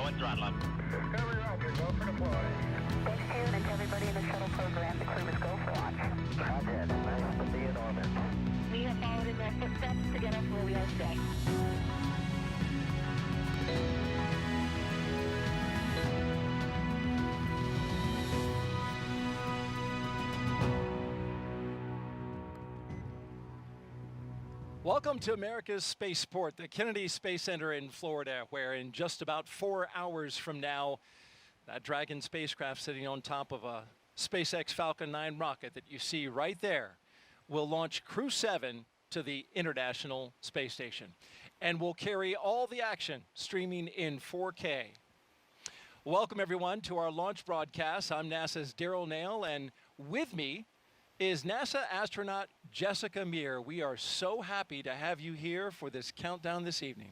Go and throttle up. Discovery Roger, go for deploy. Thanks to you and to everybody in the shuttle program. The crew is go for launch. Roger, nice to be in orbit. We have followed in their footsteps to get us where we are today. Welcome to America's Spaceport, the Kennedy Space Center in Florida, where in just about 4 hours from now, that Dragon spacecraft sitting on top of a SpaceX Falcon 9 rocket that you see right there will launch Crew 7 to the International Space Station and will carry all the action streaming in 4K. Welcome everyone to our launch broadcast. I'm NASA's Daryl Nail, and with me is NASA astronaut Jessica Meir. We are so happy to have you here for this countdown this evening.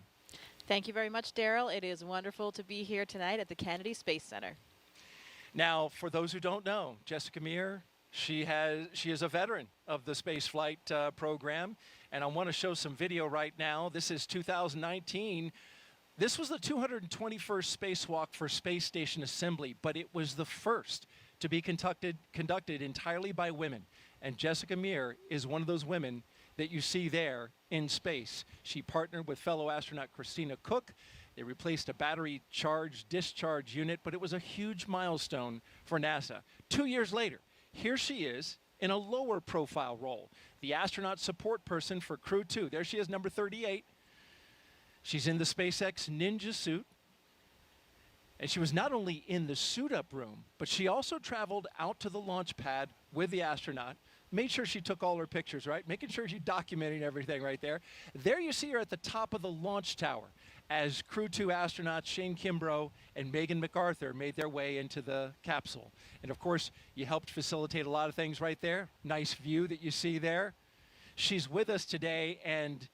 Thank you very much, Daryl. It is wonderful to be here tonight at the Kennedy Space Center. Now, for those who don't know, Jessica Meir, she is a veteran of the spaceflight program, and I want to show some video right now. This is 2019. This was the 221st spacewalk for Space Station Assembly, but it was the first to be conducted entirely by women. And Jessica Meir is one of those women that you see there in space. She partnered with fellow astronaut Christina Cook. They replaced a battery charge discharge unit, but it was a huge milestone for NASA. 2 years later, here she is in a lower profile role, the astronaut support person for Crew 2. There she is, number 38. She's in the SpaceX Ninja suit. And she was not only in the suit-up room, but she also traveled out to the launch pad with the astronaut, made sure she took all her pictures, right? Making sure she's documenting everything right there. There you see her at the top of the launch tower as Crew 2 astronauts Shane Kimbrough and Megan MacArthur made their way into the capsule. And of course, you helped facilitate a lot of things right there. Nice view that you see there. She's with us today, and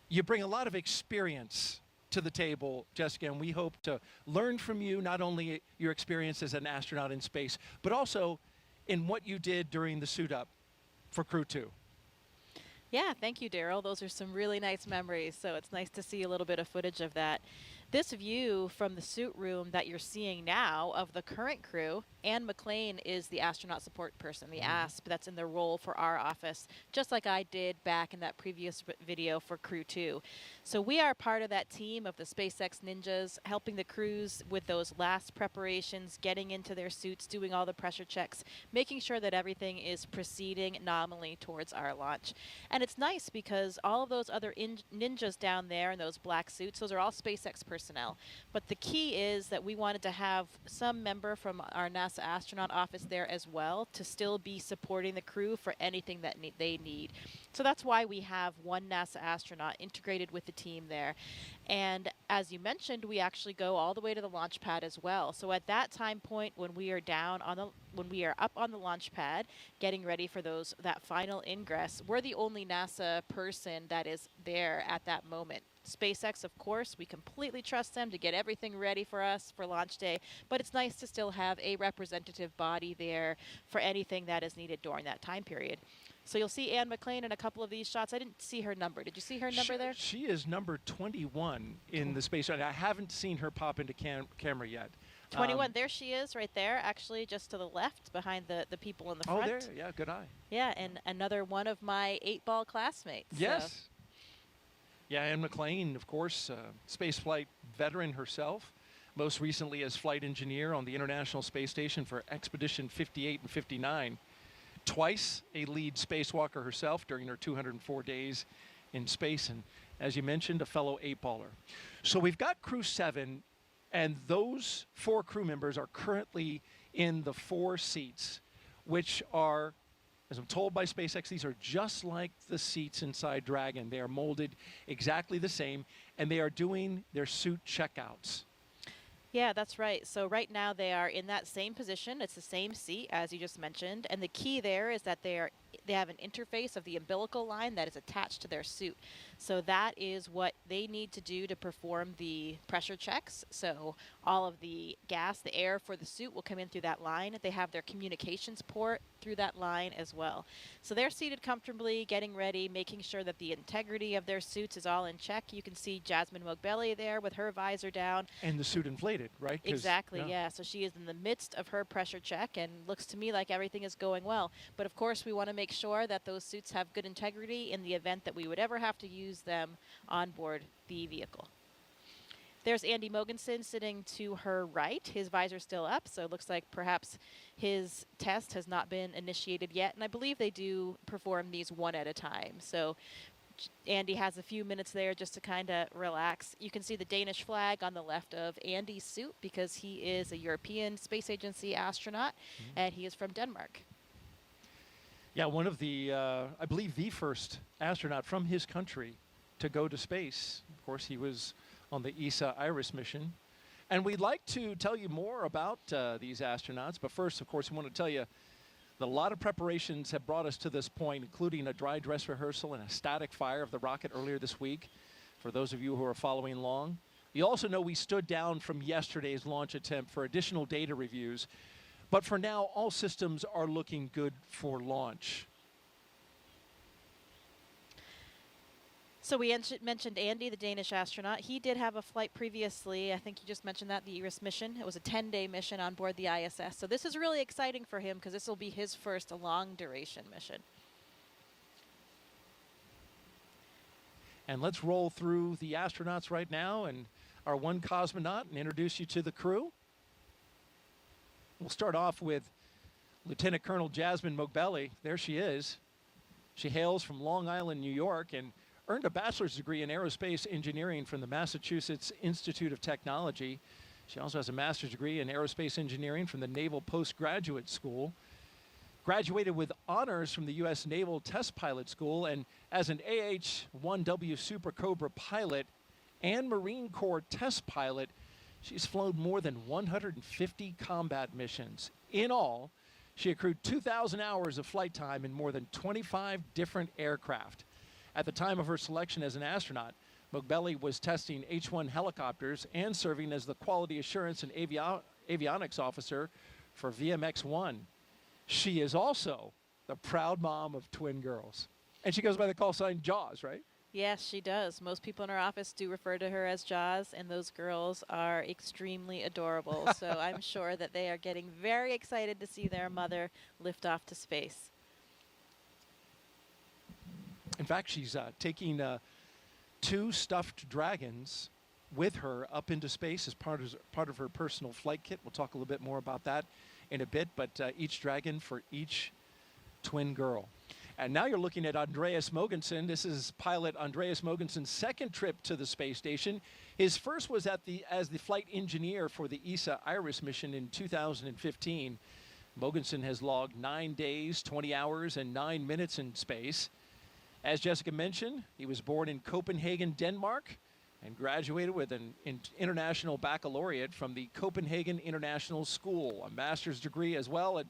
you bring a lot of experience to the table, Jessica, and we hope to learn from you not only your experience as an astronaut in space, but also in what you did during the suit up for Crew 2. Yeah, thank you, Daryl. Those are some really nice memories, so it's nice to see a little bit of footage of that. This view from the suit room that you're seeing now of the current crew, Anne McLean is the astronaut support person, the ASP, that's in the role for our office, just like I did back in that previous video for Crew 2. So we are part of that team of the SpaceX Ninjas, helping the crews with those last preparations, getting into their suits, doing all the pressure checks, making sure that everything is proceeding nominally towards our launch. And it's nice because all of those other ninjas down there in those black suits, those are all SpaceX personnel. But the key is that we wanted to have some member from our NASA astronaut office there as well to still be supporting the crew for anything that they need. So that's why we have one NASA astronaut integrated with the team there. And as you mentioned, we actually go all the way to the launch pad as well. So at that time point when we are up on the launch pad getting ready for that final ingress, we're the only NASA person that is there at that moment. SpaceX, of course, we completely trust them to get everything ready for us for launch day, but it's nice to still have a representative body there for anything that is needed during that time period. So you'll see Anne McLean in a couple of these shots. I didn't see her number. Did you see her number there? She is number 21 in the space. I haven't seen her pop into camera yet. 21, there she is right there, actually just to the left behind the people in the front. Oh, there, yeah, good eye. Yeah, and another one of my 8-ball classmates. Yes. So. Yeah, Anne McLean, of course, spaceflight veteran herself, most recently as flight engineer on the International Space Station for Expedition 58 and 59. Twice a lead spacewalker herself during her 204 days in space, and as you mentioned, a fellow 8-baller. So we've got Crew 7, and those 4 crew members are currently in the 4 seats, which are, as I'm told by SpaceX, these are just like the seats inside Dragon. They are molded exactly the same, and they are doing their suit checkouts. Yeah, that's right. So right now they are in that same position. It's the same seat as you just mentioned. And the key there is that they are they have an interface of the umbilical line that is attached to their suit. So that is what they need to do to perform the pressure checks. So all of the gas, the air for the suit will come in through that line. They have their communications port through that line as well. So they're seated comfortably, getting ready, making sure that the integrity of their suits is all in check. You can see Jasmin Moghbeli there with her visor down. And the suit inflated, right? Exactly, yeah. So she is in the midst of her pressure check and looks to me like everything is going well. But of course, we want to make sure that those suits have good integrity in the event that we would ever have to use them on board the vehicle. There's Andy Mogensen sitting to her right. His visor's still up, so it looks like perhaps his test has not been initiated yet. And I believe they do perform these one at a time. So Andy has a few minutes there just to kind of relax. You can see the Danish flag on the left of Andy's suit because he is a European Space Agency astronaut, and he is from Denmark. Yeah, one of the, I believe the first astronaut from his country to go to space. Of course, he was on the ESA Iris mission. And we'd like to tell you more about these astronauts. But first, of course, we want to tell you that a lot of preparations have brought us to this point, including a dry dress rehearsal and a static fire of the rocket earlier this week, for those of you who are following along. You also know we stood down from yesterday's launch attempt for additional data reviews. But for now, all systems are looking good for launch. So we mentioned Andy, the Danish astronaut. He did have a flight previously. I think you just mentioned that, the Iris mission. It was a 10-day mission on board the ISS. So this is really exciting for him because this will be his first long-duration mission. And let's roll through the astronauts right now and our one cosmonaut and introduce you to the crew. We'll start off with Lieutenant Colonel Jasmin Moghbeli. There she is. She hails from Long Island, New York, and earned a bachelor's degree in aerospace engineering from the Massachusetts Institute of Technology. She also has a master's degree in aerospace engineering from the Naval Postgraduate School. Graduated with honors from the U.S. Naval Test Pilot School, and as an AH-1W Super Cobra pilot and Marine Corps test pilot, she's flown more than 150 combat missions. In all, she accrued 2,000 hours of flight time in more than 25 different aircraft. At the time of her selection as an astronaut, Moghbeli was testing H-1 helicopters and serving as the quality assurance and avionics officer for VMX-1. She is also the proud mom of twin girls. And she goes by the call sign Jaws, right? Yes, she does. Most people in her office do refer to her as Jaws, and those girls are extremely adorable. So I'm sure that they are getting very excited to see their mother lift off to space. In fact, she's taking 2 stuffed dragons with her up into space as part of her personal flight kit. We'll talk a little bit more about that in a bit, but each dragon for each twin girl. And now you're looking at Andreas Mogensen. This is pilot Andreas Mogensen's second trip to the space station. His first was as the flight engineer for the ESA Iris mission in 2015. Mogensen has logged 9 days, 20 hours, and 9 minutes in space. As Jessica mentioned, he was born in Copenhagen, Denmark, and graduated with an international baccalaureate from the Copenhagen International School, a master's degree as well in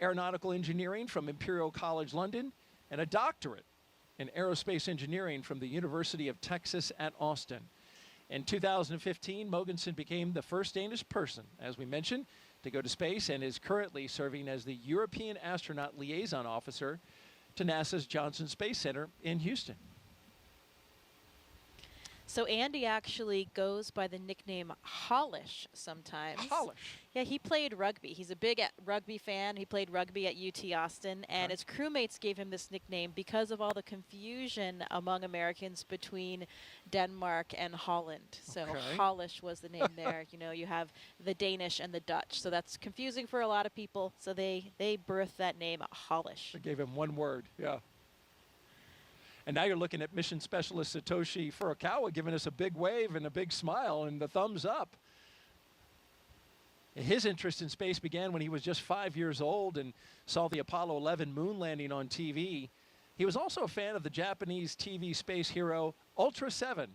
aeronautical engineering from Imperial College London, and a doctorate in aerospace engineering from the University of Texas at Austin. In 2015, Mogensen became the first Danish person, as we mentioned, to go to space and is currently serving as the European Astronaut Liaison Officer to NASA's Johnson Space Center in Houston. So Andy actually goes by the nickname Hollish sometimes. Hollish. Yeah, he played rugby. He's a big rugby fan. He played rugby at UT Austin, and his crewmates gave him this nickname because of all the confusion among Americans between Denmark and Holland. So Hollish was the name there. You know, you have the Danish and the Dutch, so that's confusing for a lot of people. So they birthed that name Hollish. They gave him one word, yeah. And now you're looking at mission specialist Satoshi Furukawa giving us a big wave and a big smile and the thumbs up. His interest in space began when he was just 5 years old and saw the Apollo 11 moon landing on TV. He was also a fan of the Japanese TV space hero Ultra 7.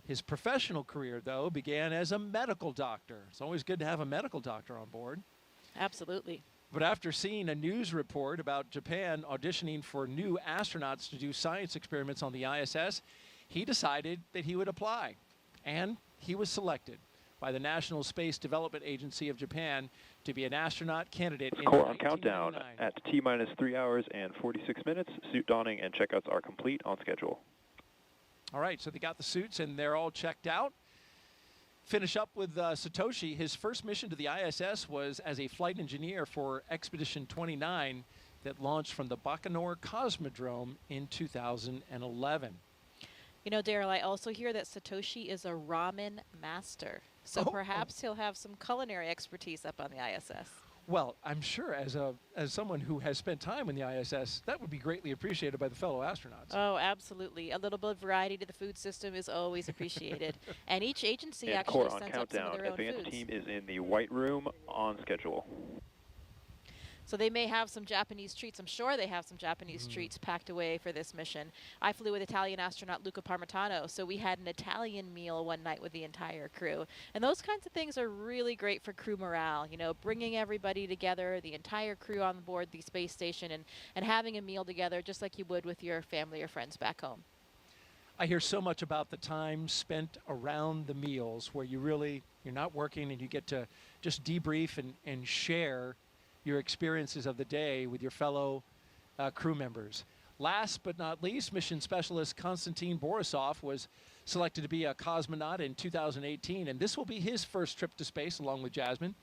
His professional career, though, began as a medical doctor. It's always good to have a medical doctor on board. Absolutely. But after seeing a news report about Japan auditioning for new astronauts to do science experiments on the ISS, he decided that he would apply. And he was selected by the National Space Development Agency of Japan to be an astronaut candidate in Core on countdown 1999. at T-minus 3 hours and 46 minutes. Suit donning and checkouts are complete on schedule. All right, so they got the suits and they're all checked out. Finish up with Satoshi. His first mission to the ISS was as a flight engineer for Expedition 29 that launched from the Baikonur Cosmodrome in 2011. You know, Daryl, I also hear that Satoshi is a ramen master. So perhaps he'll have some culinary expertise up on the ISS. Well, I'm sure as someone who has spent time in the ISS, that would be greatly appreciated by the fellow astronauts. Oh, absolutely. A little bit of variety to the food system is always appreciated. And each agency And actually core on sends up some of countdown. their own Advanced foods. team is in the white room on schedule. So they may have some Japanese treats. I'm sure they have some Japanese treats packed away for this mission. I flew with Italian astronaut Luca Parmitano, so we had an Italian meal one night with the entire crew. And those kinds of things are really great for crew morale, you know, bringing everybody together, the entire crew on board the space station, and having a meal together just like you would with your family or friends back home. I hear so much about the time spent around the meals where you're not working and you get to just debrief and share your experiences of the day with your fellow crew members. Last but not least, mission specialist Konstantin Borisov was selected to be a cosmonaut in 2018, and this will be his first trip to space along with Jasmin.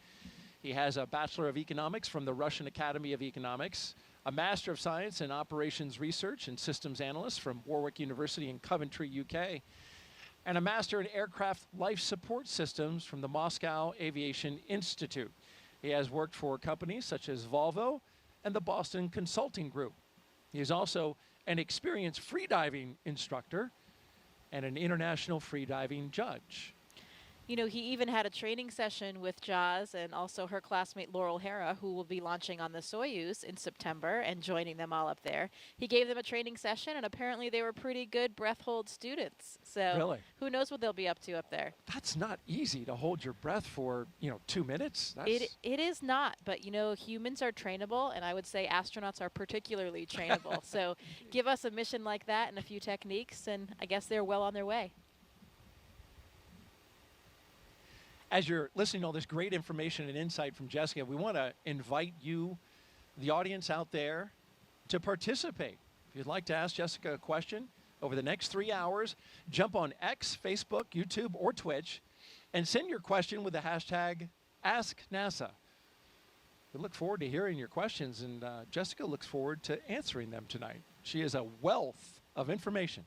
He has a Bachelor of Economics from the Russian Academy of Economics, a Master of Science in Operations Research and Systems Analyst from Warwick University in Coventry, UK, and a Master in Aircraft Life Support Systems from the Moscow Aviation Institute. He has worked for companies such as Volvo and the Boston Consulting Group. He is also an experienced freediving instructor and an international freediving judge. You know, he even had a training session with Jas and also her classmate Laurel Hera, who will be launching on the Soyuz in September and joining them all up there. He gave them a training session, and apparently they were pretty good breath hold students. So Really? who knows what they'll be up to up there. That's not easy to hold your breath for, 2 minutes. It is not, but you know, humans are trainable, and I would say astronauts are particularly trainable. So give us a mission like that and a few techniques, and I guess they're well on their way. As you're listening to all this great information and insight from Jessica, we want to invite you, the audience out there, to participate. If you'd like to ask Jessica a question over the next 3 hours, jump on X, Facebook, YouTube, or Twitch, and send your question with the hashtag AskNASA. We look forward to hearing your questions, and Jessica looks forward to answering them tonight. She is a wealth of information.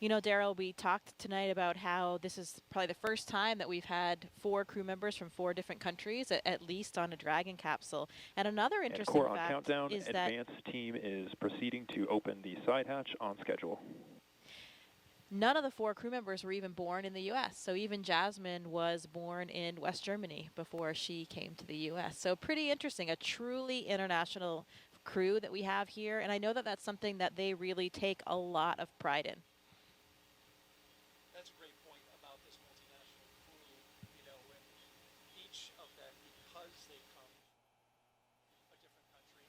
You know, Daryl, we talked tonight about how this is probably the first time that we've had 4 crew members from 4 different countries, at least on a Dragon capsule. And another interesting Core on fact countdown. is that Advanced team is proceeding to open the side hatch on schedule. none of the 4 crew members were even born in the U.S. So even Jasmin was born in West Germany before she came to the U.S. So pretty interesting, a truly international crew that we have here. And I know that that's something that they really take a lot of pride in. That's a great point about this multinational crew, and each of them, because they come from a different country.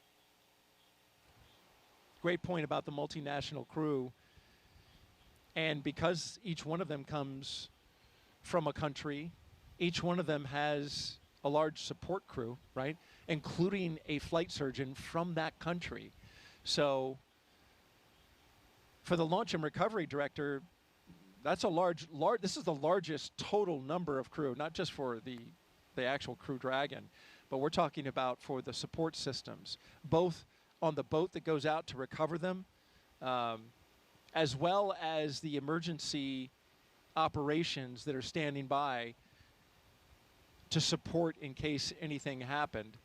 Great point about the multinational crew. And because each one of them comes from a country, each one of them has a large support crew, right? Including a flight surgeon from that country. So for the launch and recovery director, that's a this is the largest total number of crew, not just for the actual Crew Dragon, but we're talking about for the support systems, both on the boat that goes out to recover them, as well as the emergency operations that are standing by to support in case anything happened.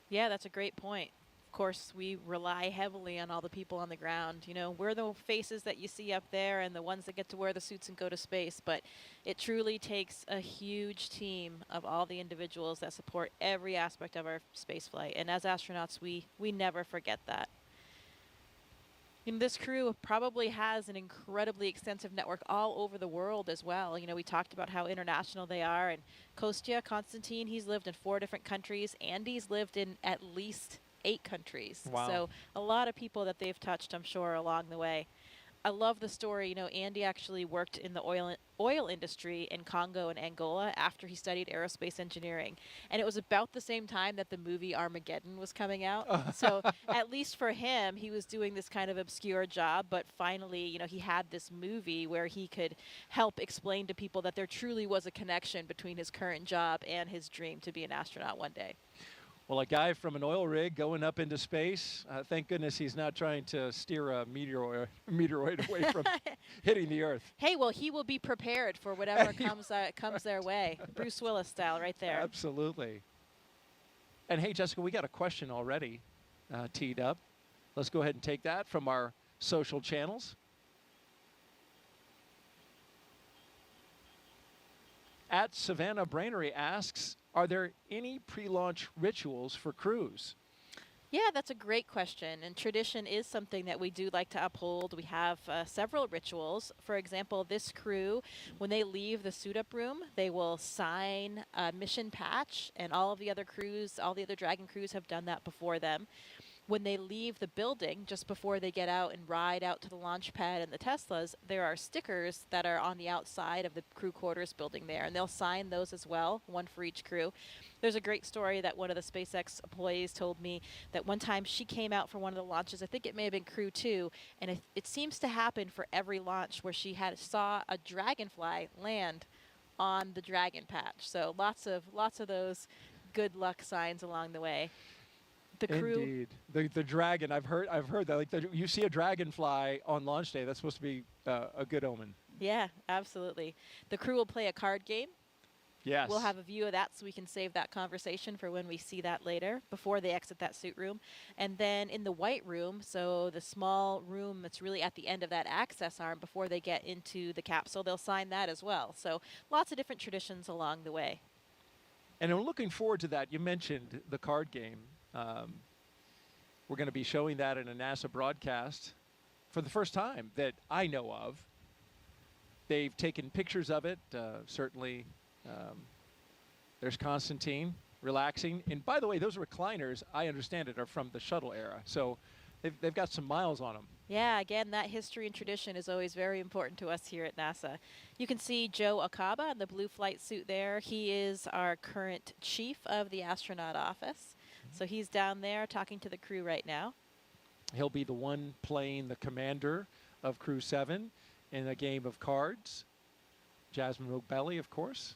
Yeah, that's a great point. Of course, we rely heavily on all the people on the ground. You know, we're the faces that you see up there and the ones that get to wear the suits and go to space, but it truly takes a huge team of all the individuals that support every aspect of our space flight. And as astronauts, we never forget that. And this crew probably has an incredibly extensive network all over the world as well. You know, we talked about how international they are. And Konstantin, he's lived in 4 different countries. Andy's lived in at least 8 countries. Wow. So a lot of people that they've touched, I'm sure, along the way. I love the story. You know, Andy actually worked in the oil industry in Congo and Angola after he studied aerospace engineering. And it was about the same time that the movie Armageddon was coming out. So at least for him, he was doing this kind of obscure job. But finally, you know, he had this movie where he could help explain to people that there truly was a connection between his current job and his dream to be an astronaut one day. Well, a guy from an oil rig going up into space, thank goodness he's not trying to steer a meteoroid away from hitting the Earth. Hey, well, he will be prepared for whatever comes their way. Bruce Willis style right there. Absolutely. And hey, Jessica, we got a question already teed up. Let's go ahead and take that from our social channels. At Savannah Brainery asks, are there any pre-launch rituals for crews? Yeah, that's a great question. And tradition is something that we do like to uphold. We have several rituals. For example, this crew, when they leave the suit-up room, they will sign a mission patch, and all of the other crews, all the other Dragon crews have done that before them. When they leave the building, just before they get out and ride out to the launch pad and the Teslas, there are stickers that are on the outside of the crew quarters building there, and they'll sign those as well, one for each crew. There's a great story that one of the SpaceX employees told me that one time she came out for one of the launches, I think it may have been Crew 2, and it seems to happen for every launch where she saw a dragonfly land on the Dragon patch. So lots of those good luck signs along the way. The crew. Indeed, the dragon. I've heard that. Like you see a dragonfly on launch day, that's supposed to be a good omen. Yeah, absolutely. The crew will play a card game. Yes. We'll have a view of that so we can save that conversation for when we see that later, before they exit that suit room. And then in the white room, so the small room that's really at the end of that access arm before they get into the capsule, they'll sign that as well. So lots of different traditions along the way. And I'm looking forward to that. You mentioned the card game. We're going to be showing that in a NASA broadcast for the first time that I know of. They've taken pictures of it, certainly. There's Konstantin relaxing. And by the way, those recliners, I understand it, are from the shuttle era. So they've got some miles on them. Yeah, again, that history and tradition is always very important to us here at NASA. You can see Joe Akaba in the blue flight suit there. He is our current chief of the astronaut office. So he's down there talking to the crew right now. He'll be the one playing the commander of Crew 7 in a game of cards. Jasmin Moghbeli, of course.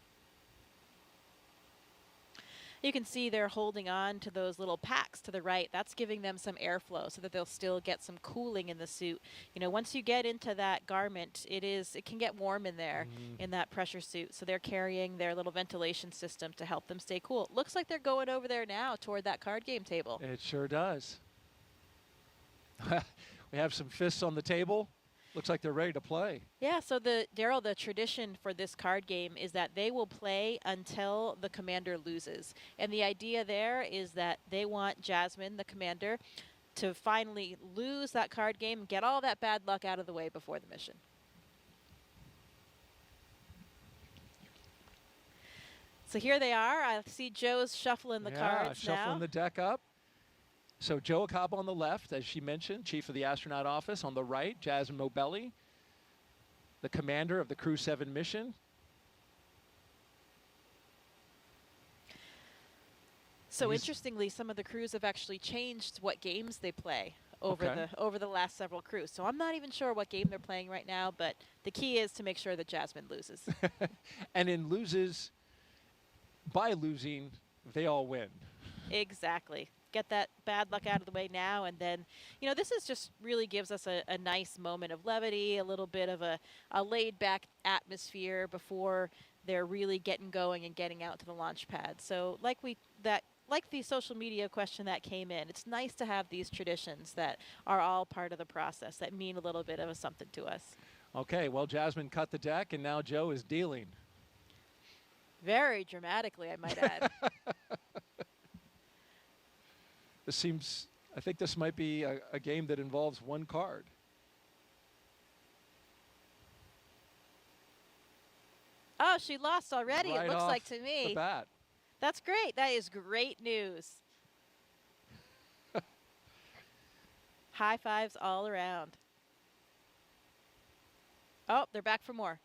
You can see they're holding on to those little packs to the right. That's giving them some airflow so that they'll still get some cooling in the suit. You know, once you get into that garment, it can get warm in there in that pressure suit. So they're carrying their little ventilation system to help them stay cool. It looks like they're going over there now toward that card game table. It sure does. We have some fists on the table. Looks like they're ready to play. Yeah, so Daryl, the tradition for this card game is that they will play until the commander loses. And the idea there is that they want Jasmin, the commander, to finally lose that card game and get all that bad luck out of the way before the mission. So here they are. I see Joe's shuffling the cards now. Shuffling the deck up. So Joe Akaba on the left, as she mentioned, chief of the astronaut office. On the right, Jasmin Moghbeli, the commander of the Crew 7 mission. So interestingly, some of the crews have actually changed what games they play over the last several crews. So I'm not even sure what game they're playing right now, but the key is to make sure that Jasmin loses. And by losing, they all win. Exactly. Get that bad luck out of the way now, and then, you know, this is just really gives us a nice moment of levity, a little bit of a laid-back atmosphere before they're really getting going and getting out to the launch pad. So like the social media question that came in, it's nice to have these traditions that are all part of the process that mean a little bit of a something to us. Okay, well, Jasmin cut the deck, and now Joe is dealing. Very dramatically, I might add. I think this might be a game that involves one card. Oh, she lost already, Right it looks off like to me. the bat. That's great. That is great news. High fives all around. Oh, they're back for more.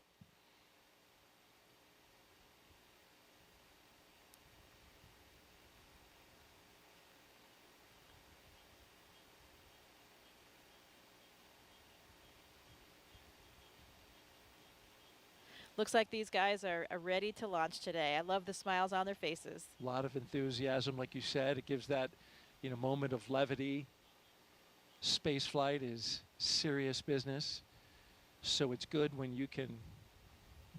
Looks like these guys are ready to launch today. I love the smiles on their faces. A lot of enthusiasm, like you said. It gives that, moment of levity. Space flight is serious business, so it's good when you can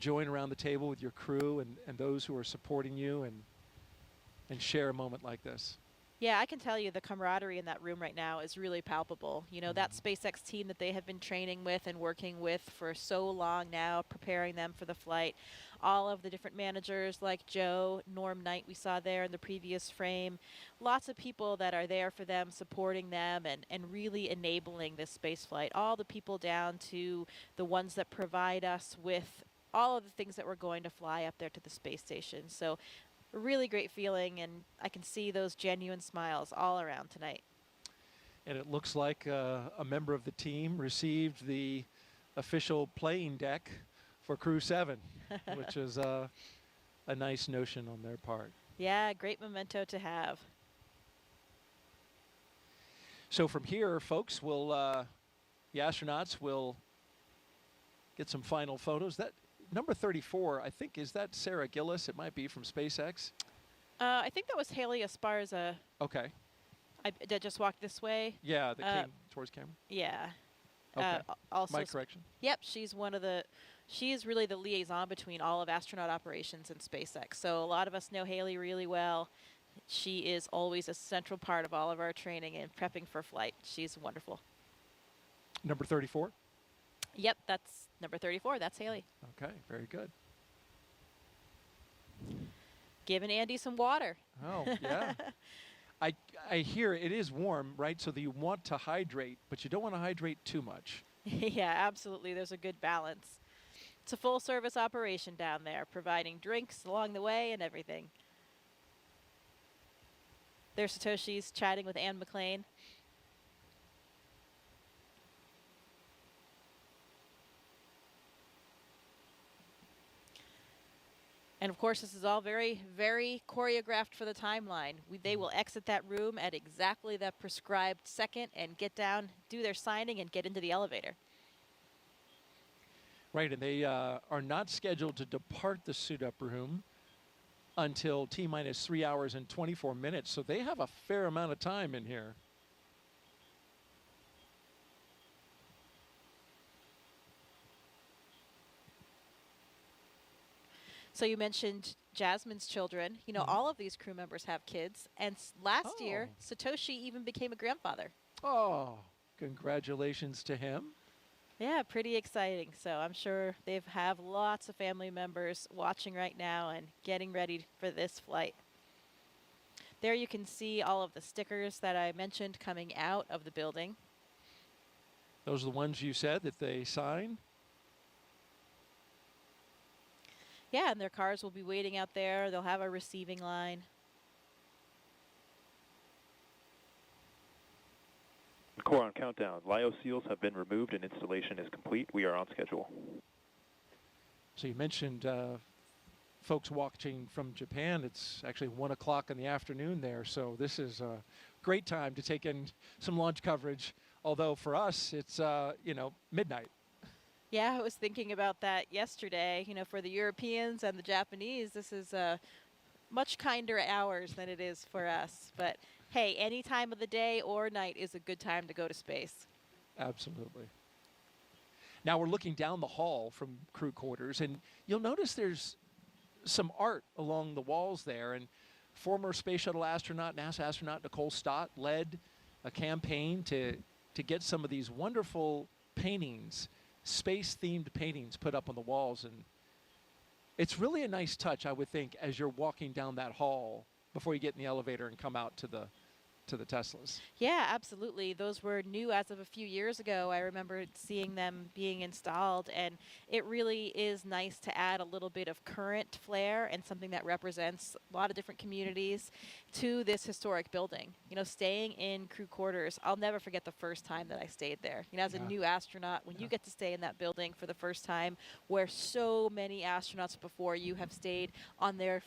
join around the table with your crew and those who are supporting you and share a moment like this. Yeah, I can tell you the camaraderie in that room right now is really palpable. You know, that SpaceX team that they have been training with and working with for so long now, preparing them for the flight. All of the different managers like Joe, Norm Knight we saw there in the previous frame. Lots of people that are there for them, supporting them and really enabling this space flight. All the people down to the ones that provide us with all of the things that we're going to fly up there to the space station. So a really great feeling, and I can see those genuine smiles all around tonight. And it looks like a member of the team received the official playing deck for Crew 7, which is a nice notion on their part. Yeah, great memento to have. So from here, folks, the astronauts will get some final photos. That number 34, I think, is that Sarah Gillis? It might be from SpaceX. I think that was Haley Esparza. Okay. That just walked this way. Yeah, that came towards camera. Yeah. Okay. Also, My correction. Yep, she's she is really the liaison between all of astronaut operations and SpaceX. So a lot of us know Haley really well. She is always a central part of all of our training and prepping for flight. She's wonderful. Number 34? Yep, that's number 34. That's Haley. Okay, very good. Giving Andy some water. Oh, yeah. I hear it is warm, right? So that you want to hydrate, but you don't want to hydrate too much. Yeah, absolutely. There's a good balance. It's a full-service operation down there, providing drinks along the way and everything. There's Satoshi's chatting with Anne McLean. And of course, this is all very, very choreographed for the timeline. They will exit that room at exactly that prescribed second and get down, do their signing, and get into the elevator. Right, and they are not scheduled to depart the suit-up room until T-minus 3 hours and 24 minutes, so they have a fair amount of time in here. So you mentioned Jasmine's children. You know, all of these crew members have kids. And last year, Satoshi even became a grandfather. Oh, congratulations to him. Yeah, pretty exciting. So I'm sure they have lots of family members watching right now and getting ready for this flight. There you can see all of the stickers that I mentioned coming out of the building. Those are the ones you said that they sign? Yeah, and their cars will be waiting out there. They'll have a receiving line. Core on countdown. Lyo seals have been removed and installation is complete. We are on schedule. So you mentioned folks watching from Japan. It's actually 1 o'clock in the afternoon there, so this is a great time to take in some launch coverage. Although for us, it's midnight. Yeah, I was thinking about that yesterday. You know, for the Europeans and the Japanese, this is much kinder hours than it is for us. But hey, any time of the day or night is a good time to go to space. Absolutely. Now we're looking down the hall from crew quarters, and you'll notice there's some art along the walls there. And former space shuttle astronaut, NASA astronaut Nicole Stott led a campaign to get some of these wonderful paintings, space-themed paintings put up on the walls. And it's really a nice touch, I would think, as you're walking down that hall before you get in the elevator and come out to to the Teslas. Yeah, absolutely. Those were new as of a few years ago. I remember seeing them being installed, and it really is nice to add a little bit of current flair and something that represents a lot of different communities to this historic building. You know, staying in crew quarters, I'll never forget the first time that I stayed there. You know, as a new astronaut, when you get to stay in that building for the first time, where so many astronauts before you have stayed on their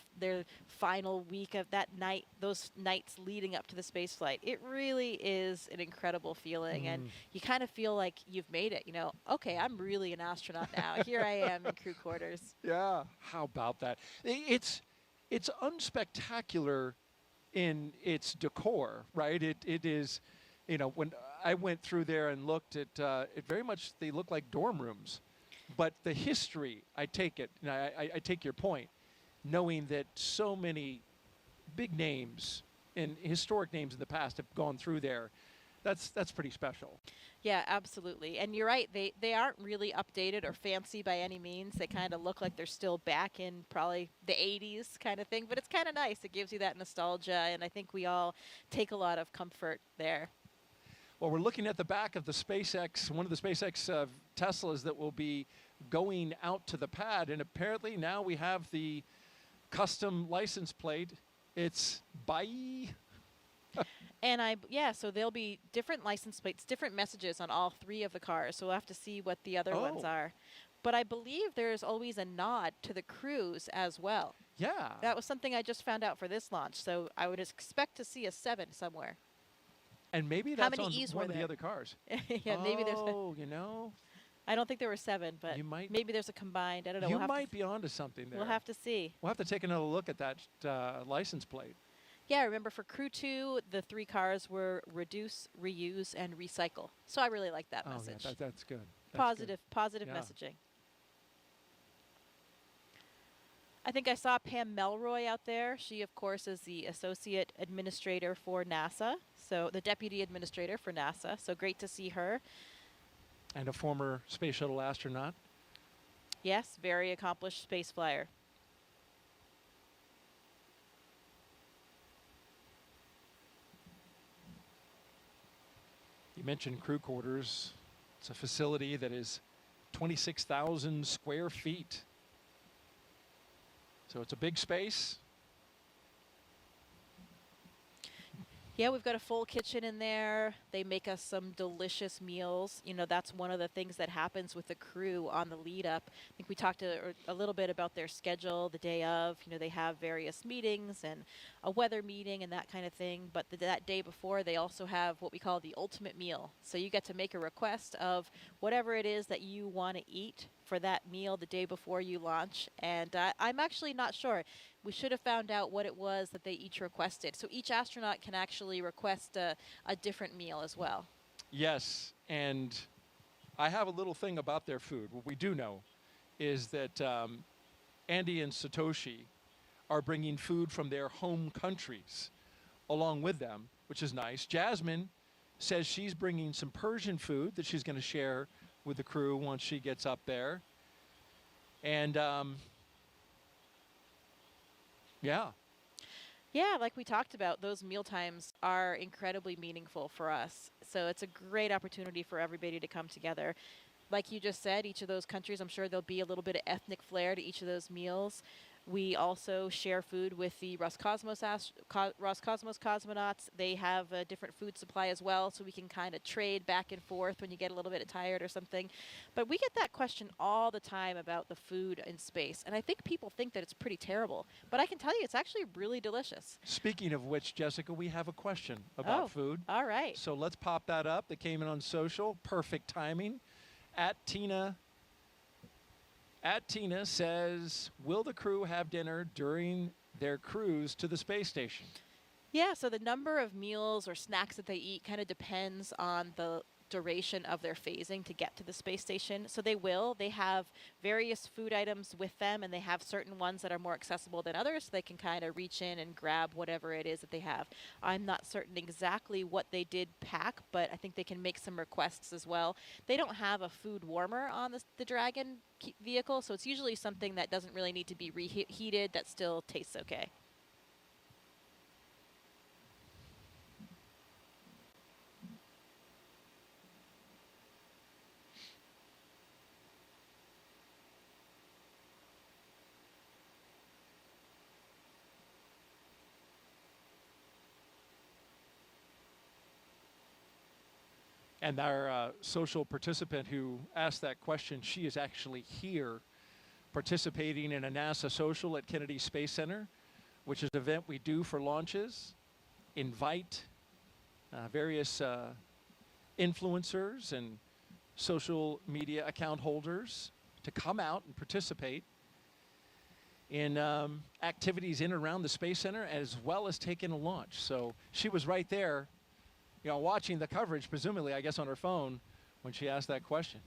final week of that night, those nights leading up to the space flight, it really is an incredible feeling, and you kind of feel like you've made it. You know, okay, I'm really an astronaut now. Here I am in crew quarters. Yeah, how about that? It's unspectacular in its decor, right? It is, you know, when I went through there and looked at it, very much they look like dorm rooms, but the history, I take it, and I take your point, knowing that so many big names and historic names in the past have gone through there. That's pretty special. Yeah, absolutely. And you're right, they aren't really updated or fancy by any means. They kind of look like they're still back in probably the 80s kind of thing, but it's kind of nice. It gives you that nostalgia, and I think we all take a lot of comfort there. Well, we're looking at the back of the SpaceX, one of the SpaceX Teslas that will be going out to the pad, and apparently now we have the custom license plate. It's bye. And so there'll be different license plates, different messages on all three of the cars. So we'll have to see what the other ones are. But I believe there's always a nod to the crews as well. Yeah. That was something I just found out for this launch. So I would expect to see a 7 somewhere. And maybe How that's many on E's one were of the there? other cars. Yeah, maybe there's. Oh, you know. I don't think there were 7, but maybe there's a combined. I don't know. You might be onto something there. We'll have to see. We'll have to take another look at that license plate. Yeah, remember for Crew 2, the 3 cars were reduce, reuse, and recycle. So I really like that message. Yeah, that's good. Positive Yeah. messaging. I think I saw Pam Melroy out there. She, of course, is the Associate Administrator for NASA, so the Deputy Administrator for NASA. So great to see her. And a former space shuttle astronaut. Yes, very accomplished space flyer. You mentioned crew quarters. It's a facility that is 26,000 square feet. So it's a big space. Yeah, we've got a full kitchen in there. They make us some delicious meals. You know, that's one of the things that happens with the crew on the lead up. I think we talked a little bit about their schedule the day of. You know, they have various meetings and a weather meeting and that kind of thing. But that day before, they also have what we call the ultimate meal. So you get to make a request of whatever it is that you want to eat for that meal the day before you launch. And I'm actually not sure. We should have found out what it was that they each requested. So each astronaut can actually request a different meal as well. Yes, and I have a little thing about their food. What we do know is that Andy and Satoshi are bringing food from their home countries along with them, which is nice. Jasmin says she's bringing some Persian food that she's going to share with the crew once she gets up there. And Yeah, like we talked about, those meal times are incredibly meaningful for us. So it's a great opportunity for everybody to come together. Like you just said, each of those countries, I'm sure there'll be a little bit of ethnic flair to each of those meals. We also share food with the Roscosmos cosmonauts. They have a different food supply as well, so we can kind of trade back and forth when you get a little bit tired or something. But we get that question all the time about the food in space, and I think people think that it's pretty terrible. But I can tell you, it's actually really delicious. Speaking of which, Jessica, we have a question about food. All right. So let's pop that up. That came in on social. Perfect timing. At Tina says, will the crew have dinner during their cruise to the space station? Yeah, so the number of meals or snacks that they eat kind of depends on the duration of their phasing to get to the space station. So they have various food items with them, and they have certain ones that are more accessible than others, so they can kind of reach in and grab whatever it is that they have. I'm not certain exactly what they did pack, but I think they can make some requests as well. They don't have a food warmer on the Dragon vehicle, so it's usually something that doesn't really need to be reheated that still tastes okay. And our social participant who asked that question, she is actually here participating in a NASA social at Kennedy Space Center, which is an event we do for launches, invite various influencers and social media account holders to come out and participate in activities in and around the Space Center, as well as take in a launch. So she was right there, watching the coverage, presumably, I guess, on her phone when she asked that question.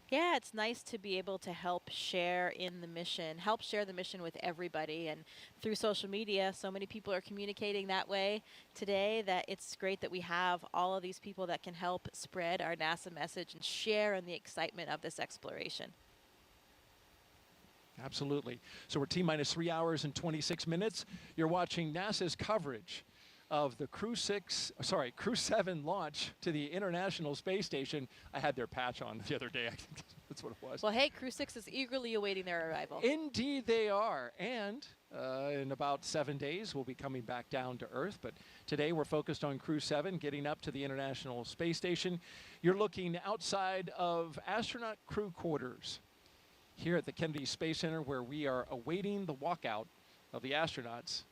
Yeah, it's nice to be able to help share in the mission, help share the mission with everybody. And through social media, so many people are communicating that way today that it's great that we have all of these people that can help spread our NASA message and share in the excitement of this exploration. Absolutely. So we're T-minus 3 hours and 26 minutes. You're watching NASA's coverage of the Crew 7 launch to the International Space Station. I had their patch on the other day. I think that's what it was. Well, hey, Crew 6 is eagerly awaiting their arrival. Indeed they are. And in about 7 days, we'll be coming back down to Earth. But today we're focused on Crew 7, getting up to the International Space Station. You're looking outside of astronaut crew quarters here at the Kennedy Space Center, where we are awaiting the walkout of the astronauts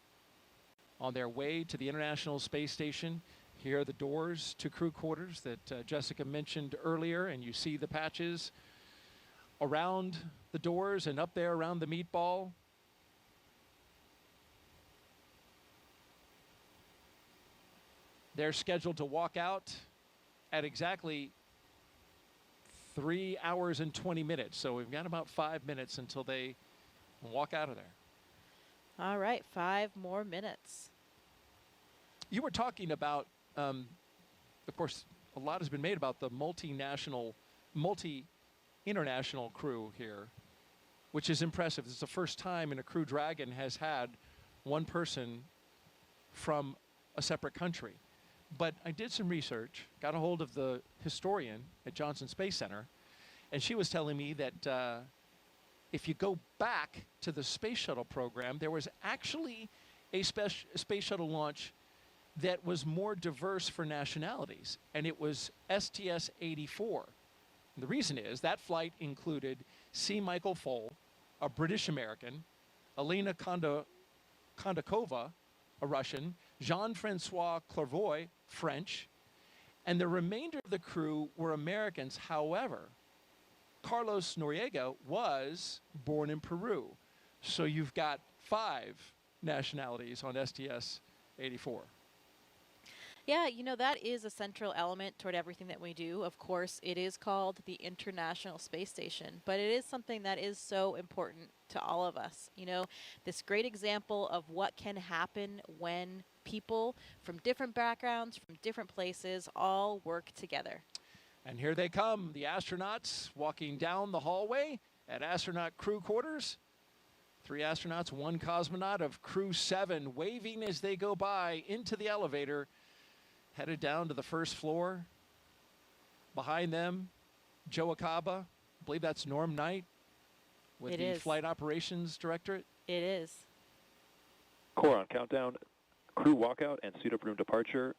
on their way to the International Space Station. Here are the doors to crew quarters that Jessica mentioned earlier, and you see the patches around the doors and up there around the meatball. They're scheduled to walk out at exactly 3 hours and 20 minutes. So we've got about 5 minutes until they walk out of there. All right, 5 more minutes. You were talking about, of course, a lot has been made about the multi-international crew here, which is impressive. This is the first time in a Crew Dragon has had one person from a separate country. But I did some research, got a hold of the historian at Johnson Space Center, and she was telling me that if you go back to the space shuttle program, there was actually a space shuttle launch that was more diverse for nationalities, and it was STS-84. And the reason is that flight included C. Michael Foale, a British American, Elena Kondakova, a Russian, Jean-Francois Clairvoy, French, and the remainder of the crew were Americans. However, Carlos Noriega was born in Peru. So you've got 5 nationalities on STS-84. Yeah, that is a central element toward everything that we do. Of course, it is called the International Space Station, but it is something that is so important to all of us. This great example of what can happen when people from different backgrounds, from different places, all work together. And here they come, the astronauts walking down the hallway at astronaut crew quarters. 3 astronauts, 1 cosmonaut of Crew 7 waving as they go by into the elevator, headed down to the first floor. Behind them, Joe Acaba, I believe that's Norm Knight with the Flight Operations Directorate. It is. Core on countdown. Crew walkout and suit up room departure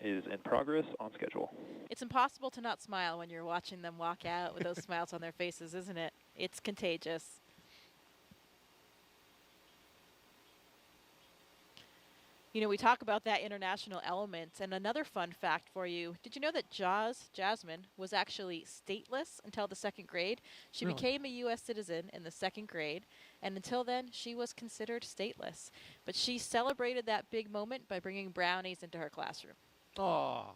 is in progress, on schedule. It's impossible to not smile when you're watching them walk out with those smiles on their faces, isn't it? It's contagious. We talk about that international element, and another fun fact for you. Did you know that Jasmin was actually stateless until the 2nd grade? She Really? became a U.S. citizen in the 2nd grade, and until then, she was considered stateless. But she celebrated that big moment by bringing brownies into her classroom. Oh,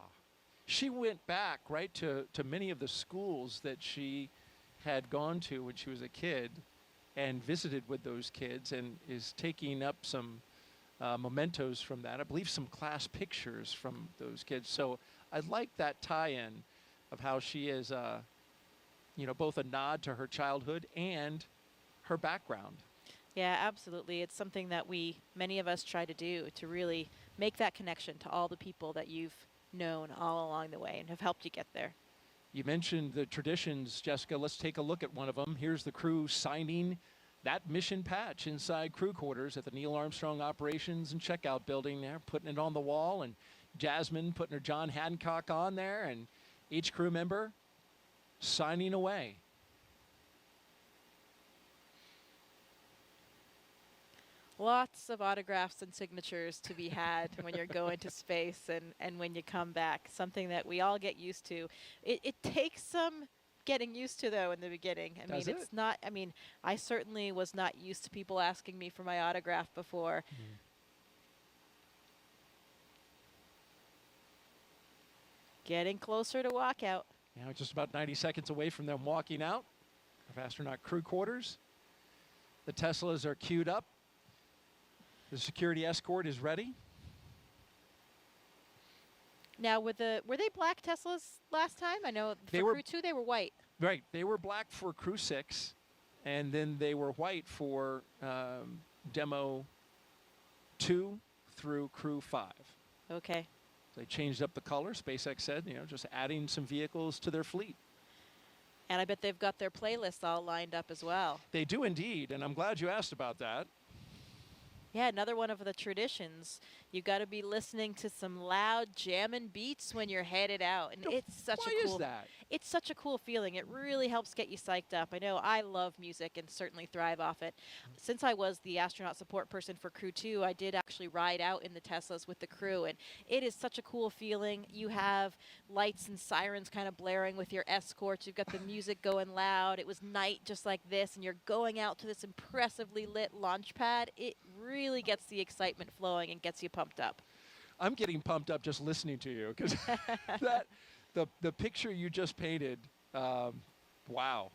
she went back, right, to many of the schools that she had gone to when she was a kid and visited with those kids, and is taking up some mementos from that. I believe some class pictures from those kids. So I like that tie-in of how she is, both a nod to her childhood and her background. Yeah, absolutely. It's something that many of us try to do, to really make that connection to all the people that you've known all along the way and have helped you get there. You mentioned the traditions, Jessica. Let's take a look at one of them. Here's the crew signing that mission patch inside crew quarters at the Neil Armstrong Operations and Checkout Building there, putting it on the wall, and Jasmin putting her John Hancock on there, and Each crew member signing away. Lots of autographs and signatures to be had when you're going to space and when you come back. Something that we all get used to. It takes some getting used to, though, in the beginning. I Does mean, it? it's not, I mean, I certainly was not used to people asking me for my autograph before. Getting closer to walkout. Now just about 90 seconds away from them walking out of astronaut crew quarters. The Teslas are queued up. The security escort is ready. Now, were they black Teslas last time? I know They for were- crew 2 they were white. Right. They were black for crew 6, and then they were white for demo 2 through crew 5. Okay. They changed up the color. SpaceX said, just adding some vehicles to their fleet. And I bet they've got their playlists all lined up as well. They do indeed, and I'm glad you asked about that. Yeah, another one of the traditions. You got to be listening to some loud jamming beats when you're headed out, and it's such Why a cool. is that? It's such a cool feeling. It really helps get you psyched up. I know I love music and certainly thrive off it. Since I was the astronaut support person for Crew 2, I did actually ride out in the Teslas with the crew, and it is such a cool feeling. You have lights and sirens kind of blaring with your escorts. You've got the music going loud. It was night just like this, and you're going out to this impressively lit launch pad. It really gets the excitement flowing and gets you pumped up. I'm getting pumped up just listening to you because the picture you just painted, wow.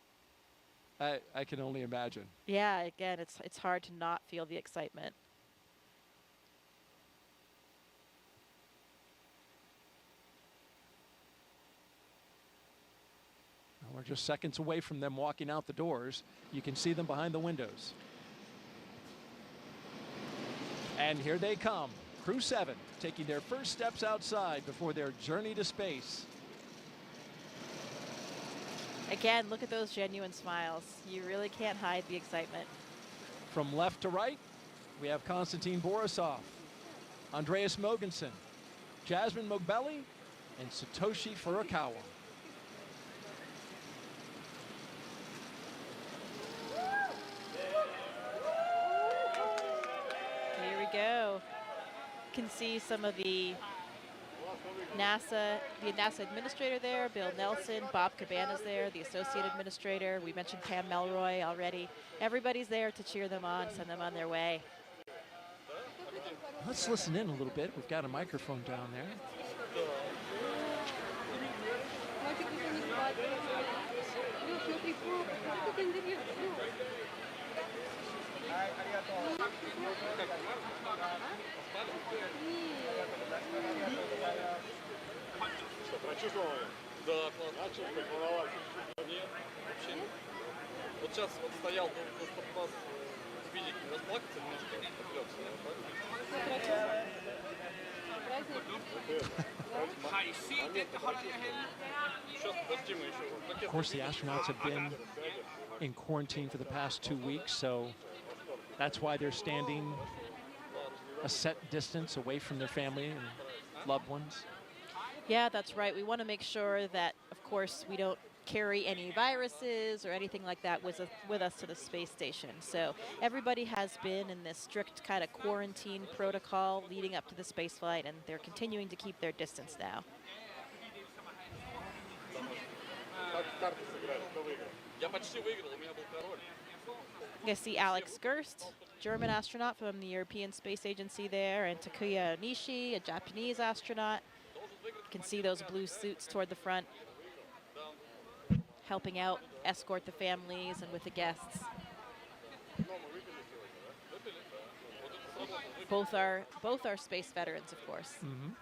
I can only imagine. Yeah, again, it's hard to not feel the excitement. Well, we're just seconds away from them walking out the doors. You can see them behind the windows. And here they come. Crew 7 taking their first steps outside before their journey to space. Again, look at those genuine smiles. You really can't hide the excitement. From left to right, we have Konstantin Borisov, Andreas Mogensen, Jasmin Moghbeli, and Satoshi Furukawa. Here we go. You can see some of the NASA administrator there, Bill Nelson, Bob Cabana's there, the associate administrator. We mentioned Pam Melroy already. Everybody's there to cheer them on, send them on their way. Let's listen in a little bit. We've got a microphone down there. Прочувствовал? Да, начал кайфовать. Нет, вообще нет. Вот сейчас вот стоял, чтобы вас видеть, расплакаться немножко, отвлекся. Сейчас подожди, мы еще. Of course, the astronauts have been in quarantine for the past 2 weeks, so that's why they're standing a set distance away from their family and loved ones. Yeah, that's right. We want to make sure that, of course, we don't carry any viruses or anything like that with us to the space station. So everybody has been in this strict kind of quarantine protocol leading up to the space flight, and they're continuing to keep their distance now. Я почти выиграл, у меня был король. You guys see Alex Gerst, German astronaut from the European Space Agency there, and Takuya Onishi, a Japanese astronaut. You can see those blue suits toward the front, helping out, escort the families and with the guests. Both are space veterans, of course. Mm-hmm.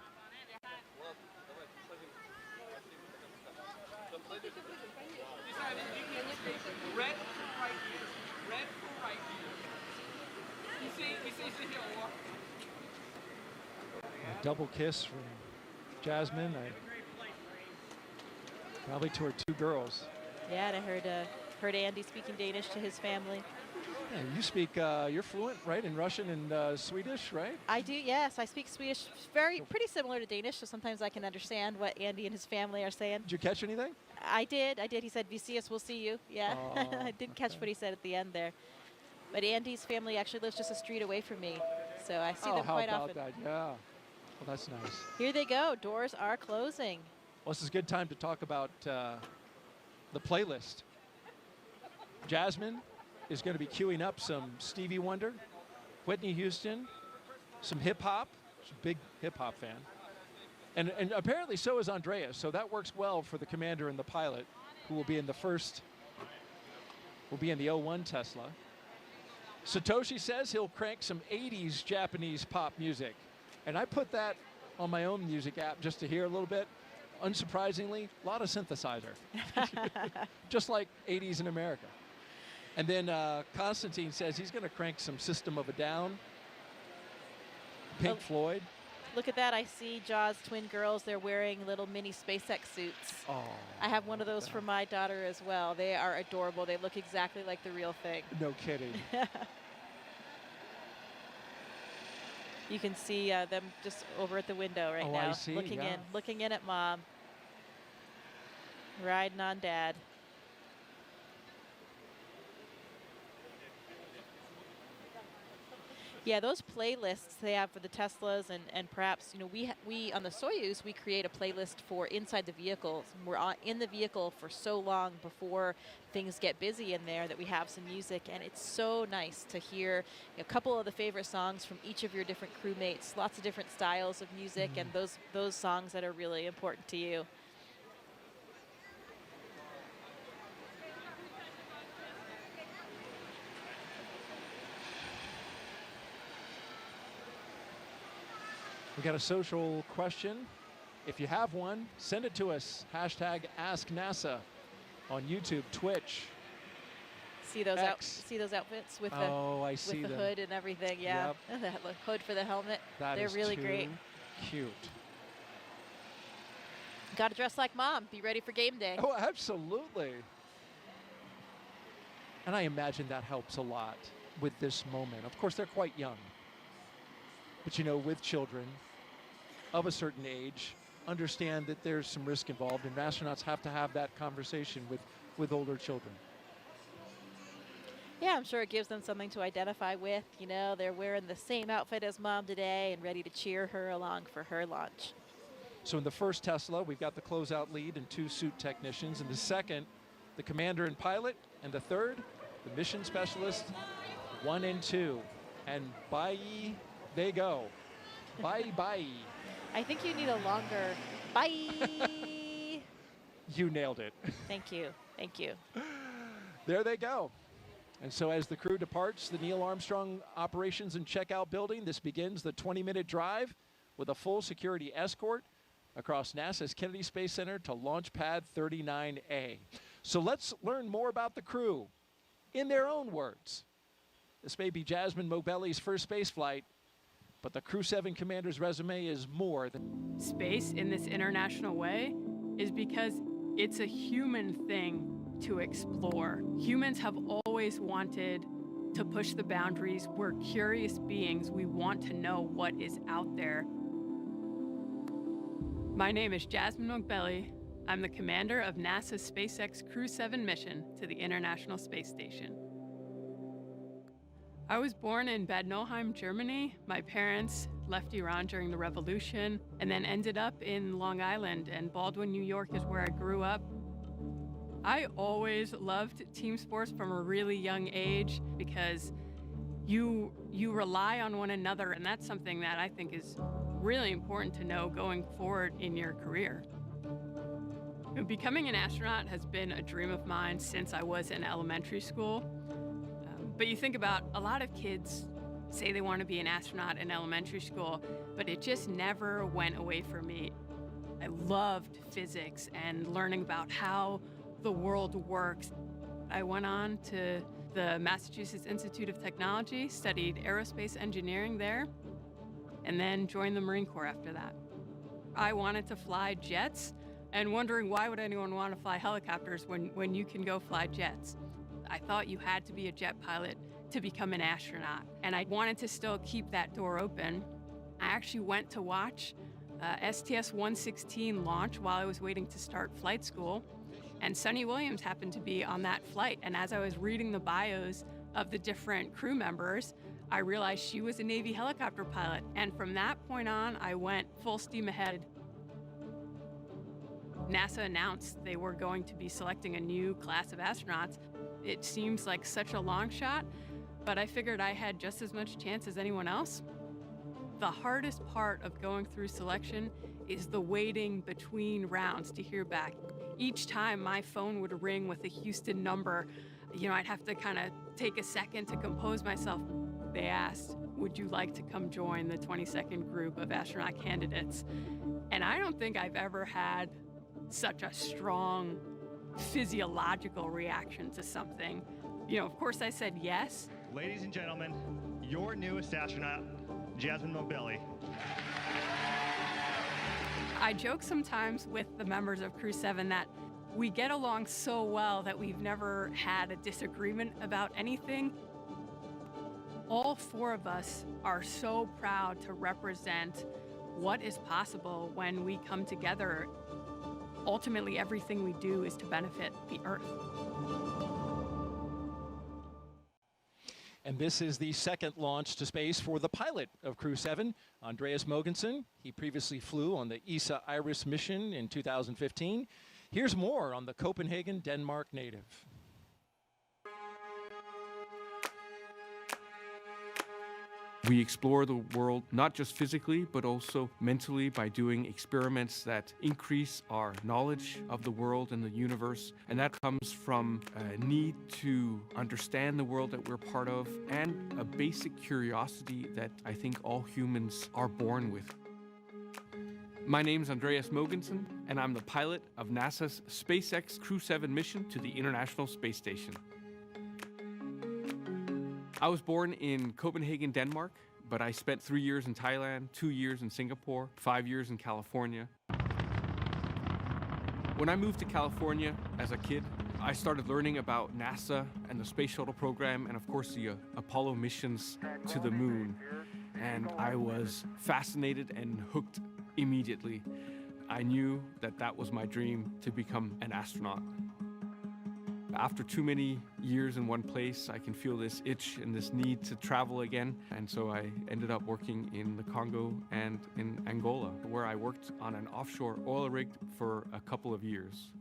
Red for right here. Red for right here. You see here. A double kiss from Jasmine, probably to her 2 girls. Yeah, and I heard Andy speaking Danish to his family. Yeah, you speak, you're fluent, right, in Russian and Swedish, right? I do, yes. I speak Swedish, pretty similar to Danish, so sometimes I can understand what Andy and his family are saying. Did you catch anything? I did. He said, "We see us, we'll see you." Yeah, Oh, I did catch what he said at the end there. But Andy's family actually lives just a street away from me, so I see them quite how often. about that? Yeah. Well, that's nice. Here they go. Doors are closing. Well, this is a good time to talk about the playlist. Jasmine is going to be queuing up some Stevie Wonder, Whitney Houston, some hip hop. She's a big hip hop fan. And apparently so is Andreas, so that works well for the commander and the pilot, who will be in the O1 Tesla. Satoshi says he'll crank some 80s Japanese pop music. And I put that on my own music app just to hear a little bit. Unsurprisingly, a lot of synthesizer, just like 80s in America. And then Konstantin says he's going to crank some System of a Down, Pink Floyd. Look at that. I see Jaws twin girls. They're wearing little mini SpaceX suits. Oh, I have one of those for my daughter as well. They are adorable. They look exactly like the real thing. No kidding. You can see them just over at the window right now. I see, looking in at Mom. Riding on Dad. Yeah, those playlists they have for the Teslas and perhaps, you know, we on the Soyuz, we create a playlist for inside the vehicles. We're in the vehicle for so long before things get busy in there that we have some music, and it's so nice to hear a couple of the favorite songs from each of your different crewmates, lots of different styles of music, and those songs that are really important to you. We got a social question. If you have one, send it to us. Hashtag AskNASA on YouTube, Twitch. See those X. see those outfits with I the see them. hood and everything. Yeah, and the hood for the helmet. They're really great. Cute. Got to dress like Mom. Be ready for game day. Oh, absolutely. And I imagine that helps a lot with this moment. Of course, they're quite young. But, you know, with children of a certain age, understand that there's some risk involved, and astronauts have to have that conversation with older children. Yeah, I'm sure it gives them something to identify with. You know, they're wearing the same outfit as Mom today and ready to cheer her along for her launch. So in the first Tesla, we've got the closeout lead and 2 suit technicians. In the second, the commander and pilot. And the third, the mission specialist, 1 and 2. And bye, they go. Bye, bye. I think you need a longer bye. You nailed it. Thank you. Thank you. There they go. And so as the crew departs the Neil Armstrong Operations and Checkout Building, this begins the 20-minute drive with a full security escort across NASA's Kennedy Space Center to Launch Pad 39A. So let's learn more about the crew in their own words. This may be Jasmin Moghbeli's first space flight, but the Crew 7 commander's resume is more than... Space in this international way is because it's a human thing to explore. Humans have always wanted to push the boundaries. We're curious beings. We want to know what is out there. My name is Jasmin Moghbeli. I'm the commander of NASA's SpaceX Crew 7 mission to the International Space Station. I was born in Bad Nauheim, Germany. My parents left Iran during the revolution and then ended up in Long Island, and Baldwin, New York is where I grew up. I always loved team sports from a really young age because you rely on one another, and that's something that I think is really important to know going forward in your career. Becoming an astronaut has been a dream of mine since I was in elementary school. But you think about a lot of kids say they want to be an astronaut in elementary school, but it just never went away from me. I loved physics and learning about how the world works. I went on to the Massachusetts Institute of Technology, studied aerospace engineering there, and then joined the Marine Corps after that. I wanted to fly jets, and wondering why would anyone want to fly helicopters when you can go fly jets? I thought you had to be a jet pilot to become an astronaut. And I wanted to still keep that door open. I actually went to watch STS-116 launch while I was waiting to start flight school. And Sunny Williams happened to be on that flight. And as I was reading the bios of the different crew members, I realized she was a Navy helicopter pilot. And from that point on, I went full steam ahead. NASA announced they were going to be selecting a new class of astronauts. It seems like such a long shot, but I figured I had just as much chance as anyone else. The hardest part of going through selection is the waiting between rounds to hear back. Each time my phone would ring with a Houston number, I'd have to kind of take a second to compose myself. They asked, would you like to come join the 22nd group of astronaut candidates? And I don't think I've ever had such a strong physiological reaction to something. Of course I said yes. Ladies and gentlemen, your newest astronaut, Jasmin Moghbeli. I joke sometimes with the members of Crew 7 that we get along so well that we've never had a disagreement about anything. All four of us are so proud to represent what is possible when we come together. Ultimately, everything we do is to benefit the Earth. And this is the second launch to space for the pilot of Crew 7, Andreas Mogensen. He previously flew on the ESA Iris mission in 2015. Here's more on the Copenhagen, Denmark native. We explore the world not just physically, but also mentally by doing experiments that increase our knowledge of the world and the universe. And that comes from a need to understand the world that we're part of and a basic curiosity that I think all humans are born with. My name's Andreas Mogensen, and I'm the pilot of NASA's SpaceX Crew 7 mission to the International Space Station. I was born in Copenhagen, Denmark, but I spent 3 years in Thailand, 2 years in Singapore, 5 years in California. When I moved to California as a kid, I started learning about NASA and the space shuttle program and of course the Apollo missions to the moon. And I was fascinated and hooked immediately. I knew that that was my dream, to become an astronaut. After too many years in one place, I can feel this itch and this need to travel again. And so I ended up working in the Congo and in Angola, where I worked on an offshore oil rig for a couple of years.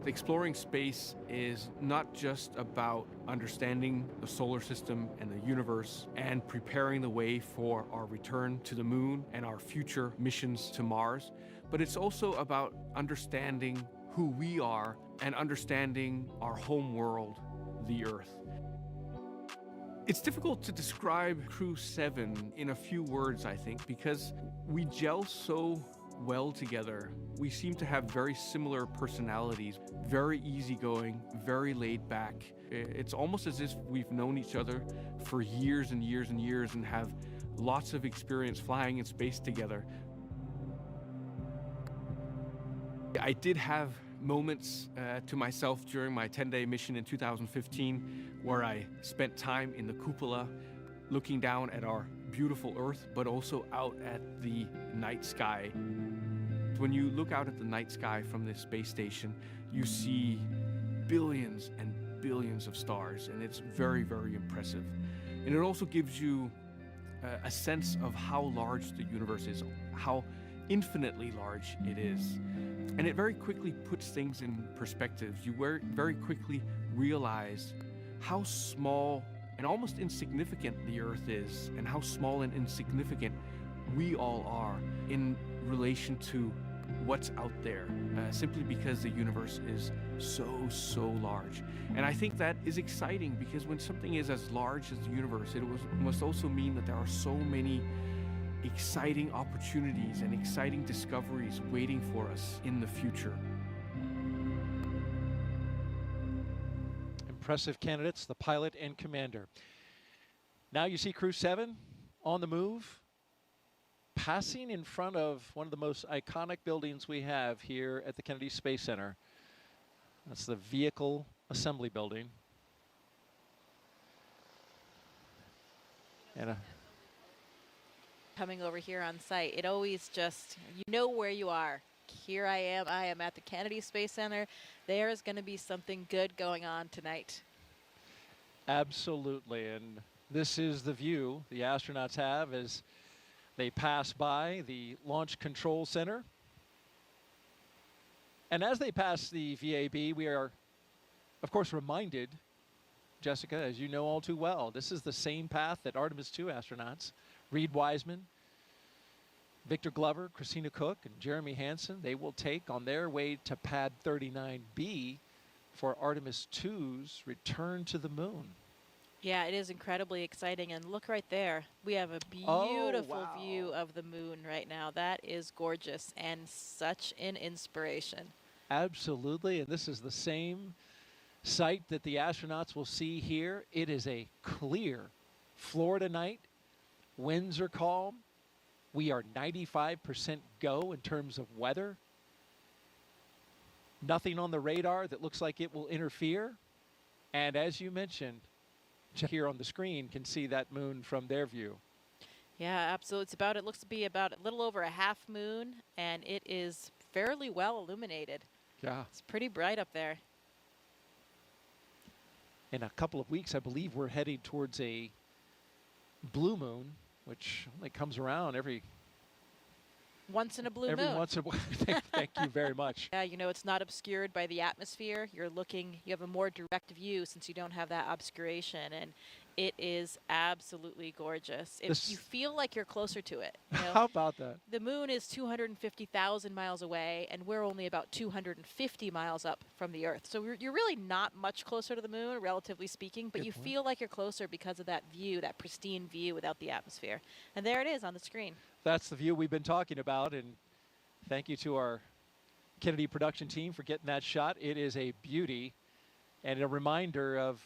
Exploring space is not just about understanding the solar system and the universe and preparing the way for our return to the moon and our future missions to Mars, but it's also about understanding who we are and understanding our home world, the Earth. It's difficult to describe Crew 7 in a few words, I think, because we gel so well together. We seem to have very similar personalities, very easygoing, very laid back. It's almost as if we've known each other for years and years and years and have lots of experience flying in space together. I did have moments to myself during my 10-day mission in 2015 where I spent time in the cupola looking down at our beautiful Earth, but also out at the night sky. When you look out at the night sky from this space station, you see billions and billions of stars, and it's very, very impressive. And it also gives you a sense of how large the universe is, how infinitely large it is. And it very quickly puts things in perspective. You very quickly realize how small and almost insignificant the Earth is, and how small and insignificant we all are in relation to what's out there, simply because the universe is so large. And I think that is exciting, because when something is as large as the universe, it must also mean that there are so many exciting opportunities and exciting discoveries waiting for us in the future. Impressive candidates, the pilot and commander. Now you see Crew 7 on the move, passing in front of one of the most iconic buildings we have here at the Kennedy Space Center. That's the vehicle assembly building. And Coming over here on site, it always just, you know where you are. Here I am at the Kennedy Space Center. There is going to be something good going on tonight. absolutely, and this is the view the astronauts have as they pass by the Launch Control Center. And as they pass the VAB, we are, of course, reminded, Jessica, as you know all too well, this is the same path that Artemis II astronauts, Reed Wiseman, Victor Glover, Christina Cook, and Jeremy Hansen, they will take on their way to Pad 39B for Artemis II's return to the moon. Yeah, it is incredibly exciting. And look right there. We have a beautiful view of the moon right now. That is gorgeous and such an inspiration. Absolutely, and this is the same site that the astronauts will see here. It is a clear Florida night. Winds are calm. We are 95% go in terms of weather. Nothing on the radar that looks like it will interfere. And as you mentioned, here on the screen can see that moon from their view. Yeah, absolutely. It looks to be about a little over a half moon, and it is fairly well illuminated. Yeah. It's pretty bright up there. In a couple of weeks, I believe we're heading towards a blue moon, which only comes around every Once in a blue every moon. once in a while. Thank you very much. Yeah, you know, it's not obscured by the atmosphere. You have a more direct view since you don't have that obscuration, and it is absolutely gorgeous. You feel like you're closer to it. You know? How about that? The moon is 250,000 miles away, and we're only about 250 miles up from the Earth. So you're really not much closer to the moon, relatively speaking, but Good you point. feel like you're closer because of that view, that pristine view without the atmosphere. And there it is on the screen. That's the view we've been talking about, and thank you to our Kennedy production team for getting that shot. It is a beauty and a reminder of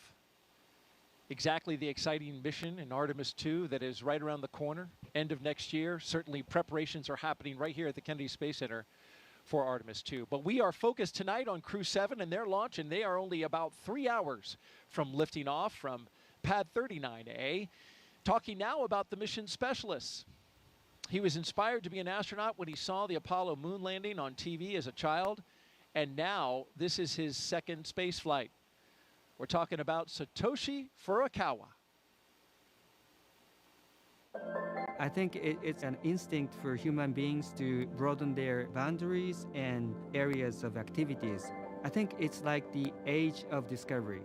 exactly the exciting mission in Artemis II that is right around the corner, end of next year. Certainly preparations are happening right here at the Kennedy Space Center for Artemis II. But we are focused tonight on Crew 7 and their launch, and they are only about 3 hours from lifting off from Pad 39A. Talking now about the mission specialists. He was inspired to be an astronaut when he saw the Apollo moon landing on TV as a child, and now this is his second space flight. We're talking about Satoshi Furukawa. I think it's an instinct for human beings to broaden their boundaries and areas of activities. I think it's like the age of discovery.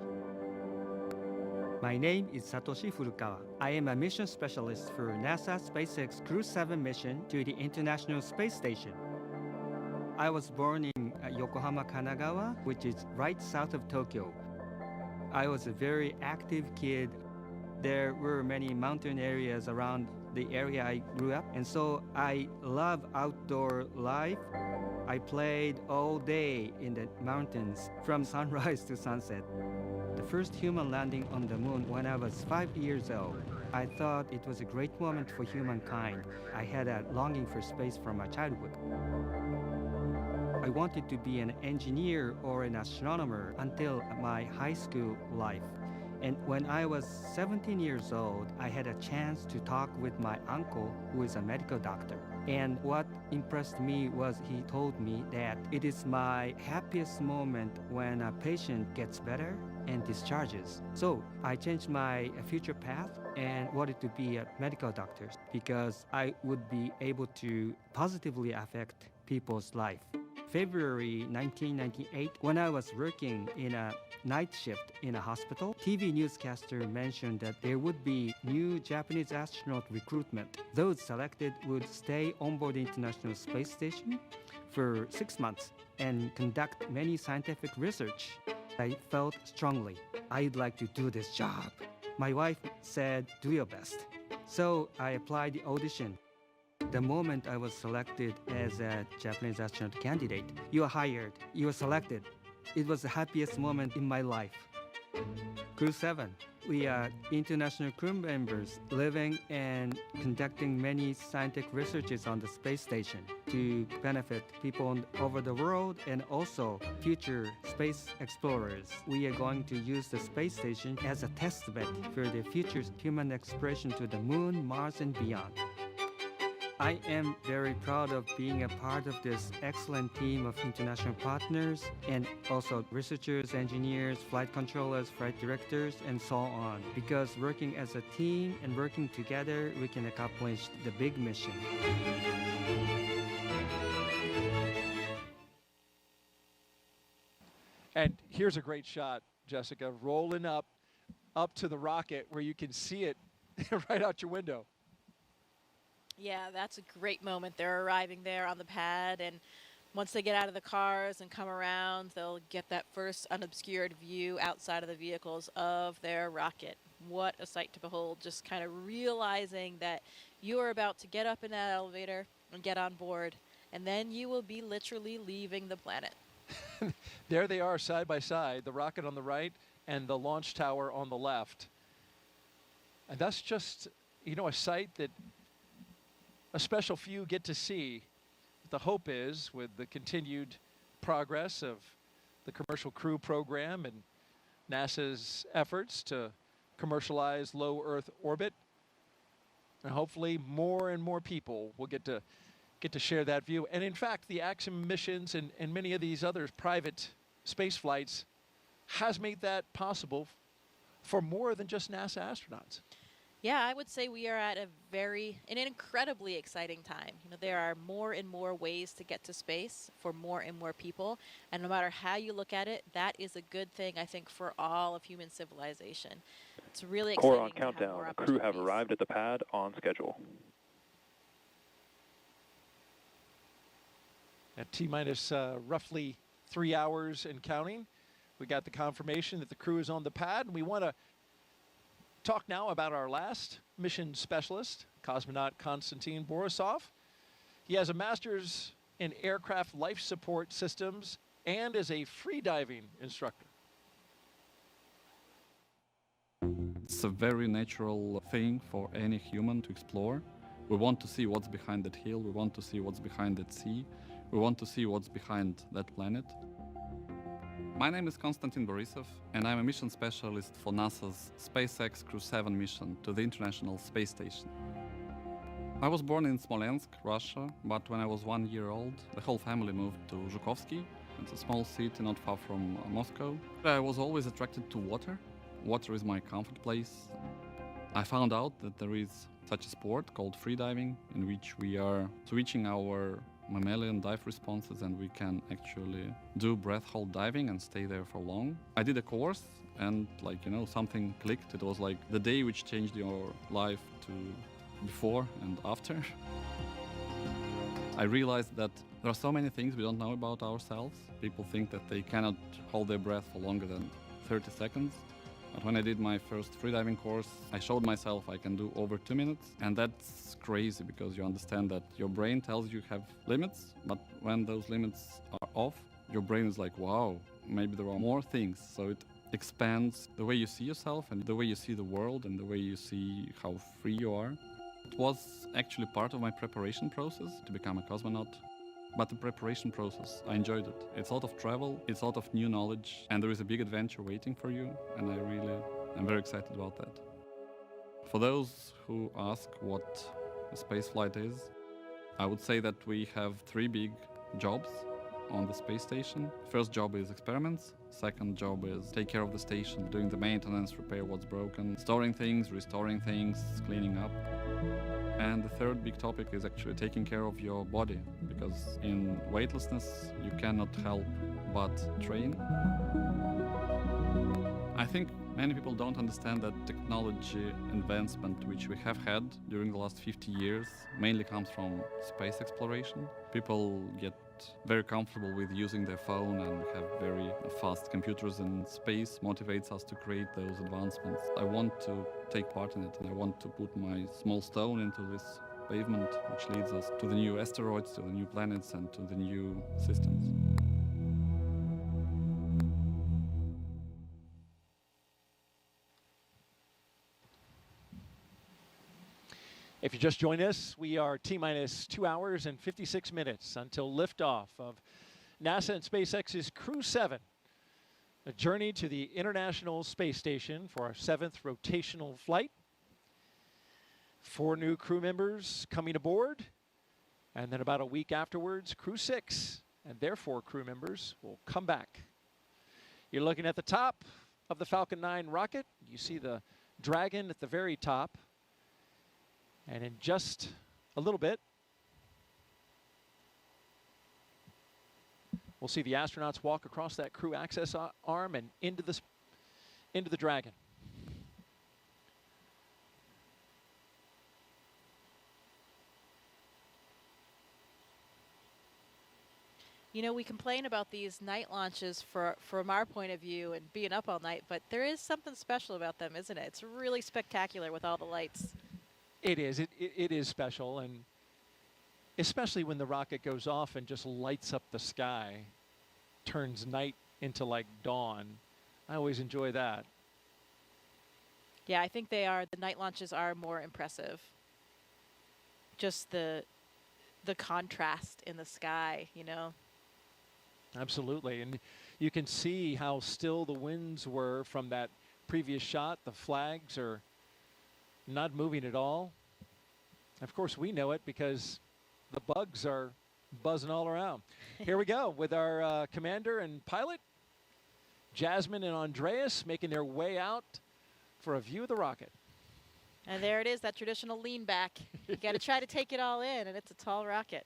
My name is Satoshi Furukawa. I am a mission specialist for NASA SpaceX Crew 7 mission to the International Space Station. I was born in Yokohama, Kanagawa, which is right south of Tokyo. I was a very active kid. There were many mountain areas around the area I grew up, and so I love outdoor life. I played all day in the mountains from sunrise to sunset. The first human landing on the moon when I was 5 years old. I thought it was a great moment for humankind. I had a longing for space from my childhood. I wanted to be an engineer or an astronomer until my high school life. And when I was 17 years old, I had a chance to talk with my uncle, who is a medical doctor. And what impressed me was he told me that it is my happiest moment when a patient gets better and discharges. So I changed my future path and wanted to be a medical doctor because I would be able to positively affect people's life. February 1998, when I was working in a night shift in a hospital, TV newscaster mentioned that there would be new Japanese astronaut recruitment. Those selected would stay on board the International Space Station for 6 months and conduct many scientific research. I felt strongly, I'd like to do this job. My wife said, do your best. So I applied the audition. The moment I was selected as a Japanese astronaut candidate, you are hired, you are selected. It was the happiest moment in my life. Crew 7. We are international crew members living and conducting many scientific researches on the space station to benefit people over the world and also future space explorers. We are going to use the space station as a test bed for the future human exploration to the moon, Mars, and beyond. I am very proud of being a part of this excellent team of international partners and also researchers, engineers, flight controllers, flight directors, and so on. Because working as a team and working together, we can accomplish the big mission. And here's a great shot, Jessica, rolling up to the rocket where you can see it right out your window. Yeah, that's a great moment. They're arriving there on the pad, and once they get out of the cars and come around, they'll get that first unobscured view outside of the vehicles of their rocket. What a sight to behold, just kind of realizing that you are about to get up in that elevator and get on board, and then you will be literally leaving the planet. There they are side by side, the rocket on the right and the launch tower on the left. And that's just, you know, a sight that a special few get to see. The hope is, with the continued progress of the Commercial Crew program and NASA's efforts to commercialize low Earth orbit, and hopefully more and more people will get to share that view. And in fact, the Axiom missions and many of these other private space flights has made that possible for more than just NASA astronauts. Yeah, I would say we are at an incredibly exciting time. You know, there are more and more ways to get to space for more and more people, and no matter how you look at it, that is a good thing, I think, for all of human civilization. It's really exciting. Core on countdown. The crew have arrived at the pad on schedule. At T-minus roughly 3 hours and counting, we got the confirmation that the crew is on the pad, and we want to talk now about our last mission specialist, cosmonaut Konstantin Borisov. He has a master's in aircraft life support systems and is a freediving instructor. It's a very natural thing for any human to explore. We want to see what's behind that hill, we want to see what's behind that sea, we want to see what's behind that planet. My name is Konstantin Borisov, and I'm a mission specialist for NASA's SpaceX Crew 7 mission to the International Space Station. I was born in Smolensk, Russia, but when I was 1 year old, the whole family moved to Zhukovsky. It's a small city not far from Moscow. I was always attracted to water. Water is my comfort place. I found out that there is such a sport called freediving, in which we are switching our mammalian dive responses and we can actually do breath hold diving and stay there for long. I did a course and something clicked. It was like the day which changed your life to before and after. I realized that there are so many things we don't know about ourselves. People think that they cannot hold their breath for longer than 30 seconds. But when I did my first freediving course, I showed myself I can do over 2 minutes. And that's crazy because you understand that your brain tells you have limits, but when those limits are off, your brain is like, wow, maybe there are more things. So it expands the way you see yourself and the way you see the world and the way you see how free you are. It was actually part of my preparation process to become a cosmonaut. But the preparation process, I enjoyed it. It's a lot of travel, it's a lot of new knowledge, and there is a big adventure waiting for you, and I'm very excited about that. For those who ask what a spaceflight is, I would say that we have 3 big jobs on the space station. First job is experiments. Second job is take care of the station, doing the maintenance, repair what's broken, storing things, restoring things, cleaning up. And the third big topic is actually taking care of your body, because in weightlessness you cannot help but train. I think many people don't understand that technology advancement which we have had during the last 50 years mainly comes from space exploration. People get very comfortable with using their phone and have very fast computers, and space motivates us to create those advancements. I want to take part in it, and I want to put my small stone into this pavement which leads us to the new asteroids, to the new planets, and to the new systems. If you just joined us, we are T-minus 2 hours and 56 minutes until liftoff of NASA and SpaceX's Crew 7, a journey to the International Space Station for our 7th rotational flight. 4 new crew members coming aboard, and then about a week afterwards, Crew 6 and their 4 crew members will come back. You're looking at the top of the Falcon 9 rocket. You see the Dragon at the very top. And in just a little bit, we'll see the astronauts walk across that crew access arm and into the Dragon. You know, we complain about these night launches from our point of view and being up all night, but there is something special about them, isn't it? It's really spectacular with all the lights. It is. It is special, and especially when the rocket goes off and just lights up the sky, turns night into like dawn. I always enjoy that. Yeah, I think they are. The night launches are more impressive. Just the contrast in the sky, you know. Absolutely, and you can see how still the winds were from that previous shot. The flags are not moving at all. Of course, we know it because the bugs are buzzing all around. Here we go with our commander and pilot, Jasmin and Andreas, making their way out for a view of the rocket. And there it is, that traditional lean back. You got to try to take it all in, and it's a tall rocket.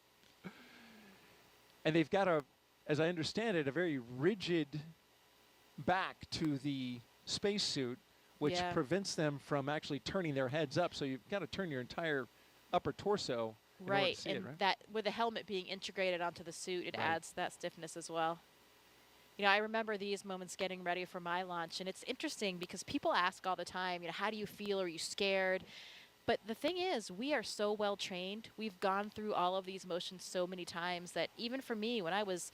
And they've got as I understand it, a very rigid back to the spacesuit, which prevents them from actually turning their heads up. So you've got to turn your entire upper torso in order to see and it, right? that with the helmet being integrated onto the suit, it adds that stiffness as well. You know, I remember these moments getting ready for my launch, and it's interesting because people ask all the time, you know, how do you feel? Are you scared? But the thing is, we are so well trained. We've gone through all of these motions so many times that even for me, when I was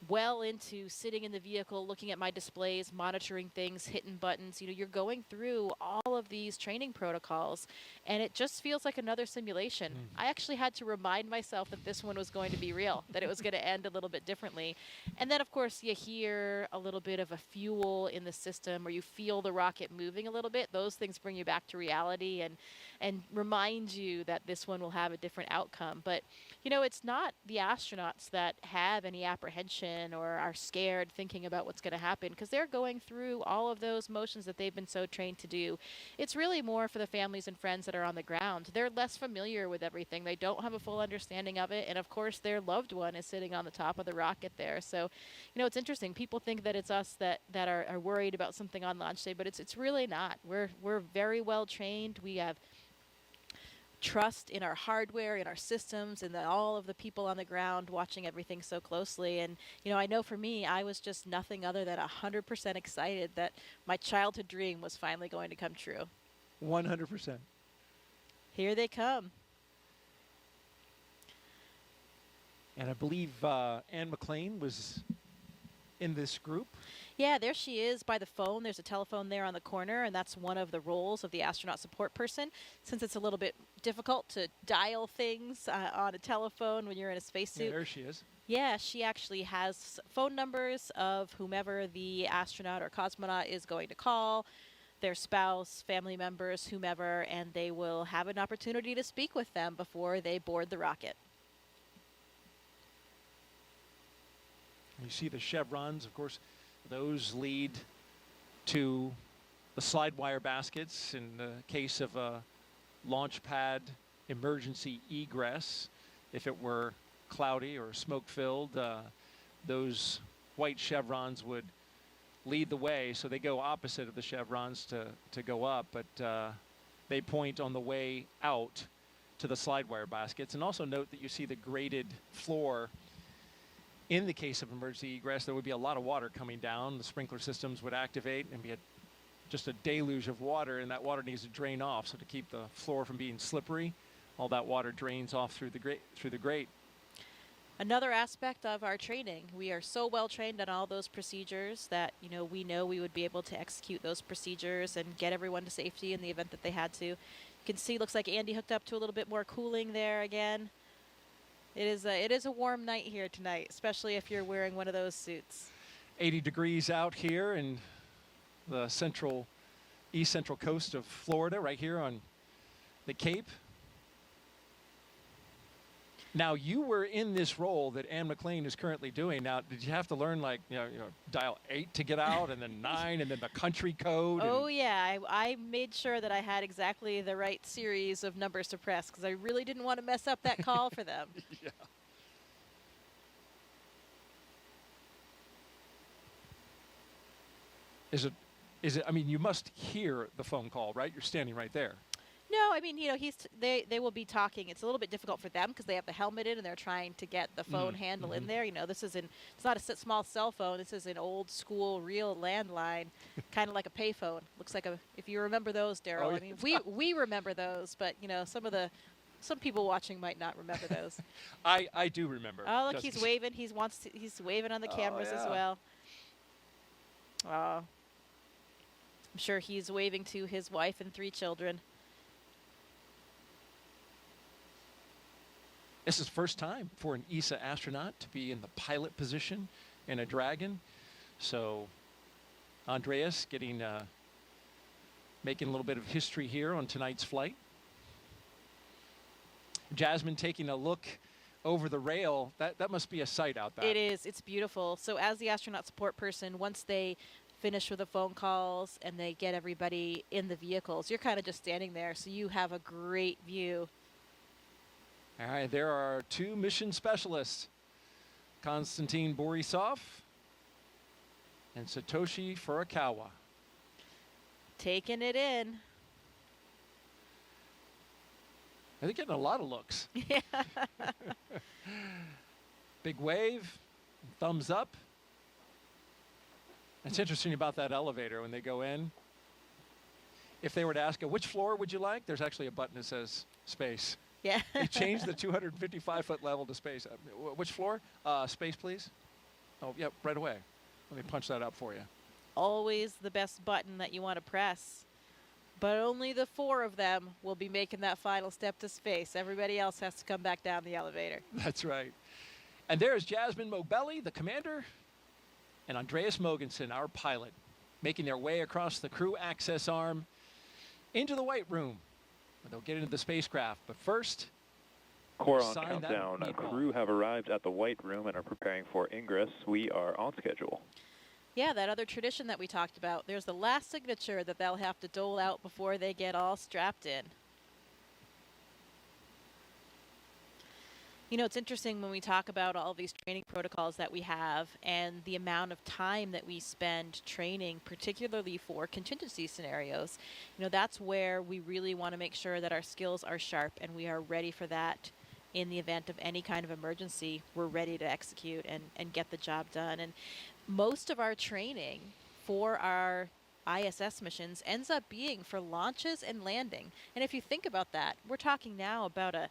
well into sitting in the vehicle, looking at my displays, monitoring things, hitting buttons, you know, you're going through all of these training protocols, and it just feels like another simulation. I actually had to remind myself that this one was going to be real, that it was going to end a little bit differently. And then, of course, you hear a little bit of a fuel in the system, or you feel the rocket moving a little bit. Those things bring you back to reality and remind you that this one will have a different outcome. But, you know, it's not the astronauts that have any apprehension or are scared thinking about what's going to happen, because they're going through all of those motions that they've been so trained to do. It's really more for the families and friends that are on the ground. They're less familiar with everything. They don't have a full understanding of it. And of course, their loved one is sitting on the top of the rocket there. So, you know, it's interesting. People think that it's us that are worried about something on launch day, but it's really not. We're very well trained. We have trust in our hardware, in our systems, and all of the people on the ground watching everything so closely. And, you know, I know for me, I was just nothing other than 100% excited that my childhood dream was finally going to come true. 100%. Here they come. And I believe Anne McLean was in this group. Yeah, there she is by the phone. There's a telephone there on the corner, and that's one of the roles of the astronaut support person, since it's a little bit difficult to dial things on a telephone when you're in a spacesuit. Yeah, there she is. Yeah, she actually has phone numbers of whomever the astronaut or cosmonaut is going to call, their spouse, family members, whomever, and they will have an opportunity to speak with them before they board the rocket. You see the chevrons, of course. Those lead to the slide wire baskets in the case of a launch pad emergency egress. If it were cloudy or smoke-filled, those white chevrons would lead the way. So they go opposite of the chevrons to go up, but they point on the way out to the slide wire baskets. And also note that you see the graded floor. In the case of emergency egress, there would be a lot of water coming down. The sprinkler systems would activate and be just a deluge of water, and that water needs to drain off. So to keep the floor from being slippery, all that water drains off through the grate. Another aspect of our training, we are so well trained on all those procedures that, you know we would be able to execute those procedures and get everyone to safety in the event that they had to. You can see, looks like Andy hooked up to a little bit more cooling there again. It is a warm night here tonight, especially if you're wearing one of those suits. 80 degrees out here in the east central coast of Florida, right here on the Cape. Now, you were in this role that Anne McLean is currently doing. Now, did you have to learn, like, dial 8 to get out, and then 9, and then the country code? Oh, yeah. I made sure that I had exactly the right series of numbers to press, because I really didn't want to mess up that call for them. Yeah. Is it, I mean, you must hear the phone call, right? You're standing right there. No, I mean, they will be talking. It's a little bit difficult for them because they have the helmet in and they're trying to get the phone handle in there. It's not a small cell phone. This is an old school real landline, kind of like a payphone. Looks like if you remember those, Daryl. Oh, I mean, we remember those, but some people watching might not remember those. I do remember. Oh, look, he's waving. He's waving on the cameras as well. I'm sure he's waving to his wife and 3 children. This is the first time for an ESA astronaut to be in the pilot position in a Dragon. So Andreas making a little bit of history here on tonight's flight. Jasmin taking a look over the rail. That must be a sight out there. It is. It's beautiful. So as the astronaut support person, once they finish with the phone calls and they get everybody in the vehicles, you're kind of just standing there. So you have a great view. All right, there are 2 mission specialists, Konstantin Borisov and Satoshi Furukawa. Taking it in. They're getting a lot of looks. Yeah. Big wave, thumbs up. It's interesting about that elevator when they go in. If they were to ask, which floor would you like? There's actually a button that says space. Yeah. They changed the 255-foot level to space. Which floor? Space, please. Oh, yep, right away. Let me punch that up for you. Always the best button that you want to press. But only the 4 of them will be making that final step to space. Everybody else has to come back down the elevator. That's right. And there's Jasmin Moghbeli, the commander, and Andreas Mogensen, our pilot, making their way across the crew access arm into the White Room. They'll get into the spacecraft, but first, Core on countdown. Crew have arrived at the White Room and are preparing for ingress. We are on schedule. Yeah, that other tradition that we talked about. There's the last signature that they'll have to dole out before they get all strapped in. It's interesting when we talk about all these training protocols that we have and the amount of time that we spend training, particularly for contingency scenarios. That's where we really want to make sure that our skills are sharp and we are ready for that in the event of any kind of emergency. We're ready to execute and get the job done. And most of our training for our ISS missions ends up being for launches and landing. And if you think about that, we're talking now about a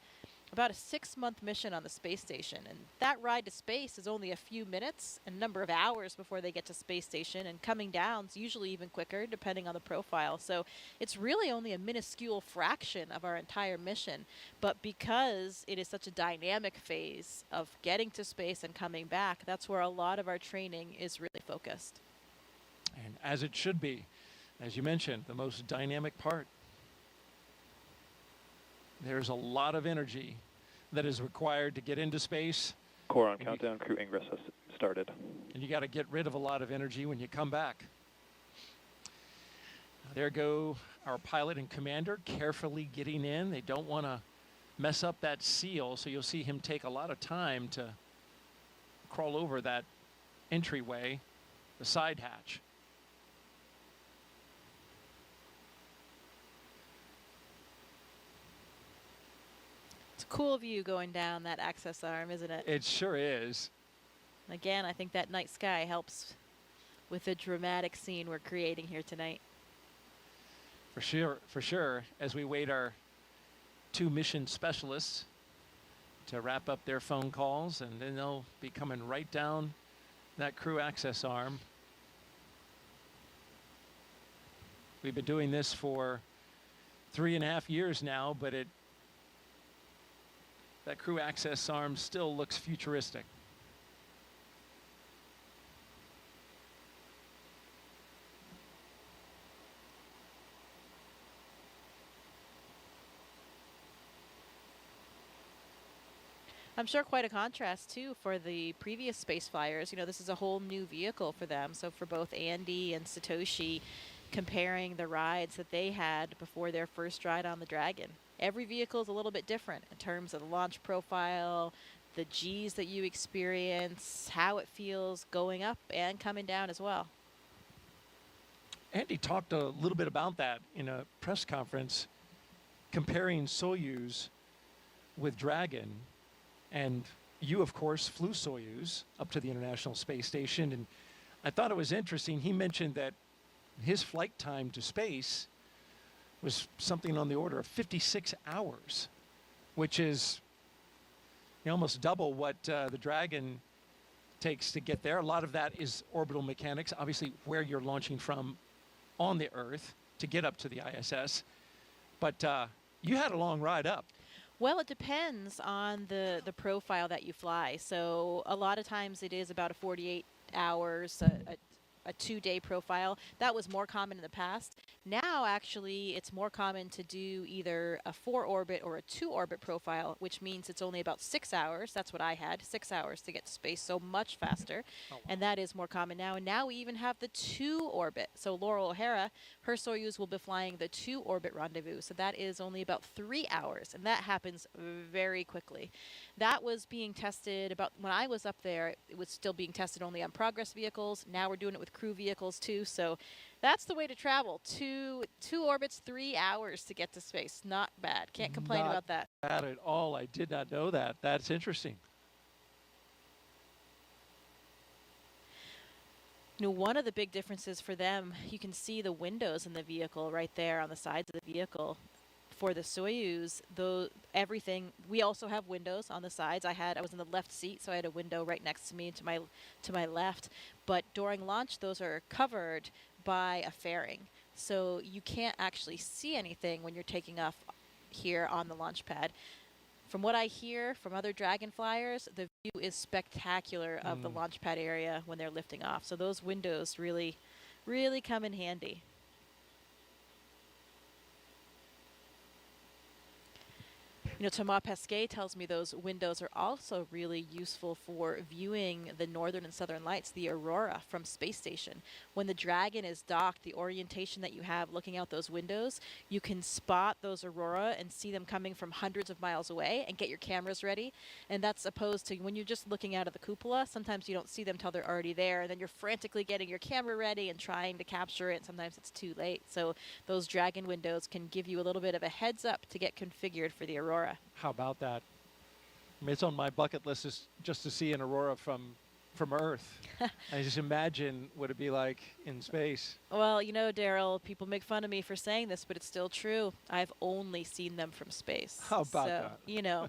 6-month mission on the space station, and that ride to space is only a few minutes and a number of hours before they get to space station, and coming down is usually even quicker depending on the profile. So it's really only a minuscule fraction of our entire mission, but because it is such a dynamic phase of getting to space and coming back, that's where a lot of our training is really focused. And as it should be, as you mentioned, the most dynamic part. There's a lot of energy that is required to get into space. Core on countdown. Crew ingress has started. And you got to get rid of a lot of energy when you come back. There go our pilot and commander carefully getting in. They don't want to mess up that seal, so you'll see him take a lot of time to crawl over that entryway, the side hatch. Cool view going down that access arm, isn't it? It sure is. Again, I think that night sky helps with the dramatic scene we're creating here tonight. For sure, as we wait our 2 mission specialists to wrap up their phone calls, and then they'll be coming right down that crew access arm. We've been doing this for 3.5 years now, but that crew access arm still looks futuristic. I'm sure quite a contrast, too, for the previous space flyers. You know, this is a whole new vehicle for them. So for both Andy and Satoshi, comparing the rides that they had before their first ride on the Dragon. Every vehicle is a little bit different in terms of the launch profile, the Gs that you experience, how it feels going up and coming down as well. Andy talked a little bit about that in a press conference, comparing Soyuz with Dragon. And you, of course, flew Soyuz up to the International Space Station. And I thought it was interesting. He mentioned that his flight time to space was something on the order of 56 hours, which is almost double what the Dragon takes to get there. A lot of that is orbital mechanics, obviously where you're launching from on the Earth to get up to the ISS. But you had a long ride up. Well, it depends on the profile that you fly. So a lot of times it is about a 48 hours, a 2-day profile. That was more common in the past. Now, actually, it's more common to do either a 4-orbit or a 2-orbit profile, which means it's only about 6 hours. That's what I had, 6 hours to get to space, so much faster. Oh, wow. And that is more common now. And now we even have the 2-orbit. So Laurel O'Hara, her Soyuz will be flying the 2-orbit rendezvous. So that is only about 3 hours, and that happens very quickly. That was being tested about when I was up there. It was still being tested only on Progress vehicles. Now we're doing it with crew vehicles too. So that's the way to travel. Two orbits, 3 hours to get to space. Not bad. Can't complain about that. Not bad at all. I did not know that. That's interesting. You know, one of the big differences for them, you can see the windows in the vehicle right there on the sides of the vehicle. For the Soyuz, though, everything, we also have windows on the sides. I was in the left seat, so I had a window right next to me to my left. But during launch, those are covered by a fairing. So you can't actually see anything when you're taking off here on the launch pad. From what I hear from other Dragon flyers, the view is spectacular of the launch pad area when they're lifting off. So those windows really, really come in handy. You know, Thomas Pesquet tells me those windows are also really useful for viewing the northern and southern lights, the aurora from space station. When the Dragon is docked, the orientation that you have looking out those windows, you can spot those aurora and see them coming from hundreds of miles away and get your cameras ready. And that's opposed to when you're just looking out of the cupola, sometimes you don't see them till they're already there, and then you're frantically getting your camera ready and trying to capture it. Sometimes it's too late. So those Dragon windows can give you a little bit of a heads up to get configured for the aurora. How about that? I mean, it's on my bucket list just to see an aurora from Earth. I just imagine what it'd be like in space. Well, you know, Daryl, people make fun of me for saying this, but it's still true. I've only seen them from space. How about that? You know,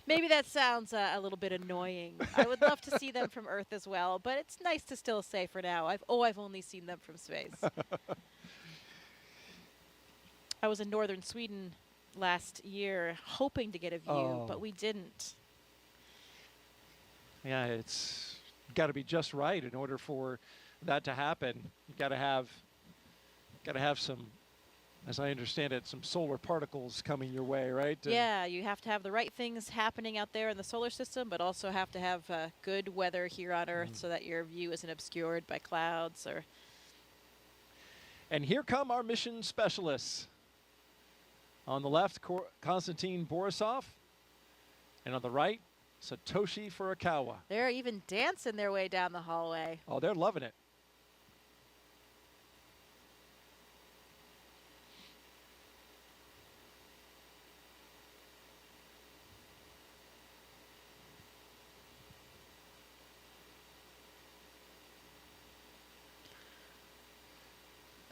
maybe that sounds a little bit annoying. I would love to see them from Earth as well, but it's nice to still say for now, I've only seen them from space. I was in northern Sweden last year hoping to get a view, but we didn't. Yeah, it's got to be just right in order for that to happen. You got to have some, as I understand it, some solar particles coming your way, right? Yeah, you have to have the right things happening out there in the solar system, but also have to have good weather here on Earth so that your view isn't obscured by clouds or. And here come our mission specialists. On the left, Konstantin Borisov, and on the right, Satoshi Furukawa. They're even dancing their way down the hallway. Oh, they're loving it.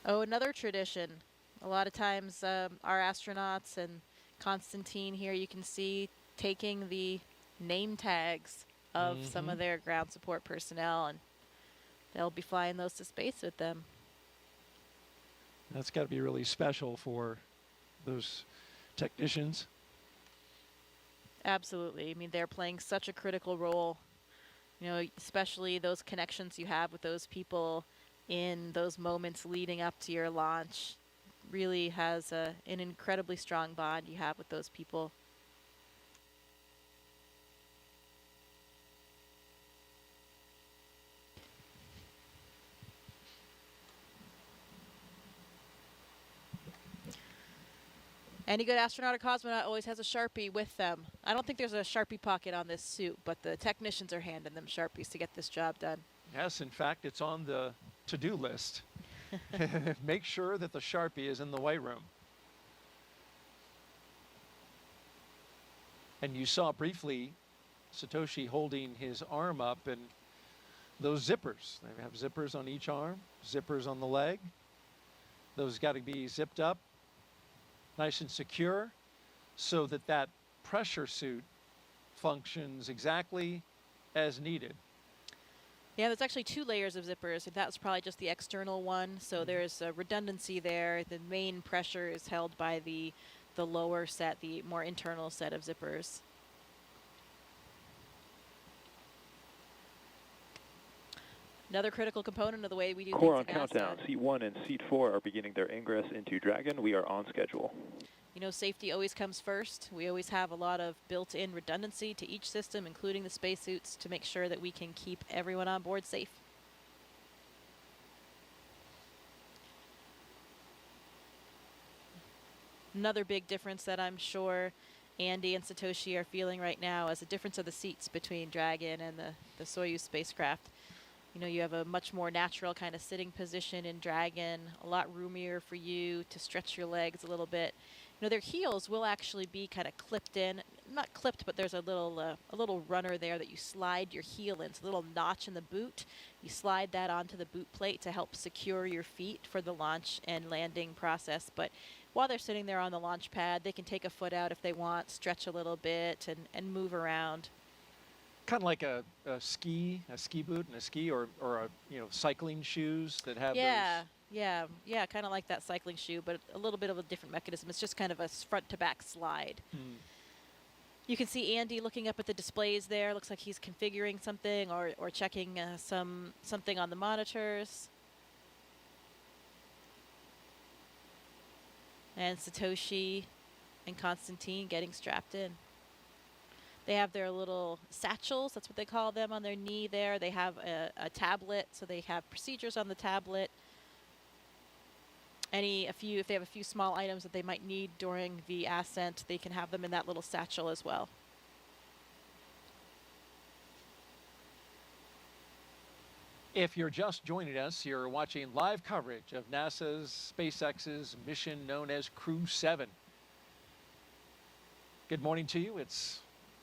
Oh, another tradition. A lot of times our astronauts and Konstantin here, you can see taking the name tags of some of their ground support personnel, and they'll be flying those to space with them. That's got to be really special for those technicians. Absolutely. I mean, they're playing such a critical role, you know, especially those connections you have with those people in those moments leading up to your launch. Really has an incredibly strong bond you have with those people. Any good astronaut or cosmonaut always has a Sharpie with them. I don't think there's a Sharpie pocket on this suit, but the technicians are handing them Sharpies to get this job done. Yes, in fact, it's on the to-do list. Make sure that the Sharpie is in the white room. And you saw briefly Satoshi holding his arm up, and those zippers. They have zippers on each arm, zippers on the leg. Those got to be zipped up, nice and secure, so that that pressure suit functions exactly as needed. Yeah, there's actually 2 layers of zippers. That was probably just the external one, so there's a redundancy there. The main pressure is held by the lower set, the more internal set of zippers. Another critical component of the way we do Core on things at NASA. countdown. Seat 1 and Seat 4 are beginning their ingress into Dragon. We are on schedule. You know, safety always comes first. We always have a lot of built-in redundancy to each system, including the spacesuits, to make sure that we can keep everyone on board safe. Another big difference that I'm sure Andy and Satoshi are feeling right now is the difference of the seats between Dragon and the Soyuz spacecraft. You know, you have a much more natural kind of sitting position in Dragon, a lot roomier for you to stretch your legs a little bit. You know, their heels will actually be kind of clipped in, not clipped, but there's a little runner there that you slide your heel in. It's a little notch in the boot. You slide that onto the boot plate to help secure your feet for the launch and landing process. But while they're sitting there on the launch pad, they can take a foot out if they want, stretch a little bit, and move around. Kind of like a ski boot and a ski, or a, you know, cycling shoes that have those. Yeah, kind of like that cycling shoe, but a little bit of a different mechanism. It's just kind of a front to back slide. You can see Andy looking up at the displays there. Looks like he's configuring something or checking something on the monitors. And Satoshi and Konstantin getting strapped in. They have their little satchels, that's what they call them, on their knee there. They have a tablet, so they have procedures on the tablet. If they have a few small items that they might need during the ascent, they can have them in that little satchel as well. If you're just joining us, you're watching live coverage of NASA's SpaceX's mission known as Crew 7. Good morning to you. It's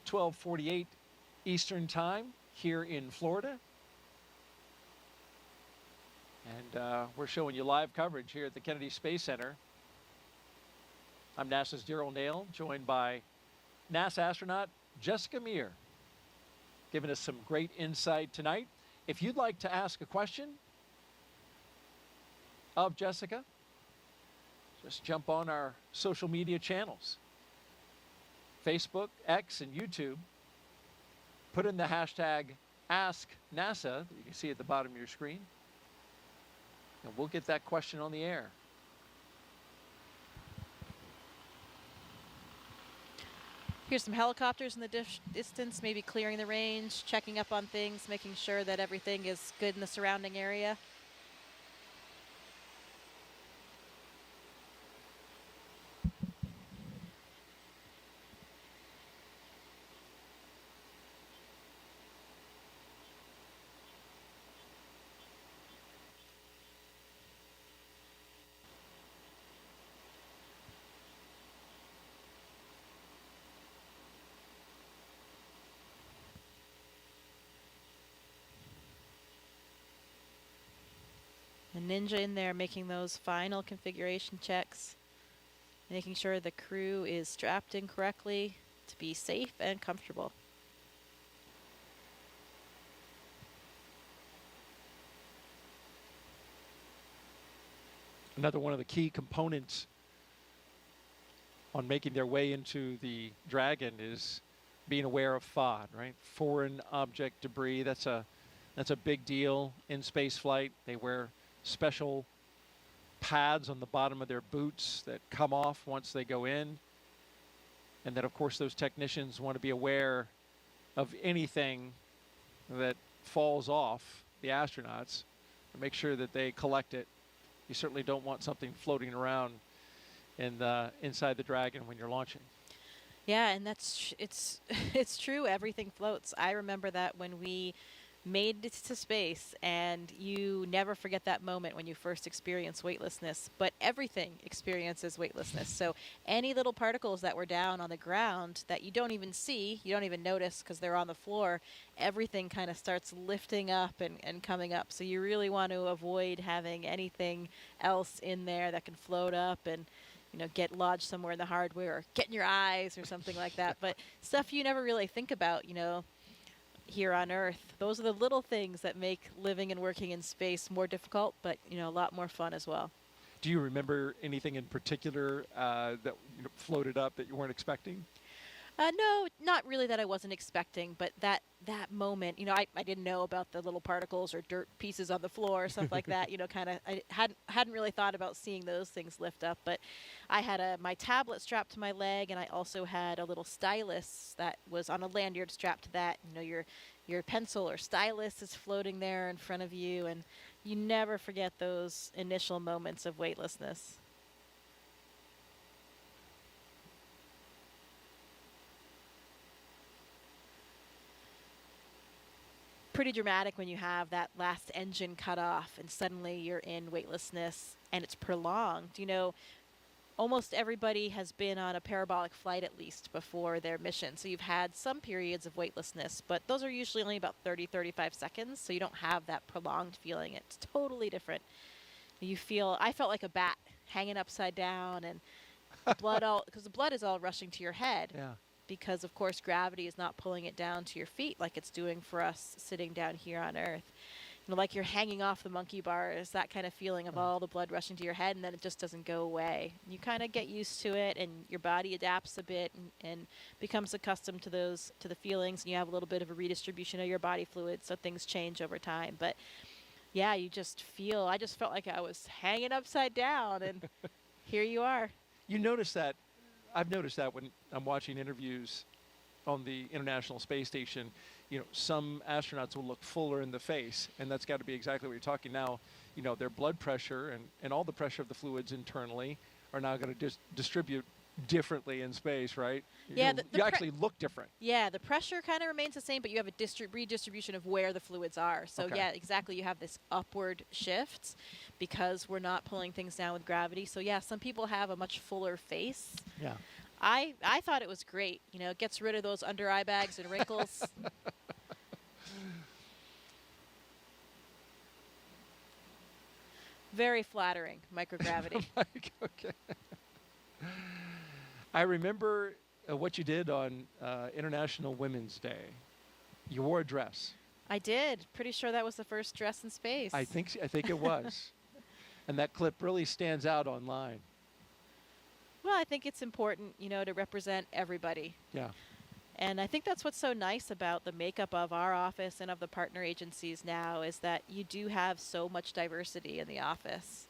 12:48 Eastern Time here in Florida. And we're showing you live coverage here at the Kennedy Space Center. I'm NASA's Daryl Nail, joined by NASA astronaut Jessica Meir, giving us some great insight tonight. If you'd like to ask a question of Jessica, just jump on our social media channels, Facebook, X, and YouTube. Put in the hashtag #AskNASA that you can see at the bottom of your screen, and we'll get that question on the air. Here's some helicopters in the distance, maybe clearing the range, checking up on things, making sure that everything is good in the surrounding area. The Ninja in there making those final configuration checks, making sure the crew is strapped in correctly to be safe and comfortable. Another one of the key components on making their way into the Dragon is being aware of FOD, right? Foreign object debris. That's a big deal in space flight. They wear special pads on the bottom of their boots that come off once they go in. And then, of course, those technicians want to be aware of anything that falls off the astronauts and make sure that they collect it. You certainly don't want something floating around in inside the Dragon when you're launching. Yeah, and it's true. Everything floats. I remember that when we made it to space, and you never forget that moment when you first experience weightlessness. But everything experiences weightlessness. So any little particles that were down on the ground that you don't even see, you don't even notice because they're on the floor, everything kind of starts lifting up and coming up. So you really want to avoid having anything else in there that can float up and get lodged somewhere in the hardware or get in your eyes or something like that. But stuff you never really think about, here on Earth. Those are the little things that make living and working in space more difficult, but, a lot more fun as well. Do you remember anything in particular that floated up that you weren't expecting? No, not really that I wasn't expecting, but that moment, I didn't know about the little particles or dirt pieces on the floor or stuff like that. I hadn't really thought about seeing those things lift up. But I had my tablet strapped to my leg, and I also had a little stylus that was on a lanyard strapped to that. Your pencil or stylus is floating there in front of you, and you never forget those initial moments of weightlessness. Pretty dramatic when you have that last engine cut off and suddenly you're in weightlessness and it's prolonged. Almost everybody has been on a parabolic flight at least before their mission. So you've had some periods of weightlessness, but those are usually only about 30-35 seconds. So you don't have that prolonged feeling. It's totally different. I felt like a bat hanging upside down, and because the blood is all rushing to your head. Yeah. Because, of course, gravity is not pulling it down to your feet like it's doing for us sitting down here on Earth. Like you're hanging off the monkey bars, that kind of feeling of all the blood rushing to your head, and then it just doesn't go away. You kind of get used to it, and your body adapts a bit and becomes accustomed to the feelings, and you have a little bit of a redistribution of your body fluid, so things change over time. But, yeah, I just felt like I was hanging upside down, and here you are. You notice that. I've noticed that when I'm watching interviews on the International Space Station, some astronauts will look fuller in the face, and that's got to be exactly what you're talking now. Their blood pressure and all the pressure of the fluids internally are now going to distribute differently in space, right? Yeah, you actually look different. Yeah, the pressure kind of remains the same, but you have a redistribution of where the fluids are. So Okay. yeah, exactly. You have this upward shift because we're not pulling things down with gravity. So yeah, some people have a much fuller face. Yeah. I thought it was great. It gets rid of those under eye bags and wrinkles. Very flattering, microgravity. Okay. I remember what you did on International Women's Day. You wore a dress. I did. Pretty sure that was the first dress in space. I think it was. And that clip really stands out online. Well, I think it's important, to represent everybody. Yeah. And I think that's what's so nice about the makeup of our office and of the partner agencies now is that you do have so much diversity in the office.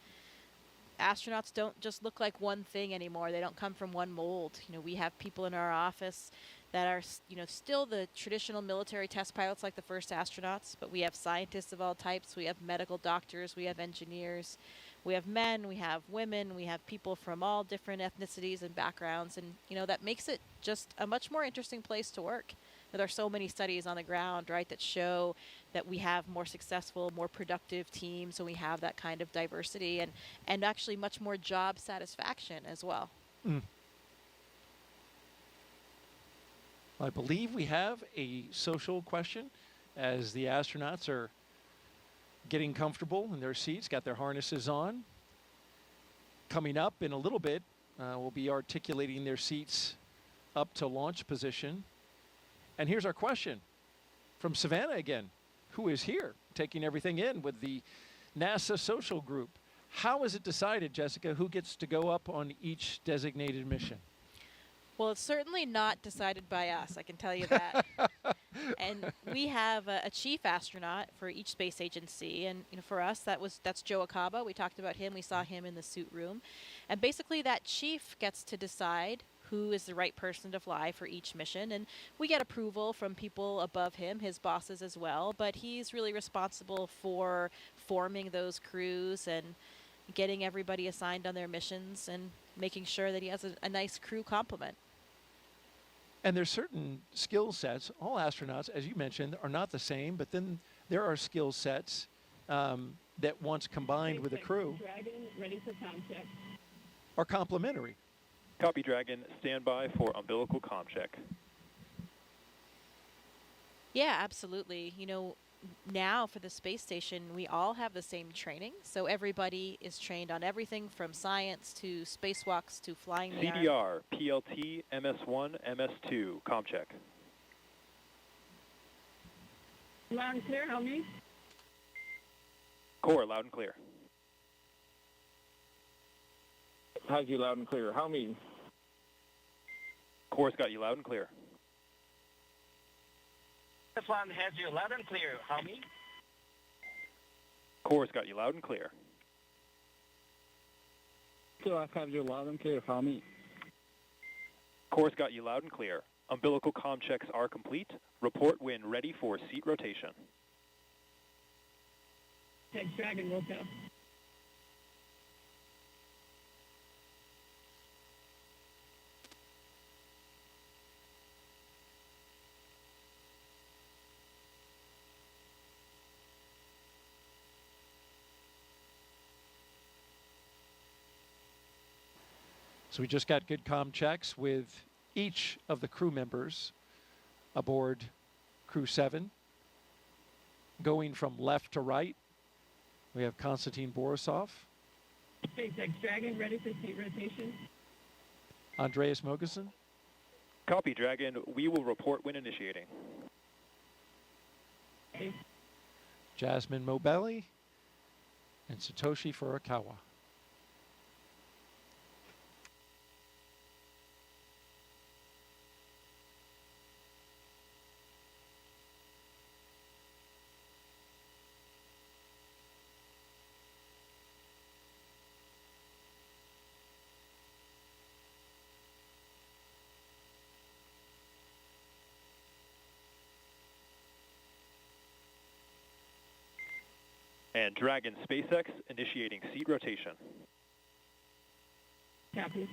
Astronauts don't just look like one thing anymore. They don't come from one mold. We have people in our office that are, still the traditional military test pilots like the first astronauts, but we have scientists of all types. We have medical doctors. We have engineers. We have men. We have women. We have people from all different ethnicities and backgrounds. And, that makes it just a much more interesting place to work. There are so many studies on the ground, right, that show that we have more successful, more productive teams, and we have that kind of diversity and actually much more job satisfaction as well. Mm. I believe we have a social question as the astronauts are getting comfortable in their seats, got their harnesses on. Coming up in a little bit, we'll be articulating their seats up to launch position. And here's our question from Savannah again, who is here taking everything in with the NASA social group. How is it decided, Jessica, who gets to go up on each designated mission? Well, it's certainly not decided by us, I can tell you that. And we have a chief astronaut for each space agency, and for us that's Joe Acaba. We talked about him. We saw him in the suit room, and basically that chief gets to decide who is the right person to fly for each mission, and we get approval from people above him, his bosses as well. But he's really responsible for forming those crews and getting everybody assigned on their missions and making sure that he has a nice crew complement. And there's certain skill sets. All astronauts, as you mentioned, are not the same, but then there are skill sets that once combined with a crew Dragon, ready for comm check. are complementary. Copy, Dragon. Stand by for umbilical comm check. Yeah, absolutely. Now for the space station, we all have the same training. So everybody is trained on everything from science to spacewalks to flying the arm. CDR, PLT, MS1, MS2, comm check. Loud and clear, help me. Core, loud and clear. How's you loud and clear? How me? Core's got you loud and clear. This one has you loud and clear, homie. Core's got you loud and clear. So I have you loud and clear, homie. Core's got you loud and clear. Umbilical comm checks are complete. Report when ready for seat rotation. SpaceX Dragon, roll go. So we just got good comm checks with each of the crew members aboard Crew 7. Going from left to right, we have Konstantin Borisov, SpaceX Dragon, ready for seat rotation. Andreas Mogensen, Copy, Dragon. We will report when initiating. Okay. Jasmin Moghbeli, and Satoshi Furukawa. And Dragon SpaceX initiating seat rotation. Copy.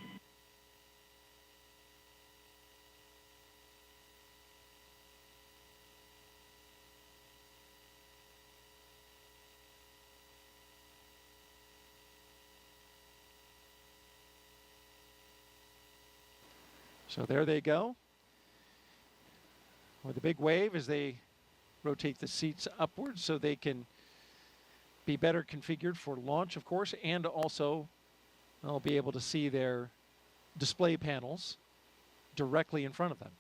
So there they go. With a big wave as they rotate the seats upwards so they can be better configured for launch, of course, and also they'll be able to see their display panels directly in front of them.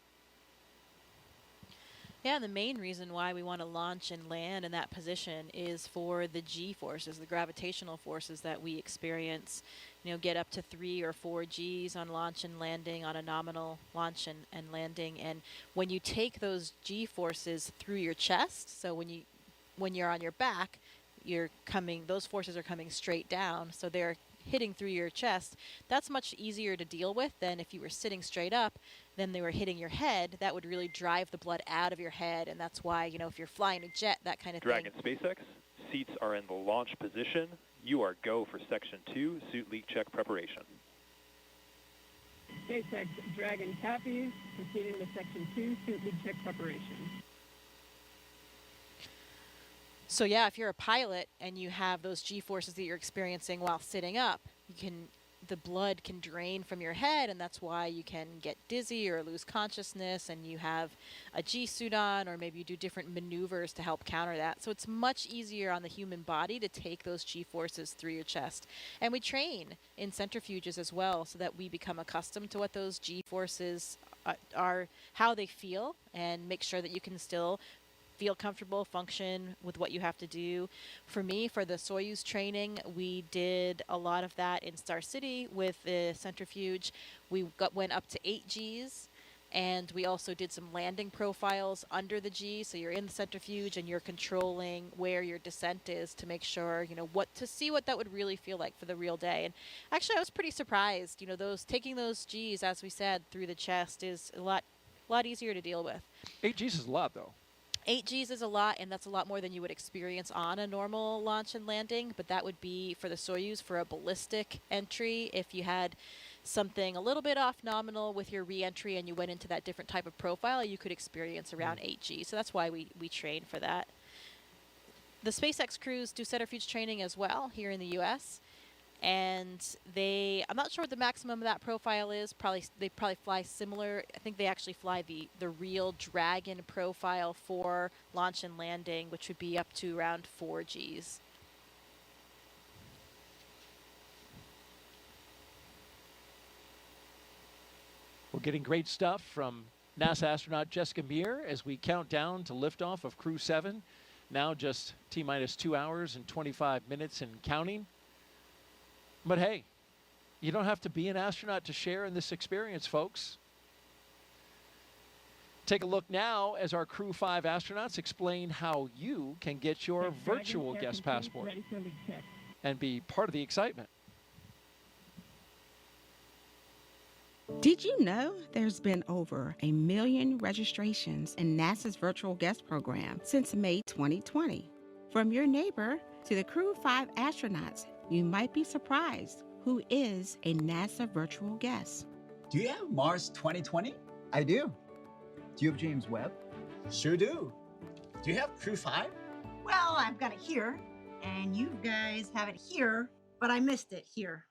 Yeah, and the main reason why we want to launch and land in that position is for the G forces, the gravitational forces that we experience. Get up to 3 or 4 Gs on launch and landing, on a nominal launch and landing. And when you take those G forces through your chest, so when you're on your back, those forces are coming straight down, so they're hitting through your chest. That's much easier to deal with than if you were sitting straight up, then they were hitting your head. That would really drive the blood out of your head, and that's why, if you're flying a jet, that kind of Dragon thing. SpaceX, seats are in the launch position. You are go for Section 2, suit leak check preparation. SpaceX Dragon copies, proceeding to Section 2, suit leak check preparation. So yeah, if you're a pilot and you have those G-forces that you're experiencing while sitting up, the blood can drain from your head, and that's why you can get dizzy or lose consciousness, and you have a G-suit on, or maybe you do different maneuvers to help counter that. So it's much easier on the human body to take those G-forces through your chest. And we train in centrifuges as well so that we become accustomed to what those G-forces are, how they feel, and make sure that you can still feel comfortable, function with what you have to do. For me, for the Soyuz training, we did a lot of that in Star City with the centrifuge. We went up to 8 Gs. And we also did some landing profiles under the G, so you're in the centrifuge and you're controlling where your descent is to make sure, to see what that would really feel like for the real day. And actually, I was pretty surprised. Taking those Gs, as we said, through the chest is a lot easier to deal with. 8 Gs is a lot, though. 8 Gs is a lot, and that's a lot more than you would experience on a normal launch and landing, but that would be for the Soyuz for a ballistic entry. If you had something a little bit off nominal with your re-entry and you went into that different type of profile, you could experience around 8 Gs. So that's why we train for that. The SpaceX crews do centrifuge training as well here in the U.S., and I'm not sure what the maximum of that profile is. They probably fly similar. I think they actually fly the real Dragon profile for launch and landing, which would be up to around 4 Gs. We're getting great stuff from NASA astronaut Jessica Meir as we count down to liftoff of Crew 7. Now just T-minus 2 hours and 25 minutes and counting. But hey, you don't have to be an astronaut to share in this experience, folks. Take a look now as our Crew 5 astronauts explain how you can get your virtual guest passport and be part of the excitement. Did you know there's been over 1 million registrations in NASA's virtual guest program since May 2020? From your neighbor to the Crew 5 astronauts, you might be surprised who is a NASA virtual guest. Do you have Mars 2020? I do. Do you have James Webb? Sure do. Do you have Crew 5? Well, I've got it here, and you guys have it here, but I missed it here.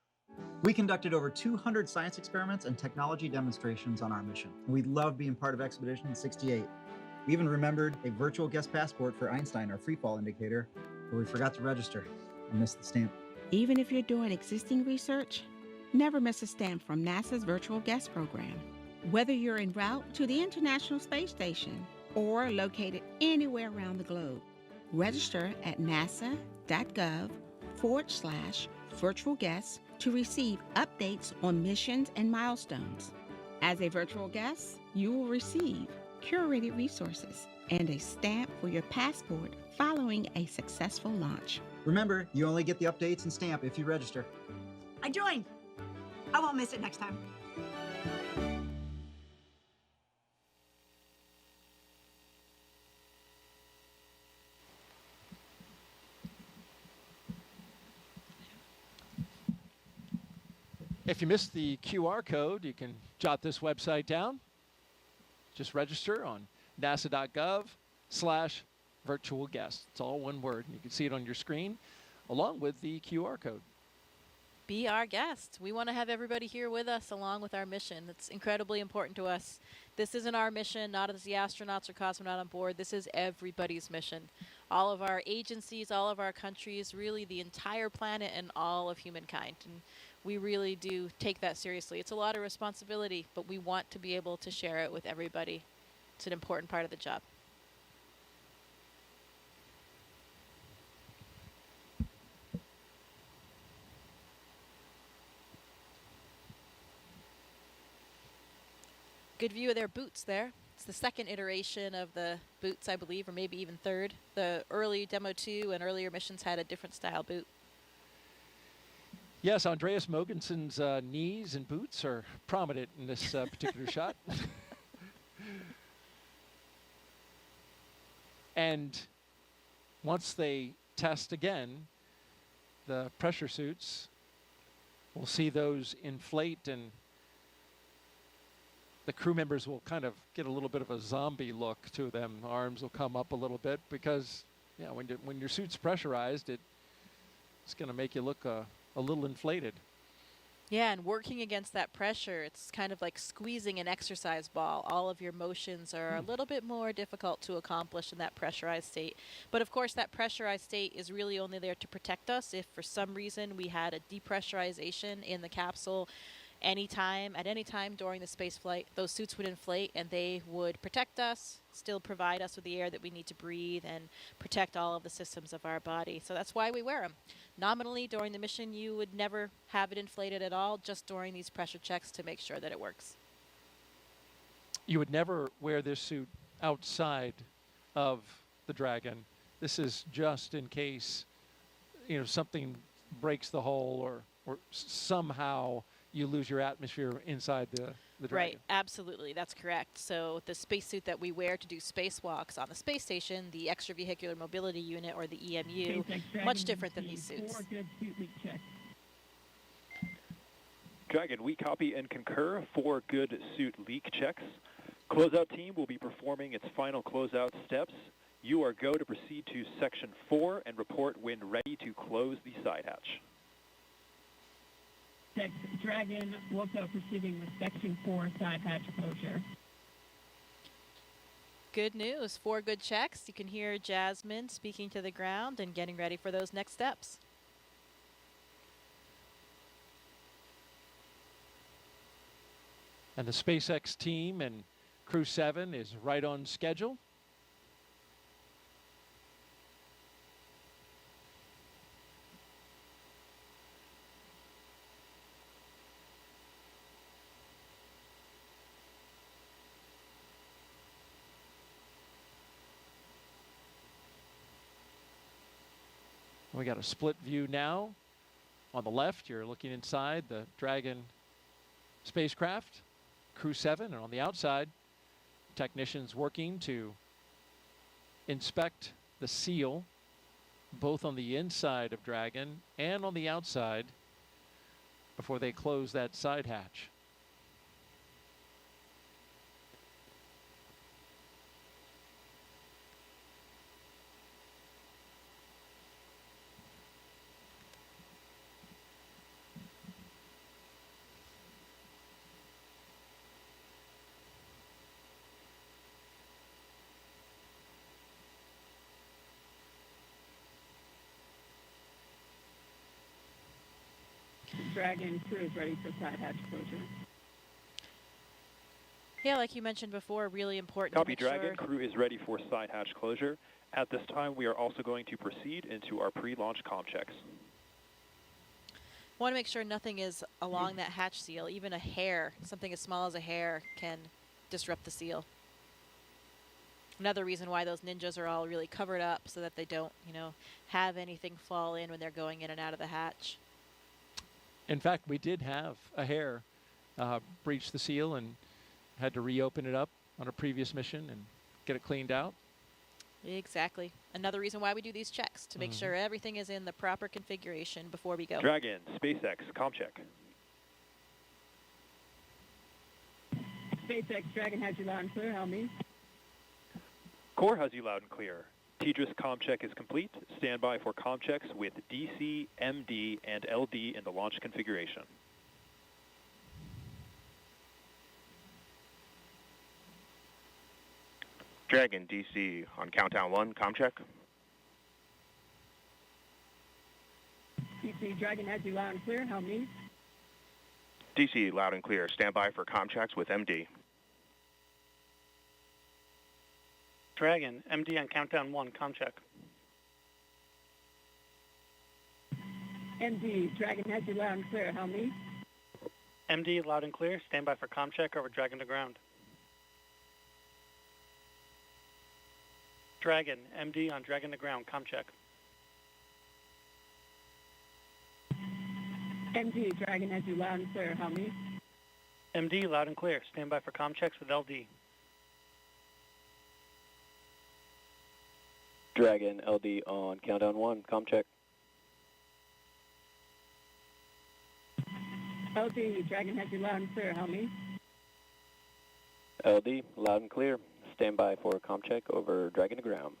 We conducted over 200 science experiments and technology demonstrations on our mission. We love being part of Expedition 68. We even remembered a virtual guest passport for Einstein, our freefall indicator, but we forgot to register and missed the stamp. Even if you're doing existing research, never miss a stamp from NASA's virtual guest program. Whether you're en route to the International Space Station or located anywhere around the globe, register at nasa.gov/virtual guests to receive updates on missions and milestones. As a virtual guest, you will receive curated resources and a stamp for your passport following a successful launch. Remember, you only get the updates and stamp if you register. I joined. I won't miss it next time. If you missed the QR code, you can jot this website down. Just register on nasa.gov/virtual guest. It's all one word. You can see it on your screen along with the QR code. Be our guest. We want to have everybody here with us along with our mission. It's incredibly important to us. This isn't our mission, not as the astronauts or cosmonaut on board. This is everybody's mission. All of our agencies, all of our countries, really the entire planet and all of humankind. And we really do take that seriously. It's a lot of responsibility, but we want to be able to share it with everybody. It's an important part of the job. Good view of their boots there. It's the second iteration of the boots, I believe, or maybe even third. The early Demo 2 and earlier missions had a different style boot. Yes, Andreas Mogensen's knees and boots are prominent in this particular shot. And once they test again, the pressure suits, we'll see those inflate and the crew members will kind of get a little bit of a zombie look to them. Arms will come up a little bit because, yeah, when your suit's pressurized, it's going to make you look a little inflated. Yeah, and working against that pressure, it's kind of like squeezing an exercise ball. All of your motions are a little bit more difficult to accomplish in that pressurized state. But of course, that pressurized state is really only there to protect us. If for some reason we had a depressurization in the capsule, At any time during the space flight, those suits would inflate and they would protect us, still provide us with the air that we need to breathe and protect all of the systems of our body. So that's why we wear them. Nominally, during the mission, you would never have it inflated at all, just during these pressure checks to make sure that it works. You would never wear this suit outside of the Dragon. This is just in case, something breaks the hull or somehow you lose your atmosphere inside the Dragon. Right, absolutely, that's correct. So the spacesuit that we wear to do spacewalks on the space station, the Extravehicular Mobility Unit, or the EMU, much different than these suits. Dragon, we copy and concur 4 good suit leak checks. Closeout team will be performing its final closeout steps. You are go to proceed to Section 4 and report when ready to close the side hatch. Dragon, also proceeding with Section 4 side hatch closure. Good news, 4 good checks. You can hear Jasmin speaking to the ground and getting ready for those next steps. And the SpaceX team and Crew 7 is right on schedule. We got a split view now. On the left, you're looking inside the Dragon spacecraft, Crew 7, and on the outside, technicians working to inspect the seal, both on the inside of Dragon and on the outside, before they close that side hatch. Dragon crew is ready for side hatch closure. Yeah, like you mentioned before, really important. Copy, Dragon. Crew is ready for side hatch closure. At this time, we are also going to proceed into our pre-launch comm checks. Want to make sure nothing is along that hatch seal. Even a hair, something as small as a hair, can disrupt the seal. Another reason why those ninjas are all really covered up so that they don't, have anything fall in when they're going in and out of the hatch. In fact, we did have a hair breach the seal and had to reopen it up on a previous mission and get it cleaned out. Exactly. Another reason why we do these checks, to make sure everything is in the proper configuration before we go. Dragon, SpaceX, comm check. SpaceX Dragon has you loud and clear. How me? Core has you loud and clear. TDRS comm check is complete. Stand by for comm checks with DC, MD, and LD in the launch configuration. Dragon, DC, on countdown 1, comm check. DC Dragon has you loud and clear. How me? DC, loud and clear. Stand by for comm checks with MD. Dragon, MD on countdown 1, comm check. MD, Dragon has you loud and clear. How me? MD, loud and clear. Stand by for comm check over Dragon to ground. Dragon, MD on Dragon to ground, comm check. MD, Dragon has you loud and clear. How me? MD, loud and clear. Stand by for comm checks with LD. Dragon, LD on countdown 1, comm check. LD, Dragon has you loud and clear. How me? LD, loud and clear. Stand by for comm check over Dragon to ground.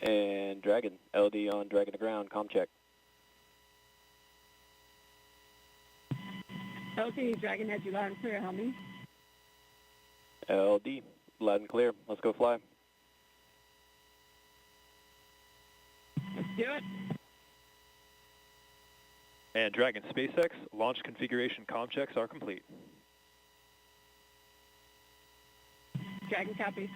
And Dragon, LD on Dragon to ground, comm check. LD, Dragon has you loud and clear. How me? LD, loud and clear. Let's go fly. Let's do it. And Dragon SpaceX launch configuration comm checks are complete. Dragon copies.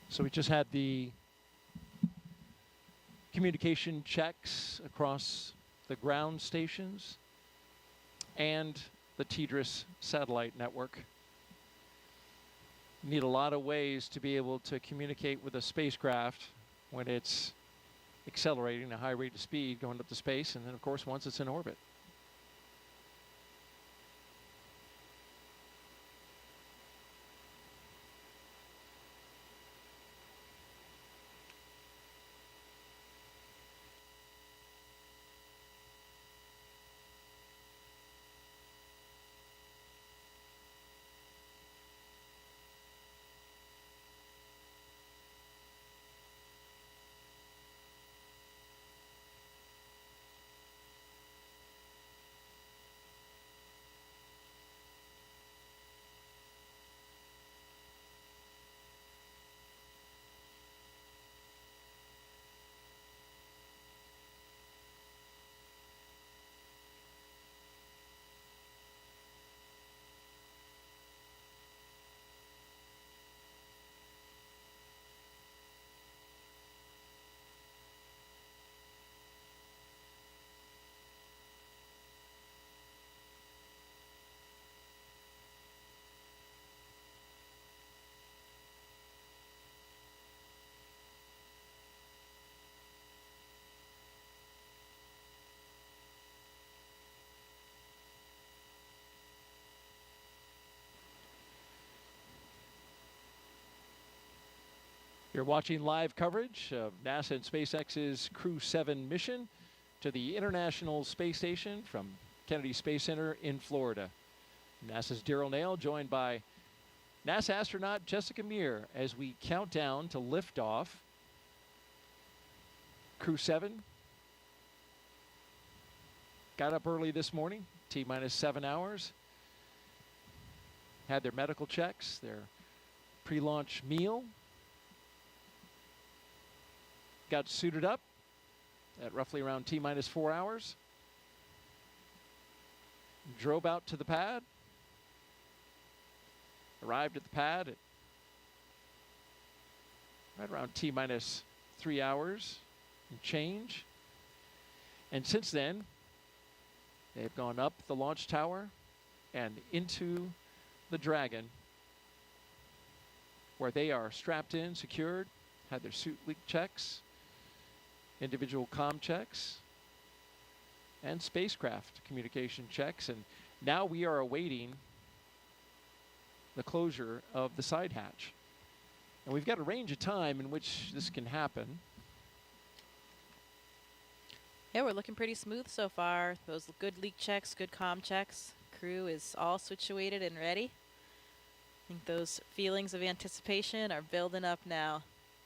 So we just had the communication checks across the ground stations and the TDRS satellite network. You need a lot of ways to be able to communicate with a spacecraft when it's accelerating at a high rate of speed going up to space, and then of course once it's in orbit. You're watching live coverage of NASA and SpaceX's Crew 7 mission to the International Space Station from Kennedy Space Center in Florida. NASA's Daryl Nail joined by NASA astronaut Jessica Meir as we count down to liftoff. Crew 7 got up early this morning, T-minus 7 hours. Had their medical checks, their pre-launch meal. Got suited up at roughly around T-minus 4 hours. Drove out to the pad. Arrived at the pad at right around T-minus 3 hours and change. And since then, they've gone up the launch tower and into the Dragon, where they are strapped in, secured, had their suit leak checks, individual comm checks, and spacecraft communication checks. And now we are awaiting the closure of the side hatch. And we've got a range of time in which this can happen. Yeah, we're looking pretty smooth so far. Those good leak checks, good comm checks. Crew is all situated and ready. I think those feelings of anticipation are building up now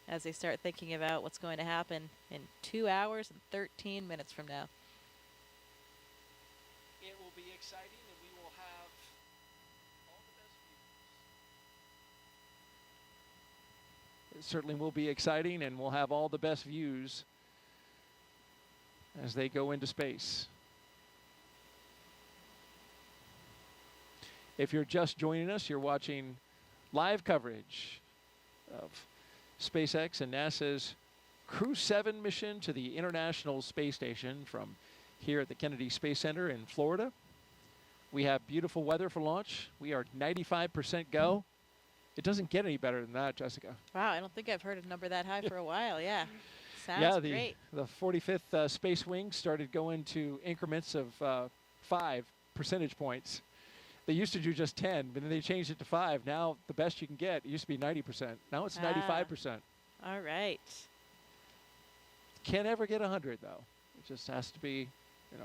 as they start thinking about what's going to happen in 2 hours and 13 minutes from now. It will be exciting, and we will have all the best views. It certainly will be exciting, and we'll have all the best views as they go into space. If you're just joining us, you're watching live coverage of SpaceX and NASA's Crew 7 mission to the International Space Station from here at the Kennedy Space Center in Florida. We have beautiful weather for launch. We are 95% go. It doesn't get any better than that, Jessica. Wow, I don't think I've heard a number that high for a while. Yeah, sounds great. The 45th Space Wing started going to increments of 5 percentage points. They used to do just 10, but then they changed it to 5. Now the best you can get, it used to be 90%. Now it's 95%. All right. Can't ever get 100, though. It just has to be,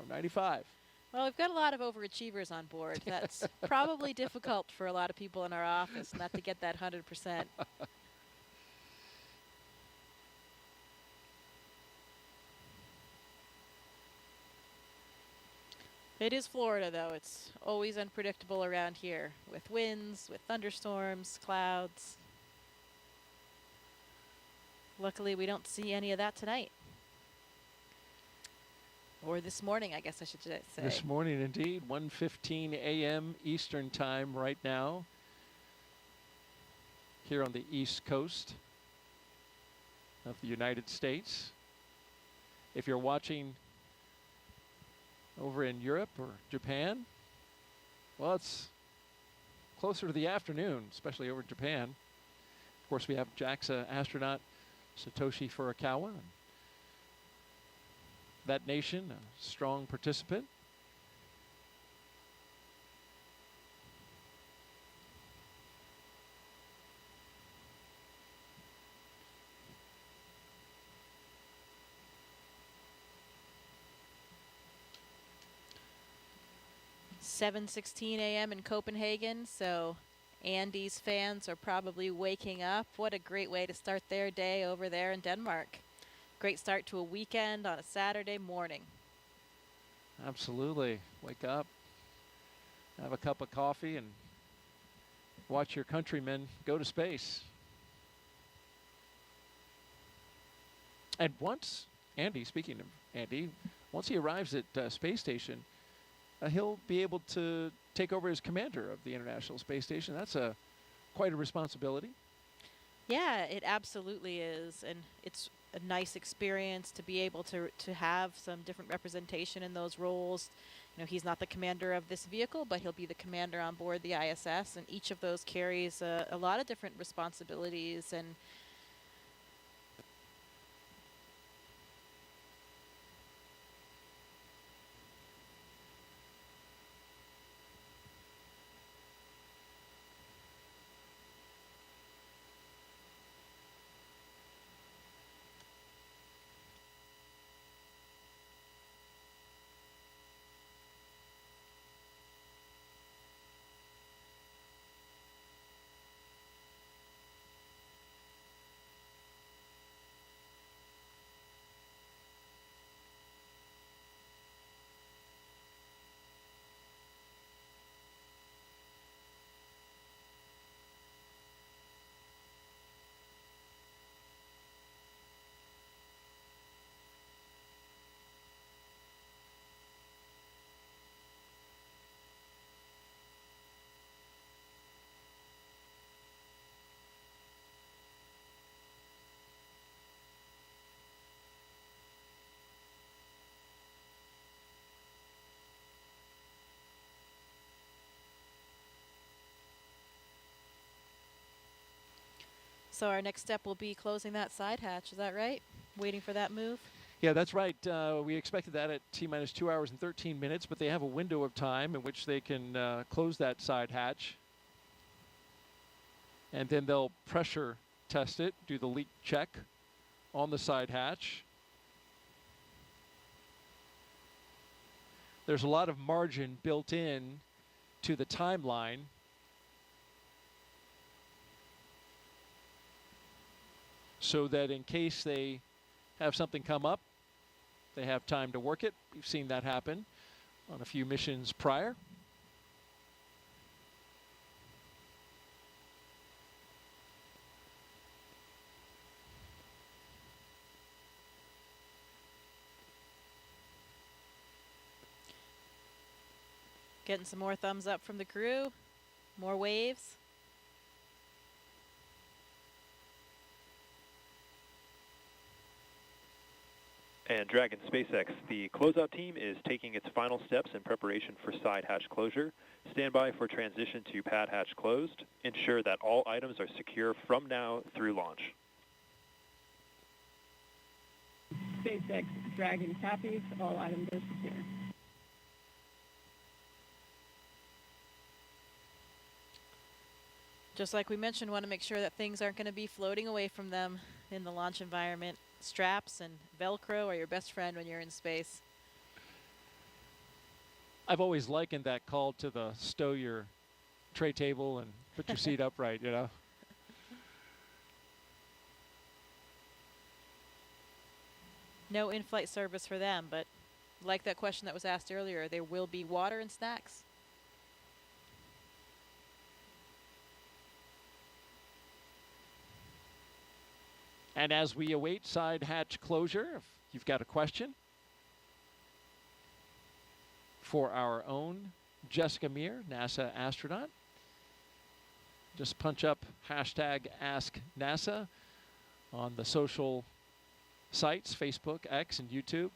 95. Well, we've got a lot of overachievers on board. That's probably difficult for a lot of people in our office not to get that 100%. It is Florida, though. It's always unpredictable around here with winds, with thunderstorms, clouds. Luckily, we don't see any of that tonight. Or this morning, I guess I should say. This morning, indeed. 1:15 a.m. Eastern Time right now here on the East Coast of the United States. If you're watching over in Europe or Japan, well, it's closer to the afternoon, especially over in Japan. Of course, we have JAXA astronaut Satoshi Furukawa. That nation, a strong participant. "7:16 a.m. in Copenhagen, so Andy's fans are probably waking up. What a great way to start their day over there in Denmark. Great start to a weekend on a Saturday morning. Absolutely. Wake up, have a cup of coffee, and watch your countrymen go to space. And once Andy, speaking of Andy, once he arrives at Space Station, he'll be able to take over as commander of the International Space Station. That's quite a responsibility. Yeah, it absolutely is, and it's a nice experience to be able to have some different representation in those roles. You know, he's not the commander of this vehicle, but he'll be the commander on board the ISS, and each of those carries a lot of different responsibilities. And so our next step will be closing that side hatch. Is that right? Waiting for that move? Yeah, that's right. We expected that at T-minus 2 hours and 13 minutes, but they have a window of time in which they can close that side hatch. And then they'll pressure test it, do the leak check on the side hatch. There's a lot of margin built in to the timeline. So that in case they have something come up, they have time to work it. We've seen that happen on a few missions prior. Getting some more thumbs up from the crew. More waves. And Dragon SpaceX, the closeout team is taking its final steps in preparation for side hatch closure. Stand by for transition to pad hatch closed. Ensure that all items are secure from now through launch. SpaceX Dragon copies. All items are secure. Just like we mentioned, want to make sure that things aren't going to be floating away from them in the launch environment. Straps and Velcro are your best friend when you're in space. I've always likened that call to the stow your tray table and put your seat upright, you know. No in-flight service for them, but Like that question that was asked earlier, there will be water and snacks. And as we await side hatch closure, if you've got a question for our own Jessica Meir, NASA astronaut, just punch up hashtag #AskNASA on the social sites, Facebook, X, and YouTube.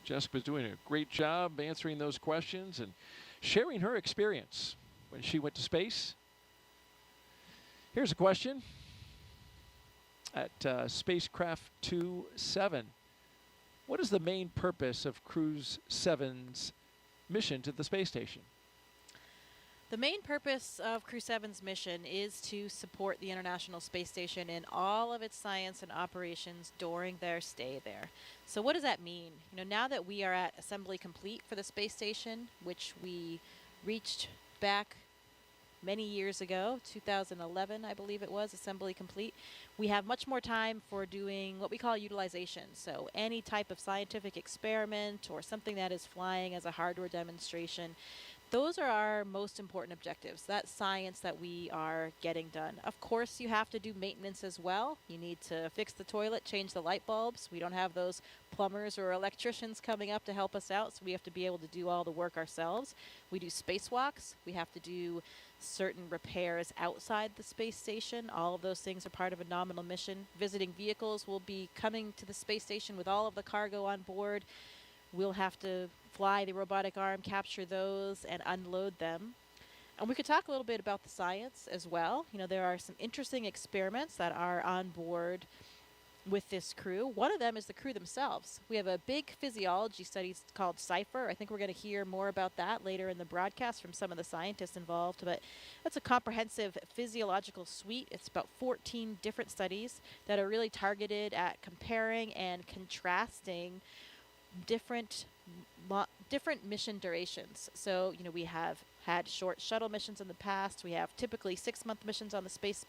Jessica's doing a great job answering those questions and sharing her experience when she went to space. Here's a question at Spacecraft 2-7. What is the main purpose of Cruise 7's mission to the space station? The main purpose of Crew 7's mission is to support the International Space Station in all of its science and operations during their stay there. So what does that mean? You know, now that we are at assembly complete for the space station, which we reached back many years ago, 2011, I believe it was, assembly complete, we have much more time for doing what we call utilization. So any type of scientific experiment or something that is flying as a hardware demonstration, those are our most important objectives, that science that we are getting done. Of course, you have to do maintenance as well. You need to fix the toilet, change the light bulbs. We don't have those plumbers or electricians coming up to help us out, so we have to be able to do all the work ourselves. We do spacewalks. We have to do certain repairs outside the space station. All of those things are part of a nominal mission. Visiting vehicles will be coming to the space station with all of the cargo on board. We'll have to fly the robotic arm, capture those, and unload them. And we could talk a little bit about the science as well. You know, there are some interesting experiments that are on board with this crew. One of them is the crew themselves. We have a big physiology study called CIPHER. I think we're going to hear more about that later in the broadcast from some of the scientists involved, but that's a comprehensive physiological suite. It's about 14 different studies that are really targeted at comparing and contrasting different mission durations. So, you know, we have had short shuttle missions in the past. We have typically 6-month missions on the space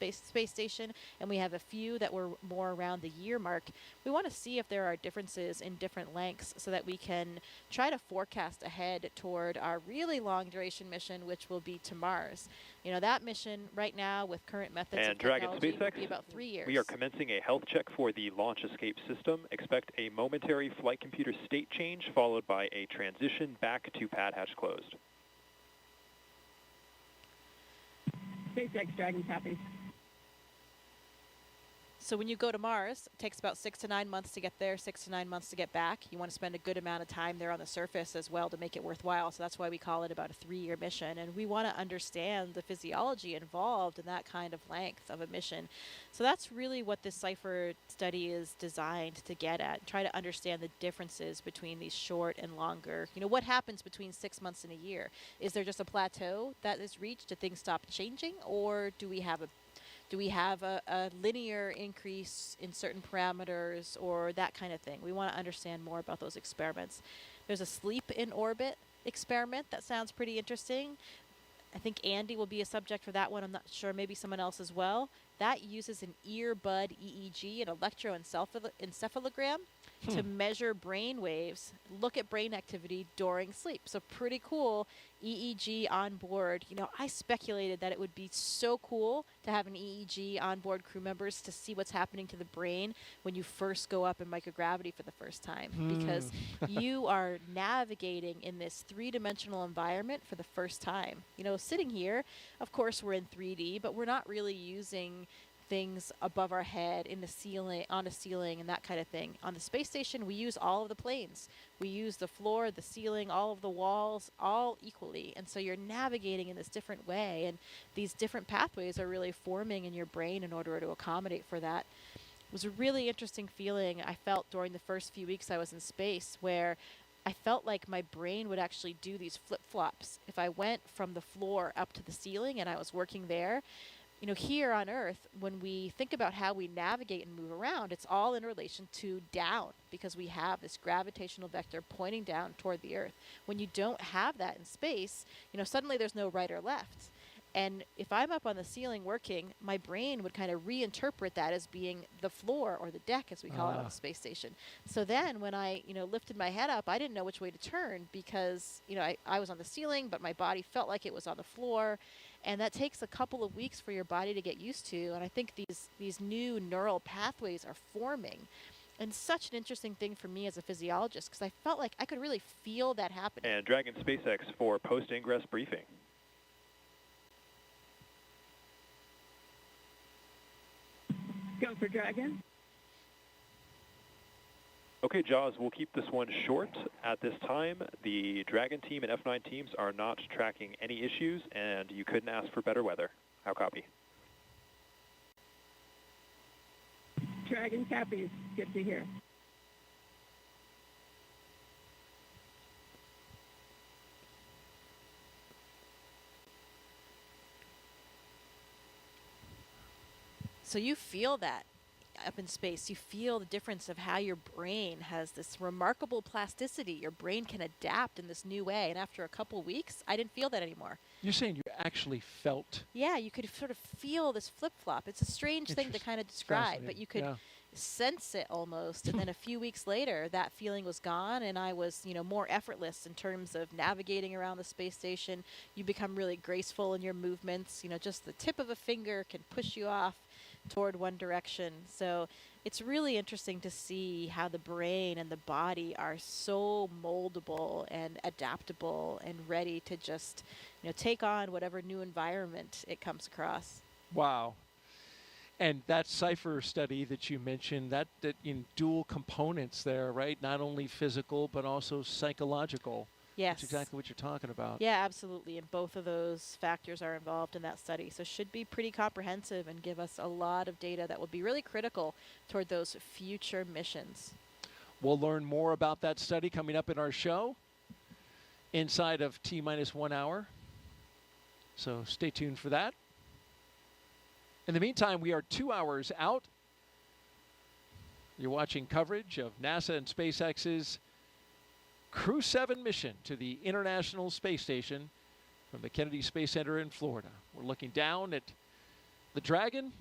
station, and we have a few that were more around the year mark. We want to see if there are differences in different lengths so that we can try to forecast ahead toward our really long duration mission, which will be to Mars. You know, that mission right now with current methods and of Dragon technology will SpaceX, be about 3 years. we are commencing a health check for the launch escape system. Expect a momentary flight computer state change followed by a transition back to pad hatch closed. SpaceX Dragon copies. So when you go to Mars, it takes about 6 to 9 months to get there, 6 to 9 months to get back. You want to spend a good amount of time there on the surface as well to make it worthwhile. So that's why we call it about a 3-year mission. And we want to understand the physiology involved in that kind of length of a mission. So that's really what this CIPHER study is designed to get at. Try to understand the differences between these short and longer. You know, what happens between 6 months and a year? Is there just a plateau that is reached? Do things stop changing? Or do we have a linear increase in certain parameters or that kind of thing? We want to understand more about those experiments. There's a sleep in orbit experiment that sounds pretty interesting. I think Andy will be a subject for that one. I'm not sure, maybe someone else as well. That uses an earbud EEG, an electroencephalogram, to measure brain waves, look at brain activity during sleep. So pretty cool EEG on board. You know, I speculated that it would be so cool to have an EEG on board crew members to see what's happening to the brain when you first go up in microgravity for the first time, because you are navigating in this 3-dimensional environment for the first time. You know, sitting here, of course we're in 3D, but we're not really using things above our head, in the ceiling, on a ceiling, and that kind of thing. On the space station, we use all of the planes. We use the floor, the ceiling, all of the walls, all equally. And so you're navigating in this different way, and these different pathways are really forming in your brain in order to accommodate for that. It was a really interesting feeling I felt during the first few weeks I was in space, where I felt like my brain would actually do these flip-flops. If I went from the floor up to the ceiling and I was working there, you know, here on Earth, when we think about how we navigate and move around, it's all in relation to down, because we have this gravitational vector pointing down toward the Earth. When you don't have that in space, you know, suddenly there's no right or left. And if I'm up on the ceiling working, my brain would kind of reinterpret that as being the floor or the deck, as we call it on the space station. So then when I, lifted my head up, I didn't know which way to turn because, I was on the ceiling, but my body felt like it was on the floor. And that takes a couple of weeks for your body to get used to. And I think these new neural pathways are forming. And such an interesting thing for me as a physiologist because I felt like I could really feel that happening. And Dragon SpaceX for post-ingress briefing. Go for Dragon. Okay, Jaws, we'll keep this one short. At this time, the Dragon team and F9 teams are not tracking any issues, and you couldn't ask for better weather. How copy? Dragon copies. Good to hear. So you feel that up in space. You feel the difference of how your brain has this remarkable plasticity. Your brain can adapt in this new way. And after a couple weeks, I didn't feel that anymore. You're saying you actually felt? Yeah, you could sort of feel this flip-flop. It's a strange thing to kind of describe, but you could sense it almost. And then a few weeks later, that feeling was gone, and I was, more effortless in terms of navigating around the space station. You become really graceful in your movements. Just the tip of a finger can push you off toward one direction. So it's really interesting to see how the brain and the body are so moldable and adaptable and ready to just, take on whatever new environment it comes across. Wow. And that Cypher study that you mentioned, that in dual components there, right? Not only physical, but also psychological. Yes. That's exactly what you're talking about. Yeah, absolutely. And both of those factors are involved in that study. So should be pretty comprehensive and give us a lot of data that will be really critical toward those future missions. We'll learn more about that study coming up in our show inside of T-minus 1 hour. So stay tuned for that. In the meantime, we are 2 hours out. You're watching coverage of NASA and SpaceX's Crew 7 mission to the International Space Station from the Kennedy Space Center in Florida. We're looking down at the Dragon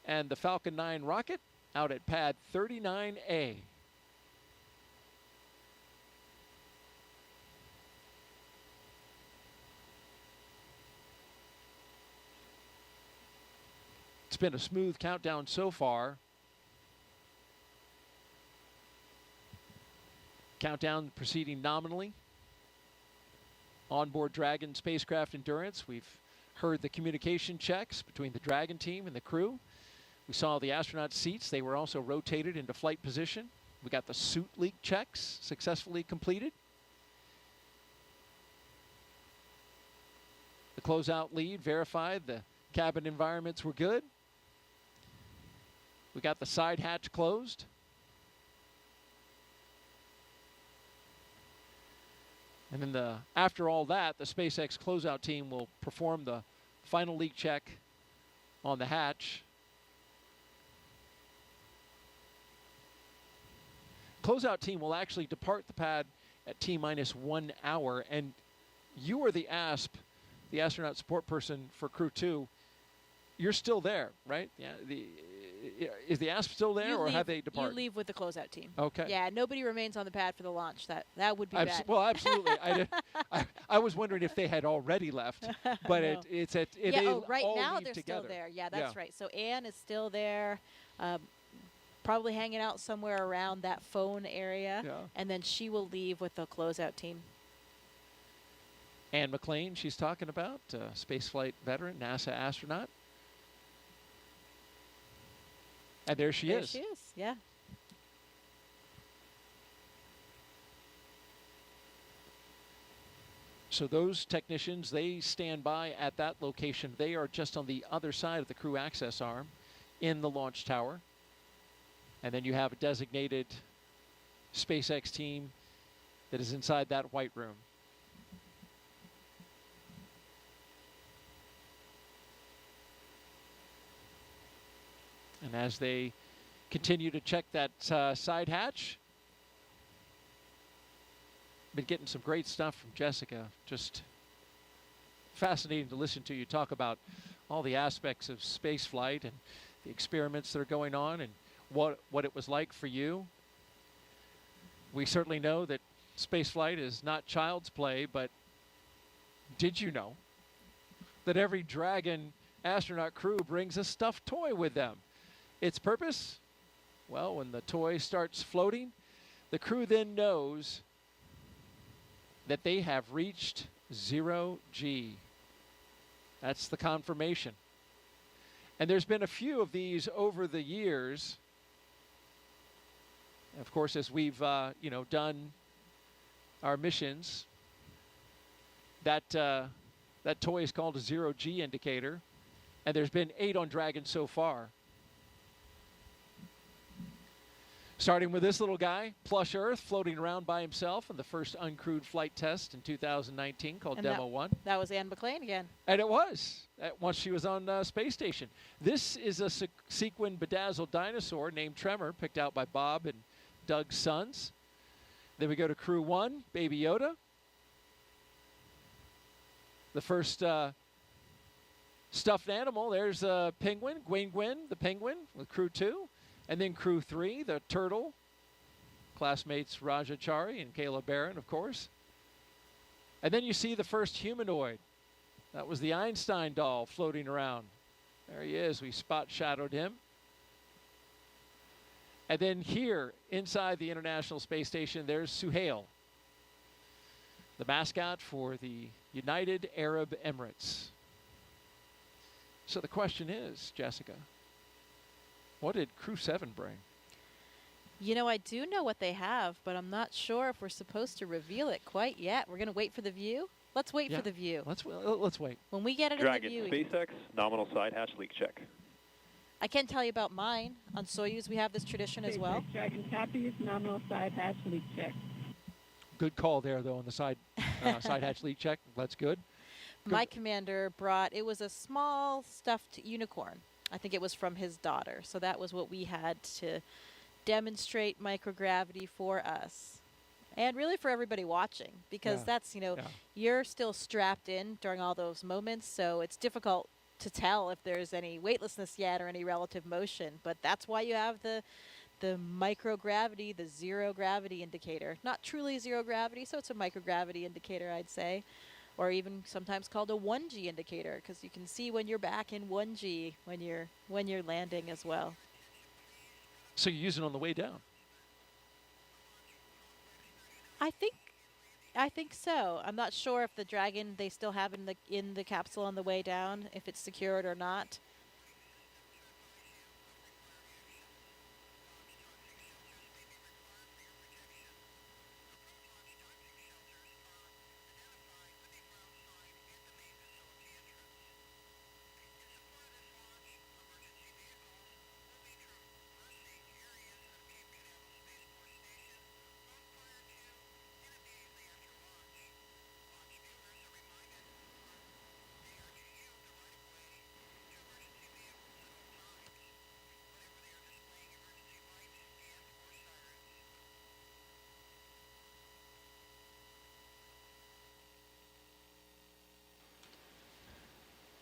and the Falcon 9 rocket out at pad 39A. It's been a smooth countdown so far. Countdown proceeding nominally. Onboard Dragon spacecraft endurance. We've heard the communication checks between the Dragon team and the crew. We saw the astronaut seats. They were also rotated into flight position. We got the suit leak checks successfully completed. The closeout lead verified the cabin environments were good. We got the side hatch closed. And then after all that, the SpaceX closeout team will perform the final leak check on the hatch. Closeout team will actually depart the pad at T-minus 1 hour. And you are the ASP, the astronaut support person for Crew 2. You're still there, right? Yeah. Is the ASP still there, or have they departed? You leave with the closeout team. Okay. Yeah, nobody remains on the pad for the launch. That would be bad. Well, absolutely. I was wondering if they had already left, but no. it's at right all now leave they're together. still there. Yeah, that's right. So Anne is still there, probably hanging out somewhere around that phone area, and then she will leave with the closeout team. Anne McLean, she's talking about, spaceflight veteran, NASA astronaut. And there she is. There she is, yeah. So those technicians, they stand by at that location. They are just on the other side of the crew access arm in the launch tower. And then you have a designated SpaceX team that is inside that white room. And as they continue to check that side hatch, been getting some great stuff from Jessica. Just fascinating to listen to you talk about all the aspects of space flight and the experiments that are going on and what it was like for you. We certainly know that space flight is not child's play, but did you know that every Dragon astronaut crew brings a stuffed toy with them? Its purpose? Well, when the toy starts floating, the crew then knows that they have reached 0 G. That's the confirmation. And there's been a few of these over the years. Of course, as we've done our missions, that toy is called a 0 G indicator, and there's been 8 on Dragon so far. Starting with this little guy, Plush Earth, floating around by himself in the first uncrewed flight test in 2019 called And Demo 1. That was Anne McLean again. And it was, once she was on space station. This is a sequin bedazzled dinosaur named Tremor, picked out by Bob and Doug's sons. Then we go to Crew 1, Baby Yoda. The first stuffed animal, there's a penguin, Gwyn, the penguin, with Crew 2. And then Crew 3, the turtle, classmates Raja Chari and Kayla Barron, of course. And then you see the first humanoid. That was the Einstein doll floating around. There he is. We spot shadowed him. And then here, inside the International Space Station, there's Suhail, the mascot for the United Arab Emirates. So the question is, Jessica, what did Crew 7 bring? You know, I do know what they have, but I'm not sure if we're supposed to reveal it quite yet. We're going to wait for the view. Let's wait for the view. Let's wait. When we get it Dragon, in the view. SpaceX, nominal side hatch leak check. I can't tell you about mine. On Soyuz, we have this tradition as well. SpaceX Dragon copies, nominal side hatch leak check. Good call there, though, on the side hatch leak check. That's good. My commander brought, it was a small stuffed unicorn. I think it was from his daughter. So that was what we had to demonstrate microgravity for us. And really for everybody watching, because that's, you're still strapped in during all those moments. So it's difficult to tell if there's any weightlessness yet or any relative motion. But that's why you have the microgravity, the 0 gravity indicator. Not truly 0 gravity, so it's a microgravity indicator, I'd say. Or even sometimes called a 1G indicator, because you can see when you're back in 1G when you're landing as well. So you use it on the way down? I think so. I'm not sure if the Dragon they still have in the capsule on the way down, if it's secured or not.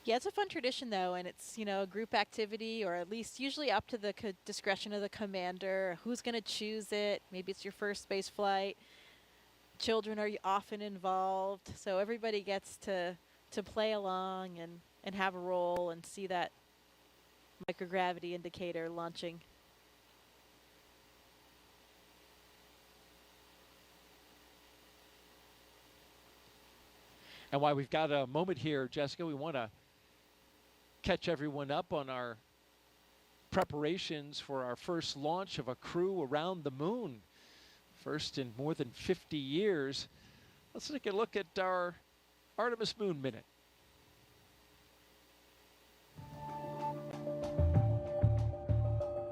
Yeah, it's a fun tradition, though, and it's, a group activity, or at least usually up to the discretion of the commander. Who's going to choose it? Maybe it's your first space flight. Children are often involved, so everybody gets to play along and have a role and see that microgravity indicator launching. And while we've got a moment here, Jessica, we want to catch everyone up on our preparations for our first launch of a crew around the moon. First in more than 50 years. Let's take a look at our Artemis Moon Minute.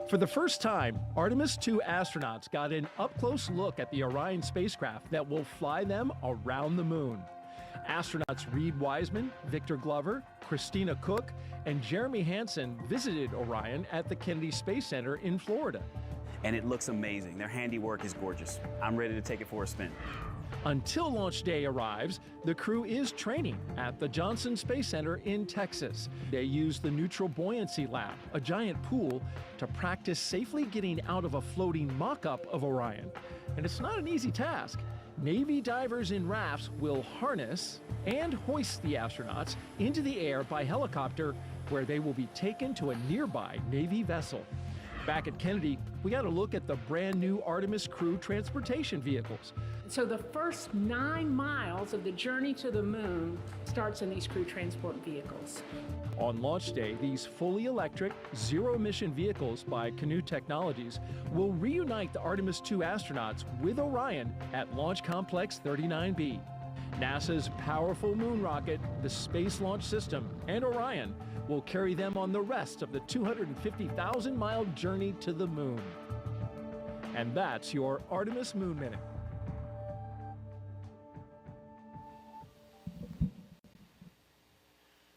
For the first time, Artemis 2 astronauts got an up-close look at the Orion spacecraft that will fly them around the moon. Astronauts Reed Wiseman, Victor Glover, Christina Cook, and Jeremy Hansen visited Orion at the Kennedy Space Center in Florida. and it looks amazing. Their handiwork is gorgeous. I'm ready to take it for a spin. Until launch day arrives, the crew is training at the Johnson Space Center in Texas. They use the Neutral Buoyancy Lab, a giant pool, to practice safely getting out of a floating mock-up of Orion. And it's not an easy task. Navy divers in rafts will harness and hoist the astronauts into the air by helicopter, where they will be taken to a nearby Navy vessel. Back at Kennedy, we got a look at the brand new Artemis crew transportation vehicles. So the first 9 miles of the journey to the moon starts in these crew transport vehicles. On launch day, these fully electric, zero-emission vehicles by Canoe Technologies will reunite the Artemis II astronauts with Orion at Launch Complex 39B. NASA's powerful moon rocket, the Space Launch System, and Orion will carry them on the rest of the 250,000-mile journey to the moon. And that's your Artemis Moon Minute.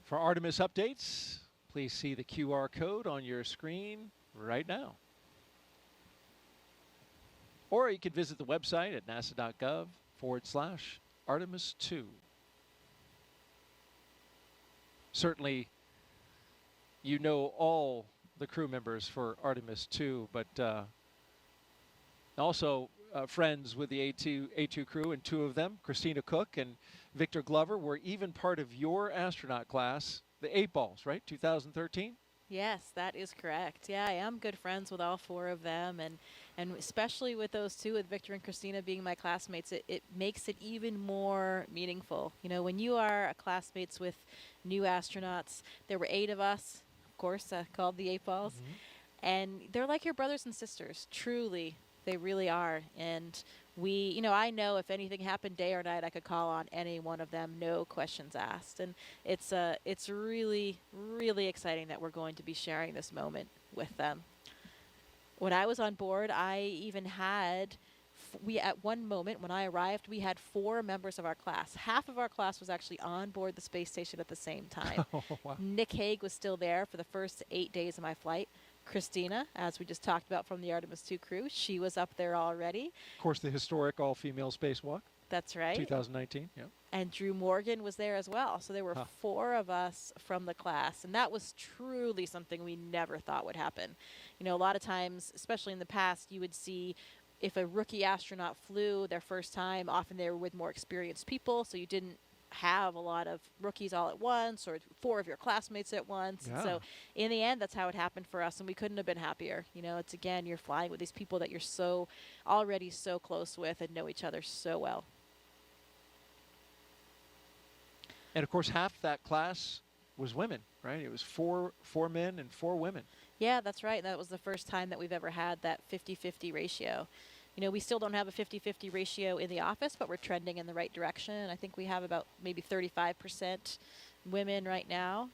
For Artemis updates, please see the QR code on your screen right now. Or you can visit the website at nasa.gov/Artemis 2. Certainly, you know all the crew members for Artemis 2, but also friends with the A2 crew, and 2 of them, Christina Cook and Victor Glover, were even part of your astronaut class, the 8 Balls, right? 2013? Yes, that is correct. Yeah, I am good friends with all 4 of them, and especially with those 2, with Victor and Christina being my classmates, it makes it even more meaningful. You know, when you are classmates with new astronauts, there were 8 of us, of course, called the 8 Balls, and they're like your brothers and sisters, truly. They really are. And I know if anything happened day or night, I could call on any one of them, no questions asked. And it's really, really exciting that we're going to be sharing this moment with them. When I was on board, I even had, at one moment when I arrived, we had 4 members of our class. Half of our class was actually on board the space station at the same time. Oh, wow. Nick Hague was still there for the first 8 days of my flight. Christina, as we just talked about from the Artemis II crew, she was up there already. Of course, the historic all-female spacewalk. That's right. 2019, yeah. And Drew Morgan was there as well. So there were 4 of us from the class, and that was truly something we never thought would happen. You know, a lot of times, especially in the past, you would see if a rookie astronaut flew their first time, often they were with more experienced people, so you didn't have a lot of rookies all at once, or 4 of your classmates at once. Yeah. And so in the end, that's how it happened for us, and we couldn't have been happier. You know, it's, again, you're flying with these people that you're already so close with and know each other so well. And of course, half that class was women, right? It was four men and 4 women. Yeah, that's right. That was the first time that we've ever had that 50-50 ratio. You know, we still don't have a 50-50 ratio in the office, but we're trending in the right direction. I think we have about maybe 35% women right now,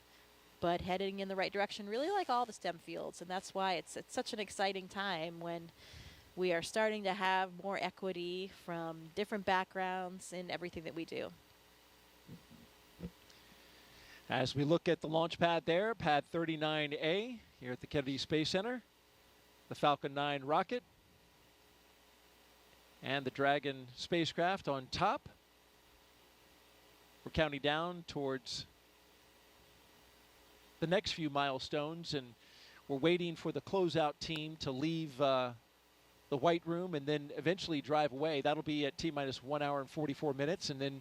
but heading in the right direction, really like all the STEM fields. And that's why it's such an exciting time when we are starting to have more equity from different backgrounds in everything that we do. As we look at the launch pad there, pad 39A here at the Kennedy Space Center, the Falcon 9 rocket, and the Dragon spacecraft on top. We're counting down towards the next few milestones, and we're waiting for the closeout team to leave the White Room and then eventually drive away. That'll be at T-minus 1 hour and 44 minutes, and then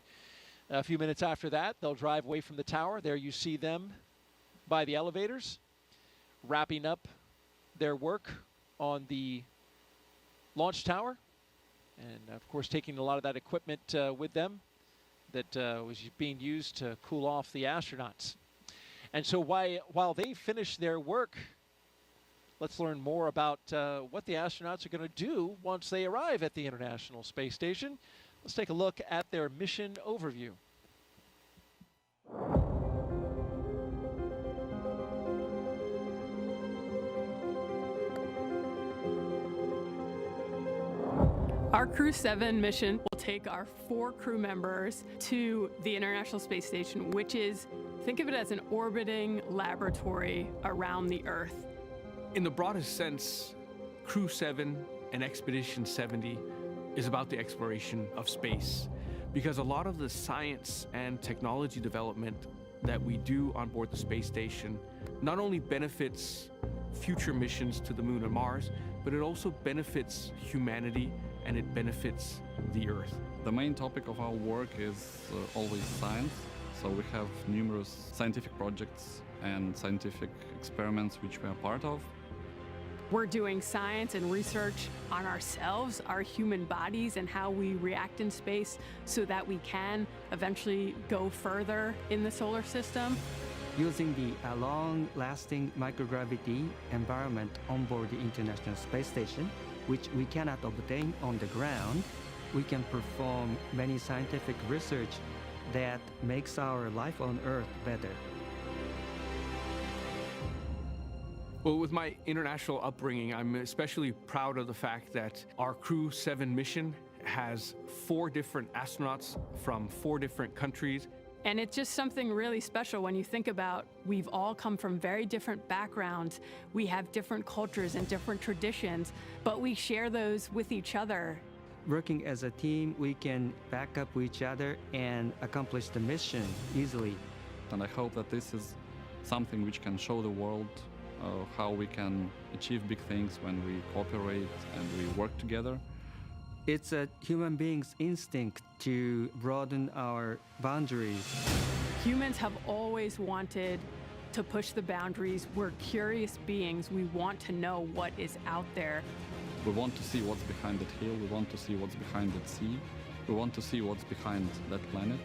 a few minutes after that, they'll drive away from the tower. There you see them by the elevators, wrapping up their work on the launch tower. And of course, taking a lot of that equipment with them that was being used to cool off the astronauts. And so while they finish their work, let's learn more about what the astronauts are going to do once they arrive at the International Space Station. Let's take a look at their mission overview. Our Crew 7 mission will take our 4 crew members to the International Space Station, which is, think of it as an orbiting laboratory around the Earth. In the broadest sense, Crew 7 and Expedition 70 is about the exploration of space, because a lot of the science and technology development that we do on board the space station not only benefits future missions to the Moon and Mars, but it also benefits humanity and it benefits the Earth. The main topic of our work is always science, so we have numerous scientific projects and scientific experiments which we are part of. We're doing science and research on ourselves, our human bodies, and how we react in space so that we can eventually go further in the solar system. Using the long-lasting microgravity environment on board the International Space Station, which we cannot obtain on the ground, we can perform many scientific research that makes our life on Earth better. Well, with my international upbringing, I'm especially proud of the fact that our Crew 7 mission has 4 different astronauts from 4 different countries. And it's just something really special when you think about we've all come from very different backgrounds. We have different cultures and different traditions, but we share those with each other. Working as a team, we can back up each other and accomplish the mission easily. And I hope that this is something which can show the world how we can achieve big things when we cooperate and we work together. It's a human being's instinct to broaden our boundaries. Humans have always wanted to push the boundaries. We're curious beings. We want to know what is out there. We want to see what's behind that hill. We want to see what's behind that sea. We want to see what's behind that planet.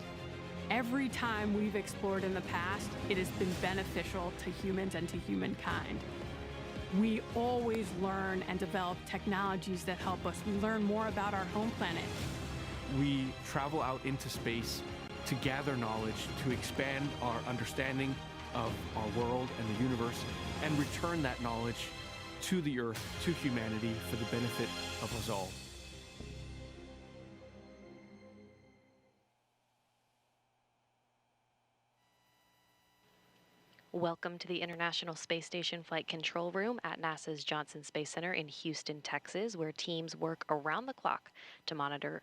Every time we've explored in the past, it has been beneficial to humans and to humankind. We always learn and develop technologies that help us. We learn more about our home planet. We travel out into space to gather knowledge, to expand our understanding of our world and the universe, and return that knowledge to the Earth, to humanity, for the benefit of us all. Welcome to the International Space Station Flight Control Room at NASA's Johnson Space Center in Houston, Texas, where teams work around the clock to monitor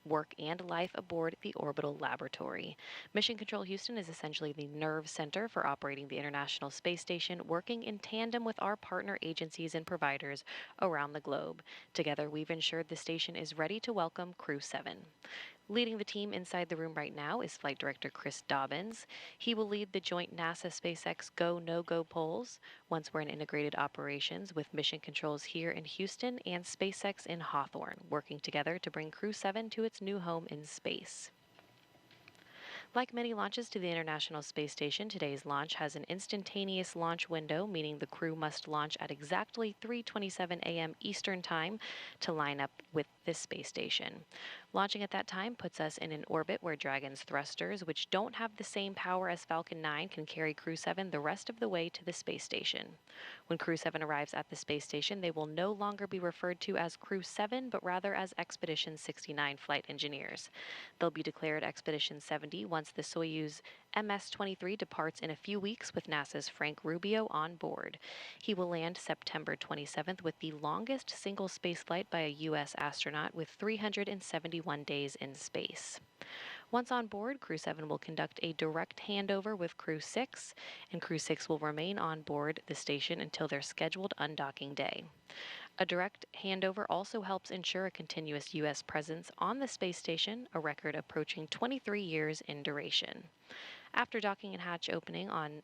work and life aboard the orbital laboratory. Mission Control Houston is essentially the nerve center for operating the International Space Station, working in tandem with our partner agencies and providers around the globe. Together, we've ensured the station is ready to welcome Crew 7. Leading the team inside the room right now is Flight Director Chris Dobbins. He will lead the joint NASA SpaceX Go, No-Go polls once we're in integrated operations with mission controls here in Houston and SpaceX in Hawthorne, working together to bring Crew 7 to its new home in space. Like many launches to the International Space Station, today's launch has an instantaneous launch window, meaning the crew must launch at exactly 3:27 a.m. Eastern Time to line up with this space station. Launching at that time puts us in an orbit where Dragon's thrusters, which don't have the same power as Falcon 9, can carry Crew 7 the rest of the way to the space station. When Crew 7 arrives at the space station, they will no longer be referred to as Crew 7, but rather as Expedition 69 flight engineers. They'll be declared Expedition 70 once the Soyuz MS-23 departs in a few weeks with NASA's Frank Rubio on board. He will land September 27th with the longest single spaceflight by a U.S. astronaut with 371 days in space. Once on board, Crew 7 will conduct a direct handover with Crew 6, and Crew 6 will remain on board the station until their scheduled undocking day. A direct handover also helps ensure a continuous U.S. presence on the space station, a record approaching 23 years in duration. After docking and hatch opening on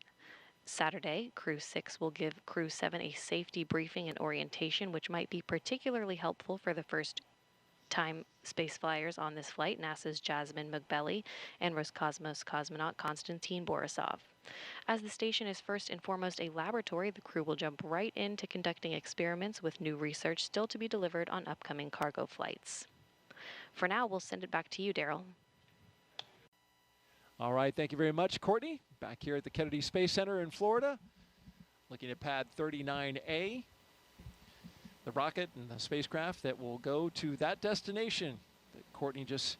Saturday, Crew 6 will give Crew 7 a safety briefing and orientation, which might be particularly helpful for the first-time space flyers on this flight, NASA's Jasmin Moghbeli and Roscosmos cosmonaut Konstantin Borisov. As the station is first and foremost a laboratory, the crew will jump right into conducting experiments with new research still to be delivered on upcoming cargo flights. For now, we'll send it back to you, Daryl. All right, thank you very much, Courtney. Back here at the Kennedy Space Center in Florida, looking at pad 39A, the rocket and the spacecraft that will go to that destination that Courtney just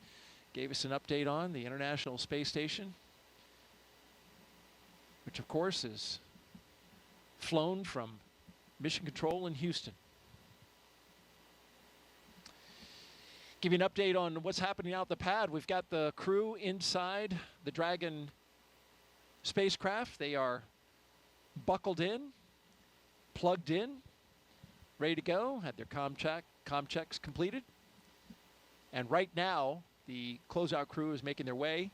gave us an update on, the International Space Station, which of course is flown from Mission Control in Houston. Give you an update on what's happening out the pad. We've got the crew inside the Dragon spacecraft. They are buckled in, plugged in, ready to go. Had their comm checks completed. And right now, the closeout crew is making their way,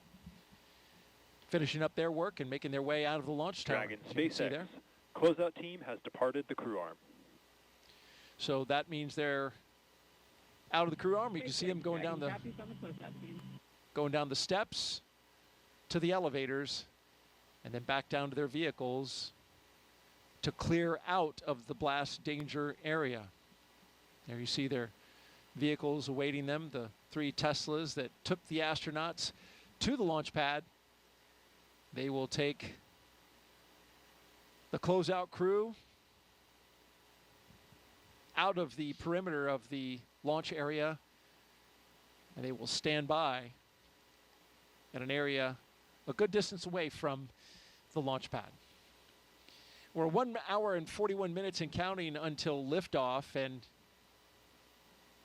finishing up their work and making their way out of the launch tower. Dragon SpaceX closeout team has departed the crew arm. So that means they're out of the crew arm. You can see them going down the steps to the elevators and then back down to their vehicles to clear out of the blast danger area. There you see their vehicles awaiting them, the 3 Teslas that took the astronauts to the launch pad. They will take the closeout crew out of the perimeter of the launch area, and they will stand by at an area a good distance away from the launch pad. We're 1 hour and 41 minutes and counting until liftoff, and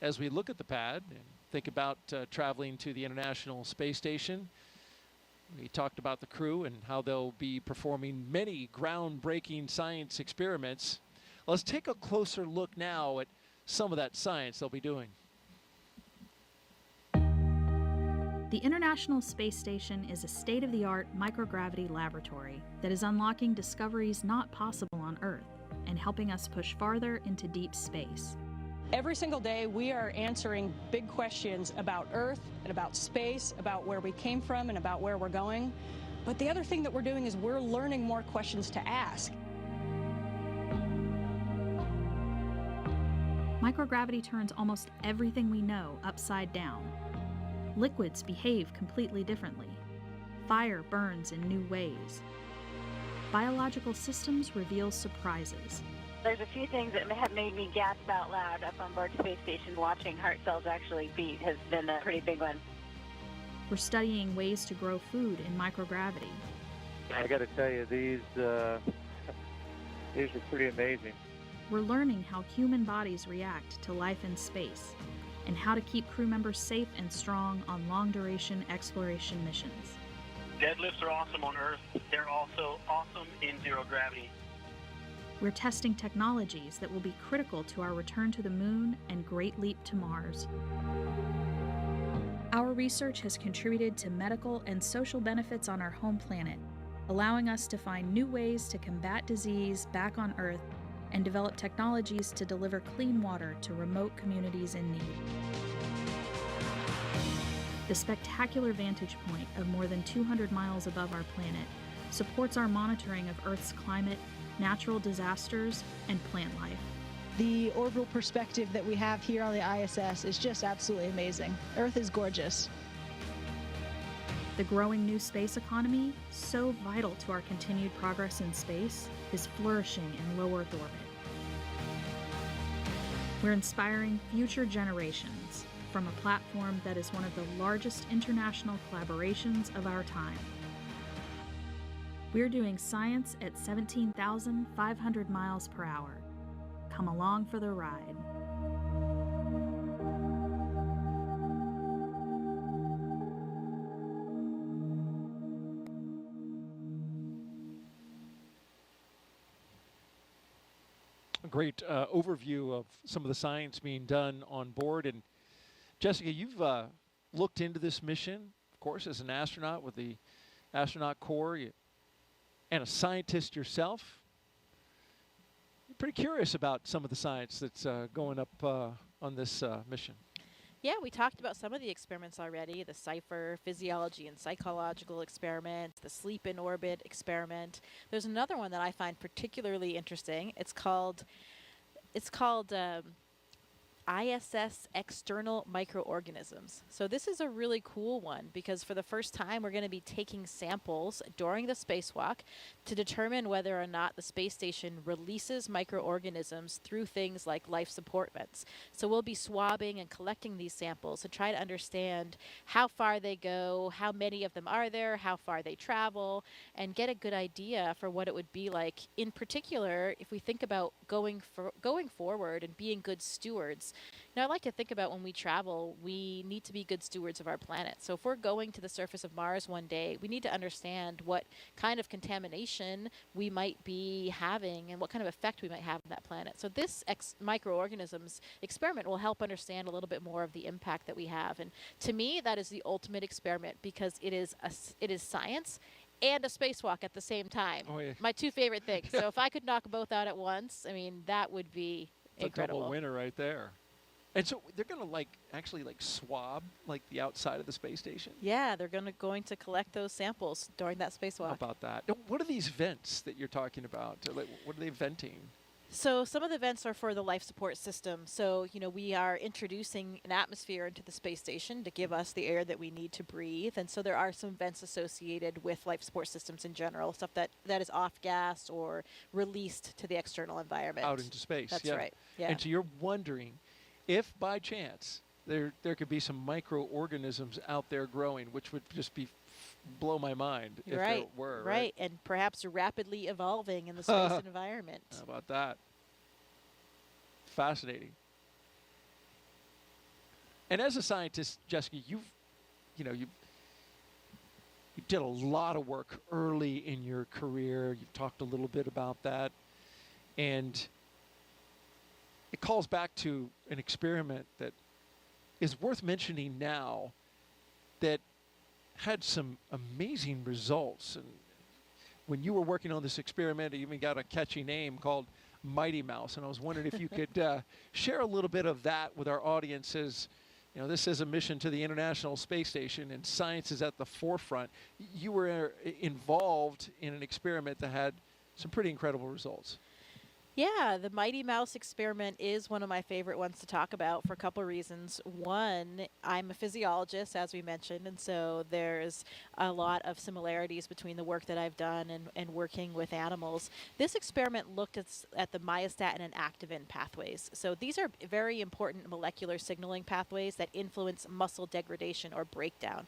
as we look at the pad and think about traveling to the International Space Station, we talked about the crew and how they'll be performing many groundbreaking science experiments. Let's take a closer look now at some of that science they'll be doing. The International Space Station is a state-of-the-art microgravity laboratory that is unlocking discoveries not possible on Earth and helping us push farther into deep space. Every single day, we are answering big questions about Earth and about space, about where we came from and about where we're going. But the other thing that we're doing is we're learning more questions to ask. Microgravity turns almost everything we know upside down. Liquids behave completely differently. Fire burns in new ways. Biological systems reveal surprises. There's a few things that have made me gasp out loud up on board Space Station. Watching heart cells actually beat has been a pretty big one. We're studying ways to grow food in microgravity. I got to tell you, these are pretty amazing. We're learning how human bodies react to life in space and how to keep crew members safe and strong on long-duration exploration missions. Deadlifts are awesome on Earth. They're also awesome in zero gravity. We're testing technologies that will be critical to our return to the Moon and Great Leap to Mars. Our research has contributed to medical and social benefits on our home planet, allowing us to find new ways to combat disease back on Earth and develop technologies to deliver clean water to remote communities in need. The spectacular vantage point of more than 200 miles above our planet supports our monitoring of Earth's climate, natural disasters, and plant life. The orbital perspective that we have here on the ISS is just absolutely amazing. Earth is gorgeous. The growing new space economy, so vital to our continued progress in space, is flourishing in low Earth orbit. We're inspiring future generations from a platform that is one of the largest international collaborations of our time. We're doing science at 17,500 miles per hour. Come along for the ride. A great overview of some of the science being done on board. And Jessica, you've looked into this mission, of course, as an astronaut with the astronaut corps and a scientist yourself. You're pretty curious about some of the science that's going up on this mission. Yeah, we talked about some of the experiments already, the CIPHER, physiology and psychological experiment, the sleep in orbit experiment. There's another one that I find particularly interesting. It's called ISS external microorganisms. So this is a really cool one because for the first time we're going to be taking samples during the spacewalk to determine whether or not the space station releases microorganisms through things like life support vents. So we'll be swabbing and collecting these samples to try to understand how far they go, how many of them are there, how far they travel, and get a good idea for what it would be like. In particular, if we think about going forward and being good stewards because, I like to think about when we travel, we need to be good stewards of our planet. So if we're going to the surface of Mars one day, we need to understand what kind of contamination we might be having and what kind of effect we might have on that planet. So this microorganisms experiment will help understand a little bit more of the impact that we have. And to me, that is the ultimate experiment because it is science and a spacewalk at the same time. Oh, yeah. My two favorite things. So if I could knock both out at once, that would be incredible. A double winner right there. And so they're going to actually swab the outside of the space station? Yeah, they're going to collect those samples during that spacewalk. How about that? Now, what are these vents that you're talking about? What are they venting? So some of the vents are for the life support system. So, we are introducing an atmosphere into the space station to give us the air that we need to breathe. And so there are some vents associated with life support systems in general, stuff that is off-gas or released to the external environment. Out into space. That's yeah. right. Yeah. And so you're wondering if by chance there could be some microorganisms out there growing, which would just blow my mind if there were. Right, and perhaps rapidly evolving in the space environment. How about that? Fascinating. And as a scientist, Jessica, you did a lot of work early in your career. You've talked a little bit about that. And it calls back to an experiment that is worth mentioning now that had some amazing results. And when you were working on this experiment, it even got a catchy name called Mighty Mouse. And I was wondering if you could share a little bit of that with our audiences. This is a mission to the International Space Station, and science is at the forefront. You were involved in an experiment that had some pretty incredible results. Yeah, the Mighty Mouse experiment is one of my favorite ones to talk about for a couple of reasons. One, I'm a physiologist, as we mentioned, and so there's a lot of similarities between the work that I've done and working with animals. This experiment looked at the myostatin and activin pathways. So these are very important molecular signaling pathways that influence muscle degradation or breakdown.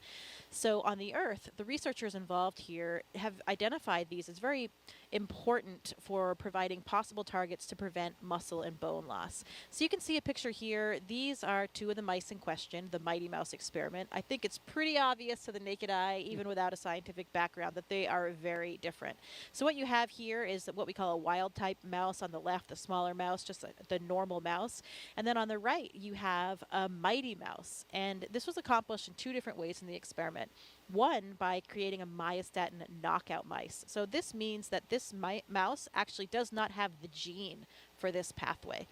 So on the Earth, the researchers involved here have identified these as very important for providing possible targets to prevent muscle and bone loss. So you can see a picture here. These are two of the mice in question, the Mighty Mouse experiment. I think it's pretty obvious to the naked eye, even without a scientific background, that they are very different. So what you have here is what we call a wild type mouse on the left, the smaller mouse, just the normal mouse. And then on the right, you have a Mighty Mouse. And this was accomplished in two different ways in the experiment. One, by creating a myostatin knockout mice. So this means that this mouse actually does not have the gene for this pathway.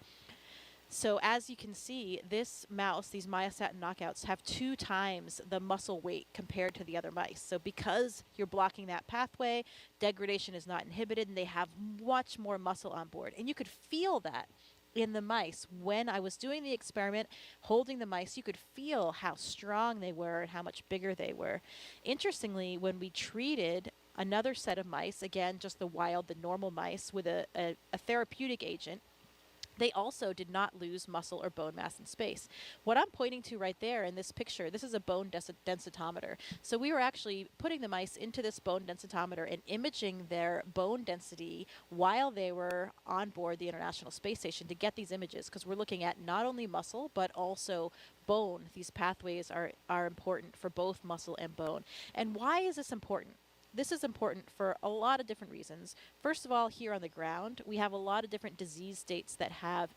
So as you can see, this mouse, these myostatin knockouts, have 2 times the muscle weight compared to the other mice. So because you're blocking that pathway, degradation is not inhibited, and they have much more muscle on board. And you could feel that in the mice. When I was doing the experiment, holding the mice, you could feel how strong they were and how much bigger they were. Interestingly, when we treated another set of mice, again, just the normal mice, with a therapeutic agent, they also did not lose muscle or bone mass in space. What I'm pointing to right there in this picture, this is a bone densitometer. So we were actually putting the mice into this bone densitometer and imaging their bone density while they were on board the International Space Station to get these images, because we're looking at not only muscle but also bone. These pathways are important for both muscle and bone. And why is this important? This is important for a lot of different reasons. First of all, here on the ground, we have a lot of different disease states that have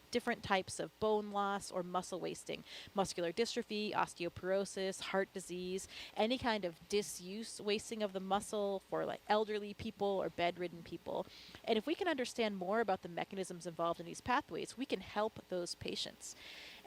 different types of bone loss or muscle wasting. Muscular dystrophy, osteoporosis, heart disease, any kind of disuse wasting of the muscle for like elderly people or bedridden people. And if we can understand more about the mechanisms involved in these pathways, we can help those patients.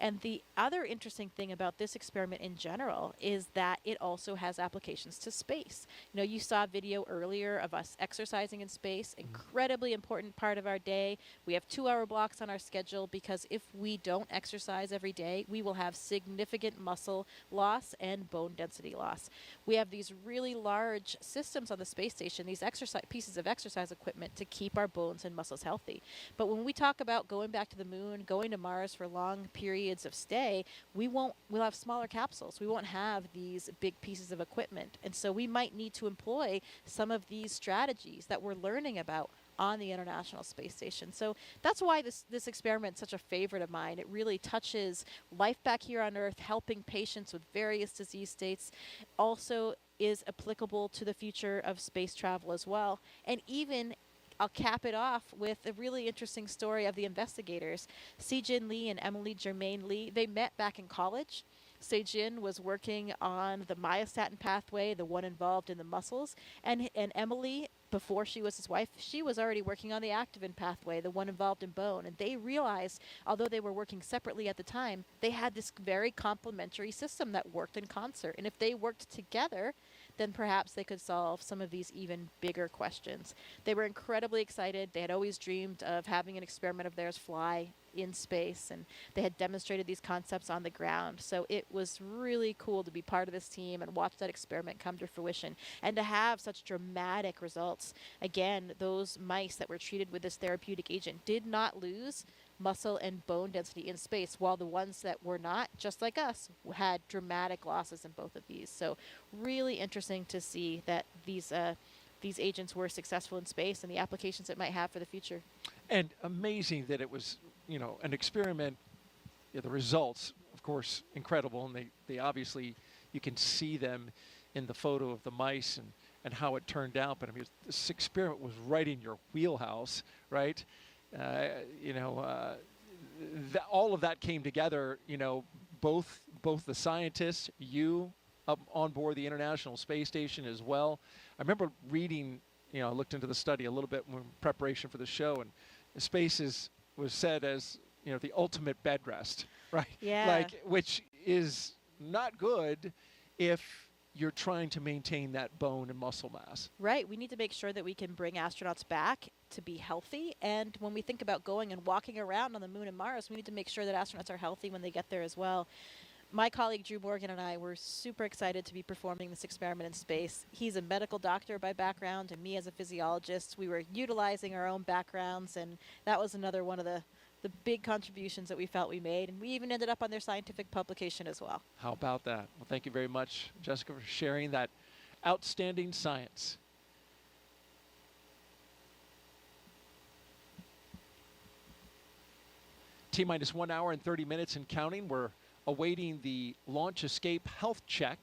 And the other interesting thing about this experiment in general is that it also has applications to space. You know, you saw a video earlier of us exercising in space, incredibly important part of our day. We have 2-hour blocks on our schedule because if we don't exercise every day, we will have significant muscle loss and bone density loss. We have these really large systems on the space station, these pieces of exercise equipment to keep our bones and muscles healthy. But when we talk about going back to the moon, going to Mars for long periods of stay, we'll have smaller capsules. We won't have these big pieces of equipment. And so we might need to employ some of these strategies that we're learning about on the International Space Station. So that's why this experiment is such a favorite of mine. It really touches life back here on Earth, helping patients with various disease states, also is applicable to the future of space travel as well. And even I'll cap it off with a really interesting story of the investigators. Se-Jin Lee and Emily Germain Lee, they met back in college. Se-Jin was working on the myostatin pathway, the one involved in the muscles, and Emily, before she was his wife, she was already working on the activin pathway, the one involved in bone. And they realized, although they were working separately at the time, they had this very complementary system that worked in concert. And if they worked together, then perhaps they could solve some of these even bigger questions. They were incredibly excited. They had always dreamed of having an experiment of theirs fly in space, and they had demonstrated these concepts on the ground. So it was really cool to be part of this team and watch that experiment come to fruition and to have such dramatic results. Again, those mice that were treated with this therapeutic agent did not lose muscle and bone density in space, while the ones that were not, just like us, had dramatic losses in both of these. So really interesting to see that these agents were successful in space and the applications it might have for the future. And amazing that it was, an experiment. The results, of course, incredible, and they obviously, you can see them in the photo of the mice and how it turned out. But I mean, this experiment was right in your wheelhouse, right? All of that came together, both the scientists, you up on board the International Space Station as well. I remember reading, I looked into the study a little bit in preparation for the show, and space was said as, the ultimate bed rest, right? Yeah. Which is not good if you're trying to maintain that bone and muscle mass. Right. We need to make sure that we can bring astronauts back to be healthy. And when we think about going and walking around on the moon and Mars, we need to make sure that astronauts are healthy when they get there as well. My colleague Drew Morgan and I were super excited to be performing this experiment in space. He's a medical doctor by background, and me as a physiologist. We were utilizing our own backgrounds, and that was another one of the big contributions that we felt we made. And we even ended up on their scientific publication as well. How about that? Well, thank you very much, Jessica, for sharing that outstanding science. T-minus 1 hour and 30 minutes and counting. We're awaiting the launch escape health check.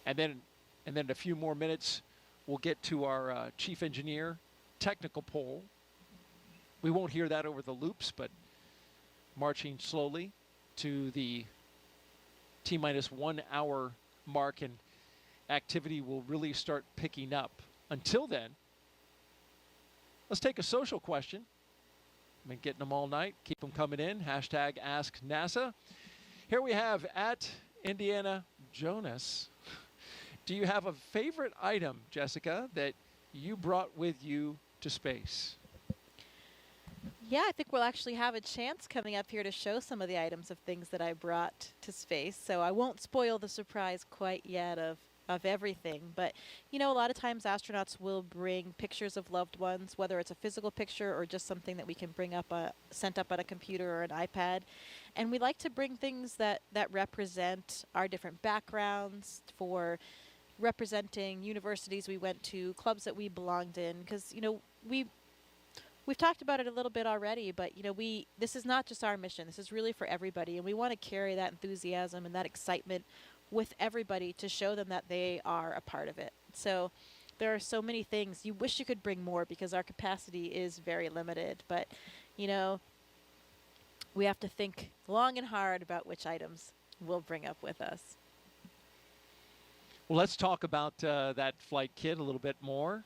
And then in a few more minutes, we'll get to our chief engineer technical poll. We won't hear that over the loops, but marching slowly to the T-minus 1 hour mark, and activity will really start picking up. Until then, let's take a social question. I've been getting them all night. Keep them coming in. Hashtag Ask NASA. Here we have at Indiana Jonas. Do you have a favorite item, Jessica, that you brought with you to space? Yeah, I think we'll actually have a chance coming up here to show some of the items of things that I brought to space. So I won't spoil the surprise quite yet of everything. But, a lot of times astronauts will bring pictures of loved ones, whether it's a physical picture or just something that we can bring up, sent up on a computer or an iPad. And we like to bring things that represent our different backgrounds, for representing universities we went to, clubs that we belonged in, because, we've talked about it a little bit already, but this is not just our mission. This is really for everybody, and we want to carry that enthusiasm and that excitement with everybody to show them that they are a part of it. So there are so many things. You wish you could bring more because our capacity is very limited, but we have to think long and hard about which items we'll bring up with us. Well, let's talk about that flight kit a little bit more.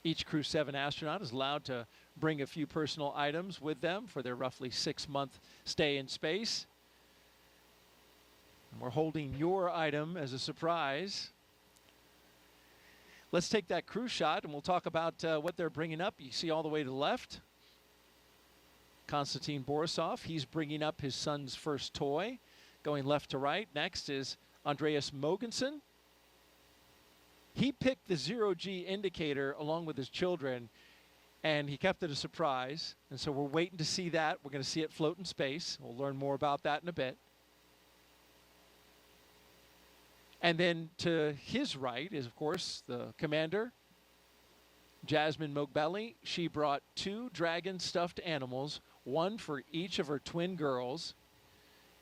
Each Crew 7 astronaut is allowed to bring a few personal items with them for their roughly 6-month stay in space. And we're holding your item as a surprise. Let's take that crew shot and we'll talk about what they're bringing up. You see all the way to the left, Konstantin Borisov. He's bringing up his son's first toy, going left to right. Next is Andreas Mogensen. He picked the 0G indicator along with his children, and he kept it a surprise. And so we're waiting to see that. We're going to see it float in space. We'll learn more about that in a bit. And then to his right is, of course, the commander, Jasmin Moghbeli. She brought 2 Dragon stuffed animals, one for each of her twin girls,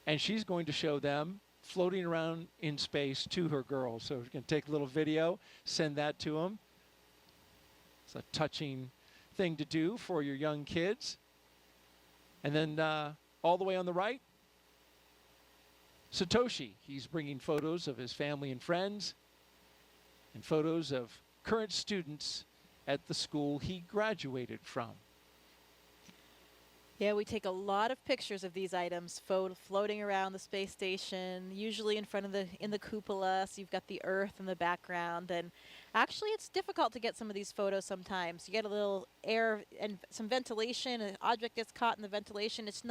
and she's going to show them floating around in space to her girls. So we can take a little video, send that to them. It's a touching thing to do for your young kids. And then all the way on the right, Satoshi. He's bringing photos of his family and friends and photos of current students at the school he graduated from. Yeah, we take a lot of pictures of these items floating around the space station, usually in front of in the cupola, so you've got the Earth in the background. And actually, it's difficult to get some of these photos sometimes. You get a little air and some ventilation, an object gets caught in the ventilation. It's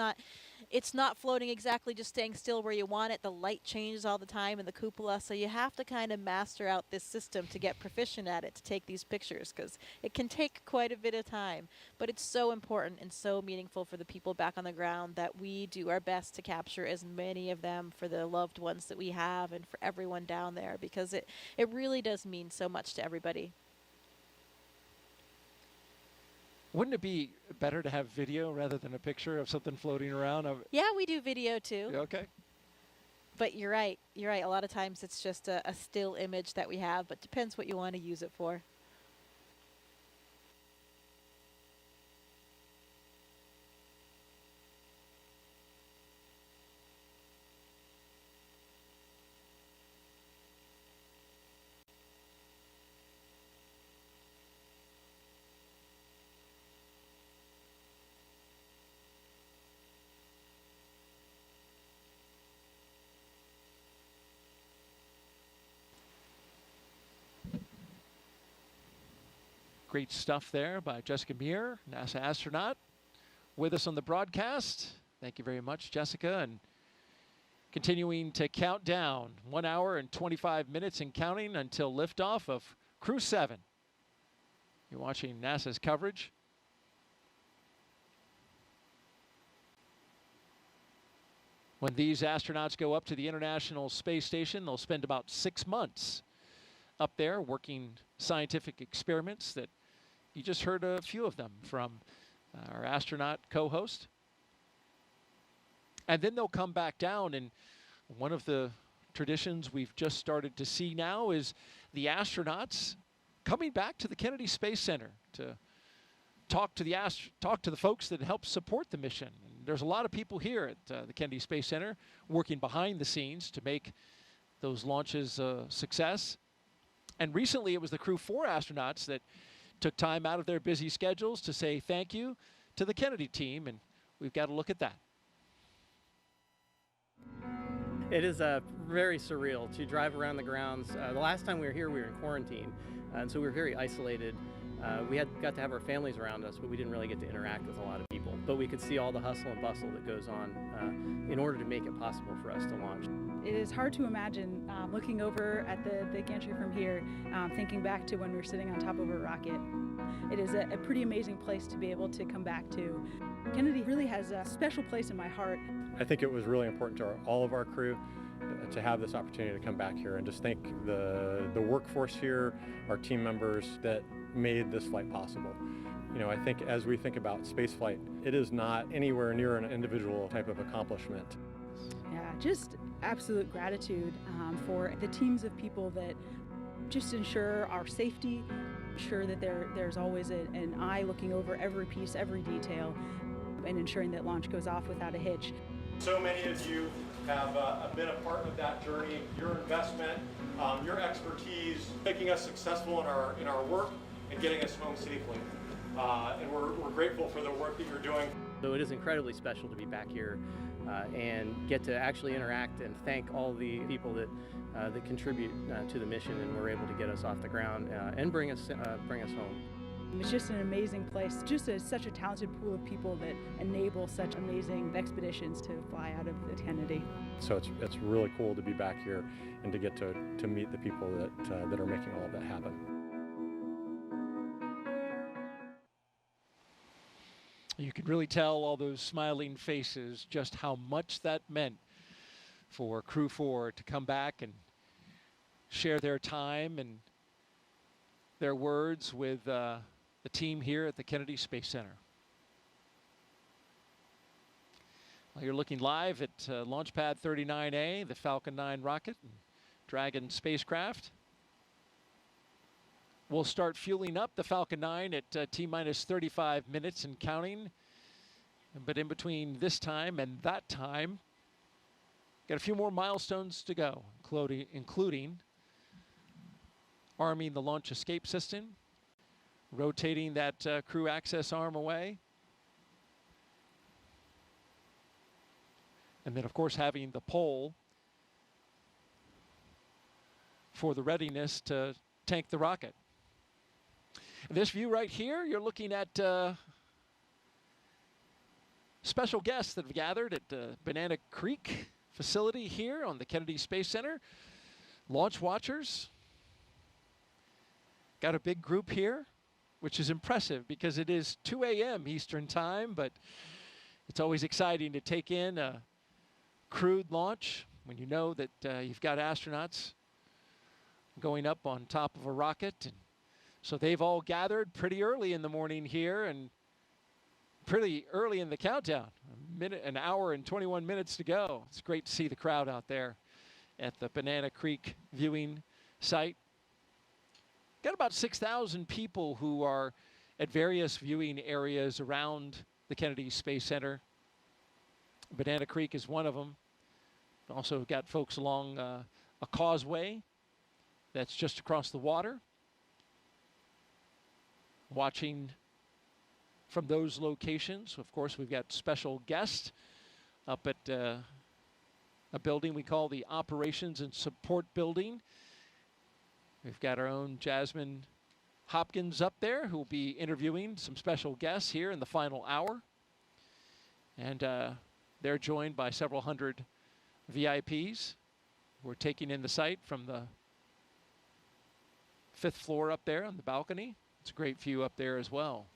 not floating exactly, just staying still where you want it. The light changes all the time in the cupola, so you have to kind of master out this system to get proficient at it to take these pictures, because it can take quite a bit of time. But it's so important and so meaningful for the people back on the ground that we do our best to capture as many of them for the loved ones that we have and for everyone down there, because it really does mean so much to everybody. Wouldn't it be better to have video rather than a picture of something floating around? Yeah, we do video too. Okay. But you're right. You're right. A lot of times it's just a still image that we have, but depends what you want to use it for. Great stuff there by Jessica Meir, NASA astronaut, with us on the broadcast. Thank you very much, Jessica. And continuing to count down, 1 hour and 25 minutes and counting until liftoff of Crew 7. You're watching NASA's coverage. When these astronauts go up to the International Space Station, they'll spend about 6 months up there working scientific experiments that you just heard a few of them from our astronaut co-host. And then they'll come back down, and one of the traditions we've just started to see now is the astronauts coming back to the Kennedy Space Center to talk to the folks that help support the mission. And there's a lot of people here at the Kennedy Space Center working behind the scenes to make those launches a success. And recently it was the Crew 4 astronauts that took time out of their busy schedules to say thank you to the Kennedy team, and we've got to look at that. It is very surreal to drive around the grounds. The last time we were here, we were in quarantine, and so we were very isolated. We got to have our families around us, but we didn't really get to interact with a lot of people. But we could see all the hustle and bustle that goes on in order to make it possible for us to launch. It is hard to imagine looking over at the big gantry from here, thinking back to when we were sitting on top of a rocket. It is a pretty amazing place to be able to come back to. Kennedy really has a special place in my heart. I think it was really important to all of our crew to have this opportunity to come back here and just thank the workforce here, our team members that made this flight possible. You know, I think as we think about spaceflight, it is not anywhere near an individual type of accomplishment. Yeah, just absolute gratitude for the teams of people that just ensure our safety, ensure that there's always an eye looking over every piece, every detail, and ensuring that launch goes off without a hitch. So many of you have been a part of that journey, your investment, your expertise, making us successful in our work and getting us home safely. And we're grateful for the work that you're doing. So it is incredibly special to be back here and get to actually interact and thank all the people that contribute to the mission and were able to get us off the ground and bring us home. It's just an amazing place, just such a talented pool of people that enable such amazing expeditions to fly out of the Kennedy. So it's really cool to be back here and to get to meet the people that are making all of that happen. You could really tell all those smiling faces just how much that meant for Crew 4 to come back and share their time and their words with the team here at the Kennedy Space Center. Well, you're looking live at Launch Pad 39A, the Falcon 9 rocket and Dragon spacecraft. We'll start fueling up the Falcon 9 at T-minus 35 minutes and counting. But in between this time and that time, got a few more milestones to go, including arming the launch escape system, rotating that crew access arm away, and then, of course, having the pole for the readiness to tank the rocket. This view right here, you're looking at special guests that have gathered at Banana Creek facility here on the Kennedy Space Center. Launch watchers. Got a big group here, which is impressive because it is 2 a.m. Eastern time, but it's always exciting to take in a crewed launch when you know that you've got astronauts going up on top of a rocket. And so they've all gathered pretty early in the morning here and pretty early in the countdown. An hour and 21 minutes to go. It's great to see the crowd out there at the Banana Creek viewing site. Got about 6,000 people who are at various viewing areas around the Kennedy Space Center. Banana Creek is one of them. Also got folks along a causeway that's just across the water, watching from those locations. Of course, we've got special guests up at a building we call the Operations and Support Building. We've got our own Jasmin Hopkins up there who will be interviewing some special guests here in the final hour. And they're joined by several hundred VIPs who are taking in the site from the 5th floor up there on the balcony. It's a great view up there as well.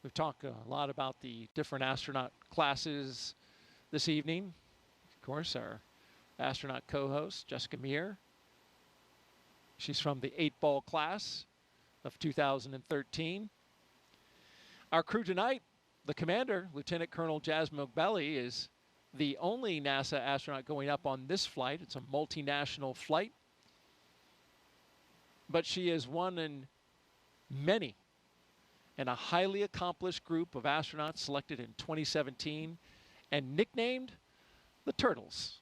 We've talked a lot about the different astronaut classes this evening. Of course, our astronaut co-host, Jessica Meir. She's from the 8-ball class of 2013. Our crew tonight, the commander, Lieutenant Colonel Jasmin Moghbeli, is the only NASA astronaut going up on this flight. It's a multinational flight. But she is one in many and a highly accomplished group of astronauts selected in 2017 and nicknamed the Turtles.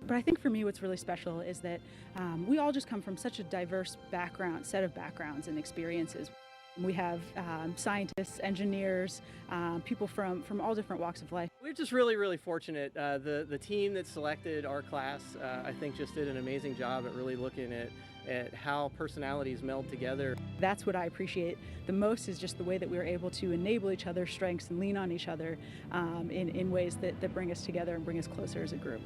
But I think for me what's really special is that we all just come from such a diverse set of backgrounds and experiences. We have scientists, engineers, people from all different walks of life. We're just really, really fortunate. The team that selected our class, I think, just did an amazing job at really looking at how personalities meld together. That's what I appreciate the most, is just the way that we were able to enable each other's strengths and lean on each other in ways that bring us together and bring us closer as a group.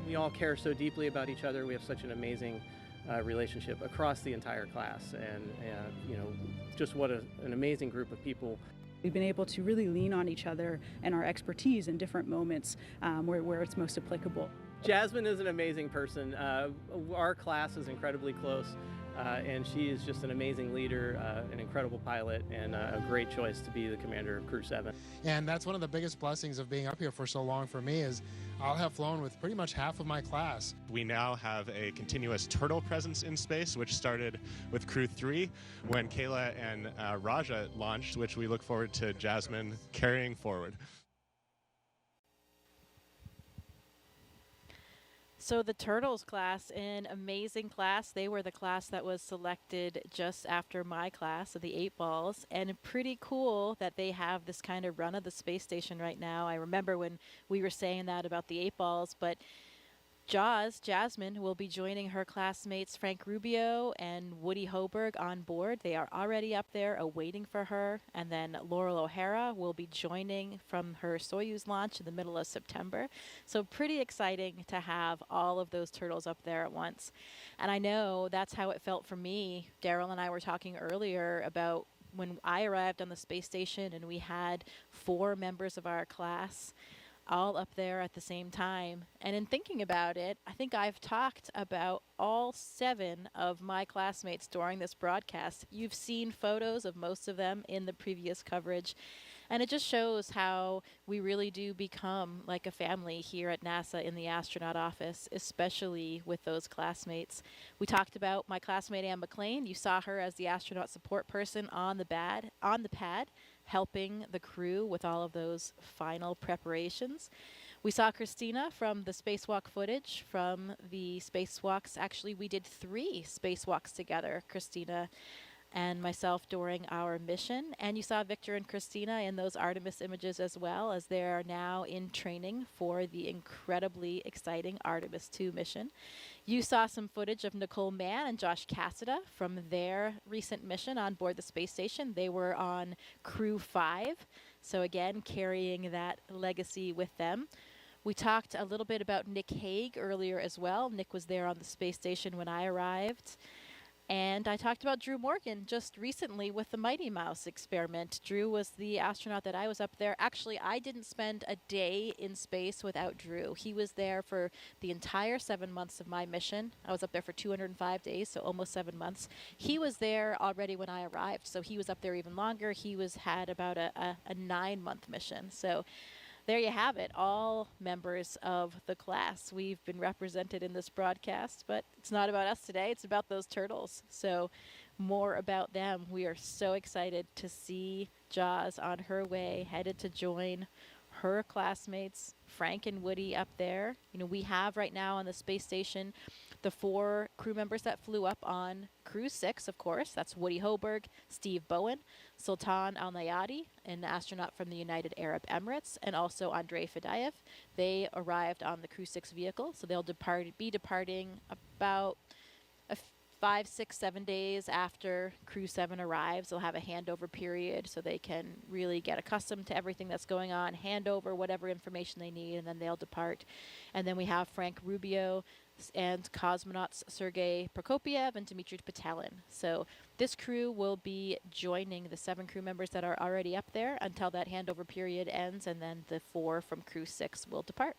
We all care so deeply about each other. We have such an amazing relationship across the entire class, and you know, just what an amazing group of people. We've been able to really lean on each other and our expertise in different moments where it's most applicable. Jasmin is an amazing person. Our class is incredibly close, and she is just an amazing leader, an incredible pilot, and a great choice to be the commander of Crew 7. And that's one of the biggest blessings of being up here for so long for me is I'll have flown with pretty much half of my class. We now have a continuous turtle presence in space, which started with Crew 3 when Kayla and Raja launched, which we look forward to Jasmin carrying forward. So the Turtles class, an amazing class. They were the class that was selected just after my class of the 8 balls, and pretty cool that they have this kind of run of the space station right now. I remember when we were saying that about the 8 balls, but Jasmin, will be joining her classmates Frank Rubio and Woody Hoberg on board. They are already up there awaiting for her. And then Laurel O'Hara will be joining from her Soyuz launch in the middle of September. So pretty exciting to have all of those turtles up there at once. And I know that's how it felt for me. Daryl and I were talking earlier about when I arrived on the space station and we had 4 members of our class all up there at the same time. And in thinking about it, I think I've talked about all 7 of my classmates during this broadcast. You've seen photos of most of them in the previous coverage. And it just shows how we really do become like a family here at NASA in the astronaut office, especially with those classmates. We talked about my classmate Ann McLean. You saw her as the astronaut support person on the pad, helping the crew with all of those final preparations. We saw Christina from the spacewalk footage from the spacewalks. Actually, we did 3 spacewalks together, Christina and myself, during our mission. And you saw Victor and Christina in those Artemis images as well, as they are now in training for the incredibly exciting Artemis 2 mission. You saw some footage of Nicole Mann and Josh Cassida from their recent mission on board the space station. They were on Crew 5, so again, carrying that legacy with them. We talked a little bit about Nick Hague earlier as well. Nick was there on the space station when I arrived. And I talked about Drew Morgan just recently with the Mighty Mouse experiment. Drew was the astronaut that I was up there. Actually, I didn't spend a day in space without Drew. He was there for the entire 7 months of my mission. I was up there for 205 days, so almost 7 months. He was there already when I arrived, so he was up there even longer. He had about a 9-month mission. So there you have it, all members of the class. We've been represented in this broadcast, but it's not about us today. It's about those turtles. So more about them. We are so excited to see Jaws on her way, headed to join her classmates, Frank and Woody, up there. You know, we have right now on the space station the 4 crew members that flew up on Crew 6, of course. That's Woody Hoberg, Steve Bowen, Sultan Al-Nayati, an astronaut from the United Arab Emirates, and also Andrei Fadayev. They arrived on the Crew 6 vehicle, so they'll be departing about 5, 6, 7 days after Crew 7 arrives. They'll have a handover period so they can really get accustomed to everything that's going on, hand over whatever information they need, and then they'll depart. And then we have Frank Rubio and cosmonauts Sergei Prokopiev and Dmitry Petelin. So this crew will be joining the 7 crew members that are already up there until that handover period ends, and then the 4 from Crew 6 will depart.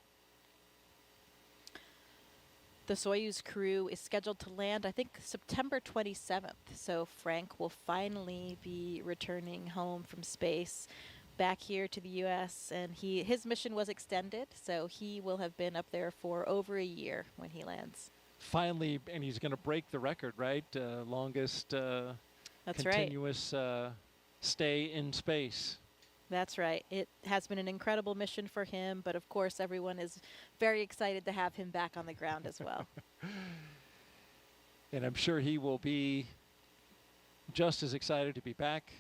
The Soyuz crew is scheduled to land, I think, September 27th. So Frank will finally be returning home from space back here to the U.S. And his mission was extended, so he will have been up there for over a year when he lands. Finally, and he's going to break the record, right? Longest That's continuous stay in space. That's right. It has been an incredible mission for him, but of course everyone is very excited to have him back on the ground as well. And I'm sure he will be just as excited to be back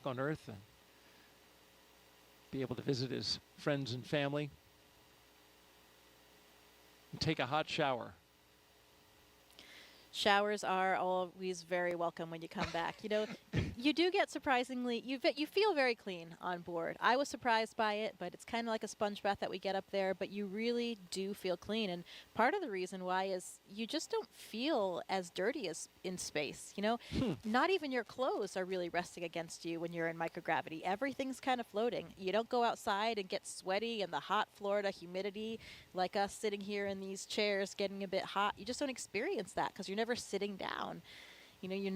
on Earth and be able to visit his friends and family and take a hot shower. Showers are always very welcome when you come back. You know, you do get surprisingly, you feel very clean on board. I was surprised by it, but it's kind of like a sponge bath that we get up there, but you really do feel clean. And part of the reason why is you just don't feel as dirty as in space. You know, not even your clothes are really resting against you when you're in microgravity. Everything's kind of floating. You don't go outside and get sweaty in the hot Florida humidity like us sitting here in these chairs getting a bit hot. You just don't experience that because you're never sitting down. You know, you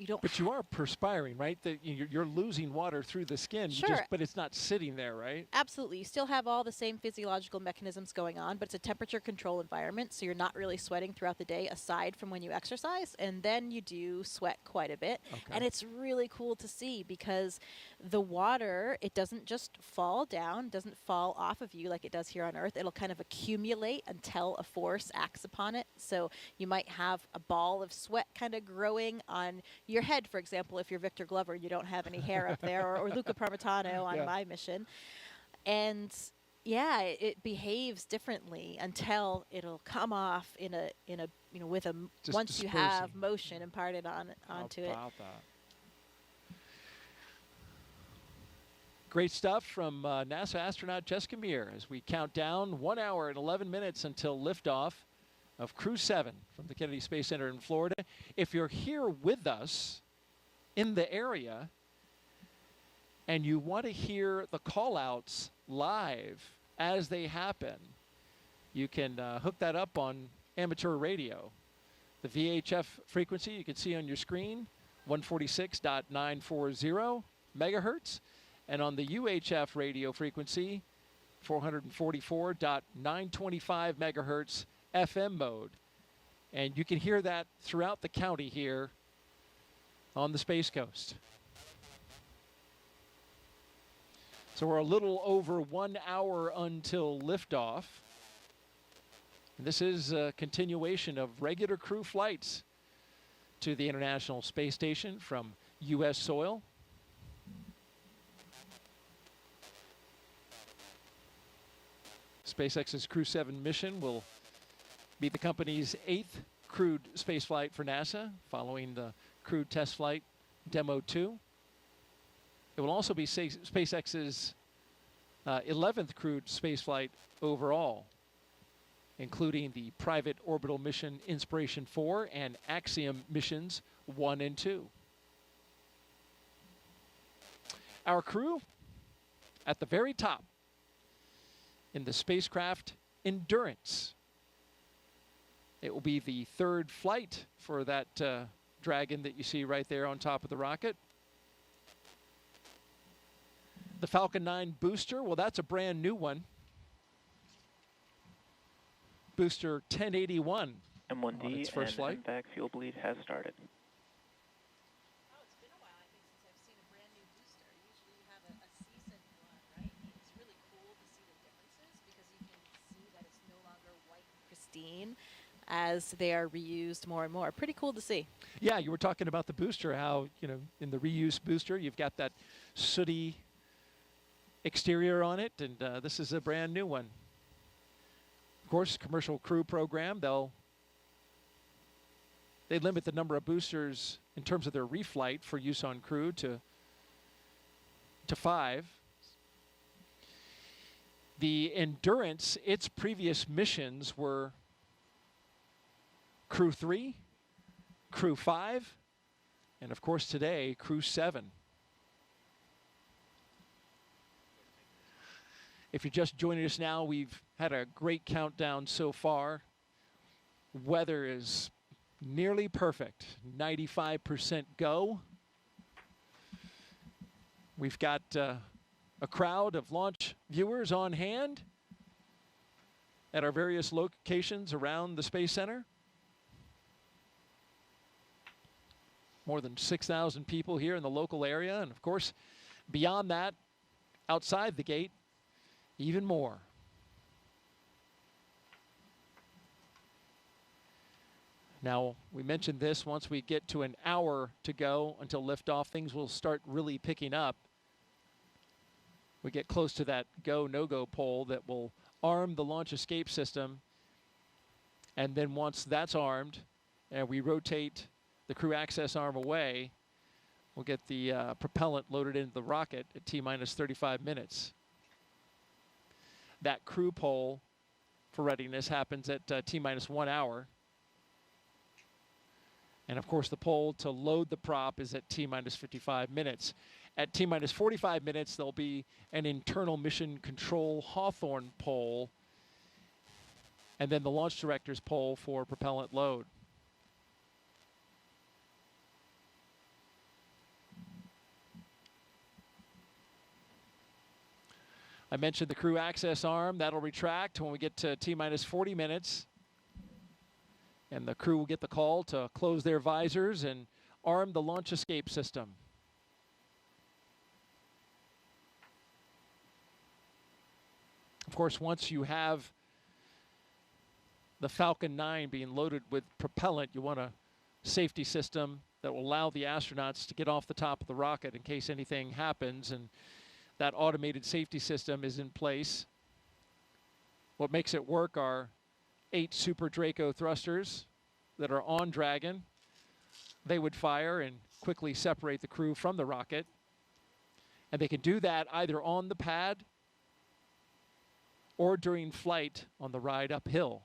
don't. But you are perspiring, right? You're losing water through the skin, Sure. but it's not sitting there, right? Absolutely. You still have all the same physiological mechanisms going on, but it's a temperature control environment, so you're not really sweating throughout the day aside from when you exercise, and then you do sweat quite a bit. Okay. And it's really cool to see because the water, it doesn't just fall down, doesn't fall off of you like it does here on Earth. It'll kind of accumulate until a force acts upon it. So you might have a ball of sweat kind of growing on your head, for example, if you're Victor Glover, you don't have any hair up there, or Luca Parmitano on my mission. And yeah, it behaves differently until it'll come off in a with a Just once you have motion imparted onto it. Great stuff from NASA astronaut Jessica Meir as we count down 1 hour and 11 minutes until liftoff of Crew 7 from the Kennedy Space Center in Florida. If you're here with us in the area and you want to hear the call-outs live as they happen, you can hook that up on amateur radio. The VHF frequency you can see on your screen, 146.940 megahertz, and on the UHF radio frequency, 444.925 megahertz FM mode. And you can hear that throughout the county here on the Space Coast. So we're a little over 1 hour until liftoff. And this is a continuation of regular crew flights to the International Space Station from U.S. soil. SpaceX's Crew 7 mission will be the company's 8th crewed spaceflight for NASA, following the crewed test flight Demo 2. It will also be SpaceX's 11th crewed spaceflight overall, including the private orbital mission Inspiration 4 and Axiom missions 1 and 2. Our crew at the very top in the spacecraft Endurance. It will be the third flight for that Dragon that you see right there on top of the rocket. The Falcon 9 booster, well, that's a brand new one. Booster 1081 on its first flight. In fact, fuel bleed has started. As they are reused more and more. Pretty cool to see. Yeah, you were talking about the booster, how, you know, in the reuse booster, you've got that sooty exterior on it, and this is a brand new one. Of course, commercial crew program, they limit the number of boosters in terms of their reflight for use on crew to 5. The Endurance, its previous missions were Crew 3, Crew 5, and of course today, Crew 7. If you're just joining us now, we've had a great countdown so far. Weather is nearly perfect, 95% go. We've got a crowd of launch viewers on hand at our various locations around the Space Center. More than 6,000 people here in the local area, and of course, beyond that, outside the gate, even more. Now, we mentioned this, once we get to an hour to go until liftoff, things will start really picking up. We get close to that go, no-go pole that will arm the launch escape system. And then once that's armed, and we rotate the crew access arm away, we'll get the propellant loaded into the rocket at T-minus 35 minutes. That crew poll for readiness happens at T-minus 1 hour. And of course, the poll to load the prop is at T-minus 55 minutes. At T-minus 45 minutes, there'll be an internal mission control Hawthorne poll, and then the launch director's poll for propellant load. I mentioned the crew access arm. That'll retract when we get to T-minus 40 minutes. And the crew will get the call to close their visors and arm the launch escape system. Of course, once you have the Falcon 9 being loaded with propellant, you want a safety system that will allow the astronauts to get off the top of the rocket in case anything happens, and that automated safety system is in place. What makes it work are 8 Super Draco thrusters that are on Dragon. They would fire and quickly separate the crew from the rocket. And they can do that either on the pad or during flight on the ride uphill.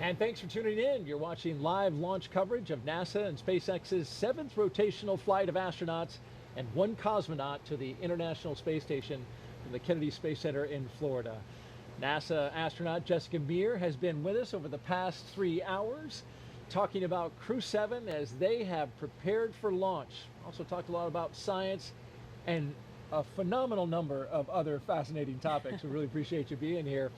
And thanks for tuning in. You're watching live launch coverage of NASA and SpaceX's 7th rotational flight of astronauts and 1 cosmonaut to the International Space Station from the Kennedy Space Center in Florida. NASA astronaut Jessica Meir has been with us over the past 3 hours, talking about Crew 7 as they have prepared for launch. Also talked a lot about science and a phenomenal number of other fascinating topics. We really appreciate you being here.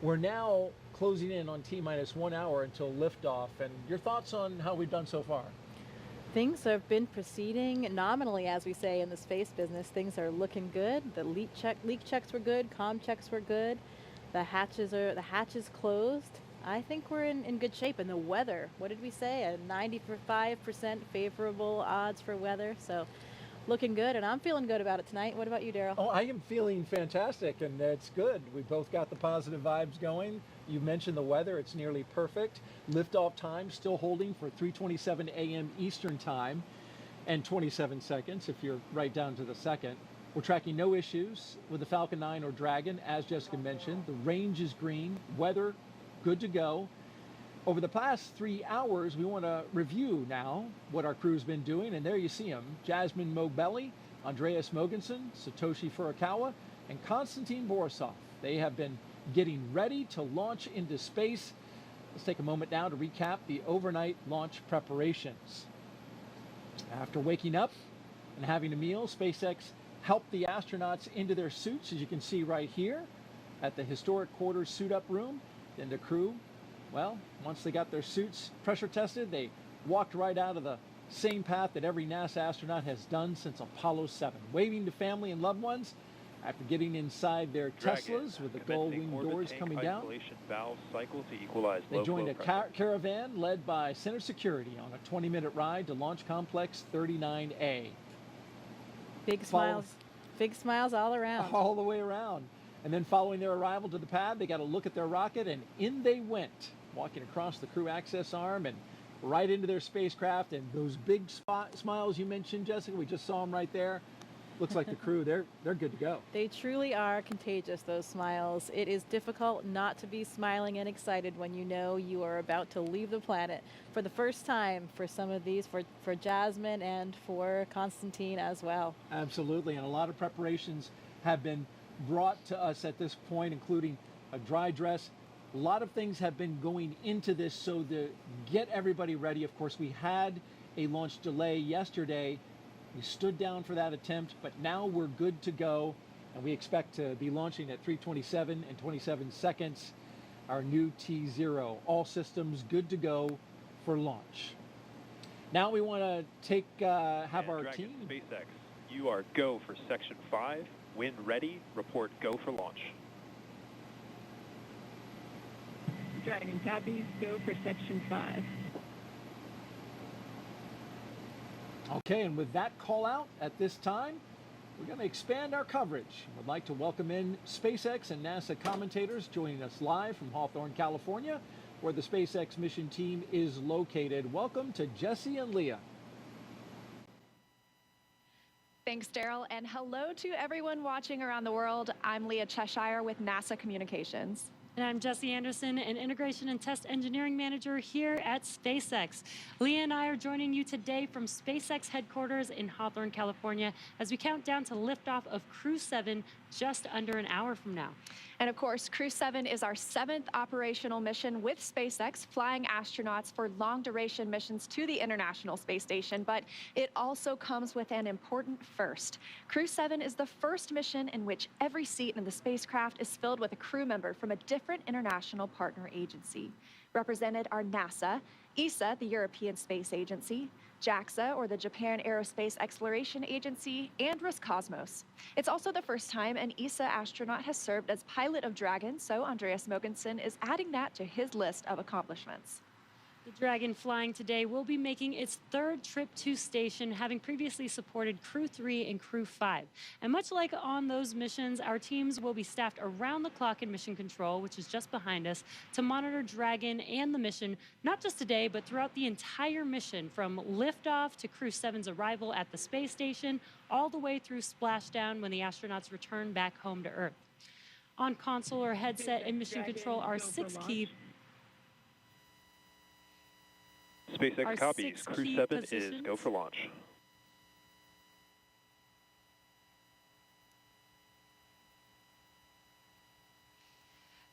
We're now closing in on T-minus 1 hour until liftoff, and your thoughts on how we've done so far? Things have been proceeding nominally, as we say in the space business. Things are looking good. The leak checks were good. Comm checks were good. The hatches closed. I think we're in good shape. And the weather, what did we say? A 95% favorable odds for weather. So looking good, and I'm feeling good about it tonight. What about you, Daryl? Oh, I am feeling fantastic, and it's good. We both got the positive vibes going. You mentioned the weather. It's nearly perfect. Liftoff time still holding for 3:27 a.m. Eastern time and 27 seconds if you're right down to the second. We're tracking no issues with the Falcon 9 or Dragon, as Jessica mentioned. The range is green. Weather, good to go. Over the past 3 hours, we want to review now what our crew's been doing, and there you see them. Jasmin Moghbeli, Andreas Mogensen, Satoshi Furukawa, and Konstantin Borisov. They have been getting ready to launch into space. Let's take a moment now to recap the overnight launch preparations. After waking up and having a meal, SpaceX helped the astronauts into their suits, as you can see right here at the historic quarters suit-up room. Then the crew, well, once they got their suits pressure tested, they walked right out of the same path that every NASA astronaut has done since Apollo 7, waving to family and loved ones after getting inside their Teslas with the gull-wing doors coming down. Valve cycle to equalize They joined a caravan led by Center Security on a 20-minute ride to Launch Complex 39A. Big smiles all around. All the way around. And then following their arrival to the pad, they got a look at their rocket, and in they went, walking across the crew access arm and right into their spacecraft. And those big smiles you mentioned, Jessica, we just saw them right there. Looks like the crew, they're good to go. They truly are contagious, those smiles. It is difficult not to be smiling and excited when you know you are about to leave the planet for the first time for some of these, for Jasmin and for Konstantin as well. Absolutely, and a lot of preparations have been brought to us at this point, including a dry dress. A lot of things have been going into this so to get everybody ready. Of course, we had a launch delay yesterday. We stood down for that attempt, but now we're good to go, and we expect to be launching at 3:27 and 27 seconds, our new T0. All systems good to go for launch. Now we want to have our Dragon team. SpaceX, you are go for Section 5. When ready, report go for launch. Dragon copies, go for Section 5. Okay, and with that call out at this time, we're going to expand our coverage. We'd like to welcome in SpaceX and NASA commentators joining us live from Hawthorne, California, where the SpaceX mission team is located. Welcome to Jesse and Leah. Thanks, Daryl, and hello to everyone watching around the world. I'm Leah Cheshire with NASA Communications. And I'm Jesse Anderson, an Integration and Test Engineering Manager here at SpaceX. Leah and I are joining you today from SpaceX headquarters in Hawthorne, California, as we count down to liftoff of Crew 7 just under an hour from now. And of course, Crew 7 is our 7th operational mission with SpaceX, flying astronauts for long-duration missions to the International Space Station, but it also comes with an important first. Crew 7 is the first mission in which every seat in the spacecraft is filled with a crew member from a different international partner agency. Represented are NASA, ESA, the European Space Agency, JAXA, or the Japan Aerospace Exploration Agency, and Roscosmos. It's also the first time an ESA astronaut has served as pilot of Dragon, so Andreas Mogensen is adding that to his list of accomplishments. The Dragon flying today will be making its 3rd trip to station, having previously supported Crew 3 and Crew 5. And much like on those missions, our teams will be staffed around the clock in mission control, which is just behind us, to monitor Dragon and the mission, not just today, but throughout the entire mission, from liftoff to Crew 7's arrival at the space station, all the way through splashdown when the astronauts return back home to Earth. On console or headset and mission control are 6 key SpaceX Our copies. 6 Crew key 7 is positions. go for launch.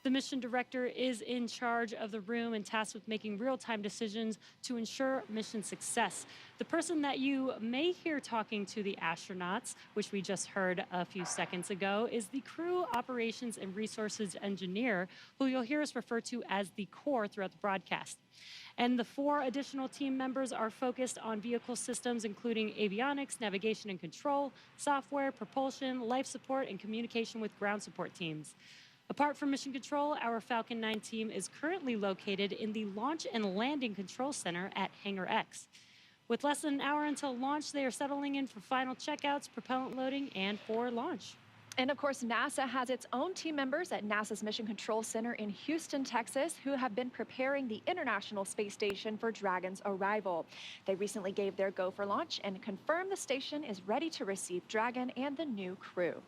The mission director is in charge of the room and tasked with making real-time decisions to ensure mission success. The person that you may hear talking to the astronauts, which we just heard a few seconds ago, is the crew operations and resources engineer, who you'll hear us refer to as the core throughout the broadcast. And the 4 additional team members are focused on vehicle systems, including avionics, navigation and control, software, propulsion, life support, and communication with ground support teams. Apart from mission control, our Falcon 9 team is currently located in the Launch and Landing Control Center at Hangar X. With less than an hour until launch, they are settling in for final checkouts, propellant loading, and for launch. And of course, NASA has its own team members at NASA's Mission Control Center in Houston, Texas, who have been preparing the International Space Station for Dragon's arrival. They recently gave their go for launch and confirmed the station is ready to receive Dragon and the new crew.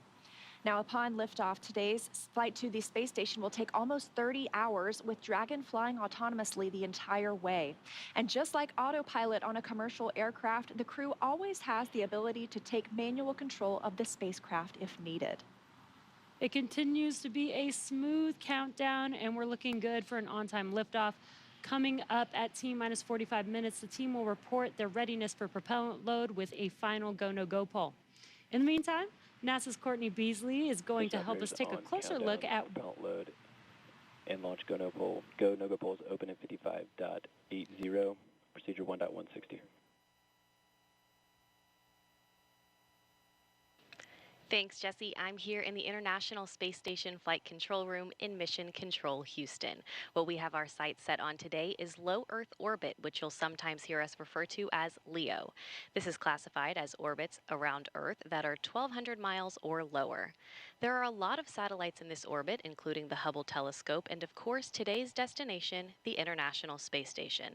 Now, upon liftoff, today's flight to the space station will take almost 30 hours, with Dragon flying autonomously the entire way. And just like autopilot on a commercial aircraft, the crew always has the ability to take manual control of the spacecraft if needed. It continues to be a smooth countdown, and we're looking good for an on-time liftoff. Coming up at T-minus 45 minutes, the team will report their readiness for propellant load with a final go-no-go poll. In the meantime, NASA's Courtney Beasley is going to help us take a closer look at propellant load and launch go-no poll. Go-no-go polls open at 55.80, procedure 1.160. Thanks, Jesse. I'm here in the International Space Station Flight Control Room in Mission Control, Houston. What we have our sights set on today is low Earth orbit, which you'll sometimes hear us refer to as LEO. This is classified as orbits around Earth that are 1,200 miles or lower. There are a lot of satellites in this orbit, including the Hubble telescope, and of course today's destination, the International Space Station.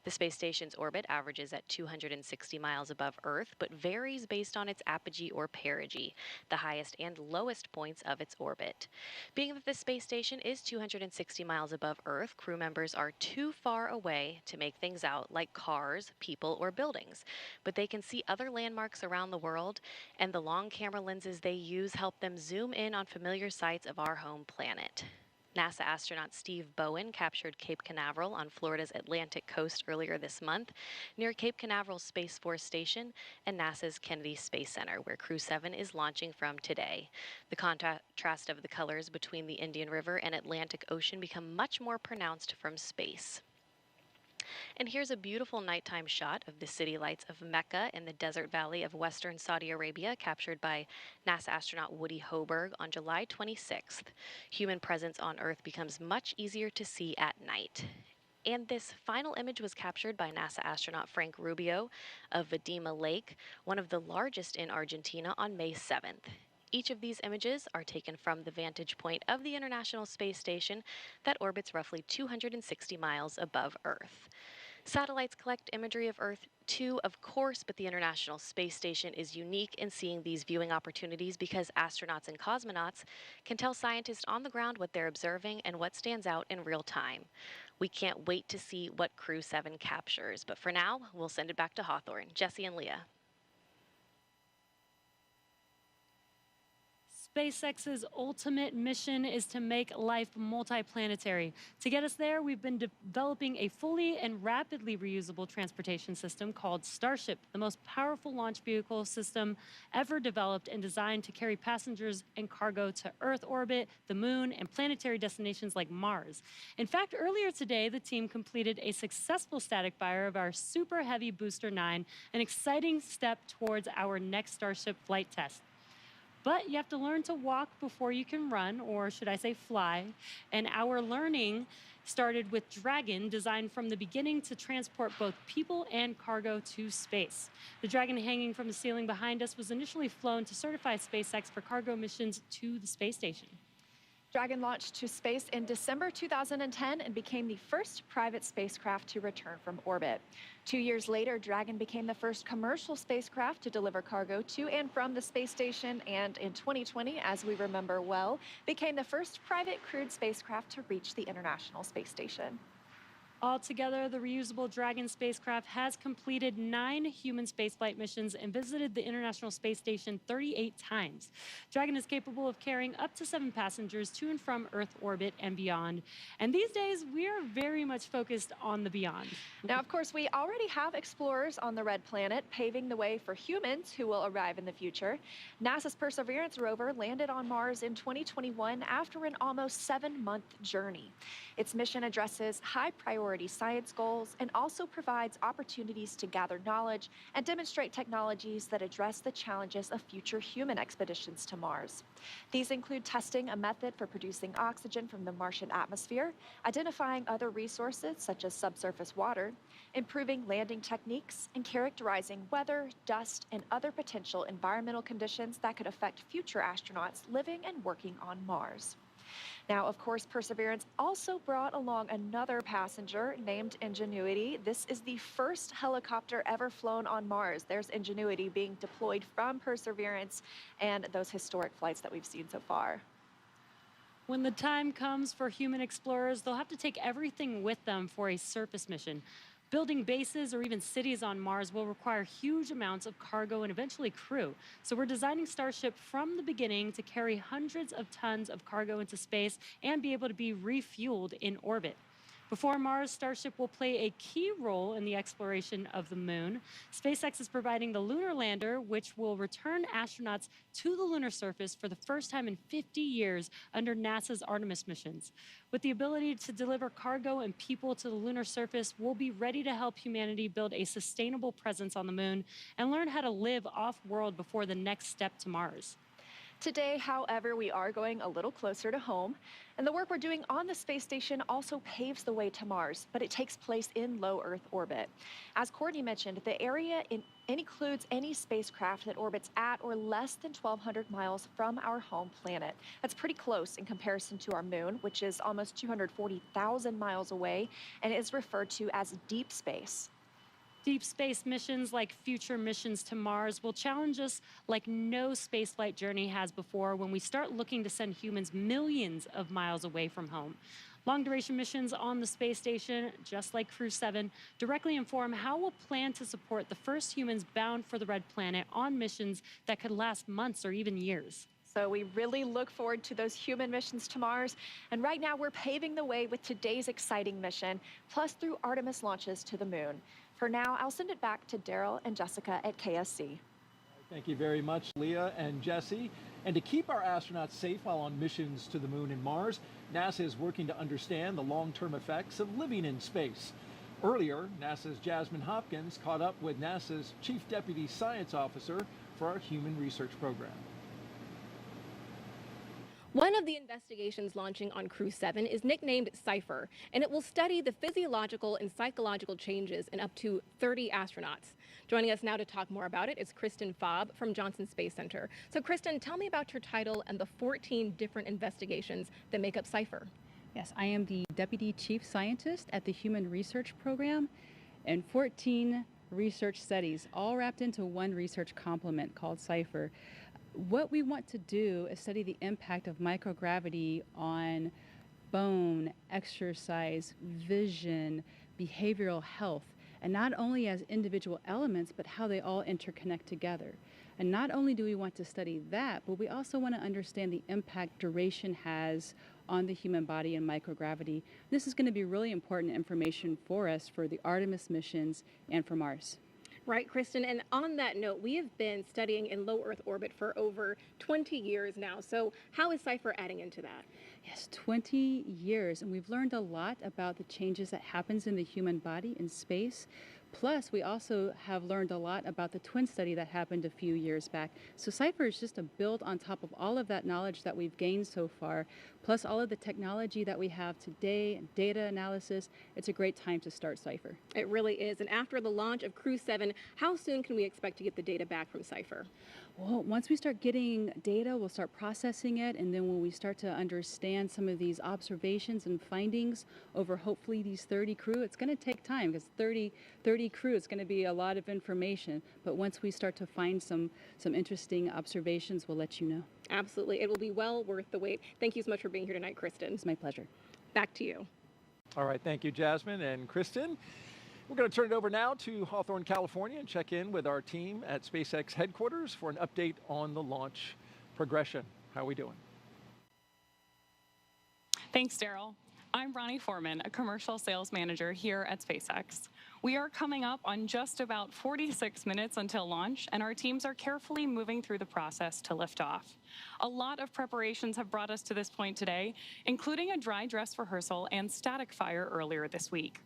The space station's orbit averages at 260 miles above Earth, but varies based on its apogee or perigee, the highest and lowest points of its orbit. Being that the space station is 260 miles above Earth, crew members are too far away to make things out like cars, people, or buildings. But they can see other landmarks around the world, and the long camera lenses they use help them zoom in on familiar sights of our home planet. NASA astronaut Steve Bowen captured Cape Canaveral on Florida's Atlantic coast earlier this month, near Cape Canaveral Space Force Station and NASA's Kennedy Space Center, where Crew 7 is launching from today. The contrast of the colors between the Indian River and Atlantic Ocean become much more pronounced from space. And here's a beautiful nighttime shot of the city lights of Mecca in the desert valley of western Saudi Arabia, captured by NASA astronaut Woody Hoberg on July 26th. Human presence on Earth becomes much easier to see at night. And this final image was captured by NASA astronaut Frank Rubio of Vedima Lake, one of the largest in Argentina, on May 7th. Each of these images are taken from the vantage point of the International Space Station that orbits roughly 260 miles above Earth. Satellites collect imagery of Earth too, of course, but the International Space Station is unique in seeing these viewing opportunities because astronauts and cosmonauts can tell scientists on the ground what they're observing and what stands out in real time. We can't wait to see what Crew 7 captures, but for now, we'll send it back to Hawthorne. Jesse and Leah. SpaceX's ultimate mission is to make life multiplanetary. To get us there, we've been developing a fully and rapidly reusable transportation system called Starship, the most powerful launch vehicle system ever developed and designed to carry passengers and cargo to Earth orbit, the Moon, and planetary destinations like Mars. In fact, earlier today, the team completed a successful static fire of our Super Heavy Booster 9, an exciting step towards our next Starship flight test. But you have to learn to walk before you can run, or should I say fly. And our learning started with Dragon, designed from the beginning to transport both people and cargo to space. The Dragon hanging from the ceiling behind us was initially flown to certify SpaceX for cargo missions to the space station. Dragon launched to space in December 2010 and became the first private spacecraft to return from orbit. 2 years later, Dragon became the first commercial spacecraft to deliver cargo to and from the space station, and in 2020, as we remember well, became the first private crewed spacecraft to reach the International Space Station. Altogether, the reusable Dragon spacecraft has completed 9 human spaceflight missions and visited the International Space Station 38 times. Dragon is capable of carrying up to 7 passengers to and from Earth orbit and beyond. And these days, we are very much focused on the beyond. Now, of course, we already have explorers on the Red Planet, paving the way for humans who will arrive in the future. NASA's Perseverance rover landed on Mars in 2021 after an almost 7-month journey. Its mission addresses high-priority science goals and also provides opportunities to gather knowledge and demonstrate technologies that address the challenges of future human expeditions to Mars. These include testing a method for producing oxygen from the Martian atmosphere, identifying other resources such as subsurface water, improving landing techniques, and characterizing weather, dust, and other potential environmental conditions that could affect future astronauts living and working on Mars. Now, of course, Perseverance also brought along another passenger named Ingenuity. This is the first helicopter ever flown on Mars. There's Ingenuity being deployed from Perseverance and those historic flights that we've seen so far. When the time comes for human explorers, they'll have to take everything with them for a surface mission. Building bases or even cities on Mars will require huge amounts of cargo and eventually crew. So we're designing Starship from the beginning to carry hundreds of tons of cargo into space and be able to be refueled in orbit. Before Mars, Starship will play a key role in the exploration of the moon. SpaceX is providing the lunar lander, which will return astronauts to the lunar surface for the first time in 50 years under NASA's Artemis missions. With the ability to deliver cargo and people to the lunar surface, we'll be ready to help humanity build a sustainable presence on the moon and learn how to live off-world before the next step to Mars. Today, however, we are going a little closer to home, and the work we're doing on the space station also paves the way to Mars, but it takes place in low Earth orbit. As Courtney mentioned, the area includes any spacecraft that orbits at or less than 1,200 miles from our home planet. That's pretty close in comparison to our moon, which is almost 240,000 miles away and is referred to as deep space. Deep space missions like future missions to Mars will challenge us like no spaceflight journey has before when we start looking to send humans millions of miles away from home. Long-duration missions on the space station, just like Crew 7, directly inform how we'll plan to support the first humans bound for the Red Planet on missions that could last months or even years. So we really look forward to those human missions to Mars. And right now we're paving the way with today's exciting mission, plus through Artemis launches to the moon. For now, I'll send it back to Daryl and Jessica at KSC. Thank you very much, Leah and Jesse. And to keep our astronauts safe while on missions to the moon and Mars, NASA is working to understand the long-term effects of living in space. Earlier, NASA's Jasmin Moghbeli caught up with NASA's Chief Deputy Science Officer for our Human Research Program. One of the investigations launching on Crew 7 is nicknamed CIPHER, and it will study the physiological and psychological changes in up to 30 astronauts. Joining us now to talk more about it is Kristen Faub from Johnson Space Center. So Kristen, tell me about your title and the 14 different investigations that make up CIPHER. Yes, I am the Deputy Chief Scientist at the Human Research Program, and 14 research studies, all wrapped into one research complement called CIPHER. What we want to do is study the impact of microgravity on bone, exercise, vision, behavioral health, and not only as individual elements, but how they all interconnect together. And not only do we want to study that, but we also want to understand the impact duration has on the human body and microgravity. This is going to be really important information for us for the Artemis missions and for Mars. Right, Kristen, and on that note, we have been studying in low Earth orbit for over 20 years now. So how is CIPHER adding into that? Yes, 20 years, and we've learned a lot about the changes that happens in the human body in space. Plus, we also have learned a lot about the twin study that happened a few years back. So CIPHER is just a build on top of all of that knowledge that we've gained so far, plus all of the technology that we have today and data analysis. It's a great time to start CIPHER. It really is. And after the launch of Crew 7, how soon can we expect to get the data back from CIPHER? Well, once we start getting data, we'll start processing it, and then when we start to understand some of these observations and findings over hopefully these 30 crew, it's going to take time because 30 crew, it's going to be a lot of information. But once we start to find some interesting observations, we'll let you know. Absolutely. It will be well worth the wait. Thank you so much for being here tonight, Kristen. It's my pleasure. Back to you. All right, thank you, Jasmine and Kristen. We're going to turn it over now to Hawthorne, California, and check in with our team at SpaceX headquarters for an update on the launch progression. How are we doing? Thanks, Daryl. I'm Ronnie Foreman, a commercial sales manager here at SpaceX. We are coming up on just about 46 minutes until launch, and our teams are carefully moving through the process to liftoff. A lot of preparations have brought us to this point today, including a dry dress rehearsal and static fire earlier this week.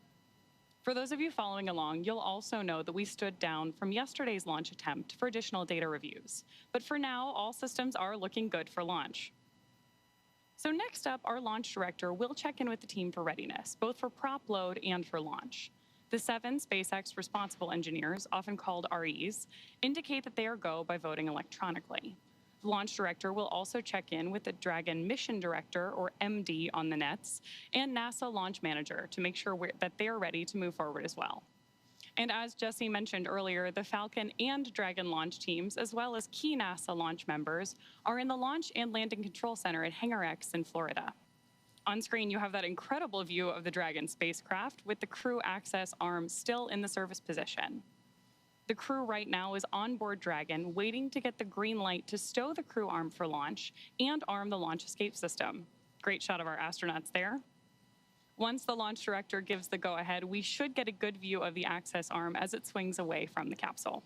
For those of you following along, you'll also know that we stood down from yesterday's launch attempt for additional data reviews. But for now, all systems are looking good for launch. So next up, our launch director will check in with the team for readiness, both for prop load and for launch. The 7 SpaceX responsible engineers, often called REs, indicate that they are go by voting electronically. The launch director will also check in with the Dragon mission director, or MD, on the nets, and NASA launch manager to make sure that they are ready to move forward as well. And as Jesse mentioned earlier, the Falcon and Dragon launch teams, as well as key NASA launch members, are in the Launch and Landing Control Center at Hangar X in Florida. On screen, you have that incredible view of the Dragon spacecraft with the crew access arm still in the service position. The crew right now is on board Dragon, waiting to get the green light to stow the crew arm for launch and arm the launch escape system. Great shot of our astronauts there. Once the launch director gives the go-ahead, we should get a good view of the access arm as it swings away from the capsule.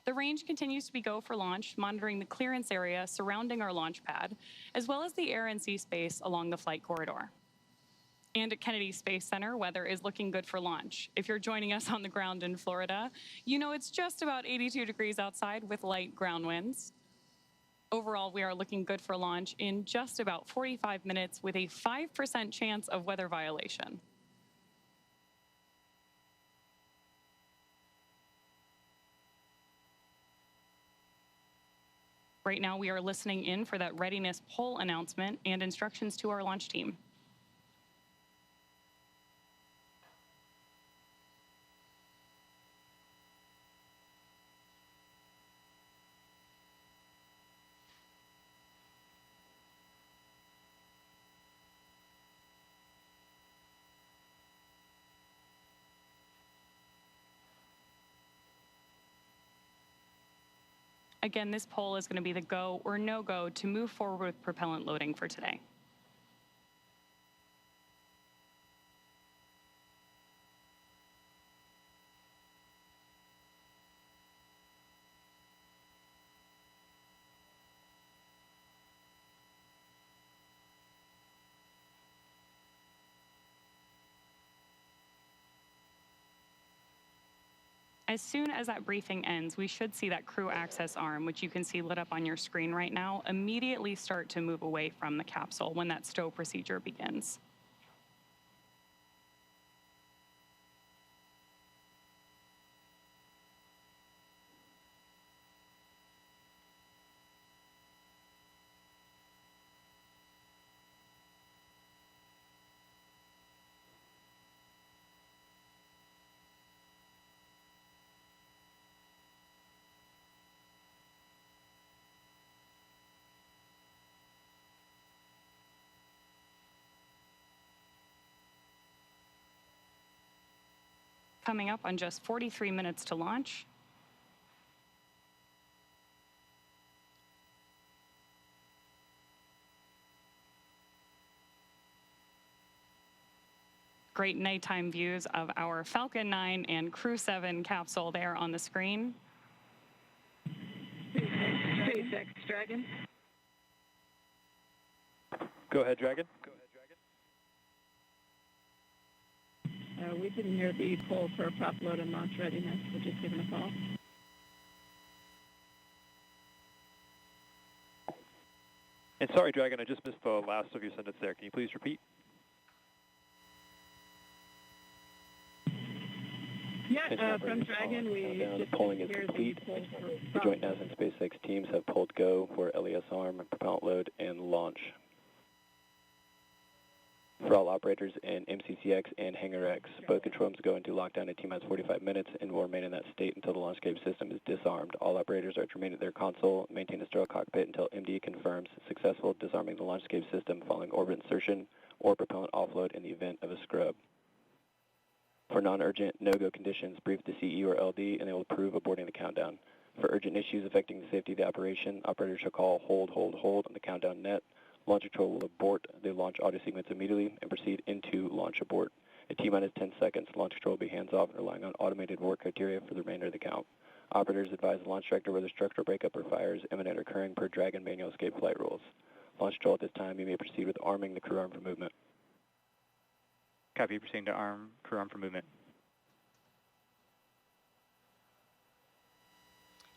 The range continues to be go for launch, monitoring the clearance area surrounding our launch pad, as well as the air and sea space along the flight corridor. And at Kennedy Space Center, weather is looking good for launch. If you're joining us on the ground in Florida, you know it's just about 82 degrees outside with light ground winds. Overall, we are looking good for launch in just about 45 minutes with a 5% chance of weather violation. Right now, we are listening in for that readiness poll announcement and instructions to our launch team. Again, this poll is going to be the go or no-go to move forward with propellant loading for today. As soon as that briefing ends, we should see that crew access arm, which you can see lit up on your screen right now, immediately start to move away from the capsule when that stow procedure begins. Coming up on just 43 minutes to launch. Great nighttime views of our Falcon 9 and Crew 7 capsule there on the screen. SpaceX Dragon. Go ahead, Dragon. We didn't hear the poll for prop load and launch readiness. We're just giving a call. And sorry, Dragon, I just missed the last of your sentence there. Can you please repeat? Yeah, from Dragon, we just polling is complete. The joint NASA and SpaceX teams have polled go for LES arm, propellant load, and launch. For all operators in MCCX and Hangar X, both control rooms go into lockdown at T-minus 45 minutes and will remain in that state until the launch escape system is disarmed. All operators are to remain at their console, maintain a sterile cockpit until MD confirms successful disarming the launch escape system following orbit insertion or propellant offload in the event of a scrub. For non-urgent no-go conditions, brief the CE or LD and they will approve aborting the countdown. For urgent issues affecting the safety of the operation, operators shall call hold on the countdown net. Launch control will abort the launch audio sequence immediately and proceed into launch abort. At T-minus 10 seconds, launch control will be hands-off and relying on automated work criteria for the remainder of the count. Operators advise the launch director whether structural breakup or fires imminent or occurring per Dragon manual escape flight rules. Launch control at this time, you may proceed with arming the crew arm for movement. Copy, proceeding to arm crew arm for movement.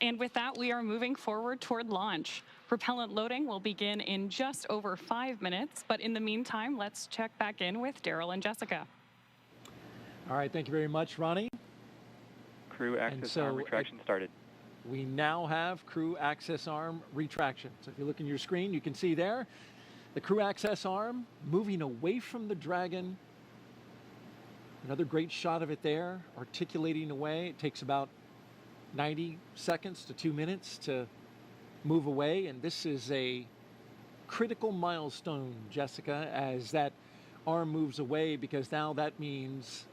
And with that, we are moving forward toward launch. Propellant loading will begin in just over 5 minutes, but in the meantime, let's check back in with Daryl and Jessica. All right, thank you very much, Ronnie. Crew access arm retraction started. We now have crew access arm retraction. So if you look in your screen, you can see there the crew access arm moving away from the Dragon. Another great shot of it there, articulating away. It takes about 90 seconds to 2 minutes to move away, and this is a critical milestone, Jessica, as that arm moves away, because now that means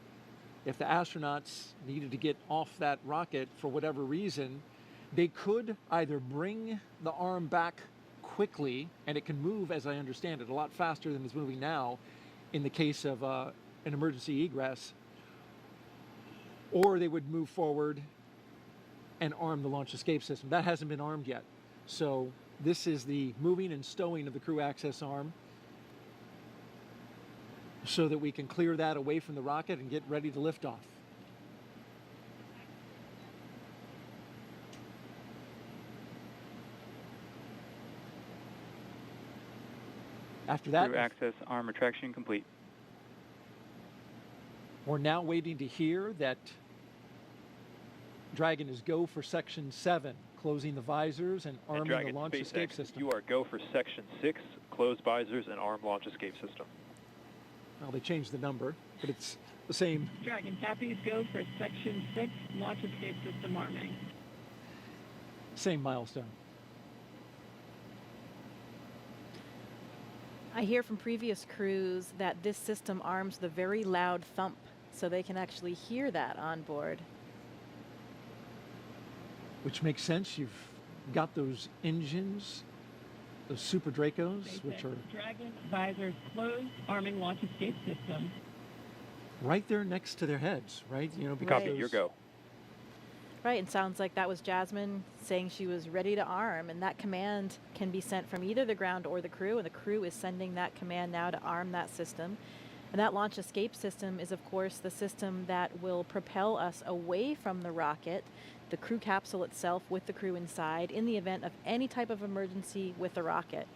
if the astronauts needed to get off that rocket for whatever reason, they could either bring the arm back quickly, and it can move, as I understand it, a lot faster than it's moving now in the case of an emergency egress, or they would move forward and arm the launch escape system. That hasn't been armed yet. So this is the moving and stowing of the crew access arm so that we can clear that away from the rocket and get ready to lift off. After that, crew access arm retraction complete. We're now waiting to hear that Dragon is go for Section 7, closing the visors and arming Dragon, the launch SpaceX, escape system. You are go for Section 6, close visors and arm launch escape system. Well, they changed the number, but it's the same. Dragon copies, go for Section 6, launch escape system arming. Same milestone. I hear from previous crews that this system arms the very loud thump, so they can actually hear that on board. Which makes sense. You've got those engines, those Super Dracos, SpaceX which are Dragon visors closed, arming launch escape system. right there next to their heads, right? You know, because Copy, your go. Right, and sounds like that was Jasmin saying she was ready to arm, and that command can be sent from either the ground or the crew, and the crew is sending that command now to arm that system. And that launch escape system is, of course, the system that will propel us away from the rocket, the crew capsule itself with the crew inside, in the event of any type of emergency with the rocket.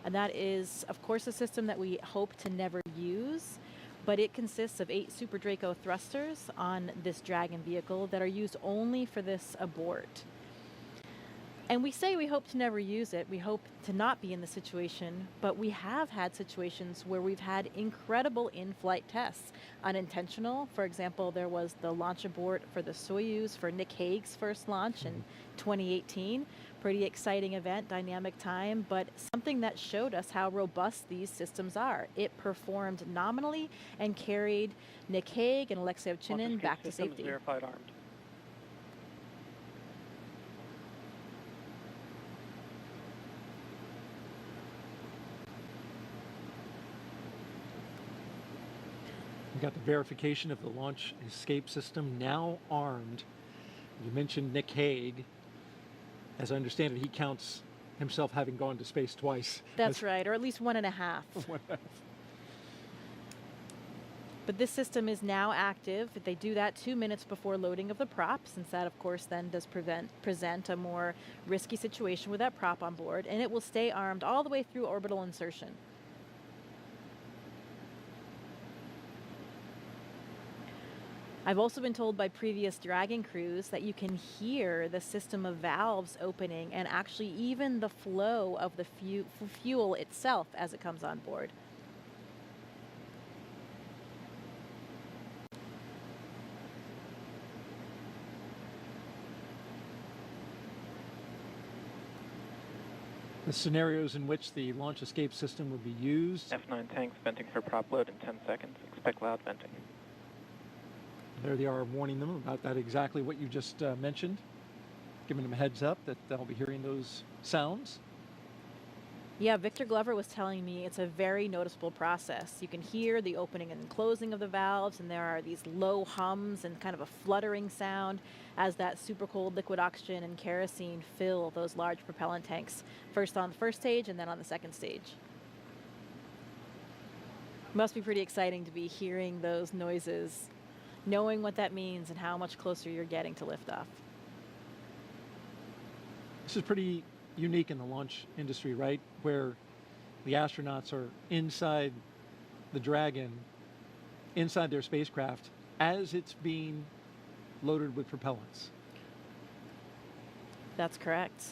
And that is, of course, a system that we hope to never use, but it consists of 8 Super Draco thrusters on this Dragon vehicle that are used only for this abort. And we say we hope to never use it. We hope to not be in the situation, but we have had situations where we've had incredible in-flight tests. Unintentional, for example, there was the launch abort for the Soyuz for Nick Hague's first launch in 2018. Pretty exciting event, dynamic time, but something that showed us how robust these systems are. It performed nominally and carried Nick Hague and Alexei Ovchinin back to safety. Verified armed. we got the verification of the launch escape system now armed. You mentioned Nick Hague. As I understand it, he counts himself having gone to space twice. That's right, or at least 1.5. But this system is now active. They do that 2 minutes before loading of the prop, since that, of course, then does present a more risky situation with that prop on board, and it will stay armed all the way through orbital insertion. I've also been told by previous Dragon crews that you can hear the system of valves opening and actually even the flow of the fuel itself as it comes on board. The scenarios in which the launch escape system will be used. F9 tanks venting for prop load in 10 seconds. Expect loud venting. There they are warning them about that, exactly what you just mentioned, giving them a heads up that they'll be hearing those sounds. Yeah, Victor Glover was telling me it's a very noticeable process. You can hear the opening and closing of the valves, and there are these low hums and kind of a fluttering sound as that super cold liquid oxygen and kerosene fill those large propellant tanks, first on the first stage and then on the second stage. Must be pretty exciting to be hearing those noises, knowing what that means and how much closer you're getting to liftoff. This is pretty unique in the launch industry, right? Where the astronauts are inside the Dragon, inside their spacecraft, as it's being loaded with propellants. That's correct.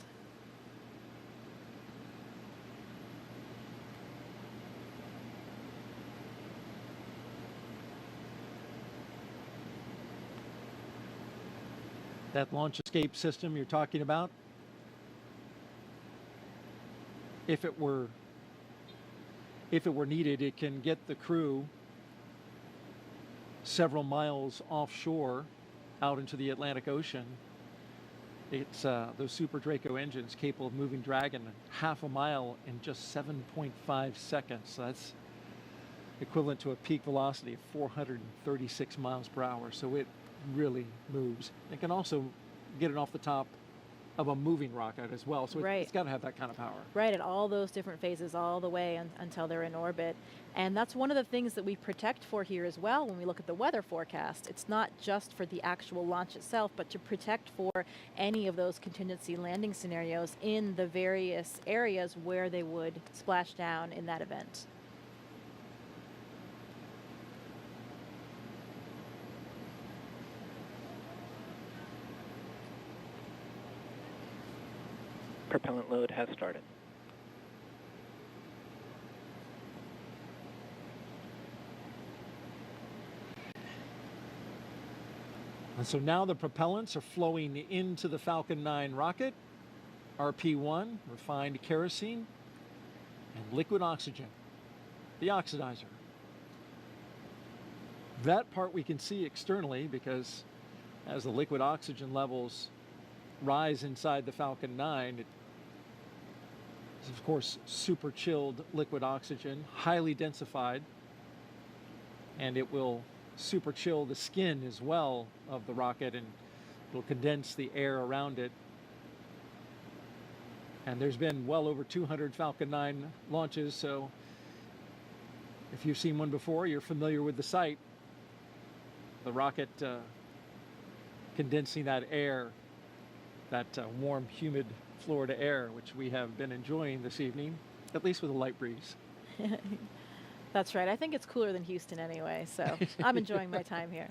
That launch escape system you're talking about, if it were needed, it can get the crew several miles offshore out into the Atlantic Ocean. It's those Super Draco engines capable of moving Dragon half a mile in just 7.5 seconds. So that's equivalent to a peak velocity of 436 miles per hour. So it really moves. It can also get it off the top of a moving rocket as well, so right. It's got to have that kind of power. Right, at all those different phases, all the way until they're in orbit. And that's one of the things that we protect for here as well when we look at the weather forecast. It's not just for the actual launch itself, but to protect for any of those contingency landing scenarios in the various areas where they would splash down in that event. Propellant load has started. And so now the propellants are flowing into the Falcon 9 rocket, RP-1, refined kerosene, and liquid oxygen, the oxidizer. That part we can see externally because as the liquid oxygen levels rise inside the Falcon 9, it is of course super chilled liquid oxygen, highly densified, and it will super chill the skin as well of the rocket, and it'll condense the air around it. And there's been well over 200 Falcon 9 launches, so if you've seen one before, you're familiar with the sight. The rocket condensing that air, that warm, humid Florida air, which we have been enjoying this evening, at least with a light breeze. That's right. I think it's cooler than Houston anyway, so I'm enjoying my time here.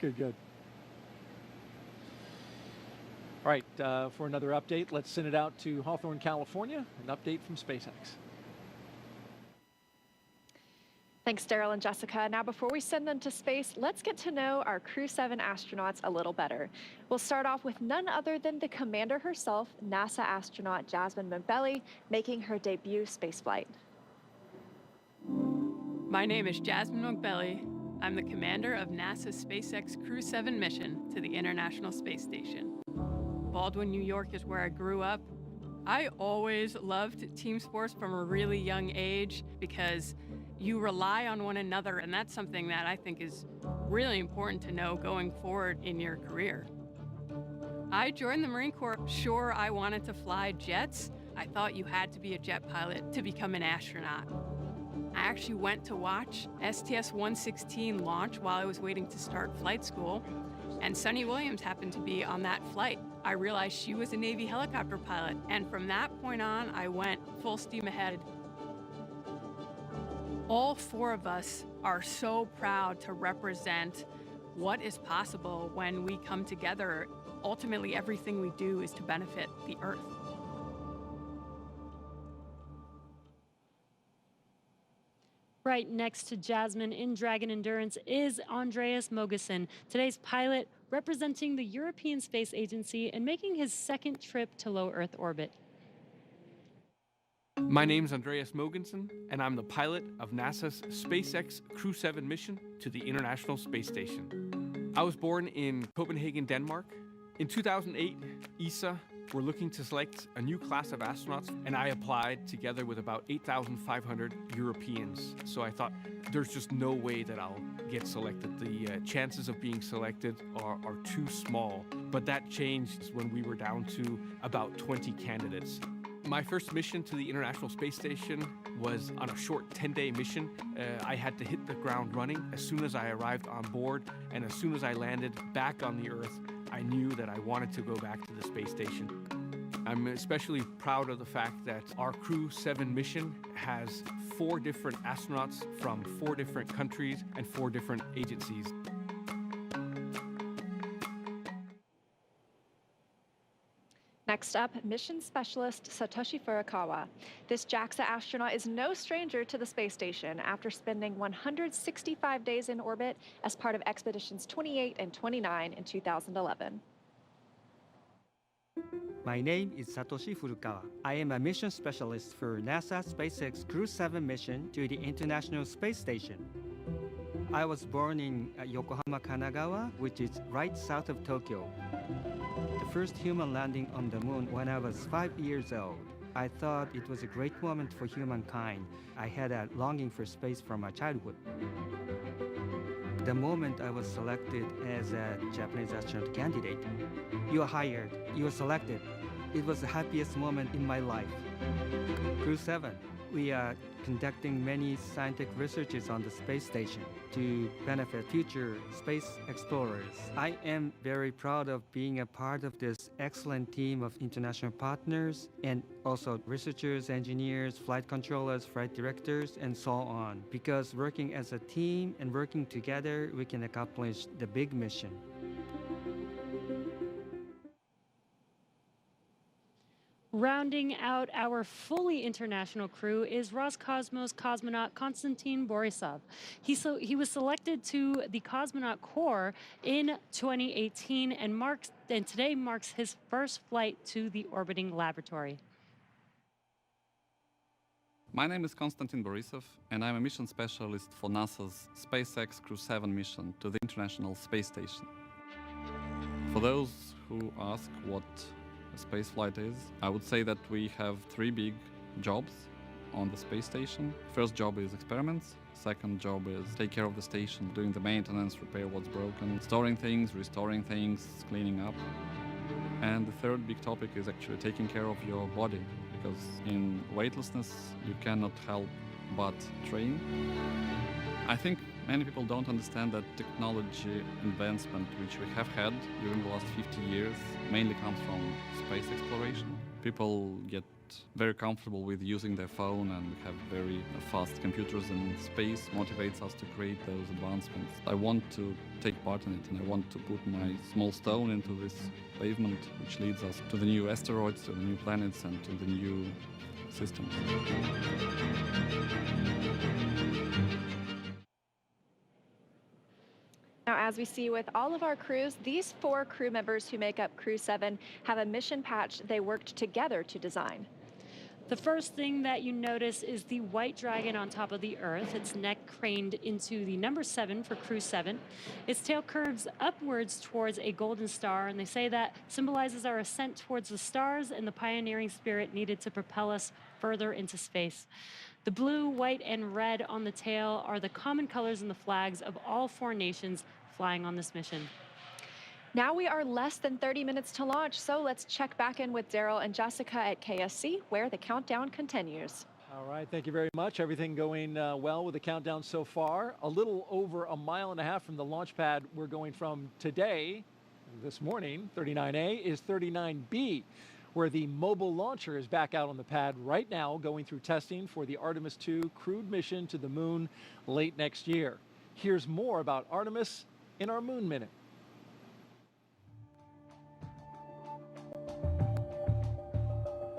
Good, good. All right, for another update, let's send it out to Hawthorne, California, an update from SpaceX. Thanks, Daryl and Jessica. Now, before we send them to space, let's get to know our Crew 7 astronauts a little better. We'll start off with none other than the commander herself, NASA astronaut Jasmin Moghbeli, making her debut spaceflight. My name is Jasmin Moghbeli. I'm the commander of NASA's SpaceX Crew 7 mission to the International Space Station. Baldwin, New York is where I grew up. I always loved team sports from a really young age because you rely on one another, and that's something that I think is really important to know going forward in your career. I joined the Marine Corps. Sure, I wanted to fly jets. I thought you had to be a jet pilot to become an astronaut. I actually went to watch STS-116 launch while I was waiting to start flight school, and Sunny Williams happened to be on that flight. I realized she was a Navy helicopter pilot, and from that point on, I went full steam ahead. All four of us are so proud to represent what is possible when we come together. Ultimately, everything we do is to benefit the Earth. Right next to Jasmin in Dragon Endurance is Andreas Mogensen, today's pilot representing the European Space Agency and making his second trip to low Earth orbit. My name's Andreas Mogensen, and I'm the pilot of NASA's SpaceX Crew 7 mission to the International Space Station. I was born in Copenhagen, Denmark. In 2008, ESA were looking to select a new class of astronauts, and I applied together with about 8,500 Europeans. So I thought, there's just no way that I'll get selected. The chances of being selected are too small. But that changed when we were down to about 20 candidates. My first mission to the International Space Station was on a short 10-day mission. I had to hit the ground running as soon as I arrived on board, and as soon as I landed back on the Earth, I knew that I wanted to go back to the space station. I'm especially proud of the fact that our Crew 7 mission has 4 different astronauts from 4 different countries and 4 different agencies. Next up, mission specialist Satoshi Furukawa. This JAXA astronaut is no stranger to the space station after spending 165 days in orbit as part of expeditions 28 and 29 in 2011. My name is Satoshi Furukawa. I am a mission specialist for NASA SpaceX Crew 7 mission to the International Space Station. I was born in Yokohama, Kanagawa, which is right south of Tokyo. The first human landing on the moon when I was 5 years old. I thought it was a great moment for humankind. I had a longing for space from my childhood. The moment I was selected as a Japanese astronaut candidate, you are hired, you are selected. It was the happiest moment in my life. Crew 7, we are conducting many scientific researches on the space station to benefit future space explorers. I am very proud of being a part of this excellent team of international partners and also researchers, engineers, flight controllers, flight directors, and so on. Because working as a team and working together, we can accomplish the big mission. Rounding out our fully international crew is Roscosmos cosmonaut Konstantin Borisov. He was selected to the Cosmonaut Corps in 2018 and today marks his first flight to the orbiting laboratory. My name is Konstantin Borisov, and I'm a mission specialist for NASA's SpaceX Crew 7 mission to the International Space Station. For those who ask what space flight is, I would say that we have 3 big jobs on the space station. First job is experiments. Second job is take care of the station, doing the maintenance, repair what's broken, storing things, restoring things, cleaning up. And the third big topic is actually taking care of your body, because in weightlessness you cannot help but train. I think many people don't understand that technology advancement which we have had during the last 50 years mainly comes from space exploration. People get very comfortable with using their phone and have very fast computers, and space motivates us to create those advancements. I want to take part in it, and I want to put my small stone into this pavement which leads us to the new asteroids, to the new planets, and to the new systems. Now, as we see with all of our crews, these 4 crew members who make up Crew 7 have a mission patch they worked together to design. The first thing that you notice is the white dragon on top of the Earth, its neck craned into the number 7 for Crew 7. Its tail curves upwards towards a golden star, and they say that symbolizes our ascent towards the stars and the pioneering spirit needed to propel us further into space. The blue, white, and red on the tail are the common colors in the flags of all 4 nations flying on this mission. Now we are less than 30 minutes to launch, so let's check back in with Daryl and Jessica at KSC, where the countdown continues. All right, thank you very much. Everything going well with the countdown so far. A little over a mile and a half from the launch pad we're going from today, this morning, 39A, is 39B, where the mobile launcher is back out on the pad right now, going through testing for the Artemis II crewed mission to the moon late next year. Here's more about Artemis in our Moon Minute.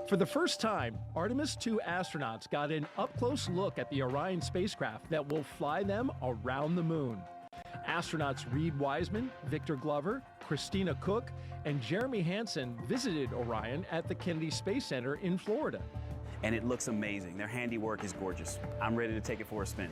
For the first time, Artemis II astronauts got an up-close look at the Orion spacecraft that will fly them around the moon. Astronauts Reed Wiseman, Victor Glover, Christina Cook, and Jeremy Hansen visited Orion at the Kennedy Space Center in Florida. and it looks amazing. Their handiwork is gorgeous. I'm ready to take it for a spin.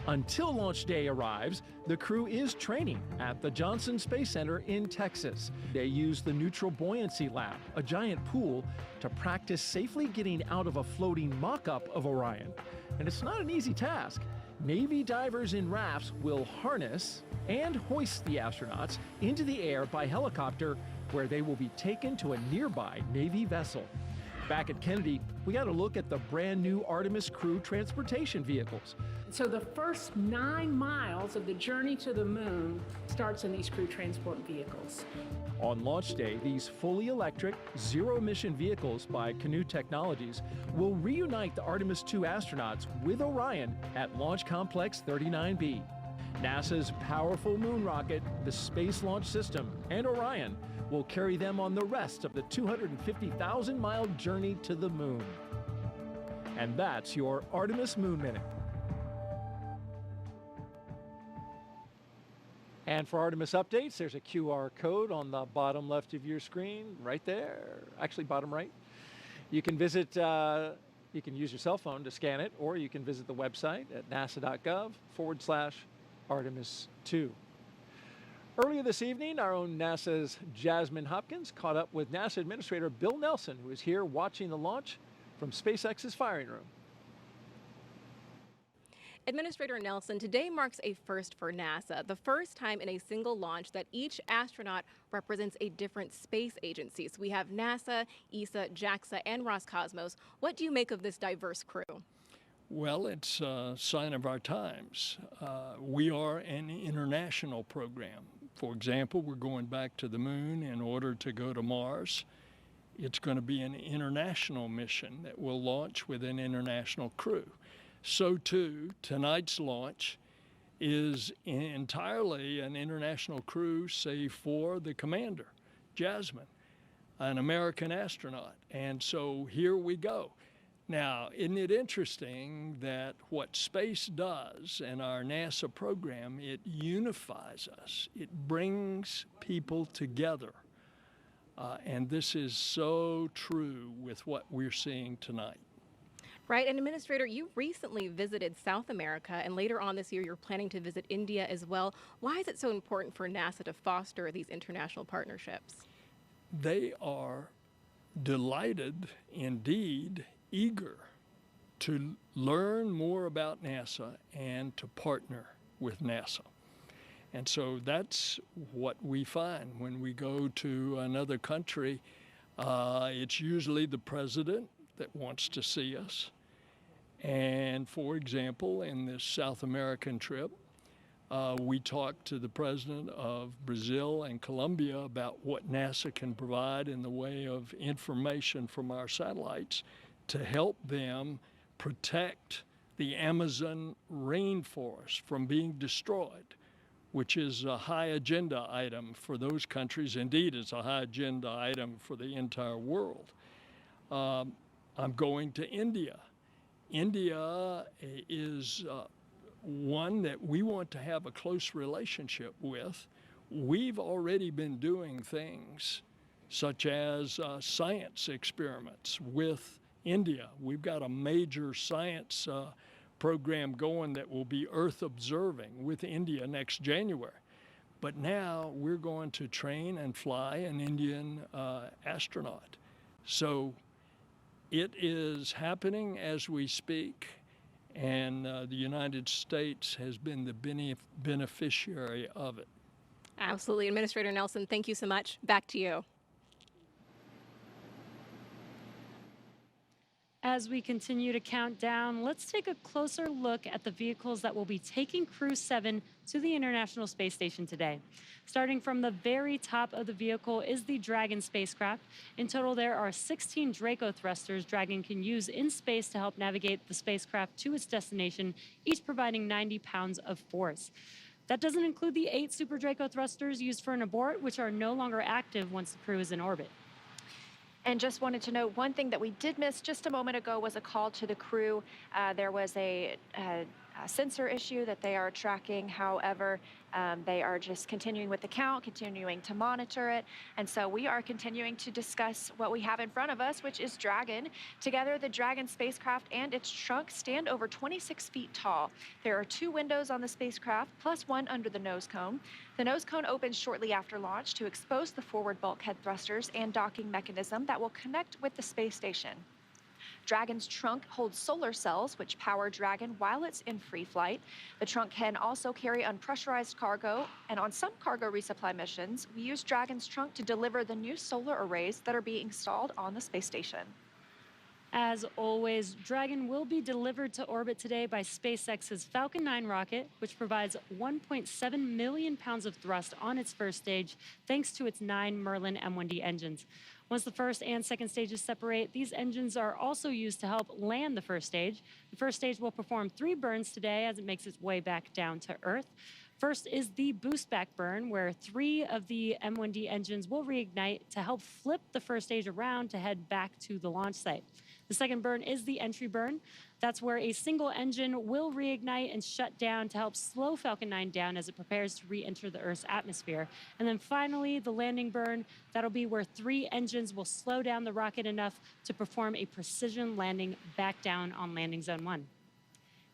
Until launch day arrives, the crew is training at the Johnson Space Center in Texas. They use the Neutral Buoyancy Lab, a giant pool, to practice safely getting out of a floating mock-up of Orion. And it's not an easy task. Navy divers in rafts will harness and hoist the astronauts into the air by helicopter, where they will be taken to a nearby Navy vessel. Back at Kennedy, we got a look at the brand new Artemis crew transportation vehicles. So the first 9 miles of the journey to the moon starts in these crew transport vehicles. On launch day, these fully electric, zero-emission vehicles by Canoe Technologies will reunite the Artemis II astronauts with Orion at Launch Complex 39B. NASA's powerful moon rocket, the Space Launch System, and Orion will carry them on the rest of the 250,000-mile journey to the moon. And that's your Artemis Moon Minute. And for Artemis updates, there's a QR code on the bottom left of your screen, right there. Actually, bottom right. You can visit, you can use your cell phone to scan it, or you can visit the website at nasa.gov/Artemis2. Earlier this evening, our own NASA's Jasmin Hopkins caught up with NASA Administrator Bill Nelson, who is here watching the launch from SpaceX's firing room. Administrator Nelson, today marks a first for NASA, the first time in a single launch that each astronaut represents a different space agency. So we have NASA, ESA, JAXA, and Roscosmos. What do you make of this diverse crew? Well, it's a sign of our times. We are an international program. For example, we're going back to the moon in order to go to Mars. It's going to be an international mission that will launch with an international crew. So too, tonight's launch is entirely an international crew, save for the commander, Jasmin, an American astronaut. And so here we go. Now, isn't it interesting that what space does in our NASA program, it unifies us. It brings people together. And this is so true with what we're seeing tonight. Right, and Administrator, you recently visited South America, and later on this year you're planning to visit India as well. Why is it so important for NASA to foster these international partnerships? They are delighted, indeed, eager to learn more about NASA and to partner with NASA. And so that's what we find when we go to another country. It's usually the president that wants to see us. And for example, in this South American trip, we talked to the president of Brazil and Colombia about what NASA can provide in the way of information from our satellites to help them protect the Amazon rainforest from being destroyed, which is a high agenda item for those countries. Indeed, it's a high agenda item for the entire world. I'm going to India. India is one that we want to have a close relationship with. We've already been doing things such as science experiments with India. We've got a major science program going that will be Earth observing with India next January. But now we're going to train and fly an Indian astronaut. So it is happening as we speak, and the United States has been the beneficiary of it. Absolutely. Administrator Nelson, thank you so much. Back to you. As we continue to count down, let's take a closer look at the vehicles that will be taking Crew 7 to the International Space Station today. Starting from the very top of the vehicle is the Dragon spacecraft. In total, there are 16 Draco thrusters Dragon can use in space to help navigate the spacecraft to its destination, each providing 90 pounds of force. That doesn't include the 8 Super Draco thrusters used for an abort, which are no longer active once the crew is in orbit. And just wanted to note, one thing that we did miss just a moment ago was a call to the crew. There was a sensor issue that they are tracking. However, they are just continuing with the count, continuing to monitor it. And so we are continuing to discuss what we have in front of us, which is Dragon. Together, the Dragon spacecraft and its trunk stand over 26 feet tall. There are 2 windows on the spacecraft, plus 1 under the nose cone. The nose cone opens shortly after launch to expose the forward bulkhead thrusters and docking mechanism that will connect with the space station. Dragon's trunk holds solar cells, which power Dragon while it's in free flight. The trunk can also carry unpressurized cargo, and on some cargo resupply missions, we use Dragon's trunk to deliver the new solar arrays that are being installed on the space station. As always, Dragon will be delivered to orbit today by SpaceX's Falcon 9 rocket, which provides 1.7 million pounds of thrust on its first stage, thanks to its 9 Merlin M1D engines. Once the first and second stages separate, these engines are also used to help land the first stage. The first stage will perform 3 burns today as it makes its way back down to Earth. First is the boost back burn, where 3 of the M1D engines will reignite to help flip the first stage around to head back to the launch site. The second burn is the entry burn. That's where a single engine will reignite and shut down to help slow Falcon 9 down as it prepares to re-enter the Earth's atmosphere. And then finally, the landing burn. That'll be where 3 engines will slow down the rocket enough to perform a precision landing back down on landing zone 1.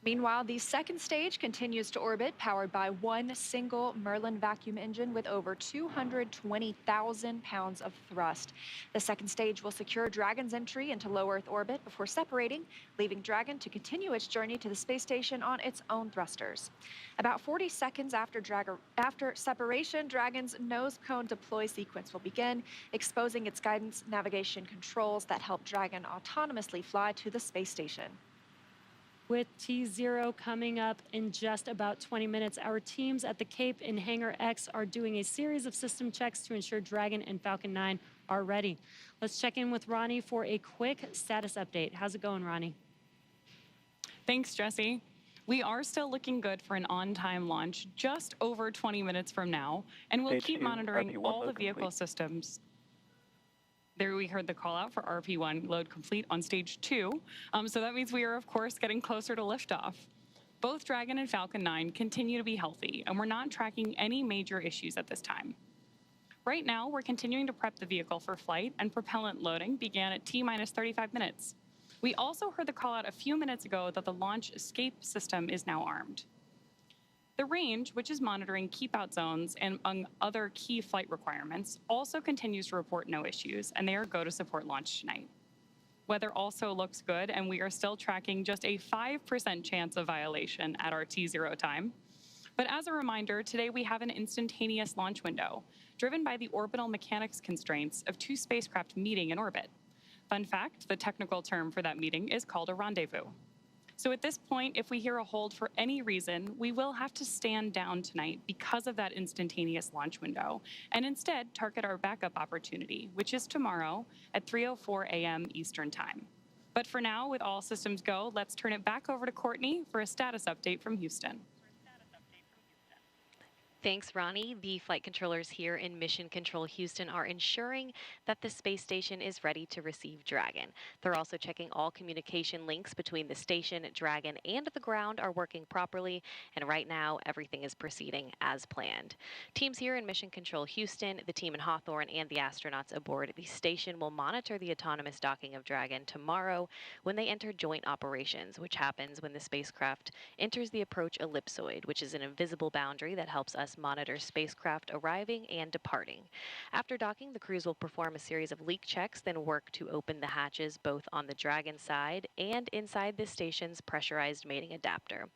Meanwhile, the second stage continues to orbit, powered by 1 single Merlin vacuum engine with over 220,000 pounds of thrust. The second stage will secure Dragon's entry into low Earth orbit before separating, leaving Dragon to continue its journey to the space station on its own thrusters. About 40 seconds after separation, Dragon's nose cone deploy sequence will begin, exposing its guidance navigation controls that help Dragon autonomously fly to the space station. With T0 coming up in just about 20 minutes, our teams at the Cape in Hangar X are doing a series of system checks to ensure Dragon and Falcon 9 are ready. Let's check in with Ronnie for a quick status update. How's it going, Ronnie? Thanks, Jesse. We are still looking good for an on-time launch just over 20 minutes from now, and we'll keep monitoring all the vehicle systems. There we heard the call out for RP1 load complete on stage 2. So that means we are, of course, getting closer to liftoff. Both Dragon and Falcon 9 continue to be healthy, and we're not tracking any major issues at this time. Right now, we're continuing to prep the vehicle for flight, and propellant loading began at T-minus 35 minutes. We also heard the call out a few minutes ago that the launch escape system is now armed. The range, which is monitoring keep-out zones and among other key flight requirements, also continues to report no issues, and they are go to support launch tonight. Weather also looks good, and we are still tracking just a 5% chance of violation at our T0 time. But as a reminder, today we have an instantaneous launch window, driven by the orbital mechanics constraints of 2 spacecraft meeting in orbit. Fun fact, the technical term for that meeting is called a rendezvous. So at this point, if we hear a hold for any reason, we will have to stand down tonight because of that instantaneous launch window, and instead target our backup opportunity, which is tomorrow at 3:04 a.m. Eastern Time. But for now, with all systems go, let's turn it back over to Courtney for a status update from Houston. Thanks, Ronnie. The flight controllers here in Mission Control Houston are ensuring that the space station is ready to receive Dragon. They're also checking all communication links between the station, Dragon, and the ground are working properly, and right now everything is proceeding as planned. Teams here in Mission Control Houston, the team in Hawthorne, and the astronauts aboard the station will monitor the autonomous docking of Dragon tomorrow when they enter joint operations, which happens when the spacecraft enters the approach ellipsoid, which is an invisible boundary that helps us monitor spacecraft arriving and departing. After docking, the crews will perform a series of leak checks, then work to open the hatches both on the Dragon side and inside the station's pressurized mating adapter.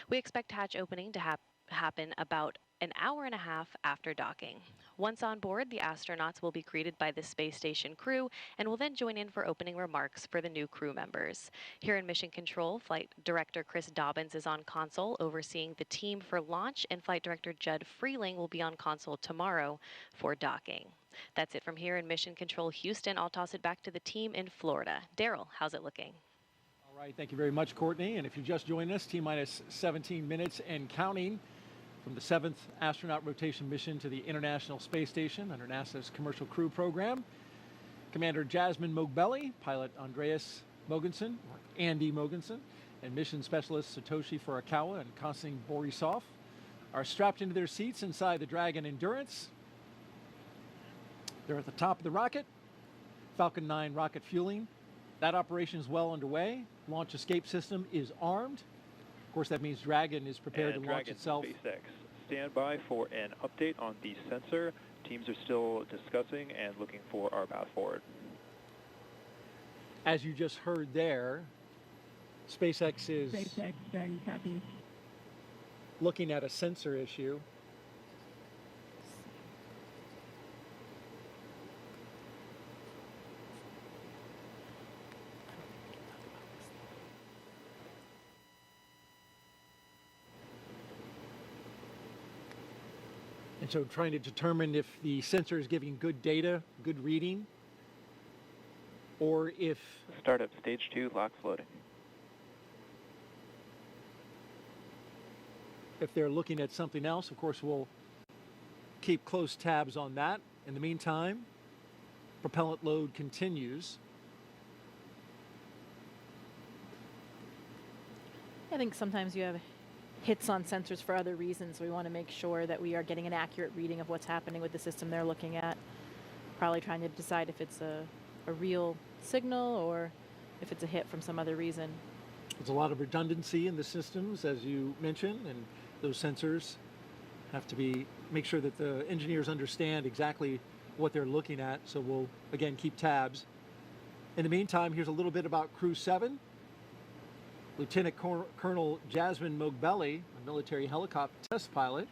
We expect hatch opening to happen about an hour and a half after docking. Once on board, the astronauts will be greeted by the space station crew and will then join in for opening remarks for the new crew members. Here in Mission Control, Flight Director Chris Dobbins is on console overseeing the team for launch, and Flight Director Judd Freeling will be on console tomorrow for docking. That's it from here in Mission Control Houston. I'll toss it back to the team in Florida. Daryl, how's it looking? All right, thank you very much, Courtney. And if you just joined us, T-minus 17 minutes and counting from the 7th astronaut rotation mission to the International Space Station under NASA's Commercial Crew Program. Commander Jasmin Moghbeli, pilot Andreas Mogensen, or Andy Mogensen, and mission specialist Satoshi Furukawa and Konstantin Borisov are strapped into their seats inside the Dragon Endurance. They're at the top of the rocket. Falcon 9 rocket fueling. That operation is well underway. Launch escape system is armed. Of course, that means Dragon is prepared to launch itself. SpaceX, stand by for an update on the sensor. Teams are still discussing and looking for our path forward. As you just heard there, SpaceX is Dragon copy. Looking at a sensor issue. And so trying to determine if the sensor is giving good data, good reading, or if... Startup stage 2, lock floating. If they're looking at something else, of course, we'll keep close tabs on that. In the meantime, propellant load continues. I think sometimes you have hits on sensors for other reasons. We want to make sure that we are getting an accurate reading of what's happening with the system they're looking at. Probably trying to decide if it's a real signal or if it's a hit from some other reason. There's a lot of redundancy in the systems, as you mentioned, and those sensors have to make sure that the engineers understand exactly what they're looking at. So we'll, again, keep tabs. In the meantime, here's a little bit about Crew 7. Lieutenant Colonel Jasmin Moghbeli, a military helicopter test pilot.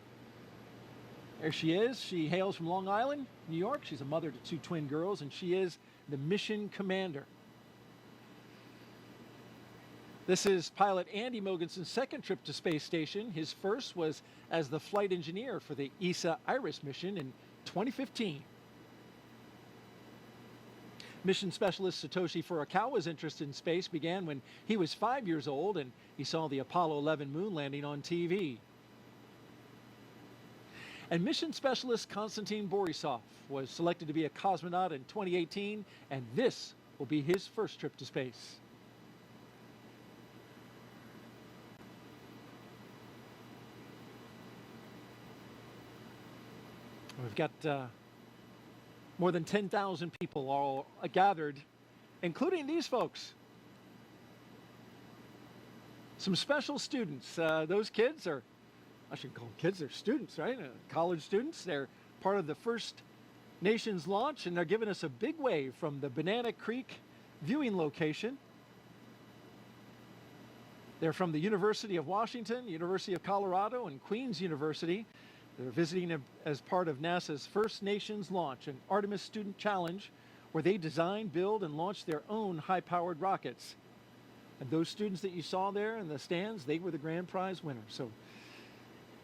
There she is. She hails from Long Island, New York. She's a mother to 2 twin girls, and she is the mission commander. This is pilot Andy Mogensen's second trip to space station. His first was as the flight engineer for the ESA IRIS mission in 2015. Mission specialist Satoshi Furukawa's interest in space began when he was 5 years old and he saw the Apollo 11 moon landing on TV. And mission specialist Konstantin Borisov was selected to be a cosmonaut in 2018, and this will be his first trip to space. We've got more than 10,000 people all gathered, including these folks. Some special students. Those kids are, I shouldn't call them kids, they're students, right? College students. They're part of the First Nations launch, and they're giving us a big wave from the Banana Creek viewing location. They're from the University of Washington, University of Colorado, and Queen's University. They're visiting as part of NASA's First Nations launch, an Artemis Student Challenge, where they design, build, and launch their own high-powered rockets. And those students that you saw there in the stands, they were the grand prize winners. So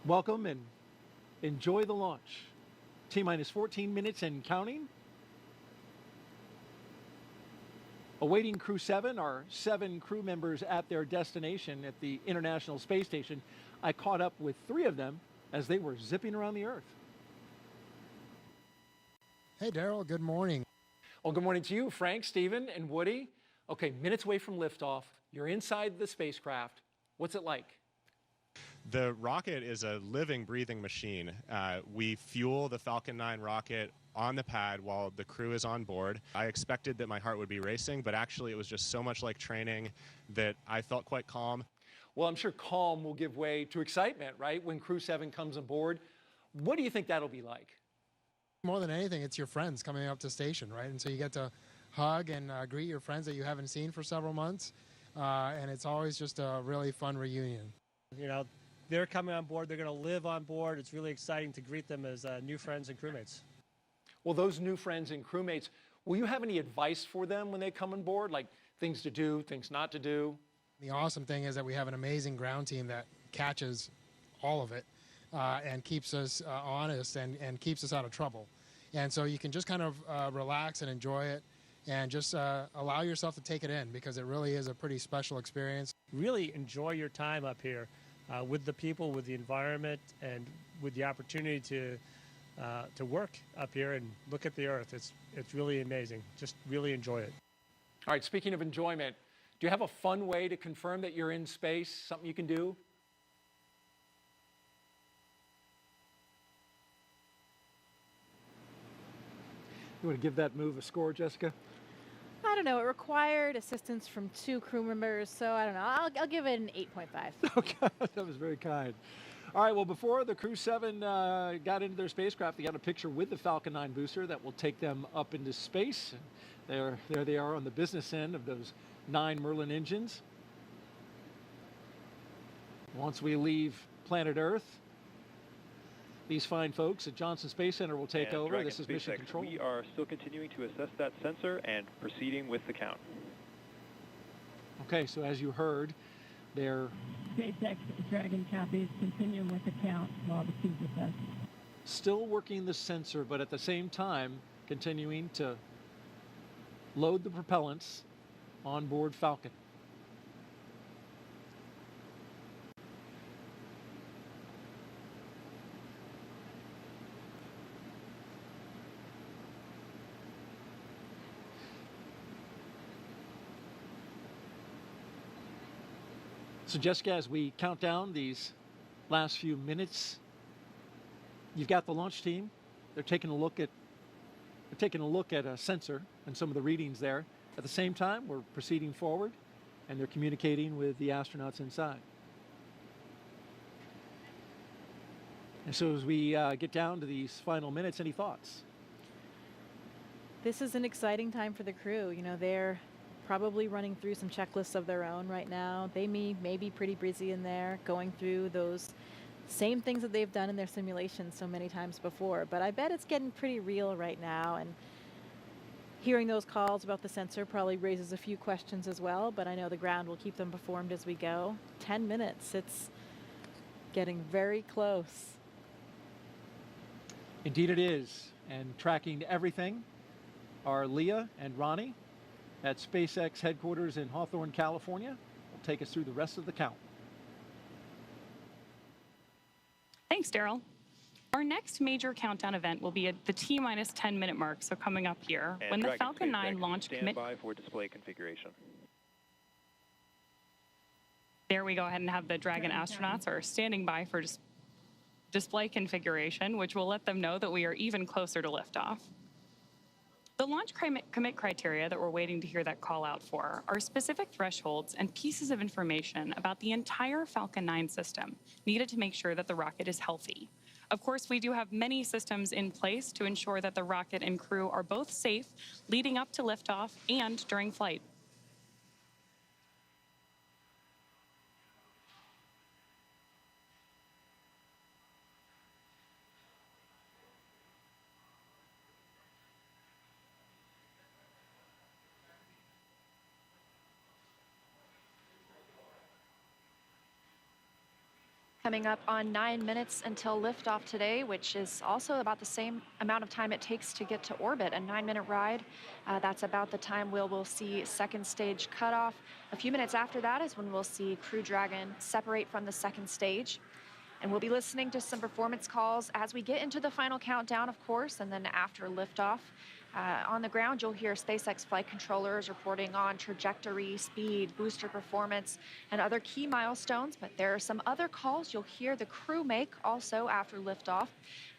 welcome and enjoy the launch. T-minus 14 minutes and counting. Awaiting Crew 7 are 7 crew members at their destination at the International Space Station. I caught up with 3 of them as they were zipping around the Earth. Hey, Daryl, good morning. Well, good morning to you, Frank, Stephen, and Woody. Okay, minutes away from liftoff. You're inside the spacecraft. What's it like? The rocket is a living, breathing machine. We fuel the Falcon 9 rocket on the pad while the crew is on board. I expected that my heart would be racing, but actually it was just so much like training that I felt quite calm. Well, I'm sure calm will give way to excitement, right, when Crew 7 comes aboard. What do you think that'll be like? More than anything, it's your friends coming up to station, right? And so you get to hug and greet your friends that you haven't seen for several months. And it's always just a really fun reunion. You know, they're coming on board. They're going to live on board. It's really exciting to greet them as new friends and crewmates. Well, those new friends and crewmates, will you have any advice for them when they come on board, like things to do, things not to do? The awesome thing is that we have an amazing ground team that catches all of it and keeps us honest and keeps us out of trouble. And so you can just kind of relax and enjoy it and just allow yourself to take it in, because it really is a pretty special experience. Really enjoy your time up here with the people, with the environment, and with the opportunity to work up here and look at the Earth. It's really amazing. Just really enjoy it. All right, speaking of enjoyment, Do you have a fun way to confirm that you're in space, something you can do? You want to give that move a score, Jessica? I don't know. It required assistance from 2 crew members, so I don't know. I'll give it an 8.5. Okay, that was very kind. All right, well, before the Crew 7 got into their spacecraft, they got a picture with the Falcon 9 booster that will take them up into space. There they are on the business end of those 9 Merlin engines. Once we leave planet Earth, these fine folks at Johnson Space Center will take over. Dragon This is mission SpaceX. control. We are still continuing to assess that sensor and proceeding with the count. Okay, so as you heard, they're SpaceX Dragon copies, continuing with the count while the feed assessed. still working the sensor, but at the same time continuing to load the propellants on board Falcon. So Jessica, as we count down these last few minutes, you've got the launch team. They're taking a look at a sensor and some of the readings there. At the same time, we're proceeding forward, and they're communicating with the astronauts inside. And so as we get down to these final minutes, any thoughts? This is an exciting time for the crew. You know, they're probably running through some checklists of their own right now. They may be pretty busy in there, going through those same things that they've done in their simulations so many times before. But I bet it's getting pretty real right now, and hearing those calls about the sensor probably raises a few questions as well, but I know the ground will keep them informed as we go. 10 minutes, it's getting very close. Indeed it is. And tracking everything are Leah and Ronnie at SpaceX headquarters in Hawthorne, California. Will take us through the rest of the count. Thanks, Daryl. Our next major countdown event will be at the T-minus 10-minute mark, so coming up here, And when the Dragon Falcon 9 SpaceX, launch stand by for display configuration. There we go ahead and have the Dragon astronauts are standing by for display configuration, which will let them know that we are even closer to liftoff. The launch commit criteria that we're waiting to hear that call out for are specific thresholds and pieces of information about the entire Falcon 9 system needed to make sure that the rocket is healthy. Of course, we do have many systems in place to ensure that the rocket and crew are both safe leading up to liftoff and during flight. Coming up on 9 minutes until liftoff today, which is also about the same amount of time it takes to get to orbit, a 9-minute ride. That's about the time we'll see second stage cutoff. A few minutes after that is when we'll see Crew Dragon separate from the second stage. And we'll be listening to some performance calls as we get into the final countdown, of course, and then after liftoff. On the ground, you'll hear SpaceX flight controllers reporting on trajectory, speed, booster performance, and other key milestones. But there are some other calls you'll hear the crew make also after liftoff.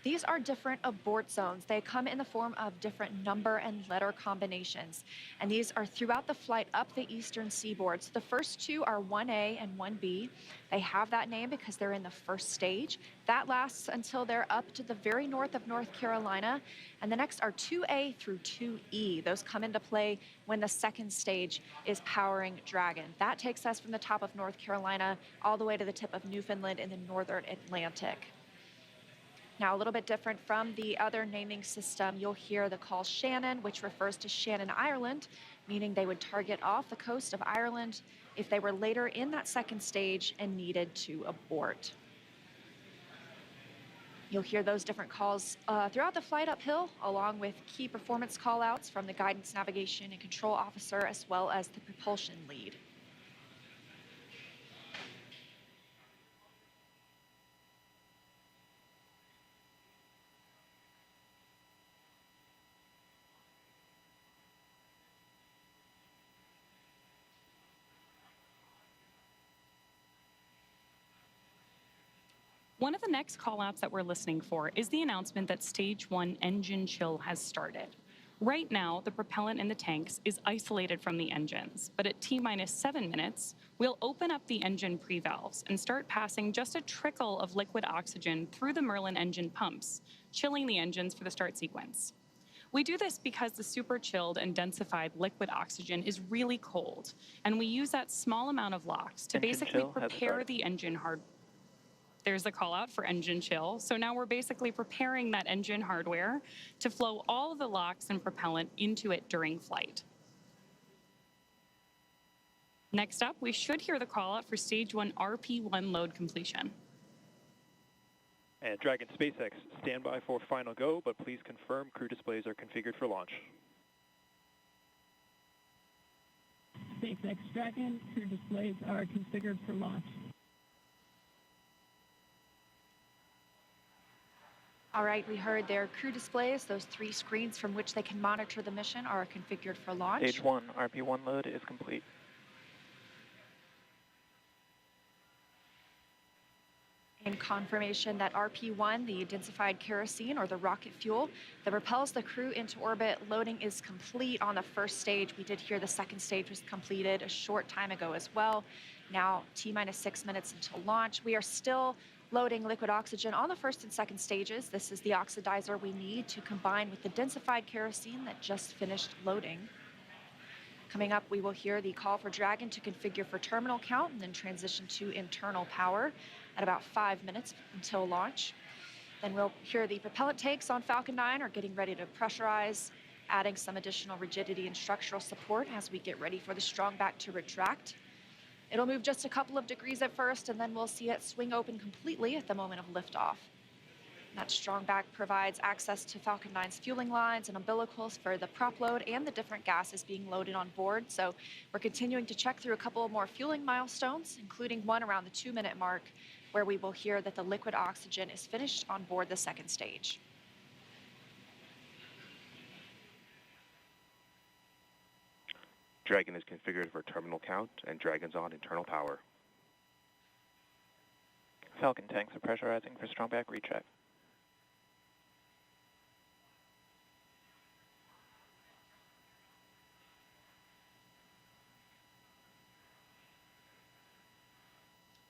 These are different abort zones. They come in the form of different number and letter combinations. And these are throughout the flight up the eastern seaboard. So the first two are 1A and 1B. They have that name because they're in the first stage. That lasts until they're up to the very north of North Carolina. And the next are 2A through 2E. Those come into play when the second stage is powering Dragon. That takes us from the top of North Carolina all the way to the tip of Newfoundland in the northern Atlantic. Now, a little bit different from the other naming system, you'll hear the call Shannon, which refers to Shannon, Ireland, meaning they would target off the coast of Ireland if they were later in that second stage and needed to abort. You'll hear those different calls throughout the flight uphill, along with key performance callouts from the guidance, navigation, and control officer, as well as the propulsion lead. One of the next callouts that we're listening for is the announcement that Stage 1 engine chill has started. Right now, the propellant in the tanks is isolated from the engines, but at T-minus 7 minutes, we'll open up the engine pre-valves and start passing just a trickle of liquid oxygen through the Merlin engine pumps, chilling the engines for the start sequence. We do this because the super chilled and densified liquid oxygen is really cold, and we use that small amount of LOX to basically prepare the engine hardware. There's the call out for engine chill. So now we're basically preparing that engine hardware to flow all of the LOX and propellant into it during flight. Next up, we should hear the call out for Stage 1 RP1 load completion. And Dragon SpaceX, stand by for final go, but please confirm crew displays are configured for launch. SpaceX Dragon, crew displays are configured for launch. All right, we heard their crew displays. Those 3 screens from which they can monitor the mission are configured for launch. Stage 1 RP1 load is complete. In confirmation that RP1, the densified kerosene or the rocket fuel that propels the crew into orbit, loading is complete on the first stage. We did hear the second stage was completed a short time ago as well. Now T-minus 6 minutes until launch. We are still loading liquid oxygen on the first and second stages. This is the oxidizer we need to combine with the densified kerosene that just finished loading. Coming up, we will hear the call for Dragon to configure for terminal count and then transition to internal power at about 5 minutes until launch. Then we'll hear the propellant tanks on Falcon 9 are getting ready to pressurize, adding some additional rigidity and structural support as we get ready for the strong back to retract. It'll move just a couple of degrees at first, and then we'll see it swing open completely at the moment of liftoff. That strong back provides access to Falcon 9's fueling lines and umbilicals for the prop load and the different gases being loaded on board. So we're continuing to check through a couple more fueling milestones, including one around the 2-minute mark, where we will hear that the liquid oxygen is finished on board the second stage. Dragon is configured for terminal count, and Dragon's on internal power. Falcon tanks are pressurizing for strong back recheck.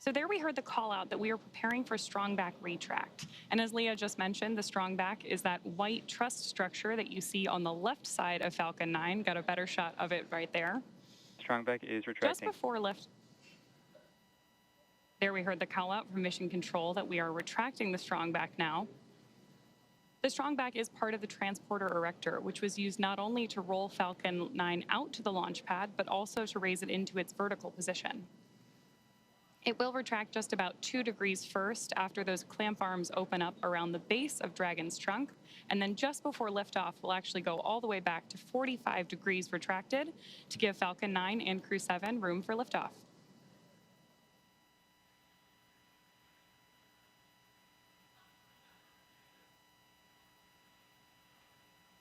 So there we heard the call out that we are preparing for strong back retract. And as Leah just mentioned, the strong back is that white truss structure that you see on the left side of Falcon 9. Got a better shot of it right there. Strong back is retracting. Just before lift. There we heard the call out from Mission Control that we are retracting the strong back now. The strong back is part of the transporter erector, which was used not only to roll Falcon 9 out to the launch pad, but also to raise it into its vertical position. It will retract just about 2 degrees first after those clamp arms open up around the base of Dragon's trunk, and then just before liftoff, we'll actually go all the way back to 45 degrees retracted to give Falcon 9 and Crew 7 room for liftoff.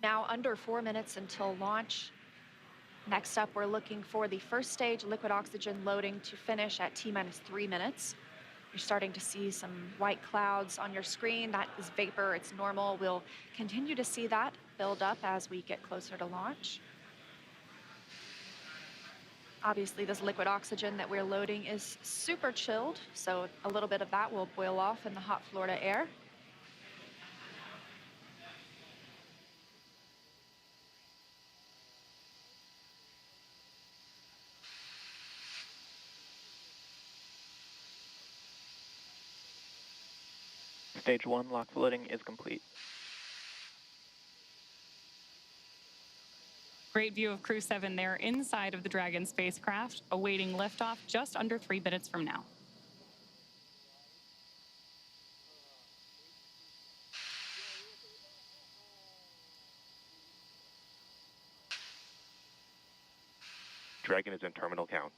Now under 4 minutes until launch. Next up, we're looking for the first stage liquid oxygen loading to finish at T-minus 3 minutes. You're starting to see some white clouds on your screen. That is vapor, it's normal. We'll continue to see that build up as we get closer to launch. Obviously, this liquid oxygen that we're loading is super chilled, so a little bit of that will boil off in the hot Florida air. Stage 1 lock loading is complete. Great view of Crew 7 there inside of the Dragon spacecraft, awaiting liftoff just under 3 minutes from now. Dragon is in terminal count.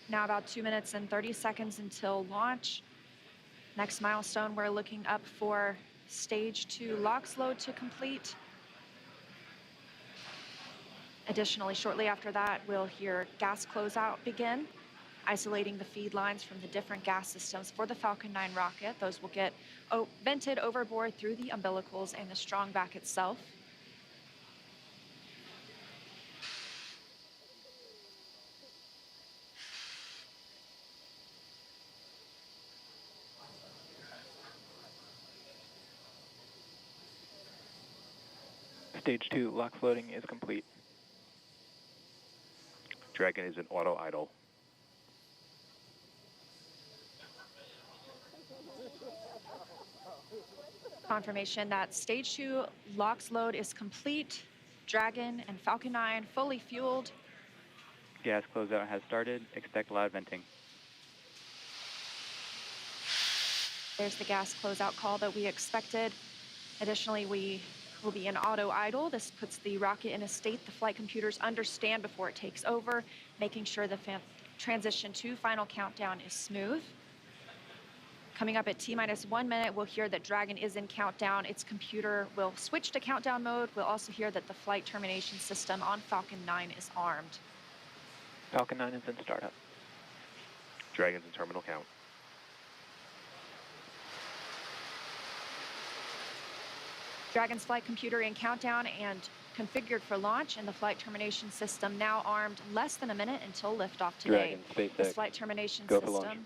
Now about 2 minutes and 30 seconds until launch. Next milestone, we're looking up for stage 2 LOX load to complete. Additionally, shortly after that, we'll hear gas closeout begin, isolating the feed lines from the different gas systems for the Falcon 9 rocket. Those will get vented overboard through the umbilicals and the strong back itself. Stage 2 LOX loading is complete. Dragon is in auto idle. Confirmation that stage 2 LOX load is complete. Dragon and Falcon 9 fully fueled. Gas closeout has started. Expect loud venting. There's the gas closeout call that we expected. Additionally, we will be in auto idle. This puts the rocket in a state the flight computers understand before it takes over, making sure the transition to final countdown is smooth. Coming up at T-minus 1 minute, we'll hear that Dragon is in countdown. Its computer will switch to countdown mode. We'll also hear that the flight termination system on Falcon 9 is armed. Falcon 9 is in startup. Dragon's in terminal count. Dragon's flight computer in countdown and configured for launch, and the flight termination system now armed. Less than a minute until liftoff today. Dragon, SpaceX. This flight termination Go for launch. system.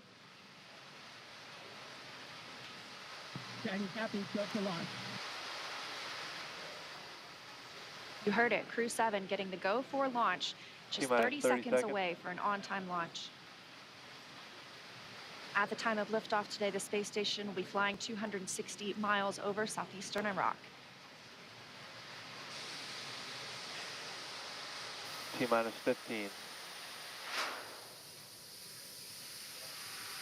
Dragon copies, go for launch. You heard it, Crew 7 getting the go for launch, just 30 seconds away for an on-time launch. At the time of liftoff today, the space station will be flying 260 miles over southeastern Iraq. T-minus 15.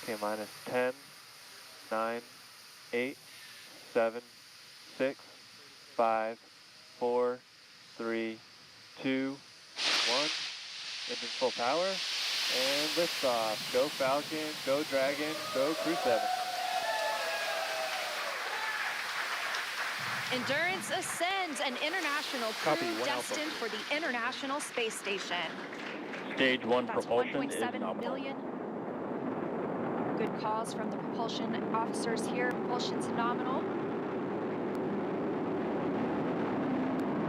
K-minus 10, 9, 8, 7, 6, 5, 4, 3, 2, 1. Engine full power. And liftoff. Go Falcon, go Dragon, go Crew 7. Endurance ascends, an international crew destined for the International Space Station. Stage 1 That's propulsion is 1.7 nominal. million. Good calls from the propulsion officers here. Propulsion's nominal.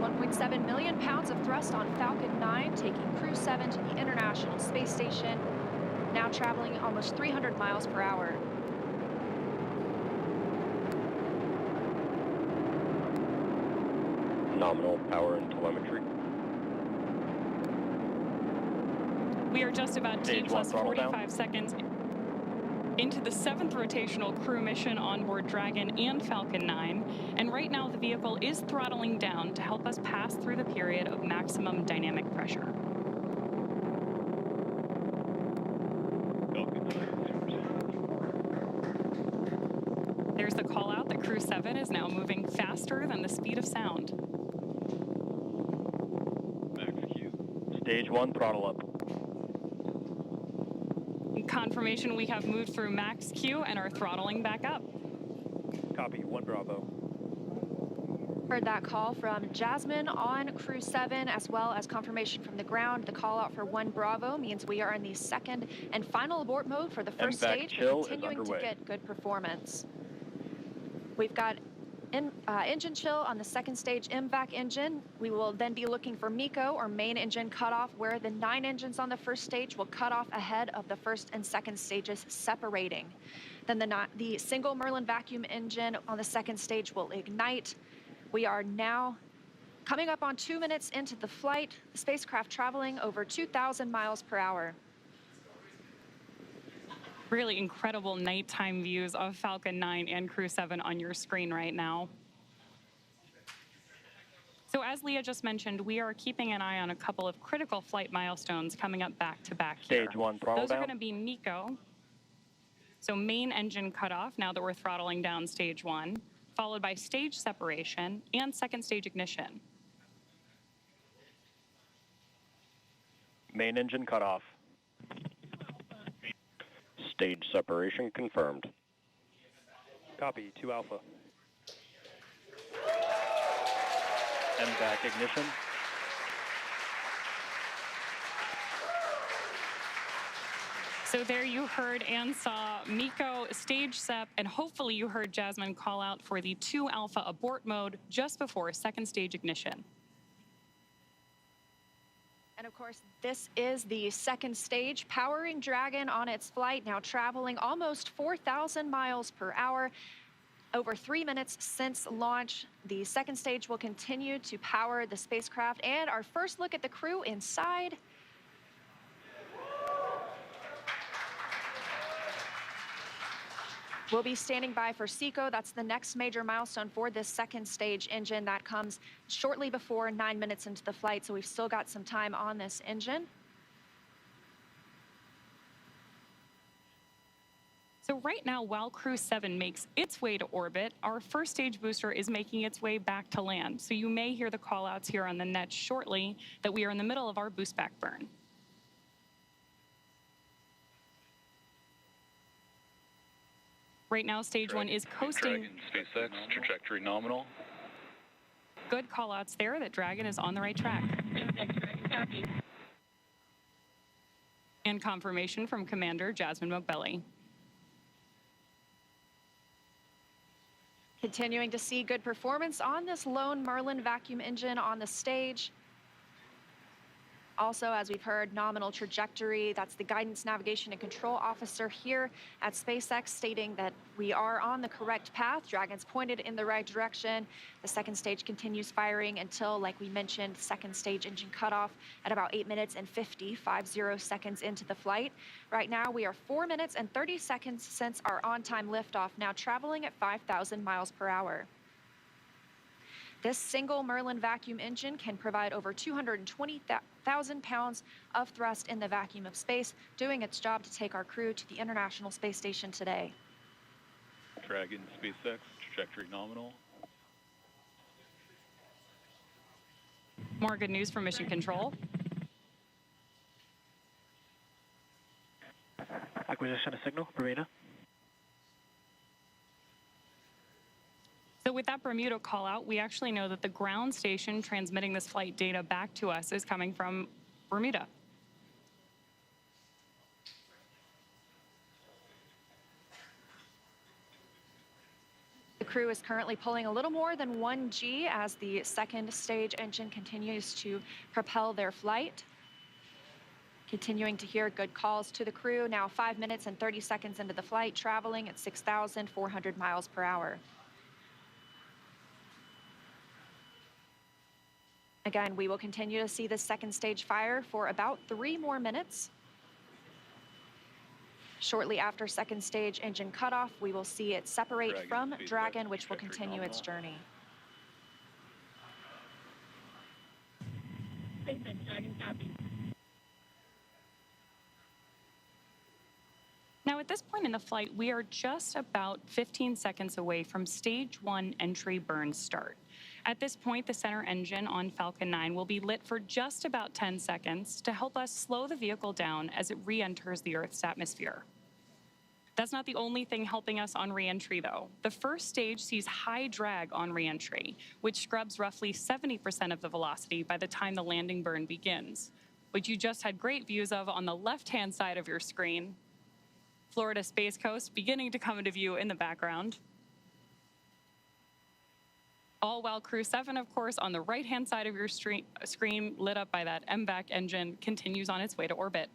1.7 million pounds of thrust on Falcon 9, taking Crew 7 to the International Space Station, now traveling almost 300 miles per hour. Nominal power and telemetry. We are just about T plus 45 seconds into the 7th rotational crew mission on board Dragon and Falcon 9, and right now the vehicle is throttling down to help us pass through the period of maximum dynamic pressure. There's the call out that Crew 7 is now moving faster than the speed of sound. Max Q. Stage 1 throttle up. Confirmation we have moved through max Q and are throttling back up. Copy, 1 Bravo. Heard that call from Jasmin on Crew 7, as well as confirmation from the ground. The call out for 1 Bravo means we are in the second and final abort mode for the first MVAC stage, chill continuing is to underway. get good performance. We've got engine chill on the second stage MVAC engine. We will then be looking for MECO, or main engine cutoff, where the 9 engines on the first stage will cut off ahead of the first and second stages, separating. Then the single Merlin vacuum engine on the second stage will ignite. We are now coming up on 2 minutes into the flight, the spacecraft traveling over 2,000 miles per hour. Really incredible nighttime views of Falcon 9 and Crew 7 on your screen right now. So as Leah just mentioned, we are keeping an eye on a couple of critical flight milestones coming up back to back here. Stage 1 throttle Those down. are going to be MECO, so main engine cutoff now that we're throttling down stage 1, followed by stage separation and second stage ignition. Main engine cutoff. Stage separation confirmed. Copy, 2 Alpha. MVAC ignition. So there you heard and saw Miko stage SEP, and hopefully you heard Jasmin call out for the 2 Alpha abort mode just before second stage ignition. And of course, this is the second stage, powering Dragon on its flight, now traveling almost 4,000 miles per hour. Over 3 minutes since launch, the second stage will continue to power the spacecraft. And our first look at the crew inside. We'll be standing by for SECO. That's the next major milestone for this second stage engine. That comes shortly before 9 minutes into the flight, so we've still got some time on this engine. So right now, while Crew 7 makes its way to orbit, our first stage booster is making its way back to land. So you may hear the call-outs here on the net shortly that we are in the middle of our boost back burn. Right now, stage 1 is coasting. Dragon, SpaceX, trajectory nominal. Good call-outs there that Dragon is on the right track. And confirmation from Commander Jasmin Moghbeli. Continuing to see good performance on this lone Merlin vacuum engine on the stage. Also, as we've heard, nominal trajectory. That's the guidance, navigation, and control officer here at SpaceX stating that we are on the correct path. Dragon's pointed in the right direction. The second stage continues firing until, like we mentioned, second stage engine cutoff at about 8 minutes and 50 seconds into the flight. Right now, we are 4 minutes and 30 seconds since our on-time liftoff, now traveling at 5,000 miles per hour. This single Merlin vacuum engine can provide over 220,000 pounds of thrust in the vacuum of space, doing its job to take our crew to the International Space Station today. Dragon, SpaceX, trajectory nominal. More good news from Mission Control. Acquisition of signal, Bermuda. So with that Bermuda call out, we actually know that the ground station transmitting this flight data back to us is coming from Bermuda. The crew is currently pulling a little more than 1 G as the second stage engine continues to propel their flight. Continuing to hear good calls to the crew, now 5 minutes and 30 seconds into the flight, traveling at 6,400 miles per hour. Again, we will continue to see the second stage fire for about 3 more minutes. Shortly after second stage engine cutoff, we will see it separate from Dragon, which will continue its journey. Now, at this point in the flight, we are just about 15 seconds away from stage 1 entry burn start. At this point, the center engine on Falcon 9 will be lit for just about 10 seconds to help us slow the vehicle down as it re-enters the Earth's atmosphere. That's not the only thing helping us on re-entry, though. The first stage sees high drag on re-entry, which scrubs roughly 70% of the velocity by the time the landing burn begins, which you just had great views of on the left-hand side of your screen. Florida Space Coast beginning to come into view in the background. All while Crew 7, of course, on the right-hand side of your screen, lit up by that MVAC engine, continues on its way to orbit.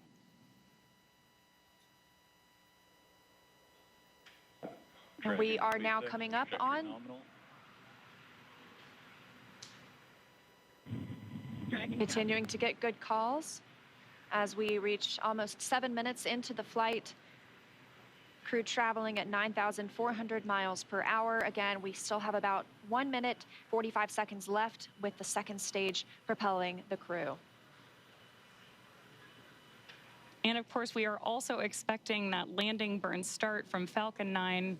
And we are now coming up on continuing to get good calls as we reach almost 7 minutes into the flight. Crew traveling at 9,400 miles per hour. Again, we still have about 1 minute, 45 seconds left with the second stage propelling the crew. And of course, we are also expecting that landing burn start from Falcon 9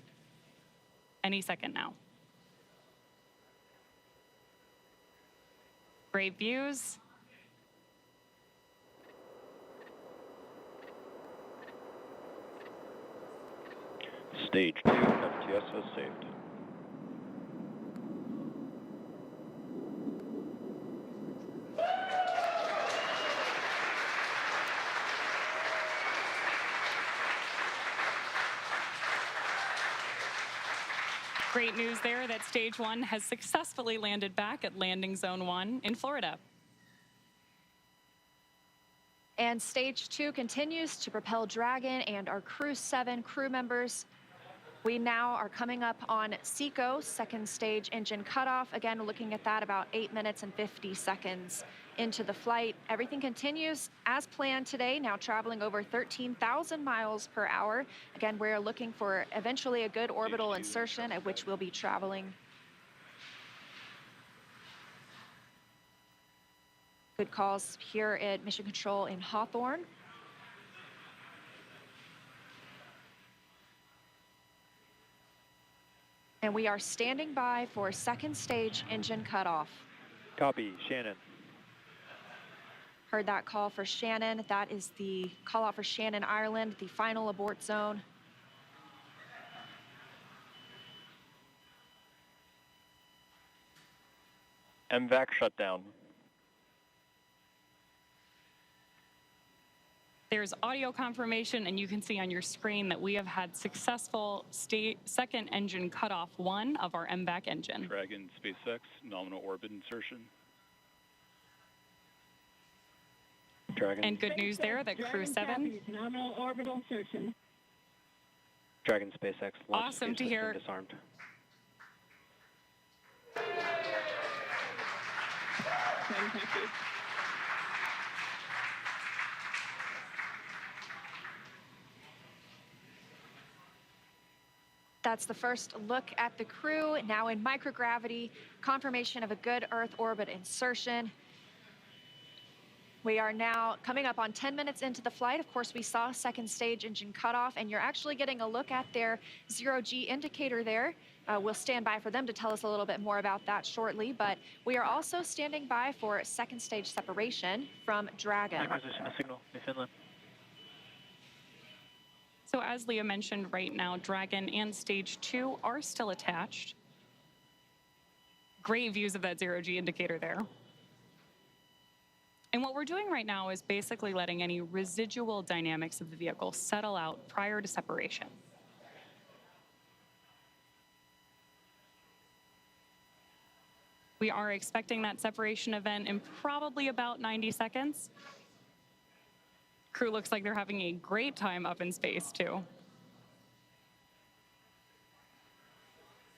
any second now. Great views. Stage 2, F2. GPS has saved. Great news there that Stage 1 has successfully landed back at Landing Zone 1 in Florida. And Stage 2 continues to propel Dragon and our Crew 7 crew members. We now are coming up on SECO, second stage engine cutoff. Again, looking at that about 8 minutes and 50 seconds into the flight. Everything continues as planned today, now traveling over 13,000 miles per hour. Again, we're looking for eventually a good orbital insertion at which we'll be traveling. Good calls here at Mission Control in Hawthorne. And we are standing by for second stage engine cutoff. Copy, Shannon. Heard that call for Shannon. That is the call out for Shannon, Ireland, the final abort zone. MVAC shutdown. There's audio confirmation, and you can see on your screen that we have had successful second engine cutoff 1 of our MVAC engine. Dragon SpaceX, nominal orbit insertion. Dragon. And good news there that Crew 7. Nominal orbital insertion. Dragon SpaceX launch Awesome to hear. Disarmed. That's the first look at the crew, now in microgravity, confirmation of a good Earth orbit insertion. We are now coming up on 10 minutes into the flight. Of course, we saw second stage engine cutoff, and you're actually getting a look at their zero-G indicator there. We'll stand by for them to tell us a little bit more about that shortly, but we are also standing by for second stage separation from Dragon. Acquisition of signal in Finland. So as Leah mentioned, right now, Dragon and Stage 2 are still attached. Great views of that zero-G indicator there. And what we're doing right now is basically letting any residual dynamics of the vehicle settle out prior to separation. We are expecting that separation event in probably about 90 seconds. Crew looks like they're having a great time up in space, too.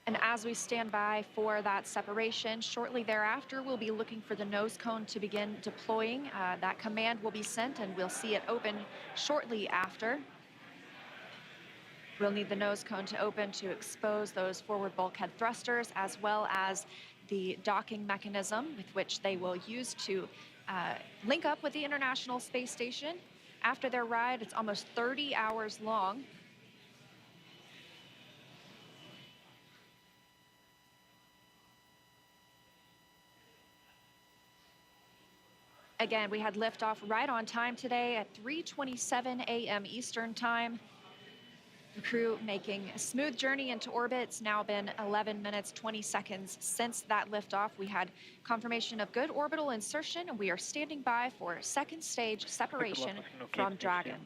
And as we stand by for that separation, shortly thereafter, we'll be looking for the nose cone to begin deploying. That command will be sent, and we'll see it open shortly after. We'll need the nose cone to open to expose those forward bulkhead thrusters, as well as the docking mechanism with which they will use to link up with the International Space Station. After their ride, it's almost 30 hours long. Again, we had liftoff right on time today at 3:27 a.m. Eastern Time. The crew making a smooth journey into orbit. It's now been 11 minutes, 20 seconds since that liftoff. We had confirmation of good orbital insertion, and we are standing by for second stage separation from Dragon.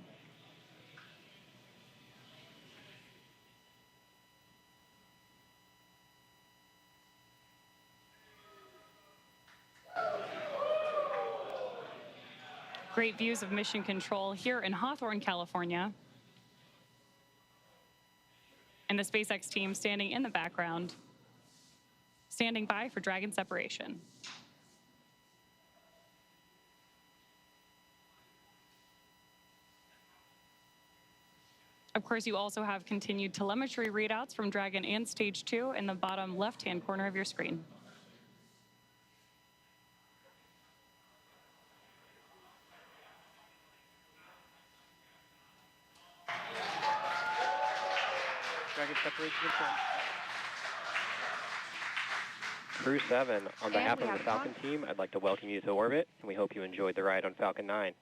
Great views of Mission Control here in Hawthorne, California. And the SpaceX team standing in the background, standing by for Dragon separation. Of course, you also have continued telemetry readouts from Dragon and Stage 2 in the bottom left-hand corner of your screen. Dragon separation confirmed. Crew 7, on behalf of the Falcon team, I'd like to welcome you to orbit, and we hope you enjoyed the ride on Falcon 9.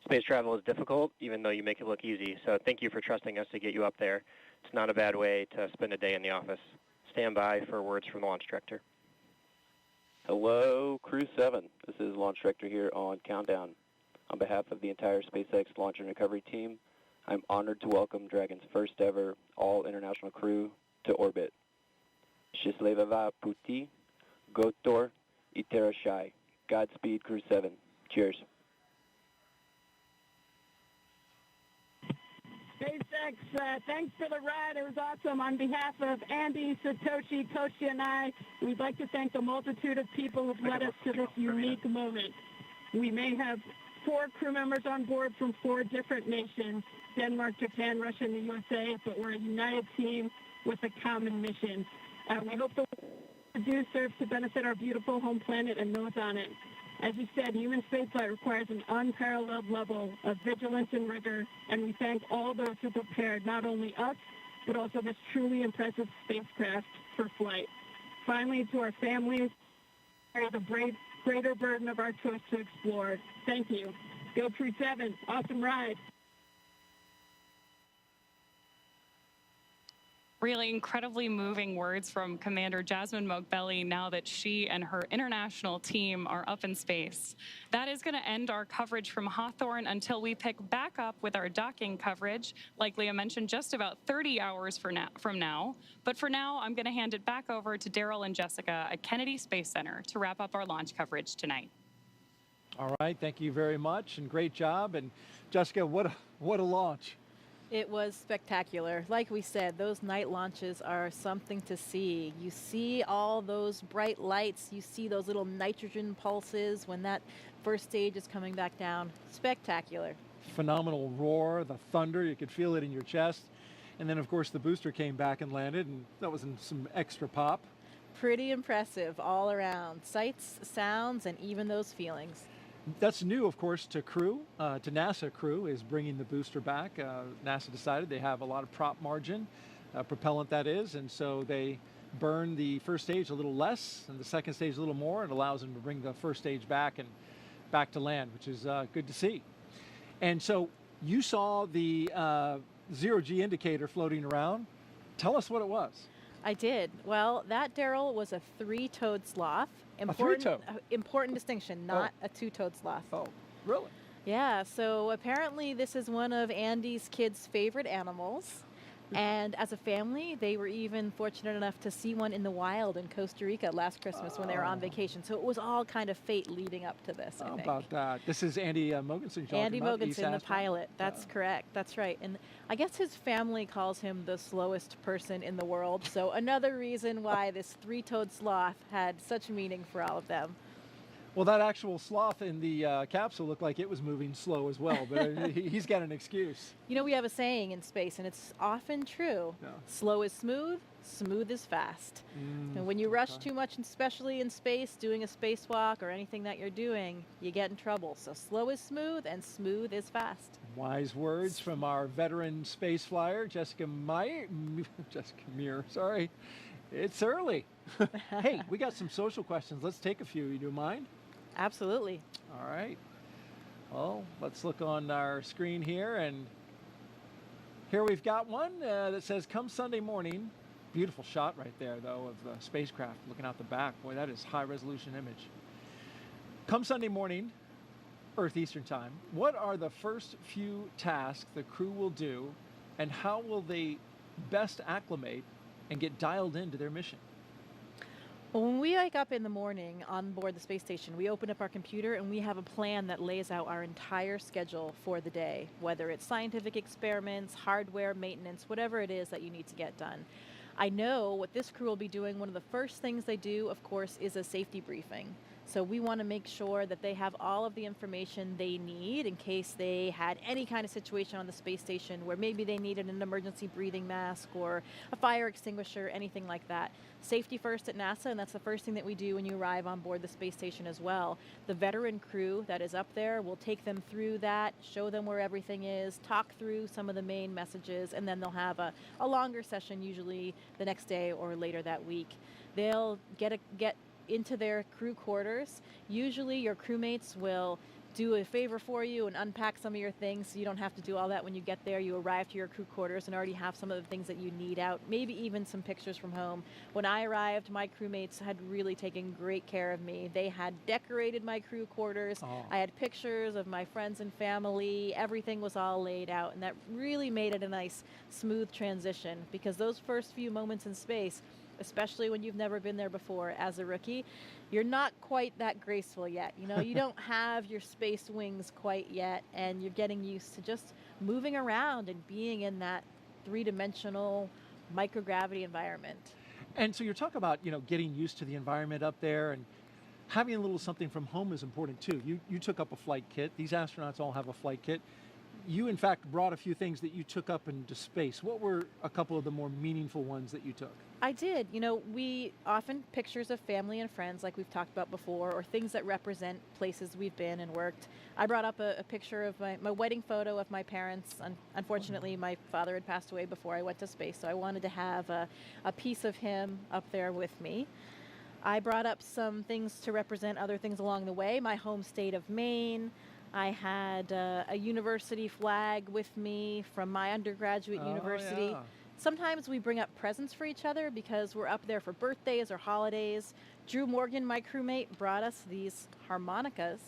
Space travel is difficult, even though you make it look easy, so thank you for trusting us to get you up there. It's not a bad way to spend a day in the office. Stand by for words from the launch director. Hello, Crew 7. This is Launch Director here on Countdown. On behalf of the entire SpaceX Launch and Recovery team, I'm honored to welcome Dragon's first ever all-international crew to orbit. Счастливого пути, Gotor, Iterashai. Godspeed, Crew 7. Cheers. SpaceX, thanks for the ride. It was awesome. On behalf of Andy, Satoshi, Kowsky, and I, we'd like to thank the multitude of people who've led us to this unique moment. We may have 4 crew members on board from 4 different nations, Denmark, Japan, Russia, and the USA, but we're a united team with a common mission. We hope the work we do serves to benefit our beautiful home planet and those on it. As you said, human spaceflight requires an unparalleled level of vigilance and rigor, and we thank all those who prepared not only us, but also this truly impressive spacecraft for flight. Finally, to our families, carry the greater burden of our choice to explore. Thank you. Go Crew 7. Awesome ride. Really incredibly moving words from Commander Jasmin Moghbeli now that she and her international team are up in space. That is going to end our coverage from Hawthorne until we pick back up with our docking coverage, like Leah mentioned, just about 30 hours from now. But for now, I'm going to hand it back over to Daryl and Jessica at Kennedy Space Center to wrap up our launch coverage tonight. All right, thank you very much, and great job. And Jessica, what a launch. It was spectacular. Like we said, those night launches are something to see. You see all those bright lights. You see those little nitrogen pulses when that first stage is coming back down. Spectacular. Phenomenal roar, the thunder, you could feel it in your chest. And then, of course, the booster came back and landed, and that was some extra pop. Pretty impressive all around. Sights, sounds, and even those feelings. That's new, of course, to crew, to NASA crew, is bringing the booster back. NASA decided they have a lot of prop margin, propellant that is, and so they burn the first stage a little less and the second stage a little more. It allows them to bring the first stage back and back to land, which is good to see. And so you saw the zero-G indicator floating around. Tell us what it was. I did. Well, that, Daryl, was a 3-toed sloth. Important distinction, not a 2-toed sloth. Oh, really? Yeah, so apparently this is one of Andy's kids' favorite animals. And as a family, they were even fortunate enough to see one in the wild in Costa Rica last Christmas when they were on vacation. So it was all kind of fate leading up to this, I think. How about that? This is Andy Mogensen. Andy Mogensen, the pilot. That's correct. That's right. And I guess his family calls him the slowest person in the world. So another reason why this 3-toed sloth had such meaning for all of them. Well, that actual sloth in the capsule looked like it was moving slow as well, but he's got an excuse. You know, we have a saying in space, and it's often true. Yeah. Slow is smooth, smooth is fast. And when you rush too much, especially in space, doing a spacewalk or anything that you're doing, you get in trouble. So slow is smooth, and smooth is fast. Wise words from our veteran space flyer, Jessica Meir, sorry. It's early. Hey, we got some social questions. Let's take a few. You do mind? Absolutely. All right. Well, let's look on our screen here, and here we've got one that says, come Sunday morning. Beautiful shot right there, though, of the spacecraft looking out the back. Boy, that is high-resolution image. Come Sunday morning, Earth Eastern Time, what are the first few tasks the crew will do, and how will they best acclimate and get dialed into their mission? Well, when we wake up in the morning on board the space station, we open up our computer and we have a plan that lays out our entire schedule for the day, whether it's scientific experiments, hardware, maintenance, whatever it is that you need to get done. I know what this crew will be doing. One of the first things they do, of course, is a safety briefing. So we want to make sure that they have all of the information they need in case they had any kind of situation on the space station where maybe they needed an emergency breathing mask or a fire extinguisher, anything like that. Safety first at NASA, and that's the first thing that we do when you arrive on board the space station as well. The veteran crew that is up there will take them through that, show them where everything is, talk through some of the main messages, and then they'll have a longer session usually the next day or later that week. They'll get into their crew quarters. Usually your crewmates will do a favor for you and unpack some of your things so you don't have to do all that when you get there. You arrive to your crew quarters and already have some of the things that you need out, maybe even some pictures from home. When I arrived, my crewmates had really taken great care of me. They had decorated my crew quarters. I had pictures of my friends and family. Everything was all laid out, and that really made it a nice, smooth transition, because those first few moments in space, especially when you've never been there before as a rookie, you're not quite that graceful yet. You know, you don't have your space wings quite yet, and you're getting used to just moving around and being in that three-dimensional microgravity environment. And so you're talking about, you know, getting used to the environment up there, and having a little something from home is important too. You took up a flight kit. These astronauts all have a flight kit. You, in fact, brought a few things that you took up into space. What were a couple of the more meaningful ones that you took? I did. You know, we often pictures of family and friends, like we've talked about before, or things that represent places we've been and worked. I brought up a picture of my wedding photo of my parents. Unfortunately, my father had passed away before I went to space, so I wanted to have a piece of him up there with me. I brought up some things to represent other things along the way. My home state of Maine. I had a university flag with me from my undergraduate university. Yeah. Sometimes we bring up presents for each other because we're up there for birthdays or holidays. Drew Morgan, my crewmate, brought us these harmonicas.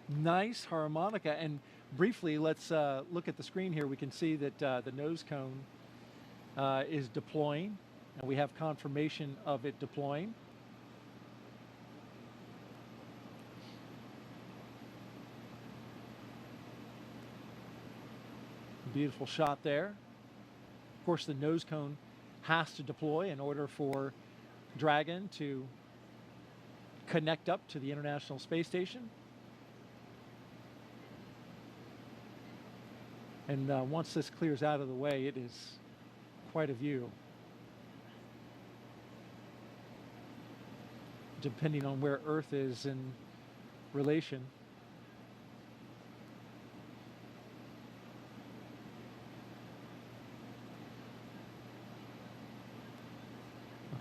Nice harmonica. And briefly, let's look at the screen here. We can see that the nose cone is deploying, and we have confirmation of it deploying. Beautiful shot there. Of course, the nose cone has to deploy in order for Dragon to connect up to the International Space Station. And once this clears out of the way, it is quite a view. Depending on where Earth is in relation.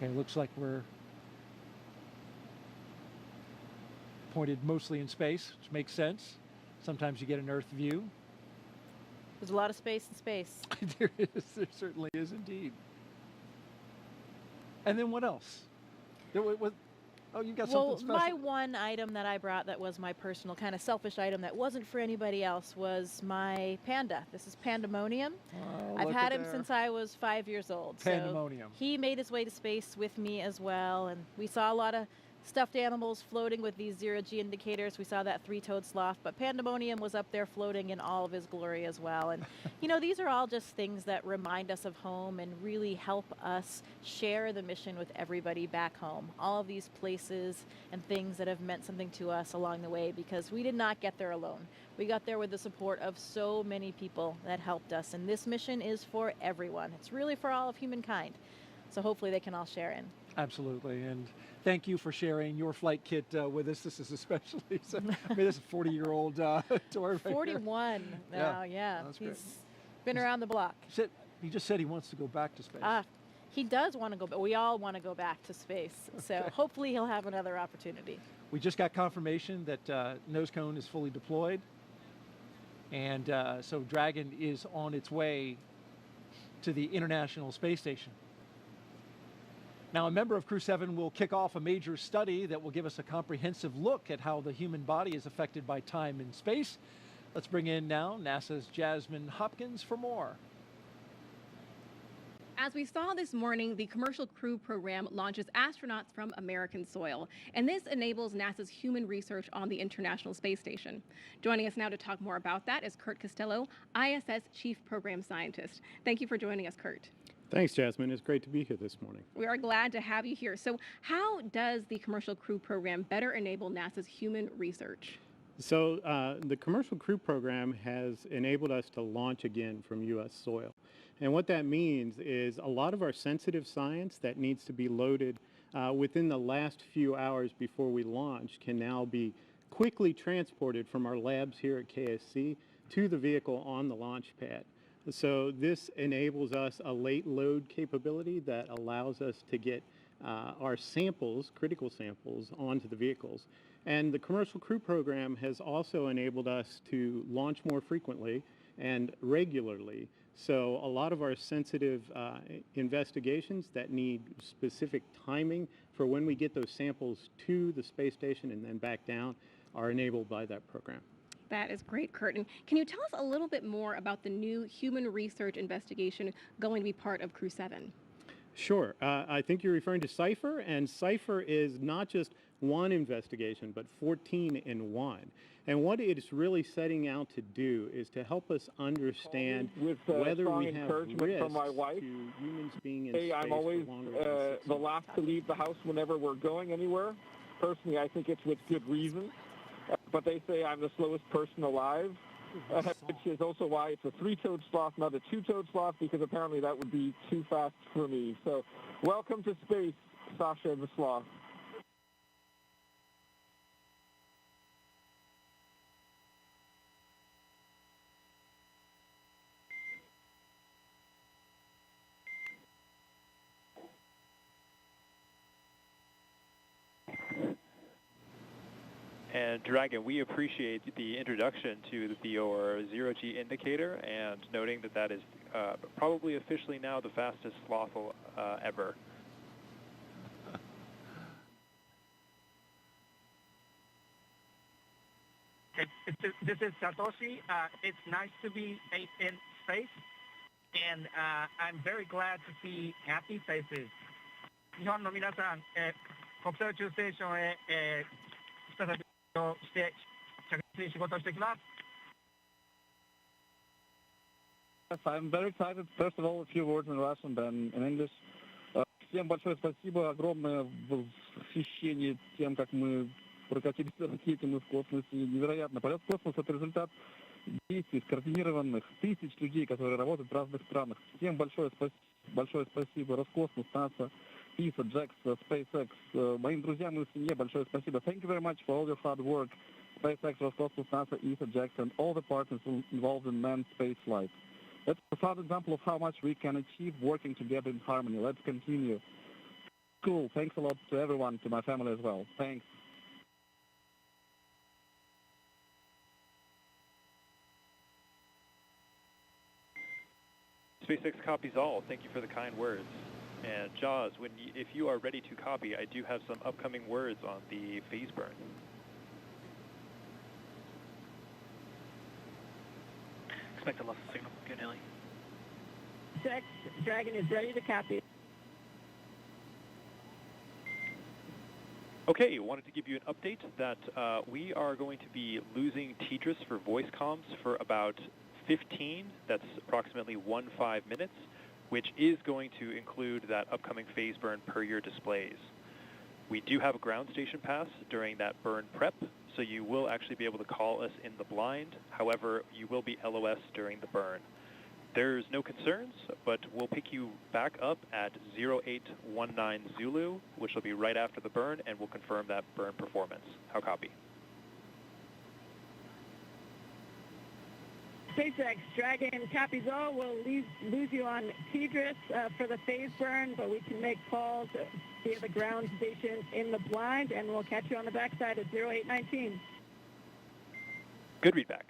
Okay, looks like we're pointed mostly in space, which makes sense. Sometimes you get an Earth view. There's a lot of space in space. There is. There certainly is indeed. And then what else? Oh, you got something special. My one item that I brought that was my personal kind of selfish item that wasn't for anybody else was my panda. This is Pandemonium. Oh, I've had him since I was 5 years old. Pandemonium. So he made his way to space with me as well, and we saw a lot of stuffed animals floating with these zero-G indicators. We saw that three-toed sloth, but Pandemonium was up there floating in all of his glory as well. And, you know, these are all just things that remind us of home and really help us share the mission with everybody back home. All of these places and things that have meant something to us along the way, because we did not get there alone. We got there with the support of so many people that helped us. And this mission is for everyone. It's really for all of humankind. So hopefully they can all share in. Absolutely, and thank you for sharing your flight kit with us. This is especially, I mean, this is a 40-year-old tour. 41 now, yeah. He's been around the block. He just said he wants to go back to space. He does want to go, but we all want to go back to space. So hopefully he'll have another opportunity. We just got confirmation that nose cone is fully deployed, and so Dragon is on its way to the International Space Station. Now, a member of Crew 7 will kick off a major study that will give us a comprehensive look at how the human body is affected by time and space. Let's bring in now NASA's Jasmin Hopkins for more. As we saw this morning, the Commercial Crew Program launches astronauts from American soil, and this enables NASA's human research on the International Space Station. Joining us now to talk more about that is Kurt Costello, ISS Chief Program Scientist. Thank you for joining us, Kurt. Thanks, Jasmine. It's great to be here this morning. We are glad to have you here. So how does the Commercial Crew Program better enable NASA's human research? So the Commercial Crew Program has enabled us to launch again from U.S. soil. And what that means is a lot of our sensitive science that needs to be loaded within the last few hours before we launch can now be quickly transported from our labs here at KSC to the vehicle on the launch pad. So this enables us a late load capability that allows us to get our samples, critical samples, onto the vehicles. And the Commercial Crew Program has also enabled us to launch more frequently and regularly. So a lot of our sensitive investigations that need specific timing for when we get those samples to the space station and then back down are enabled by that program. That is great, Kurt. And can you tell us a little bit more about the new human research investigation going to be part of Crew 7? Sure. I think you're referring to CIPHER, and CIPHER is not just one investigation, but 14 in one. And what it is really setting out to do is to help us understand whether we have risks from my wife. to humans being in Hey, space I'm always for longer than 6 the last to leave the house whenever we're going anywhere. Personally, I think it's with good reason. But they say I'm the slowest person alive, which is also why it's a 3-toed sloth, not a 2-toed sloth, because apparently that would be too fast for me. So welcome to space, Sasha the sloth. And Dragon, we appreciate the introduction to your zero-G indicator and noting that that is probably officially now the fastest sloth ever. This is Satoshi. It's nice to be in space, and I'm very glad to see happy faces. 日本の皆さん、国際宇宙ステーションへ、再びして着実に仕事をしてきます。 Yes, I'm very excited. First of all, a few words in Russian, then in English. Всем большое спасибо, огромное восхищение тем, как мы прокатились на ракете, мы в космосе. Невероятно. Полет в космос — это результат действий скоординированных тысяч людей, которые работают в разных странах. Всем большое спасибо. Роскосмос, NASA, ESA, JAXA, SpaceX. Моим друзьям и семье большое спасибо. Thank you very much for all your hard work. SpaceX, Roscosmos, NASA, ESA, JAXA, and all the partners involved in manned space flight. That's a profound example of how much we can achieve working together in harmony. Let's continue. Cool. Thanks a lot to everyone, to my family as well. Thanks. SpaceX copies all. Thank you for the kind words. And Jaws, if you are ready to copy, I do have some upcoming words on the phase burn. Expect a loss of signal. Good, Ellie. SpaceX Dragon is ready to copy. Okay, wanted to give you an update that we are going to be losing TDRS for voice comms for about 15, that's approximately 15 minutes, which is going to include that upcoming phase burn per your displays. We do have a ground station pass during that burn prep, so you will actually be able to call us in the blind. However, you will be LOS during the burn. There's no concerns, but we'll pick you back up at 0819 Zulu, which will be right after the burn, and we'll confirm that burn performance. How copy? SpaceX Dragon copies all. We'll lose you on TDRS for the phase burn, but we can make calls via the ground station in the blind, and we'll catch you on the backside at 0819. Good readback.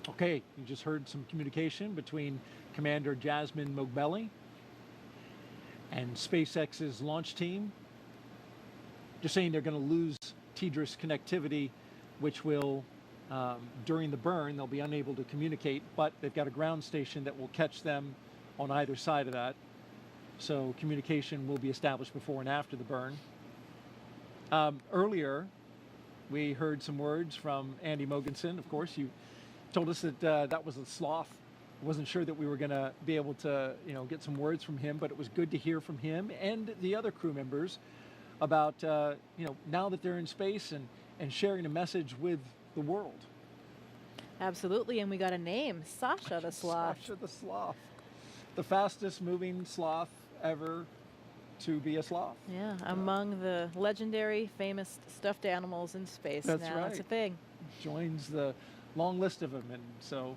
Okay, you just heard some communication between Commander Jasmin Moghbeli and SpaceX's launch team. Just saying they're going to lose TDRS connectivity, which will, during the burn, they'll be unable to communicate, but they've got a ground station that will catch them on either side of that. So communication will be established before and after the burn. Earlier, we heard some words from Andy Mogensen. Of course, you told us that that was a sloth. I wasn't sure that we were going to be able to, get some words from him, but it was good to hear from him and the other crew members about, now that they're in space and sharing a message with the world. Absolutely, and we got a name, Sasha the sloth. Sasha the sloth, the fastest moving sloth ever to be a sloth. Yeah, among the legendary, famous stuffed animals in space. That's now right. That's a thing. Joins the long list of them, and so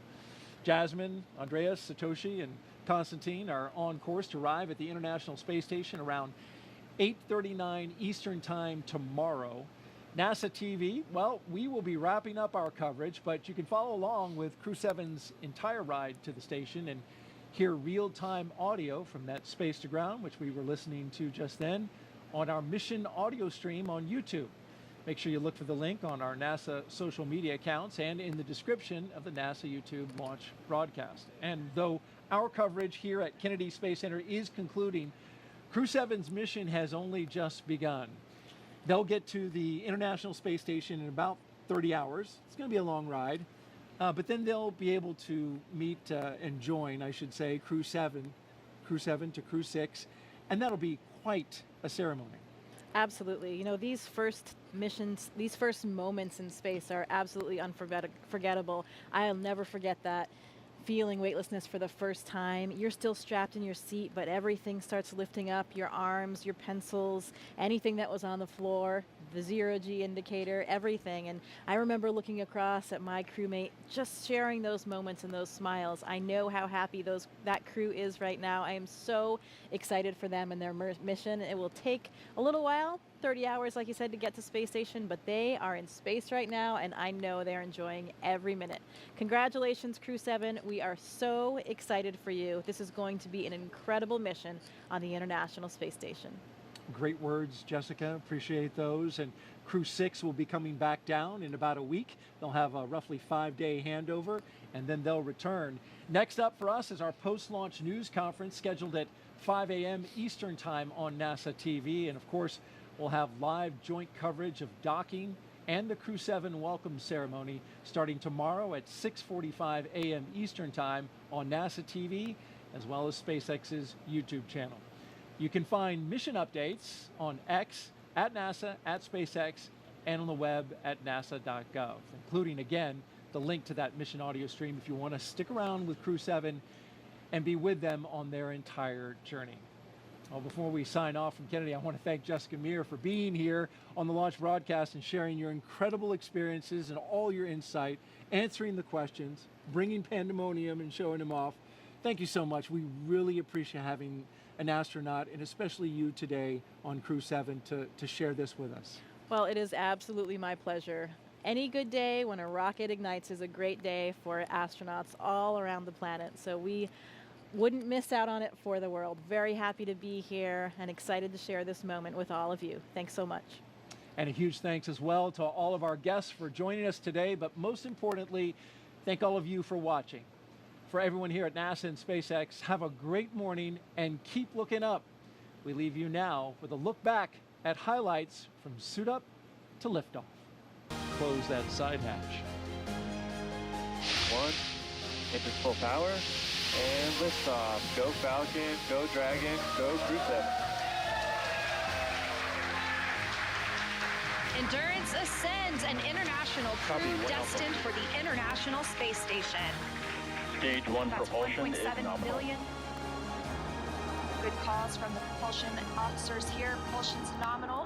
Jasmin, Andreas, Satoshi, and Konstantin are on course to arrive at the International Space Station around 8:39 Eastern Time tomorrow. NASA TV, well, we will be wrapping up our coverage, but you can follow along with Crew 7's entire ride to the station and hear real-time audio from that space to ground, which we were listening to just then, on our mission audio stream on YouTube. Make sure you look for the link on our NASA social media accounts and in the description of the NASA YouTube launch broadcast. And though our coverage here at Kennedy Space Center is concluding, Crew 7's mission has only just begun. They'll get to the International Space Station in about 30 hours. It's going to be a long ride. But then they'll be able to meet and join, I should say, Crew 7 to Crew 6, and that'll be quite a ceremony. Absolutely. You know, these first missions, these first moments in space are absolutely unforgettable. I'll never forget that. Feeling weightlessness for the first time. You're still strapped in your seat, but everything starts lifting up, your arms, your pencils, anything that was on the floor, the zero-G indicator, everything. And I remember looking across at my crewmate, just sharing those moments and those smiles. I know how happy that crew is right now. I am so excited for them and their mission. It will take a little while, 30 hours, like you said, to get to space station, but they are in space right now, and I know they're enjoying every minute. Congratulations, Crew 7. We are so excited for you. This is going to be an incredible mission on the International Space Station. Great words, Jessica. Appreciate those. And Crew 6 will be coming back down in about a week. They'll have a roughly 5-day handover, and then they'll return. Next up for us is our post-launch news conference scheduled at 5 a.m. Eastern Time on NASA TV. And of course, we'll have live joint coverage of docking and the Crew 7 welcome ceremony starting tomorrow at 6:45 a.m. Eastern Time on NASA TV, as well as SpaceX's YouTube channel. You can find mission updates on X, at NASA, at SpaceX, and on the web at nasa.gov, including, again, the link to that mission audio stream if you want to stick around with Crew 7 and be with them on their entire journey. Well, before we sign off from Kennedy, I want to thank Jessica Meir for being here on the launch broadcast and sharing your incredible experiences and all your insight, answering the questions, bringing pandemonium and showing them off. Thank you so much. We really appreciate having an astronaut, and especially you today on Crew 7 to share this with us. Well, it is absolutely my pleasure. Any good day when a rocket ignites is a great day for astronauts all around the planet. So we wouldn't miss out on it for the world. Very happy to be here and excited to share this moment with all of you. Thanks so much. And a huge thanks as well to all of our guests for joining us today, but most importantly, thank all of you for watching. For everyone here at NASA and SpaceX, have a great morning and keep looking up. We leave you now with a look back at highlights from suit up to liftoff. Close that side hatch. 1, into full power, and liftoff. Go Falcon, go Dragon, go Crew 7. Endurance ascends, an international crew destined for the International Space Station. Stage 1 That's propulsion is 1.7 nominal. billion. Good calls from the propulsion officers here. Propulsion's nominal.